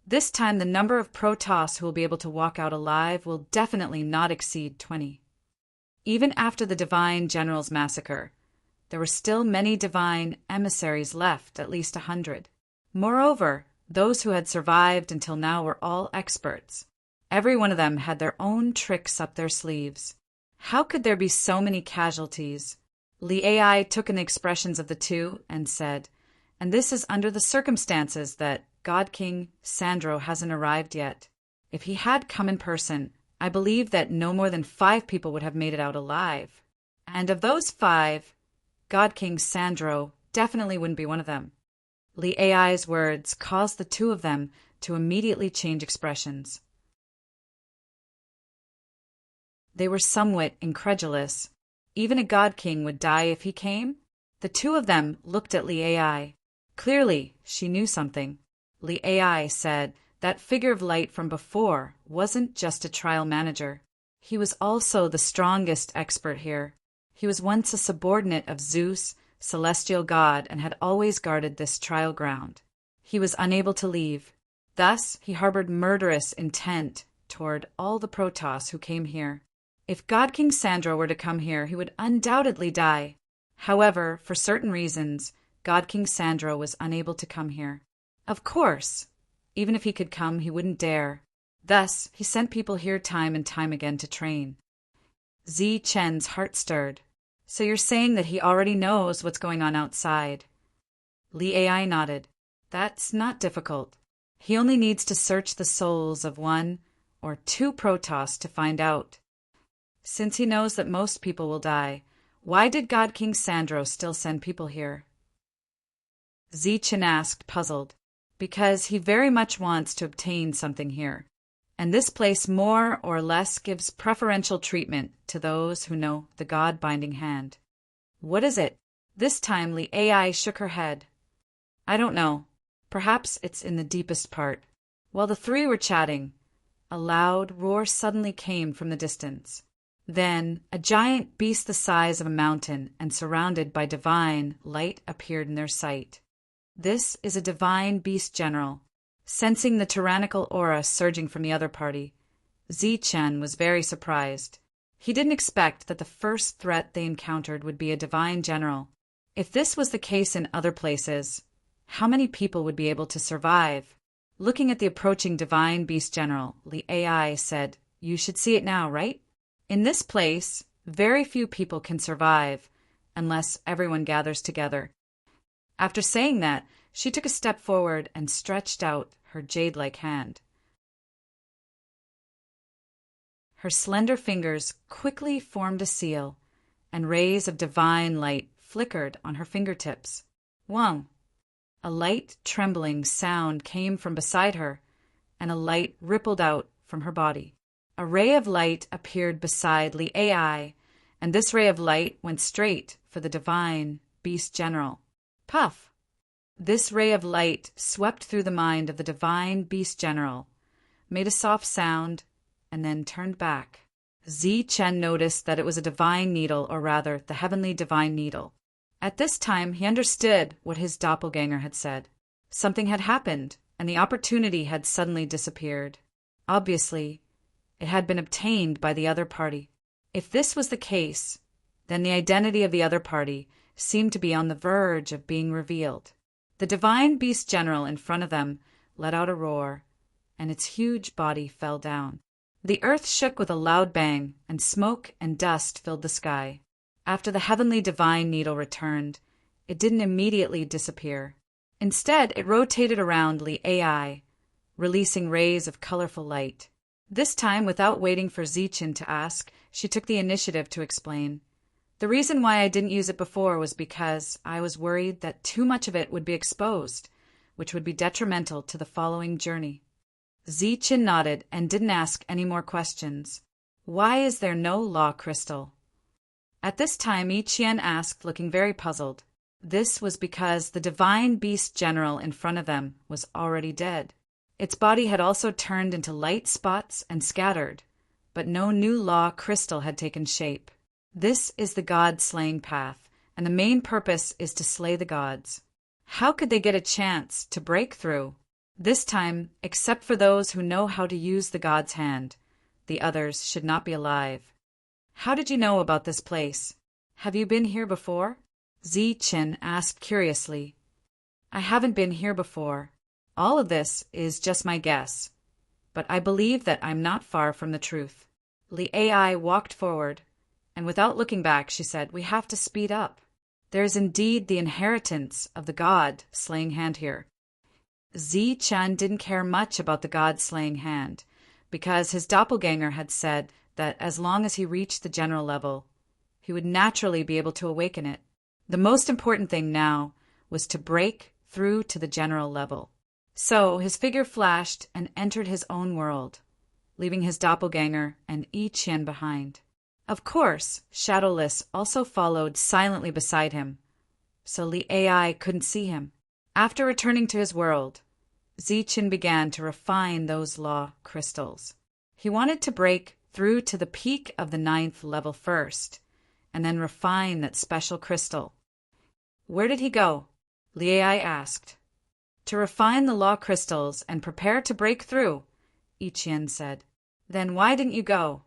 This time the number of Protoss who will be able to walk out alive will definitely not exceed 20. Even after the Divine General's massacre, there were still many Divine emissaries left, at least 100. Moreover, those who had survived until now were all experts. Every one of them had their own tricks up their sleeves. How could there be so many casualties? Li Ai took in the expressions of the two and said, "And this is under the circumstances that God King Sandro hasn't arrived yet. If he had come in person, I believe that no more than 5 people would have made it out alive. And of those 5, God King Sandro definitely wouldn't be one of them." Li Ai's words caused the two of them to immediately change expressions. They were somewhat incredulous. Even a God King would die if he came? The two of them looked at Li Ai. Clearly, she knew something. Li Ai said that figure of light from before wasn't just a trial manager. He was also the strongest expert here. He was once a subordinate of Zeus, celestial god, and had always guarded this trial ground. He was unable to leave. Thus, he harbored murderous intent toward all the Protoss who came here. If God King Sandro were to come here, he would undoubtedly die. However, for certain reasons, God King Sandro was unable to come here. Of course, even if he could come, he wouldn't dare. Thus, he sent people here time and time again to train. Zi Chen's heart stirred. "So you're saying that he already knows what's going on outside?" Li Ai nodded. "That's not difficult. He only needs to search the souls of 1 or 2 Protoss to find out. Since he knows that most people will die, why did God King Sandro still send people here?" Zi Chen asked, puzzled. "Because he very much wants to obtain something here, and this place more or less gives preferential treatment to those who know the God-binding hand." "What is it?" This time Li Ai shook her head. "I don't know. Perhaps it's in the deepest part." While the three were chatting, a loud roar suddenly came from the distance. Then a giant beast the size of a mountain and surrounded by divine light appeared in their sight. "This is a divine beast general." Sensing the tyrannical aura surging from the other party, Zi Chen was very surprised. He didn't expect that the first threat they encountered would be a divine general. If this was the case in other places, how many people would be able to survive? Looking at the approaching divine beast general, Li Ai said, "You should see it now, right? In this place, very few people can survive unless everyone gathers together." After saying that, she took a step forward and stretched out her jade-like hand. Her slender fingers quickly formed a seal, and rays of divine light flickered on her fingertips. Wang! A light, trembling sound came from beside her, and a light rippled out from her body. A ray of light appeared beside Li Ai, and this ray of light went straight for the divine beast general. Puff! This ray of light swept through the mind of the divine beast general, made a soft sound, and then turned back. Zi Chen noticed that it was a divine needle, or rather, the heavenly divine needle. At this time, he understood what his doppelganger had said. Something had happened, and the opportunity had suddenly disappeared. Obviously, it had been obtained by the other party. If this was the case, then the identity of the other party seemed to be on the verge of being revealed. The divine beast general in front of them let out a roar, and its huge body fell down. The earth shook with a loud bang, and smoke and dust filled the sky. After the heavenly divine needle returned, it didn't immediately disappear. Instead, it rotated around Li Ai, releasing rays of colorful light. This time, without waiting for Zi Chen to ask, she took the initiative to explain. "The reason why I didn't use it before was because I was worried that too much of it would be exposed, which would be detrimental to the following journey." Zi Chen nodded and didn't ask any more questions. "Why is there no law crystal?" At this time, Yi Qian asked, looking very puzzled. This was because the divine beast general in front of them was already dead. Its body had also turned into light spots and scattered, but no new law crystal had taken shape. This is the god-slaying path, and the main purpose is to slay the gods. How could they get a chance to break through? This time, except for those who know how to use the god's hand, the others should not be alive. How did you know about this place? Have you been here before? Zichen asked curiously. I haven't been here before. All of this is just my guess, but I believe that I'm not far from the truth. Li Ai walked forward, and without looking back, she said, we have to speed up. There is indeed the inheritance of the god-slaying hand here. Zichen didn't care much about the god-slaying hand, because his doppelganger had said that as long as he reached the general level, he would naturally be able to awaken it. The most important thing now was to break through to the general level. So his figure flashed and entered his own world, leaving his doppelganger and Yi Qian behind. Of course, Shadowless also followed silently beside him, so Li Ai couldn't see him. After returning to his world, Zichen began to refine those law crystals. He wanted to break through to the peak of the 9th level first, and then refine that special crystal. Where did he go? Li Ai asked. To refine the law crystals and prepare to break through, Yi Qian said. Then why didn't you go?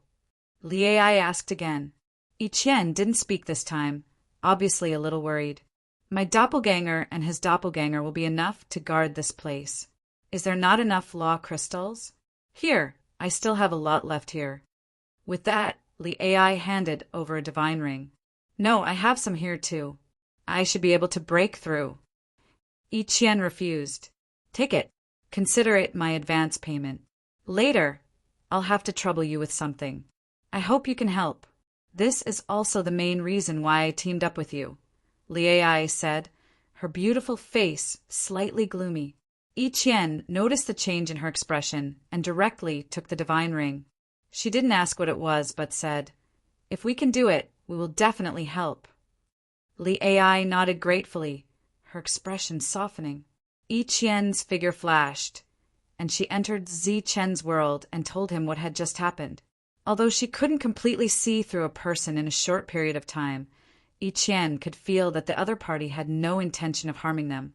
Li Ai asked again. Yi Qian didn't speak this time, obviously a little worried. My doppelganger and his doppelganger will be enough to guard this place. Is there not enough law crystals? Here, I still have a lot left here. With that, Li Ai handed over a divine ring. No, I have some here too. I should be able to break through. Yi Qian refused. Take it. Consider it my advance payment. Later, I'll have to trouble you with something. I hope you can help. This is also the main reason why I teamed up with you, Li Ai said, her beautiful face slightly gloomy. Yi Qian noticed the change in her expression and directly took the divine ring. She didn't ask what it was, but said, If we can do it, we will definitely help. Li Ai nodded gratefully, her expression softening. Yi Qian's figure flashed, and she entered Zichen's world and told him what had just happened. Although she couldn't completely see through a person in a short period of time, Yi Qian could feel that the other party had no intention of harming them.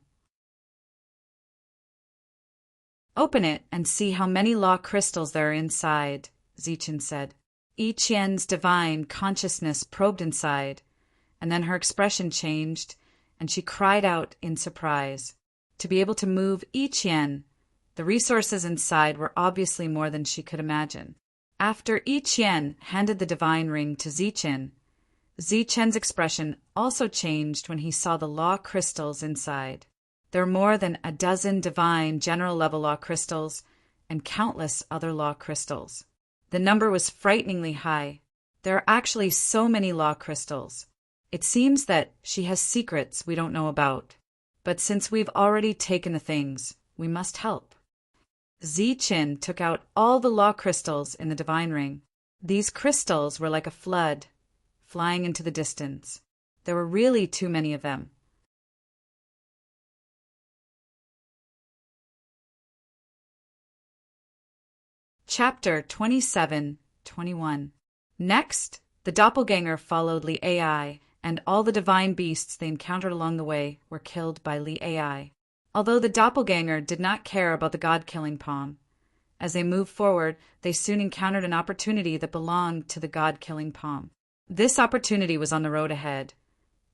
Open it and see how many law crystals there are inside, Zichen said. Yi Qian's divine consciousness probed inside, and then her expression changed, and she cried out in surprise. To be able to move Yi Qian, the resources inside were obviously more than she could imagine. After Yi Qian handed the divine ring to Zichen's expression also changed when he saw the law crystals inside. There are more than a dozen divine general-level law crystals and countless other law crystals. The number was frighteningly high. There are actually so many law crystals. It seems that she has secrets we don't know about. But since we've already taken the things, we must help. Zichen took out all the law crystals in the divine ring. These crystals were like a flood, flying into the distance. There were really too many of them. Chapter 27-21. Next, the doppelganger followed Li Ai, and all the divine beasts they encountered along the way were killed by Li Ai. Although the doppelganger did not care about the god-killing palm, as they moved forward, they soon encountered an opportunity that belonged to the god-killing palm. This opportunity was on the road ahead,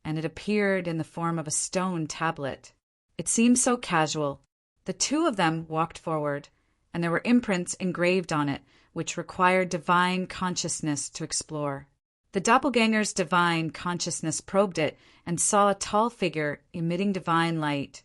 and it appeared in the form of a stone tablet. It seemed so casual. The two of them walked forward, and there were imprints engraved on it, which required divine consciousness to explore. The doppelganger's divine consciousness probed it and saw a tall figure emitting divine light,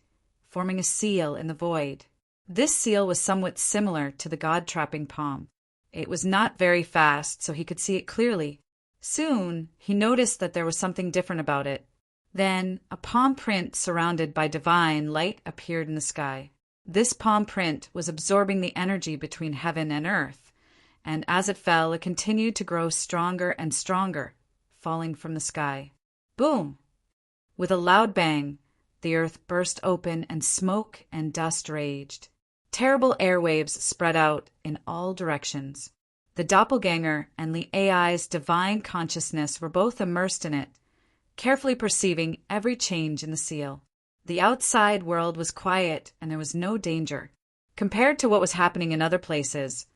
forming a seal in the void. This seal was somewhat similar to the god-trapping palm. It was not very fast, so he could see it clearly. Soon, he noticed that there was something different about it. Then, a palm print surrounded by divine light appeared in the sky. This palm print was absorbing the energy between heaven and earth, and as it fell, it continued to grow stronger and stronger, falling from the sky. Boom! With a loud bang, the earth burst open and smoke and dust raged. Terrible airwaves spread out in all directions. The doppelganger and Li Ai's divine consciousness were both immersed in it, carefully perceiving every change in the seal. The outside world was quiet and there was no danger. Compared to what was happening in other places,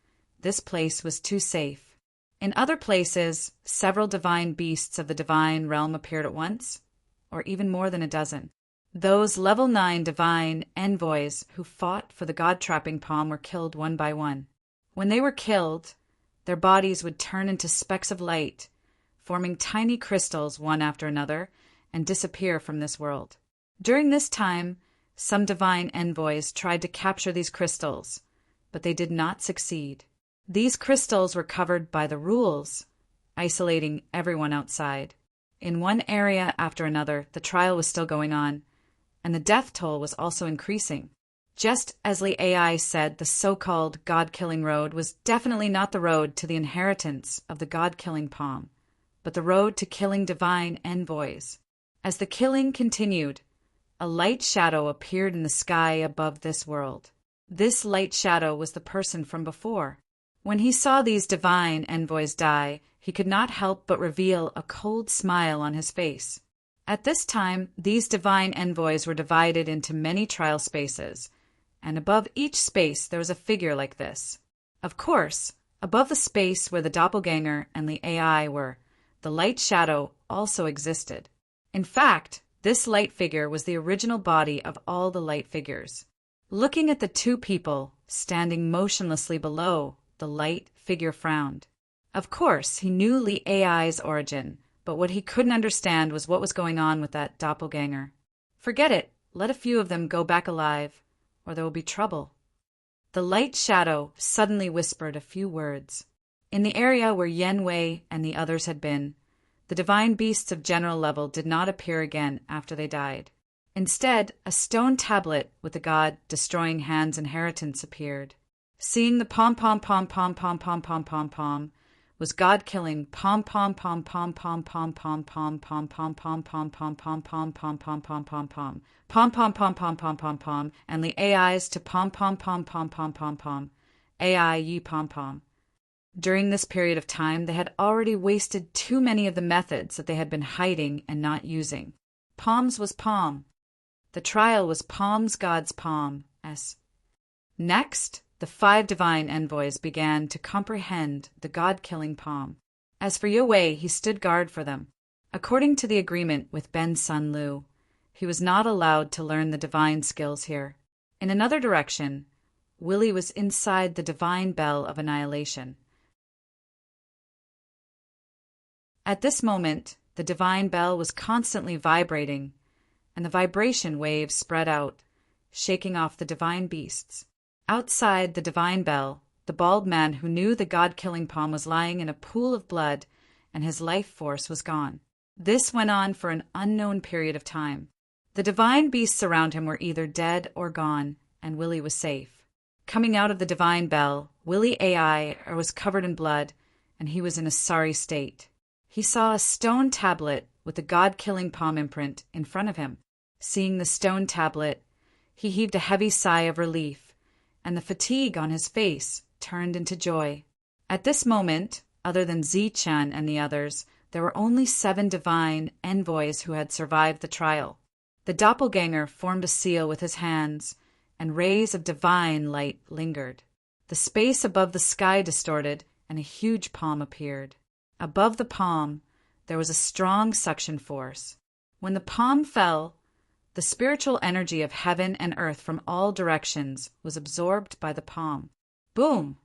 this place was too safe. In other places, several divine beasts of the divine realm appeared at once, or even more than a dozen. Those level 9 divine envoys who fought for the god-trapping palm were killed one by one. When they were killed, their bodies would turn into specks of light, forming tiny crystals one after another, and disappear from this world. During this time, some divine envoys tried to capture these crystals, but they did not succeed. These crystals were covered by the rules, isolating everyone outside. In one area after another, the trial was still going on, and the death toll was also increasing. Just as the AI said, the so-called God-killing road was definitely not the road to the inheritance of the God-killing palm, but the road to killing divine envoys. As the killing continued, a light shadow appeared in the sky above this world. This light shadow was the person from before. When he saw these divine envoys die, he could not help but reveal a cold smile on his face. At this time, these divine envoys were divided into many trial spaces, and above each space there was a figure like this. Of course, above the space where the doppelganger and the AI were, the light shadow also existed. In fact, this light figure was the original body of all the light figures. Looking at the two people standing motionlessly below, the light figure frowned. Of course, he knew the AI's origin, but what he couldn't understand was what was going on with that doppelganger. Forget it. Let a few of them go back alive, or there will be trouble. The light shadow suddenly whispered a few words. In the area where Yen Wei and the others had been, the divine beasts of general level did not appear again after they died. Instead, a stone tablet with the god destroying Han's inheritance appeared. Seeing the pom-pom-pom-pom-pom-pom-pom-pom-pom was God-killing pom-pom-pom-pom-pom-pom-pom-pom-pom-pom-pom-pom-pom-pom-pom-pom-pom, pom-pom-pom-pom-pom-pom-pom, and the AIs to pom-pom-pom-pom-pom-pom-pom, AI ye pom-pom. During this period of time, they had already wasted too many of the methods that they had been hiding and not using. Palms was palm. The trial was palms God's palm. Next, the 5 divine envoys began to comprehend the God-killing palm. As for Yue Wei, he stood guard for them. According to the agreement with Ben Sun Lu, he was not allowed to learn the divine skills here. In another direction, Willie was inside the divine bell of annihilation. At this moment, the divine bell was constantly vibrating, and the vibration waves spread out, shaking off the divine beasts. Outside the divine bell, the bald man who knew the God-killing palm was lying in a pool of blood, and his life force was gone. This went on for an unknown period of time. The divine beasts around him were either dead or gone, and Willie was safe. Coming out of the divine bell, Willie AI was covered in blood, and he was in a sorry state. He saw a stone tablet with the God-killing palm imprint in front of him. Seeing the stone tablet, he heaved a heavy sigh of relief, and the fatigue on his face turned into joy. At this moment, other than Zi-chan and the others, there were only 7 divine envoys who had survived the trial. The doppelganger formed a seal with his hands, and rays of divine light lingered. The space above the sky distorted, and a huge palm appeared. Above the palm, there was a strong suction force. When the palm fell, the spiritual energy of heaven and earth from all directions was absorbed by the palm. Boom!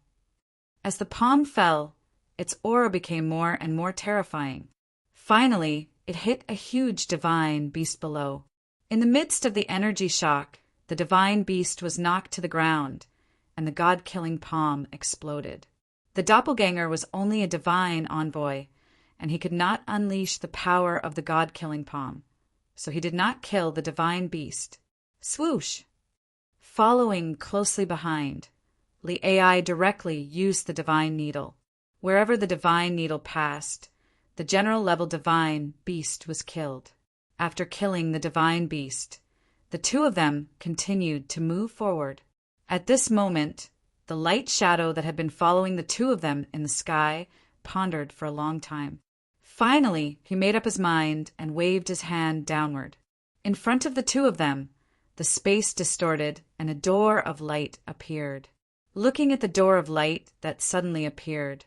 As the palm fell, its aura became more and more terrifying. Finally, it hit a huge divine beast below. In the midst of the energy shock, the divine beast was knocked to the ground, and the God-killing palm exploded. The doppelganger was only a divine envoy, and he could not unleash the power of the God-killing palm, so he did not kill the divine beast. Swoosh! Following closely behind, the AI directly used the divine needle. Wherever the divine needle passed, the general-level divine beast was killed. After killing the divine beast, the 2 of them continued to move forward. At this moment, the light shadow that had been following the 2 of them in the sky pondered for a long time. Finally, he made up his mind and waved his hand downward. In front of the 2 of them, the space distorted, and a door of light appeared. Looking at the door of light that suddenly appeared,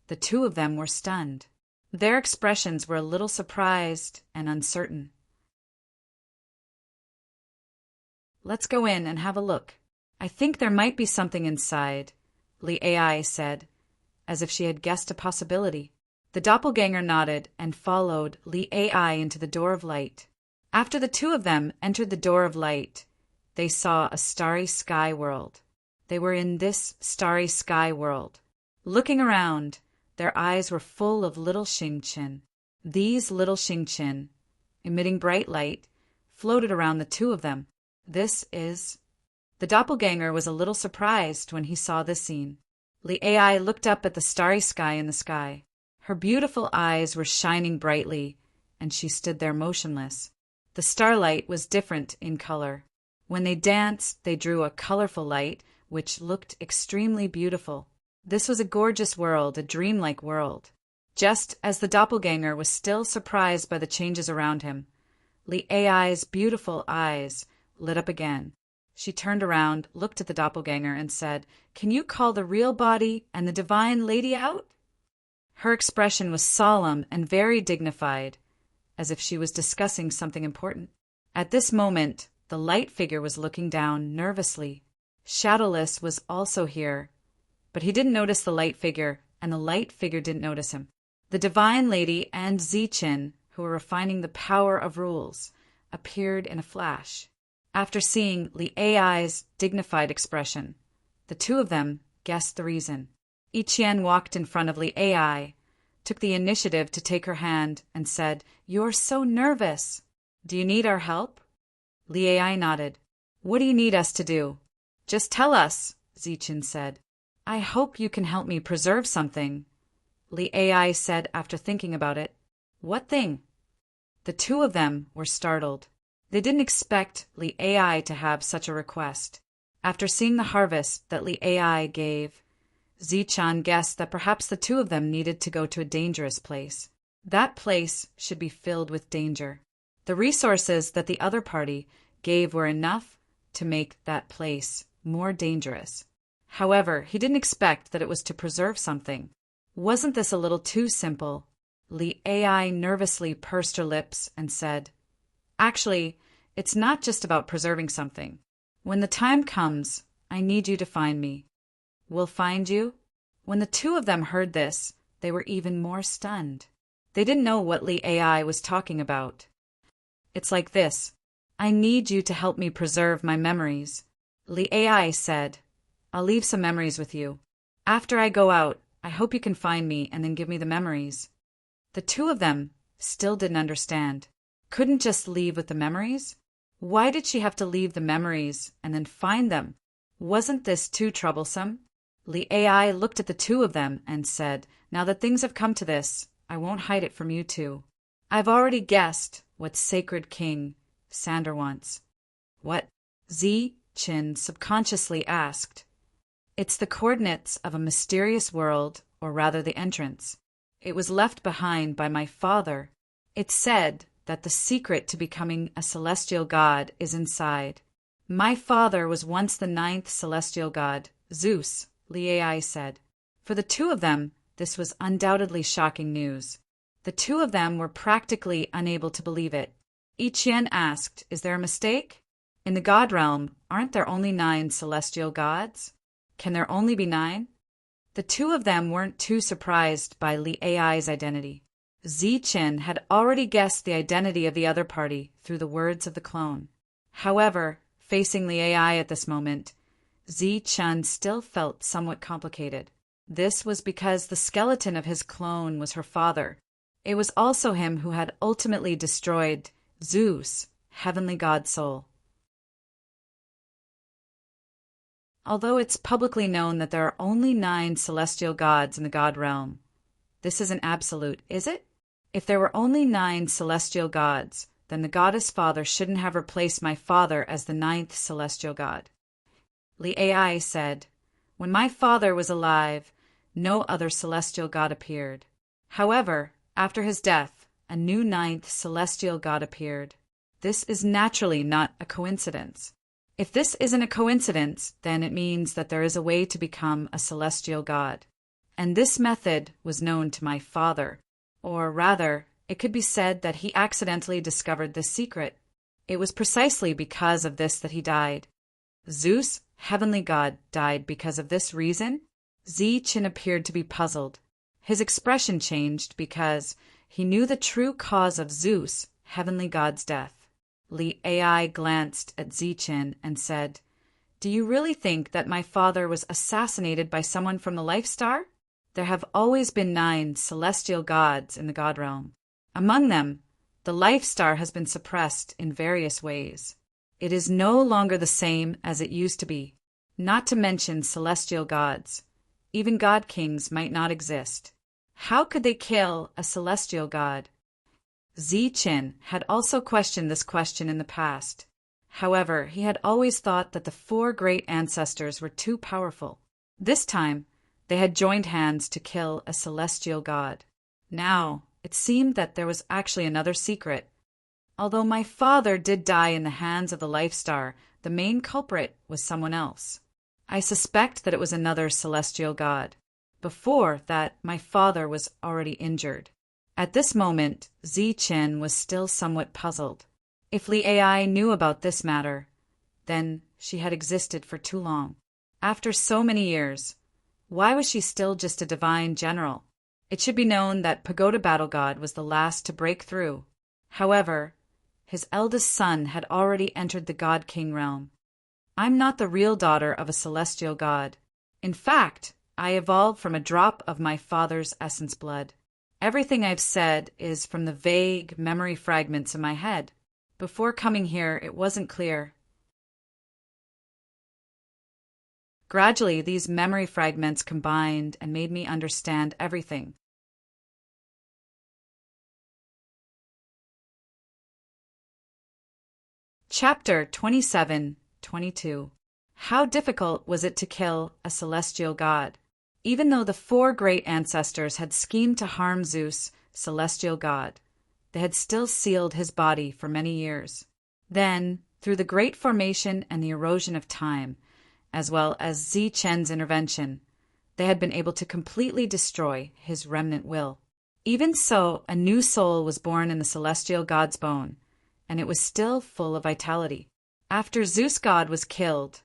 the two of them were stunned. Their expressions were a little surprised and uncertain. "Let's go in and have a look. I think there might be something inside," Li Ai said, as if she had guessed a possibility. The doppelganger nodded and followed Li Ai into the door of light. After the two of them entered the door of light, they saw a starry sky world. They were in this starry sky world. Looking around, their eyes were full of little Xingqian. These little Xingqian, emitting bright light, floated around the two of them. The doppelganger was a little surprised when he saw this scene. Li Ai looked up at the starry sky in the sky. Her beautiful eyes were shining brightly, and she stood there motionless. The starlight was different in color. When they danced, they drew a colorful light, which looked extremely beautiful. This was a gorgeous world, a dreamlike world. Just as the doppelganger was still surprised by the changes around him, Li Ai's beautiful eyes lit up again. She turned around, looked at the doppelganger, and said, "Can you call the real body and the divine lady out?" Her expression was solemn and very dignified, as if she was discussing something important. At this moment, the light figure was looking down nervously. Shadowless was also here, but he didn't notice the light figure, and the light figure didn't notice him. The divine lady and Zichen, who were refining the power of rules, appeared in a flash. After seeing Li Ai's dignified expression, the two of them guessed the reason. Yiqian walked in front of Li Ai, took the initiative to take her hand, and said, "You're so nervous. Do you need our help?" Li Ai nodded. "What do you need us to do?" "Just tell us," Zichen said. "I hope you can help me preserve something," Li Ai said after thinking about it. "What thing?" The two of them were startled. They didn't expect Li Ai to have such a request. After seeing the harvest that Li Ai gave, Zichen guessed that perhaps the two of them needed to go to a dangerous place. That place should be filled with danger. The resources that the other party gave were enough to make that place more dangerous. However, he didn't expect that it was to preserve something. Wasn't this a little too simple? Li Ai nervously pursed her lips and said, "Actually, it's not just about preserving something. When the time comes, I need you to find me." "We'll find you?" When the two of them heard this, they were even more stunned. They didn't know what Li Ai was talking about. "It's like this. I need you to help me preserve my memories." Li Ai said, "I'll leave some memories with you. After I go out, I hope you can find me and then give me the memories." The two of them still didn't understand. Couldn't just leave with the memories? Why did she have to leave the memories and then find them? Wasn't this too troublesome? Li Ai looked at the two of them and said, "Now that things have come to this, I won't hide it from you two. I've already guessed what Sacred King Sander wants." "What?" Zichen subconsciously asked. "It's the coordinates of a mysterious world, or rather the entrance. It was left behind by my father. It's said that the secret to becoming a celestial god is inside. My father was once the 9th celestial god, Zeus," Li Ai said. For the two of them, this was undoubtedly shocking news. The two of them were practically unable to believe it. Yiqian asked, "Is there a mistake? In the god realm, aren't there only 9 celestial gods? Can there only be 9? The two of them weren't too surprised by Li Ai's identity. Zichen had already guessed the identity of the other party through the words of the clone. However, facing Li Ai at this moment, Zichen still felt somewhat complicated. This was because the skeleton of his clone was her father. It was also him who had ultimately destroyed Zeus, heavenly god soul. Although it's publicly known that there are only 9 celestial gods in the god realm, this isn't absolute, is it? If there were only 9 celestial gods, then the goddess father shouldn't have replaced my father as the 9th celestial god. Li Ai said, "When my father was alive, no other celestial god appeared. However, after his death, a new 9th celestial god appeared. This is naturally not a coincidence. If this isn't a coincidence, then it means that there is a way to become a celestial god. And this method was known to my father. Or rather, it could be said that he accidentally discovered this secret. It was precisely because of this that he died. Zeus, heavenly god, died because of this reason? Zichen appeared to be puzzled. His expression changed because he knew the true cause of Zeus, heavenly god's death. Li Ai glanced at Zichen and said, "Do you really think that my father was assassinated by someone from the Life Star? There have always been 9 celestial gods in the god realm. Among them, the Life Star has been suppressed in various ways. It is no longer the same as it used to be, not to mention celestial gods. Even god kings might not exist. How could they kill a celestial god?" Zichen had also questioned this question in the past. However, he had always thought that the 4 great ancestors were too powerful. This time, they had joined hands to kill a celestial god. Now, it seemed that there was actually another secret. Although my father did die in the hands of the Life Star, the main culprit was someone else. I suspect that it was another celestial god. Before that, my father was already injured. At this moment, Zichen was still somewhat puzzled. If Li Ai knew about this matter, then she had existed for too long. After so many years, why was she still just a divine general? It should be known that Pagoda Battle God was the last to break through. However, his eldest son had already entered the God King realm. I'm not the real daughter of a celestial god. In fact, I evolved from a drop of my father's essence blood. Everything I've said is from the vague memory fragments in my head. Before coming here, it wasn't clear. Gradually, these memory fragments combined and made me understand everything. Chapter 27-22. How difficult was it to kill a celestial god? Even though the 4 great ancestors had schemed to harm Zeus, celestial god, they had still sealed his body for many years. Then, through the great formation and the erosion of time, as well as Zichen's intervention, they had been able to completely destroy his remnant will. Even so, a new soul was born in the celestial god's bone, and it was still full of vitality. After Zeus god was killed,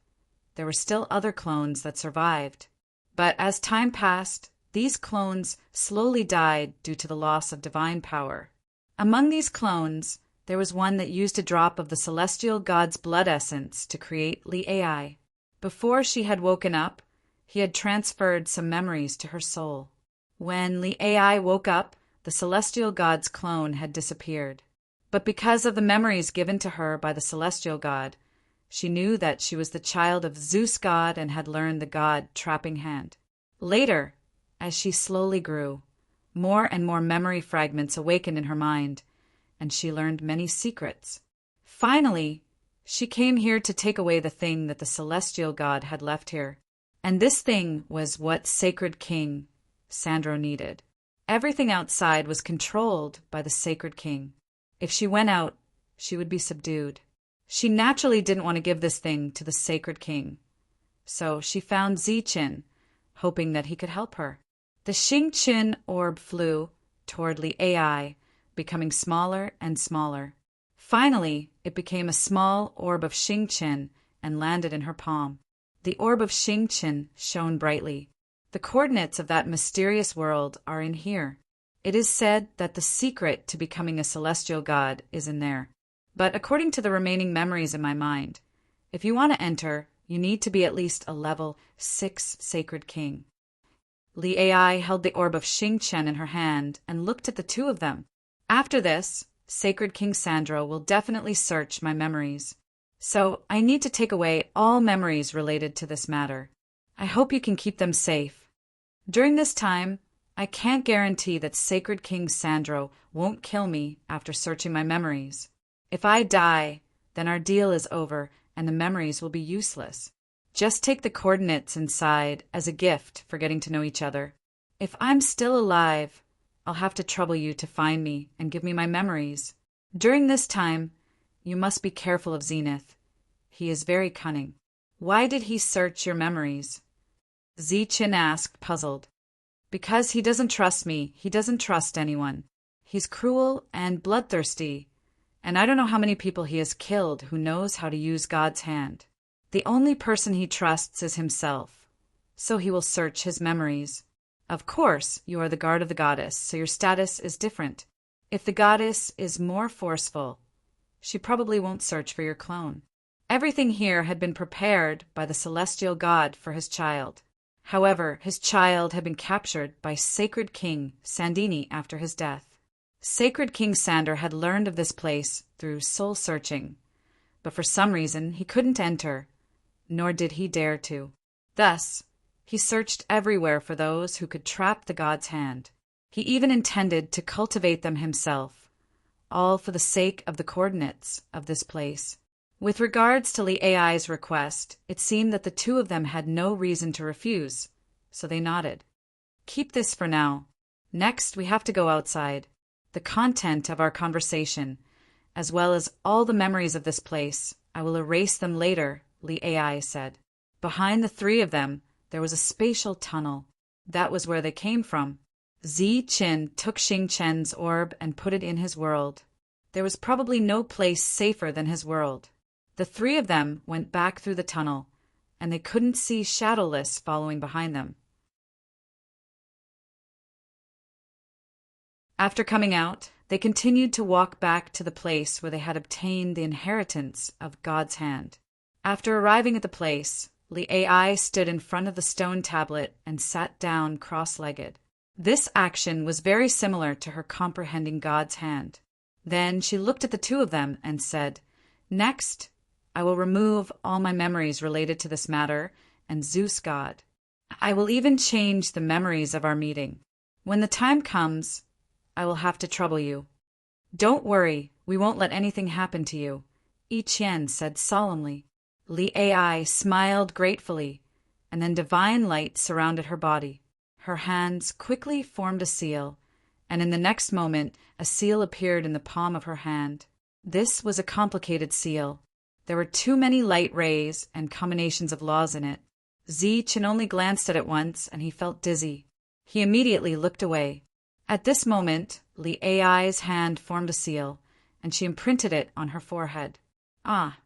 there were still other clones that survived. But as time passed, these clones slowly died due to the loss of divine power. Among these clones, there was one that used a drop of the celestial god's blood essence to create Li Ai. Before she had woken up, he had transferred some memories to her soul. When Li Ai woke up, the celestial god's clone had disappeared. But because of the memories given to her by the celestial god, she knew that she was the child of Zeus god and had learned the god trapping hand. Later, as she slowly grew, more and more memory fragments awakened in her mind, and she learned many secrets. Finally, she came here to take away the thing that the celestial god had left here. And this thing was what Sacred King Sandro needed. Everything outside was controlled by the Sacred King. If she went out, she would be subdued. She naturally didn't want to give this thing to the Sacred King. So she found Zichen, hoping that he could help her. The Xingqian orb flew toward Li Ai, becoming smaller and smaller. Finally, it became a small orb of Xingqian and landed in her palm. The orb of Xingqian shone brightly. The coordinates of that mysterious world are in here. It is said that the secret to becoming a celestial god is in there. But according to the remaining memories in my mind, if you want to enter, you need to be at least a level 6 Sacred King. Li Ai held the orb of Xingqian in her hand and looked at the two of them. After this, Sacred King Sandro will definitely search my memories. So I need to take away all memories related to this matter. I hope you can keep them safe. During this time, I can't guarantee that Sacred King Sandro won't kill me after searching my memories. If I die, then our deal is over and the memories will be useless. Just take the coordinates inside as a gift for getting to know each other. If I'm still alive, I'll have to trouble you to find me and give me my memories. During this time, you must be careful of Zenith. he is very cunning. Why did he search your memories? Zichen asked, puzzled. Because he doesn't trust me. He doesn't trust anyone. He's cruel and bloodthirsty, and I don't know how many people he has killed who knows how to use God's hand. The only person he trusts is himself, so he will search his memories. Of course, you are the guard of the goddess, so your status is different. If the goddess is more forceful, she probably won't search for your clone. Everything here had been prepared by the celestial god for his child. However, his child had been captured by Sacred King Sandini after his death. Sacred King Sander had learned of this place through soul-searching, but for some reason he couldn't enter, nor did he dare to. Thus, he searched everywhere for those who could trap the god's hand. He even intended to cultivate them himself, all for the sake of the coordinates of this place. With regards to Li Ai's request, it seemed that the two of them had no reason to refuse, so they nodded. Keep this for now. Next, we have to go outside. The content of our conversation, as well as all the memories of this place, I will erase them later, Li Ai said. Behind the three of them, there was a spatial tunnel. That was where they came from. Zichen took Xing Chen's orb and put it in his world. There was probably no place safer than his world. The three of them went back through the tunnel, and they couldn't see Shadowless following behind them. After coming out, they continued to walk back to the place where they had obtained the inheritance of God's hand. After arriving at the place, Li Ai stood in front of the stone tablet and sat down cross-legged. This action was very similar to her comprehending God's hand. Then she looked at the two of them and said, "Next, I will remove all my memories related to this matter and Zeus God. I will even change the memories of our meeting. When the time comes, I will have to trouble you. Don't worry, we won't let anything happen to you," Yi Qian said solemnly. Li Ai smiled gratefully, and then divine light surrounded her body. Her hands quickly formed a seal, and in the next moment a seal appeared in the palm of her hand. This was a complicated seal. There were too many light rays and combinations of laws in it. Zichen only glanced at it once, and he felt dizzy. He immediately looked away. At this moment, Li Ai's hand formed a seal, and she imprinted it on her forehead. Ah!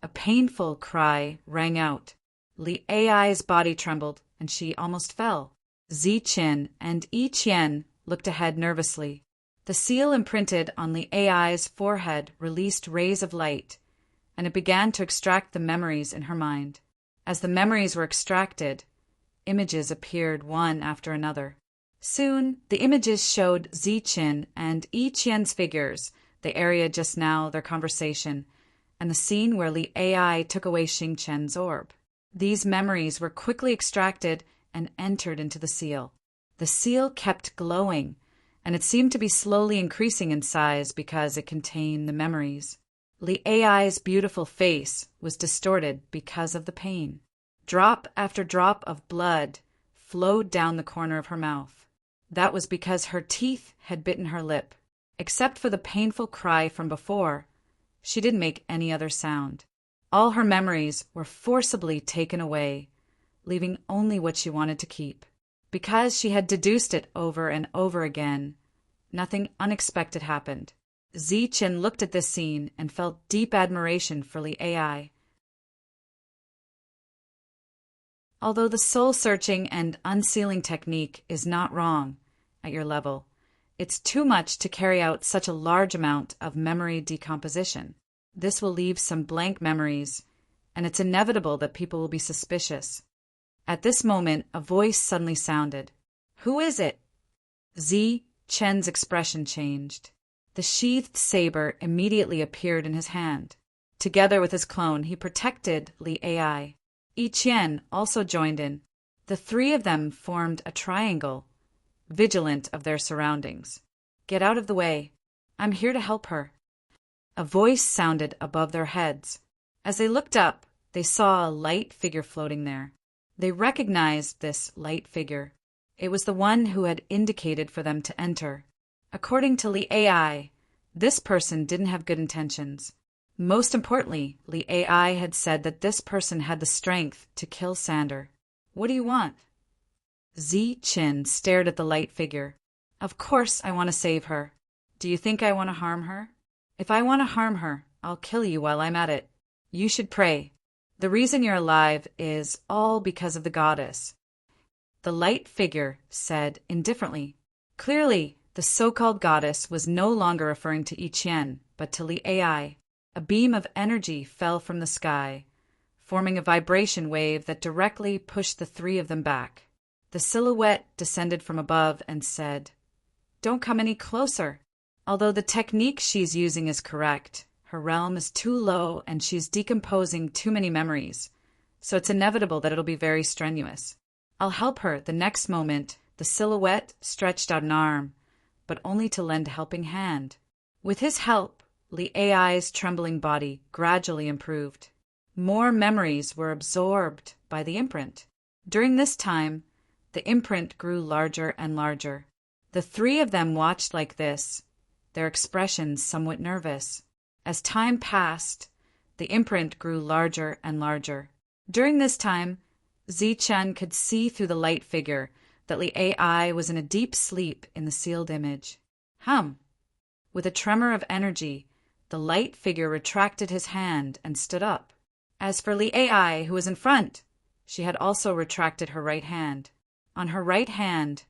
A painful cry rang out. Li Ai's body trembled, and she almost fell. Zichen and Yi Qian looked ahead nervously. The seal imprinted on Li Ai's forehead released rays of light, and it began to extract the memories in her mind. As the memories were extracted, images appeared one after another. Soon, the images showed Zichen and Yi Qian's figures, the area just now, their conversation, and the scene where Li Ai took away Xing Chen's orb. These memories were quickly extracted and entered into the seal. The seal kept glowing, and it seemed to be slowly increasing in size because it contained the memories. Li Ai's beautiful face was distorted because of the pain. Drop after drop of blood flowed down the corner of her mouth. That was because her teeth had bitten her lip. Except for the painful cry from before, she didn't make any other sound. All her memories were forcibly taken away, leaving only what she wanted to keep. Because she had deduced it over and over again, nothing unexpected happened. Zichen looked at this scene and felt deep admiration for Li Ai. Although the soul-searching and unsealing technique is not wrong at your level, it's too much to carry out such a large amount of memory decomposition. This will leave some blank memories, and it's inevitable that people will be suspicious. At this moment, a voice suddenly sounded. "Who is it?" Chen's expression changed. The sheathed saber immediately appeared in his hand. Together with his clone, he protected Li Ai. Yi Qian also joined in. The three of them formed a triangle, vigilant of their surroundings. "Get out of the way. I'm here to help her." A voice sounded above their heads. As they looked up, they saw a light figure floating there. They recognized this light figure. It was the one who had indicated for them to enter. According to Li Ai, this person didn't have good intentions. Most importantly, the AI had said that this person had the strength to kill Sander. What do you want? Zi Qin stared at the light figure. Of course I want to save her. Do you think I want to harm her? If I want to harm her, I'll kill you while I'm at it. You should pray. The reason you're alive is all because of the goddess. The light figure said indifferently. Clearly, the so-called goddess was no longer referring to Yi Qian, but to Li AI. A beam of energy fell from the sky, forming a vibration wave that directly pushed the three of them back. The silhouette descended from above and said, "Don't come any closer." Although the technique she's using is correct, her realm is too low and she's decomposing too many memories, so it's inevitable that it'll be very strenuous. I'll help her. The next moment, the silhouette stretched out an arm, but only to lend a helping hand. With his help, Li AI's trembling body gradually improved. More memories were absorbed by the imprint. During this time, the imprint grew larger and larger. The three of them watched like this, their expressions somewhat nervous. As time passed, the imprint grew larger and larger. During this time, Zi Chen could see through the light figure that Li AI was in a deep sleep in the sealed image. With a tremor of energy, the light figure retracted his hand and stood up. As for Li AI, who was in front, she had also retracted her right hand. On her right hand,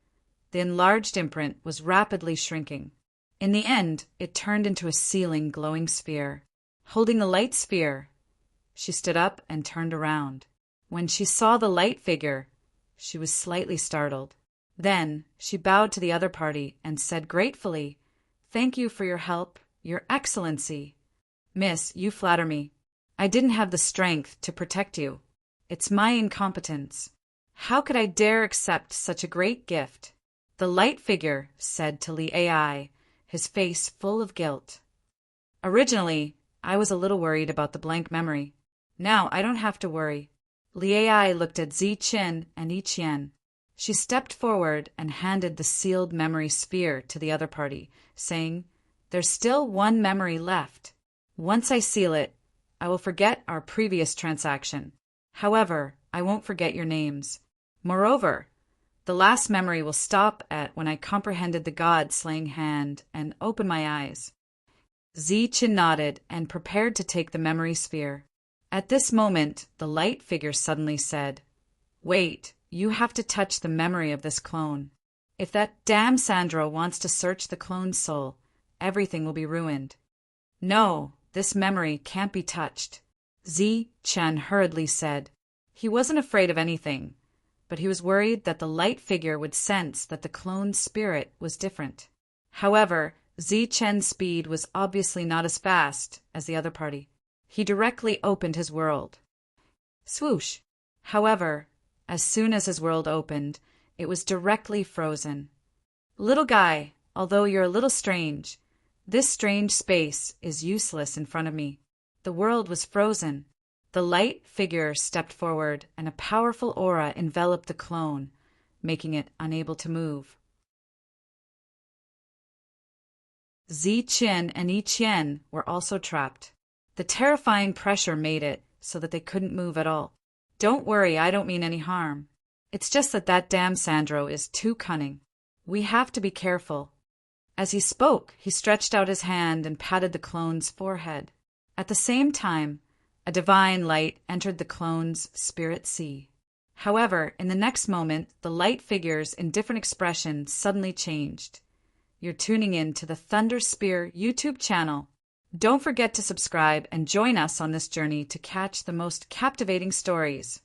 the enlarged imprint was rapidly shrinking. In the end, it turned into a sealing, glowing sphere. Holding the light sphere, she stood up and turned around. When she saw the light figure, she was slightly startled. Then she bowed to the other party and said gratefully, "Thank you for your help, Your Excellency." "Miss, you flatter me. I didn't have the strength to protect you. It's my incompetence. How could I dare accept such a great gift?" The light figure said to Li AI, his face full of guilt. "Originally, I was a little worried about the blank memory. Now I don't have to worry." Li AI looked at Zi Qin and Yi Qian. She stepped forward and handed the sealed memory sphere to the other party, saying, "There's still one memory left. Once I seal it, I will forget our previous transaction. However, I won't forget your names. Moreover, the last memory will stop at when I comprehended the god-slaying hand and opened my eyes." Zi Qin nodded and prepared to take the memory sphere. At this moment, the light figure suddenly said, "Wait, you have to touch the memory of this clone. If that damn Sandro wants to search the clone's soul, everything will be ruined. No, this memory can't be touched." Zi Chen hurriedly said. He wasn't afraid of anything, but he was worried that the light figure would sense that the clone's spirit was different. However, Zi Chen's speed was obviously not as fast as the other party. He directly opened his world. Swoosh! However, as soon as his world opened, it was directly frozen. "Little guy, although you're a little strange, this strange space is useless in front of me." The world was frozen. The light figure stepped forward, and a powerful aura enveloped the clone, making it unable to move. Zi Qin and Yi Qian were also trapped. The terrifying pressure made it so that they couldn't move at all. "Don't worry, I don't mean any harm. It's just that damn Sandro is too cunning. We have to be careful." As he spoke, he stretched out his hand and patted the clone's forehead. At the same time, a divine light entered the clone's spirit sea. However, in the next moment, the light figures in different expressions suddenly changed. You're tuning in to the Thunderous YouTube channel. Don't forget to subscribe and join us on this journey to catch the most captivating stories.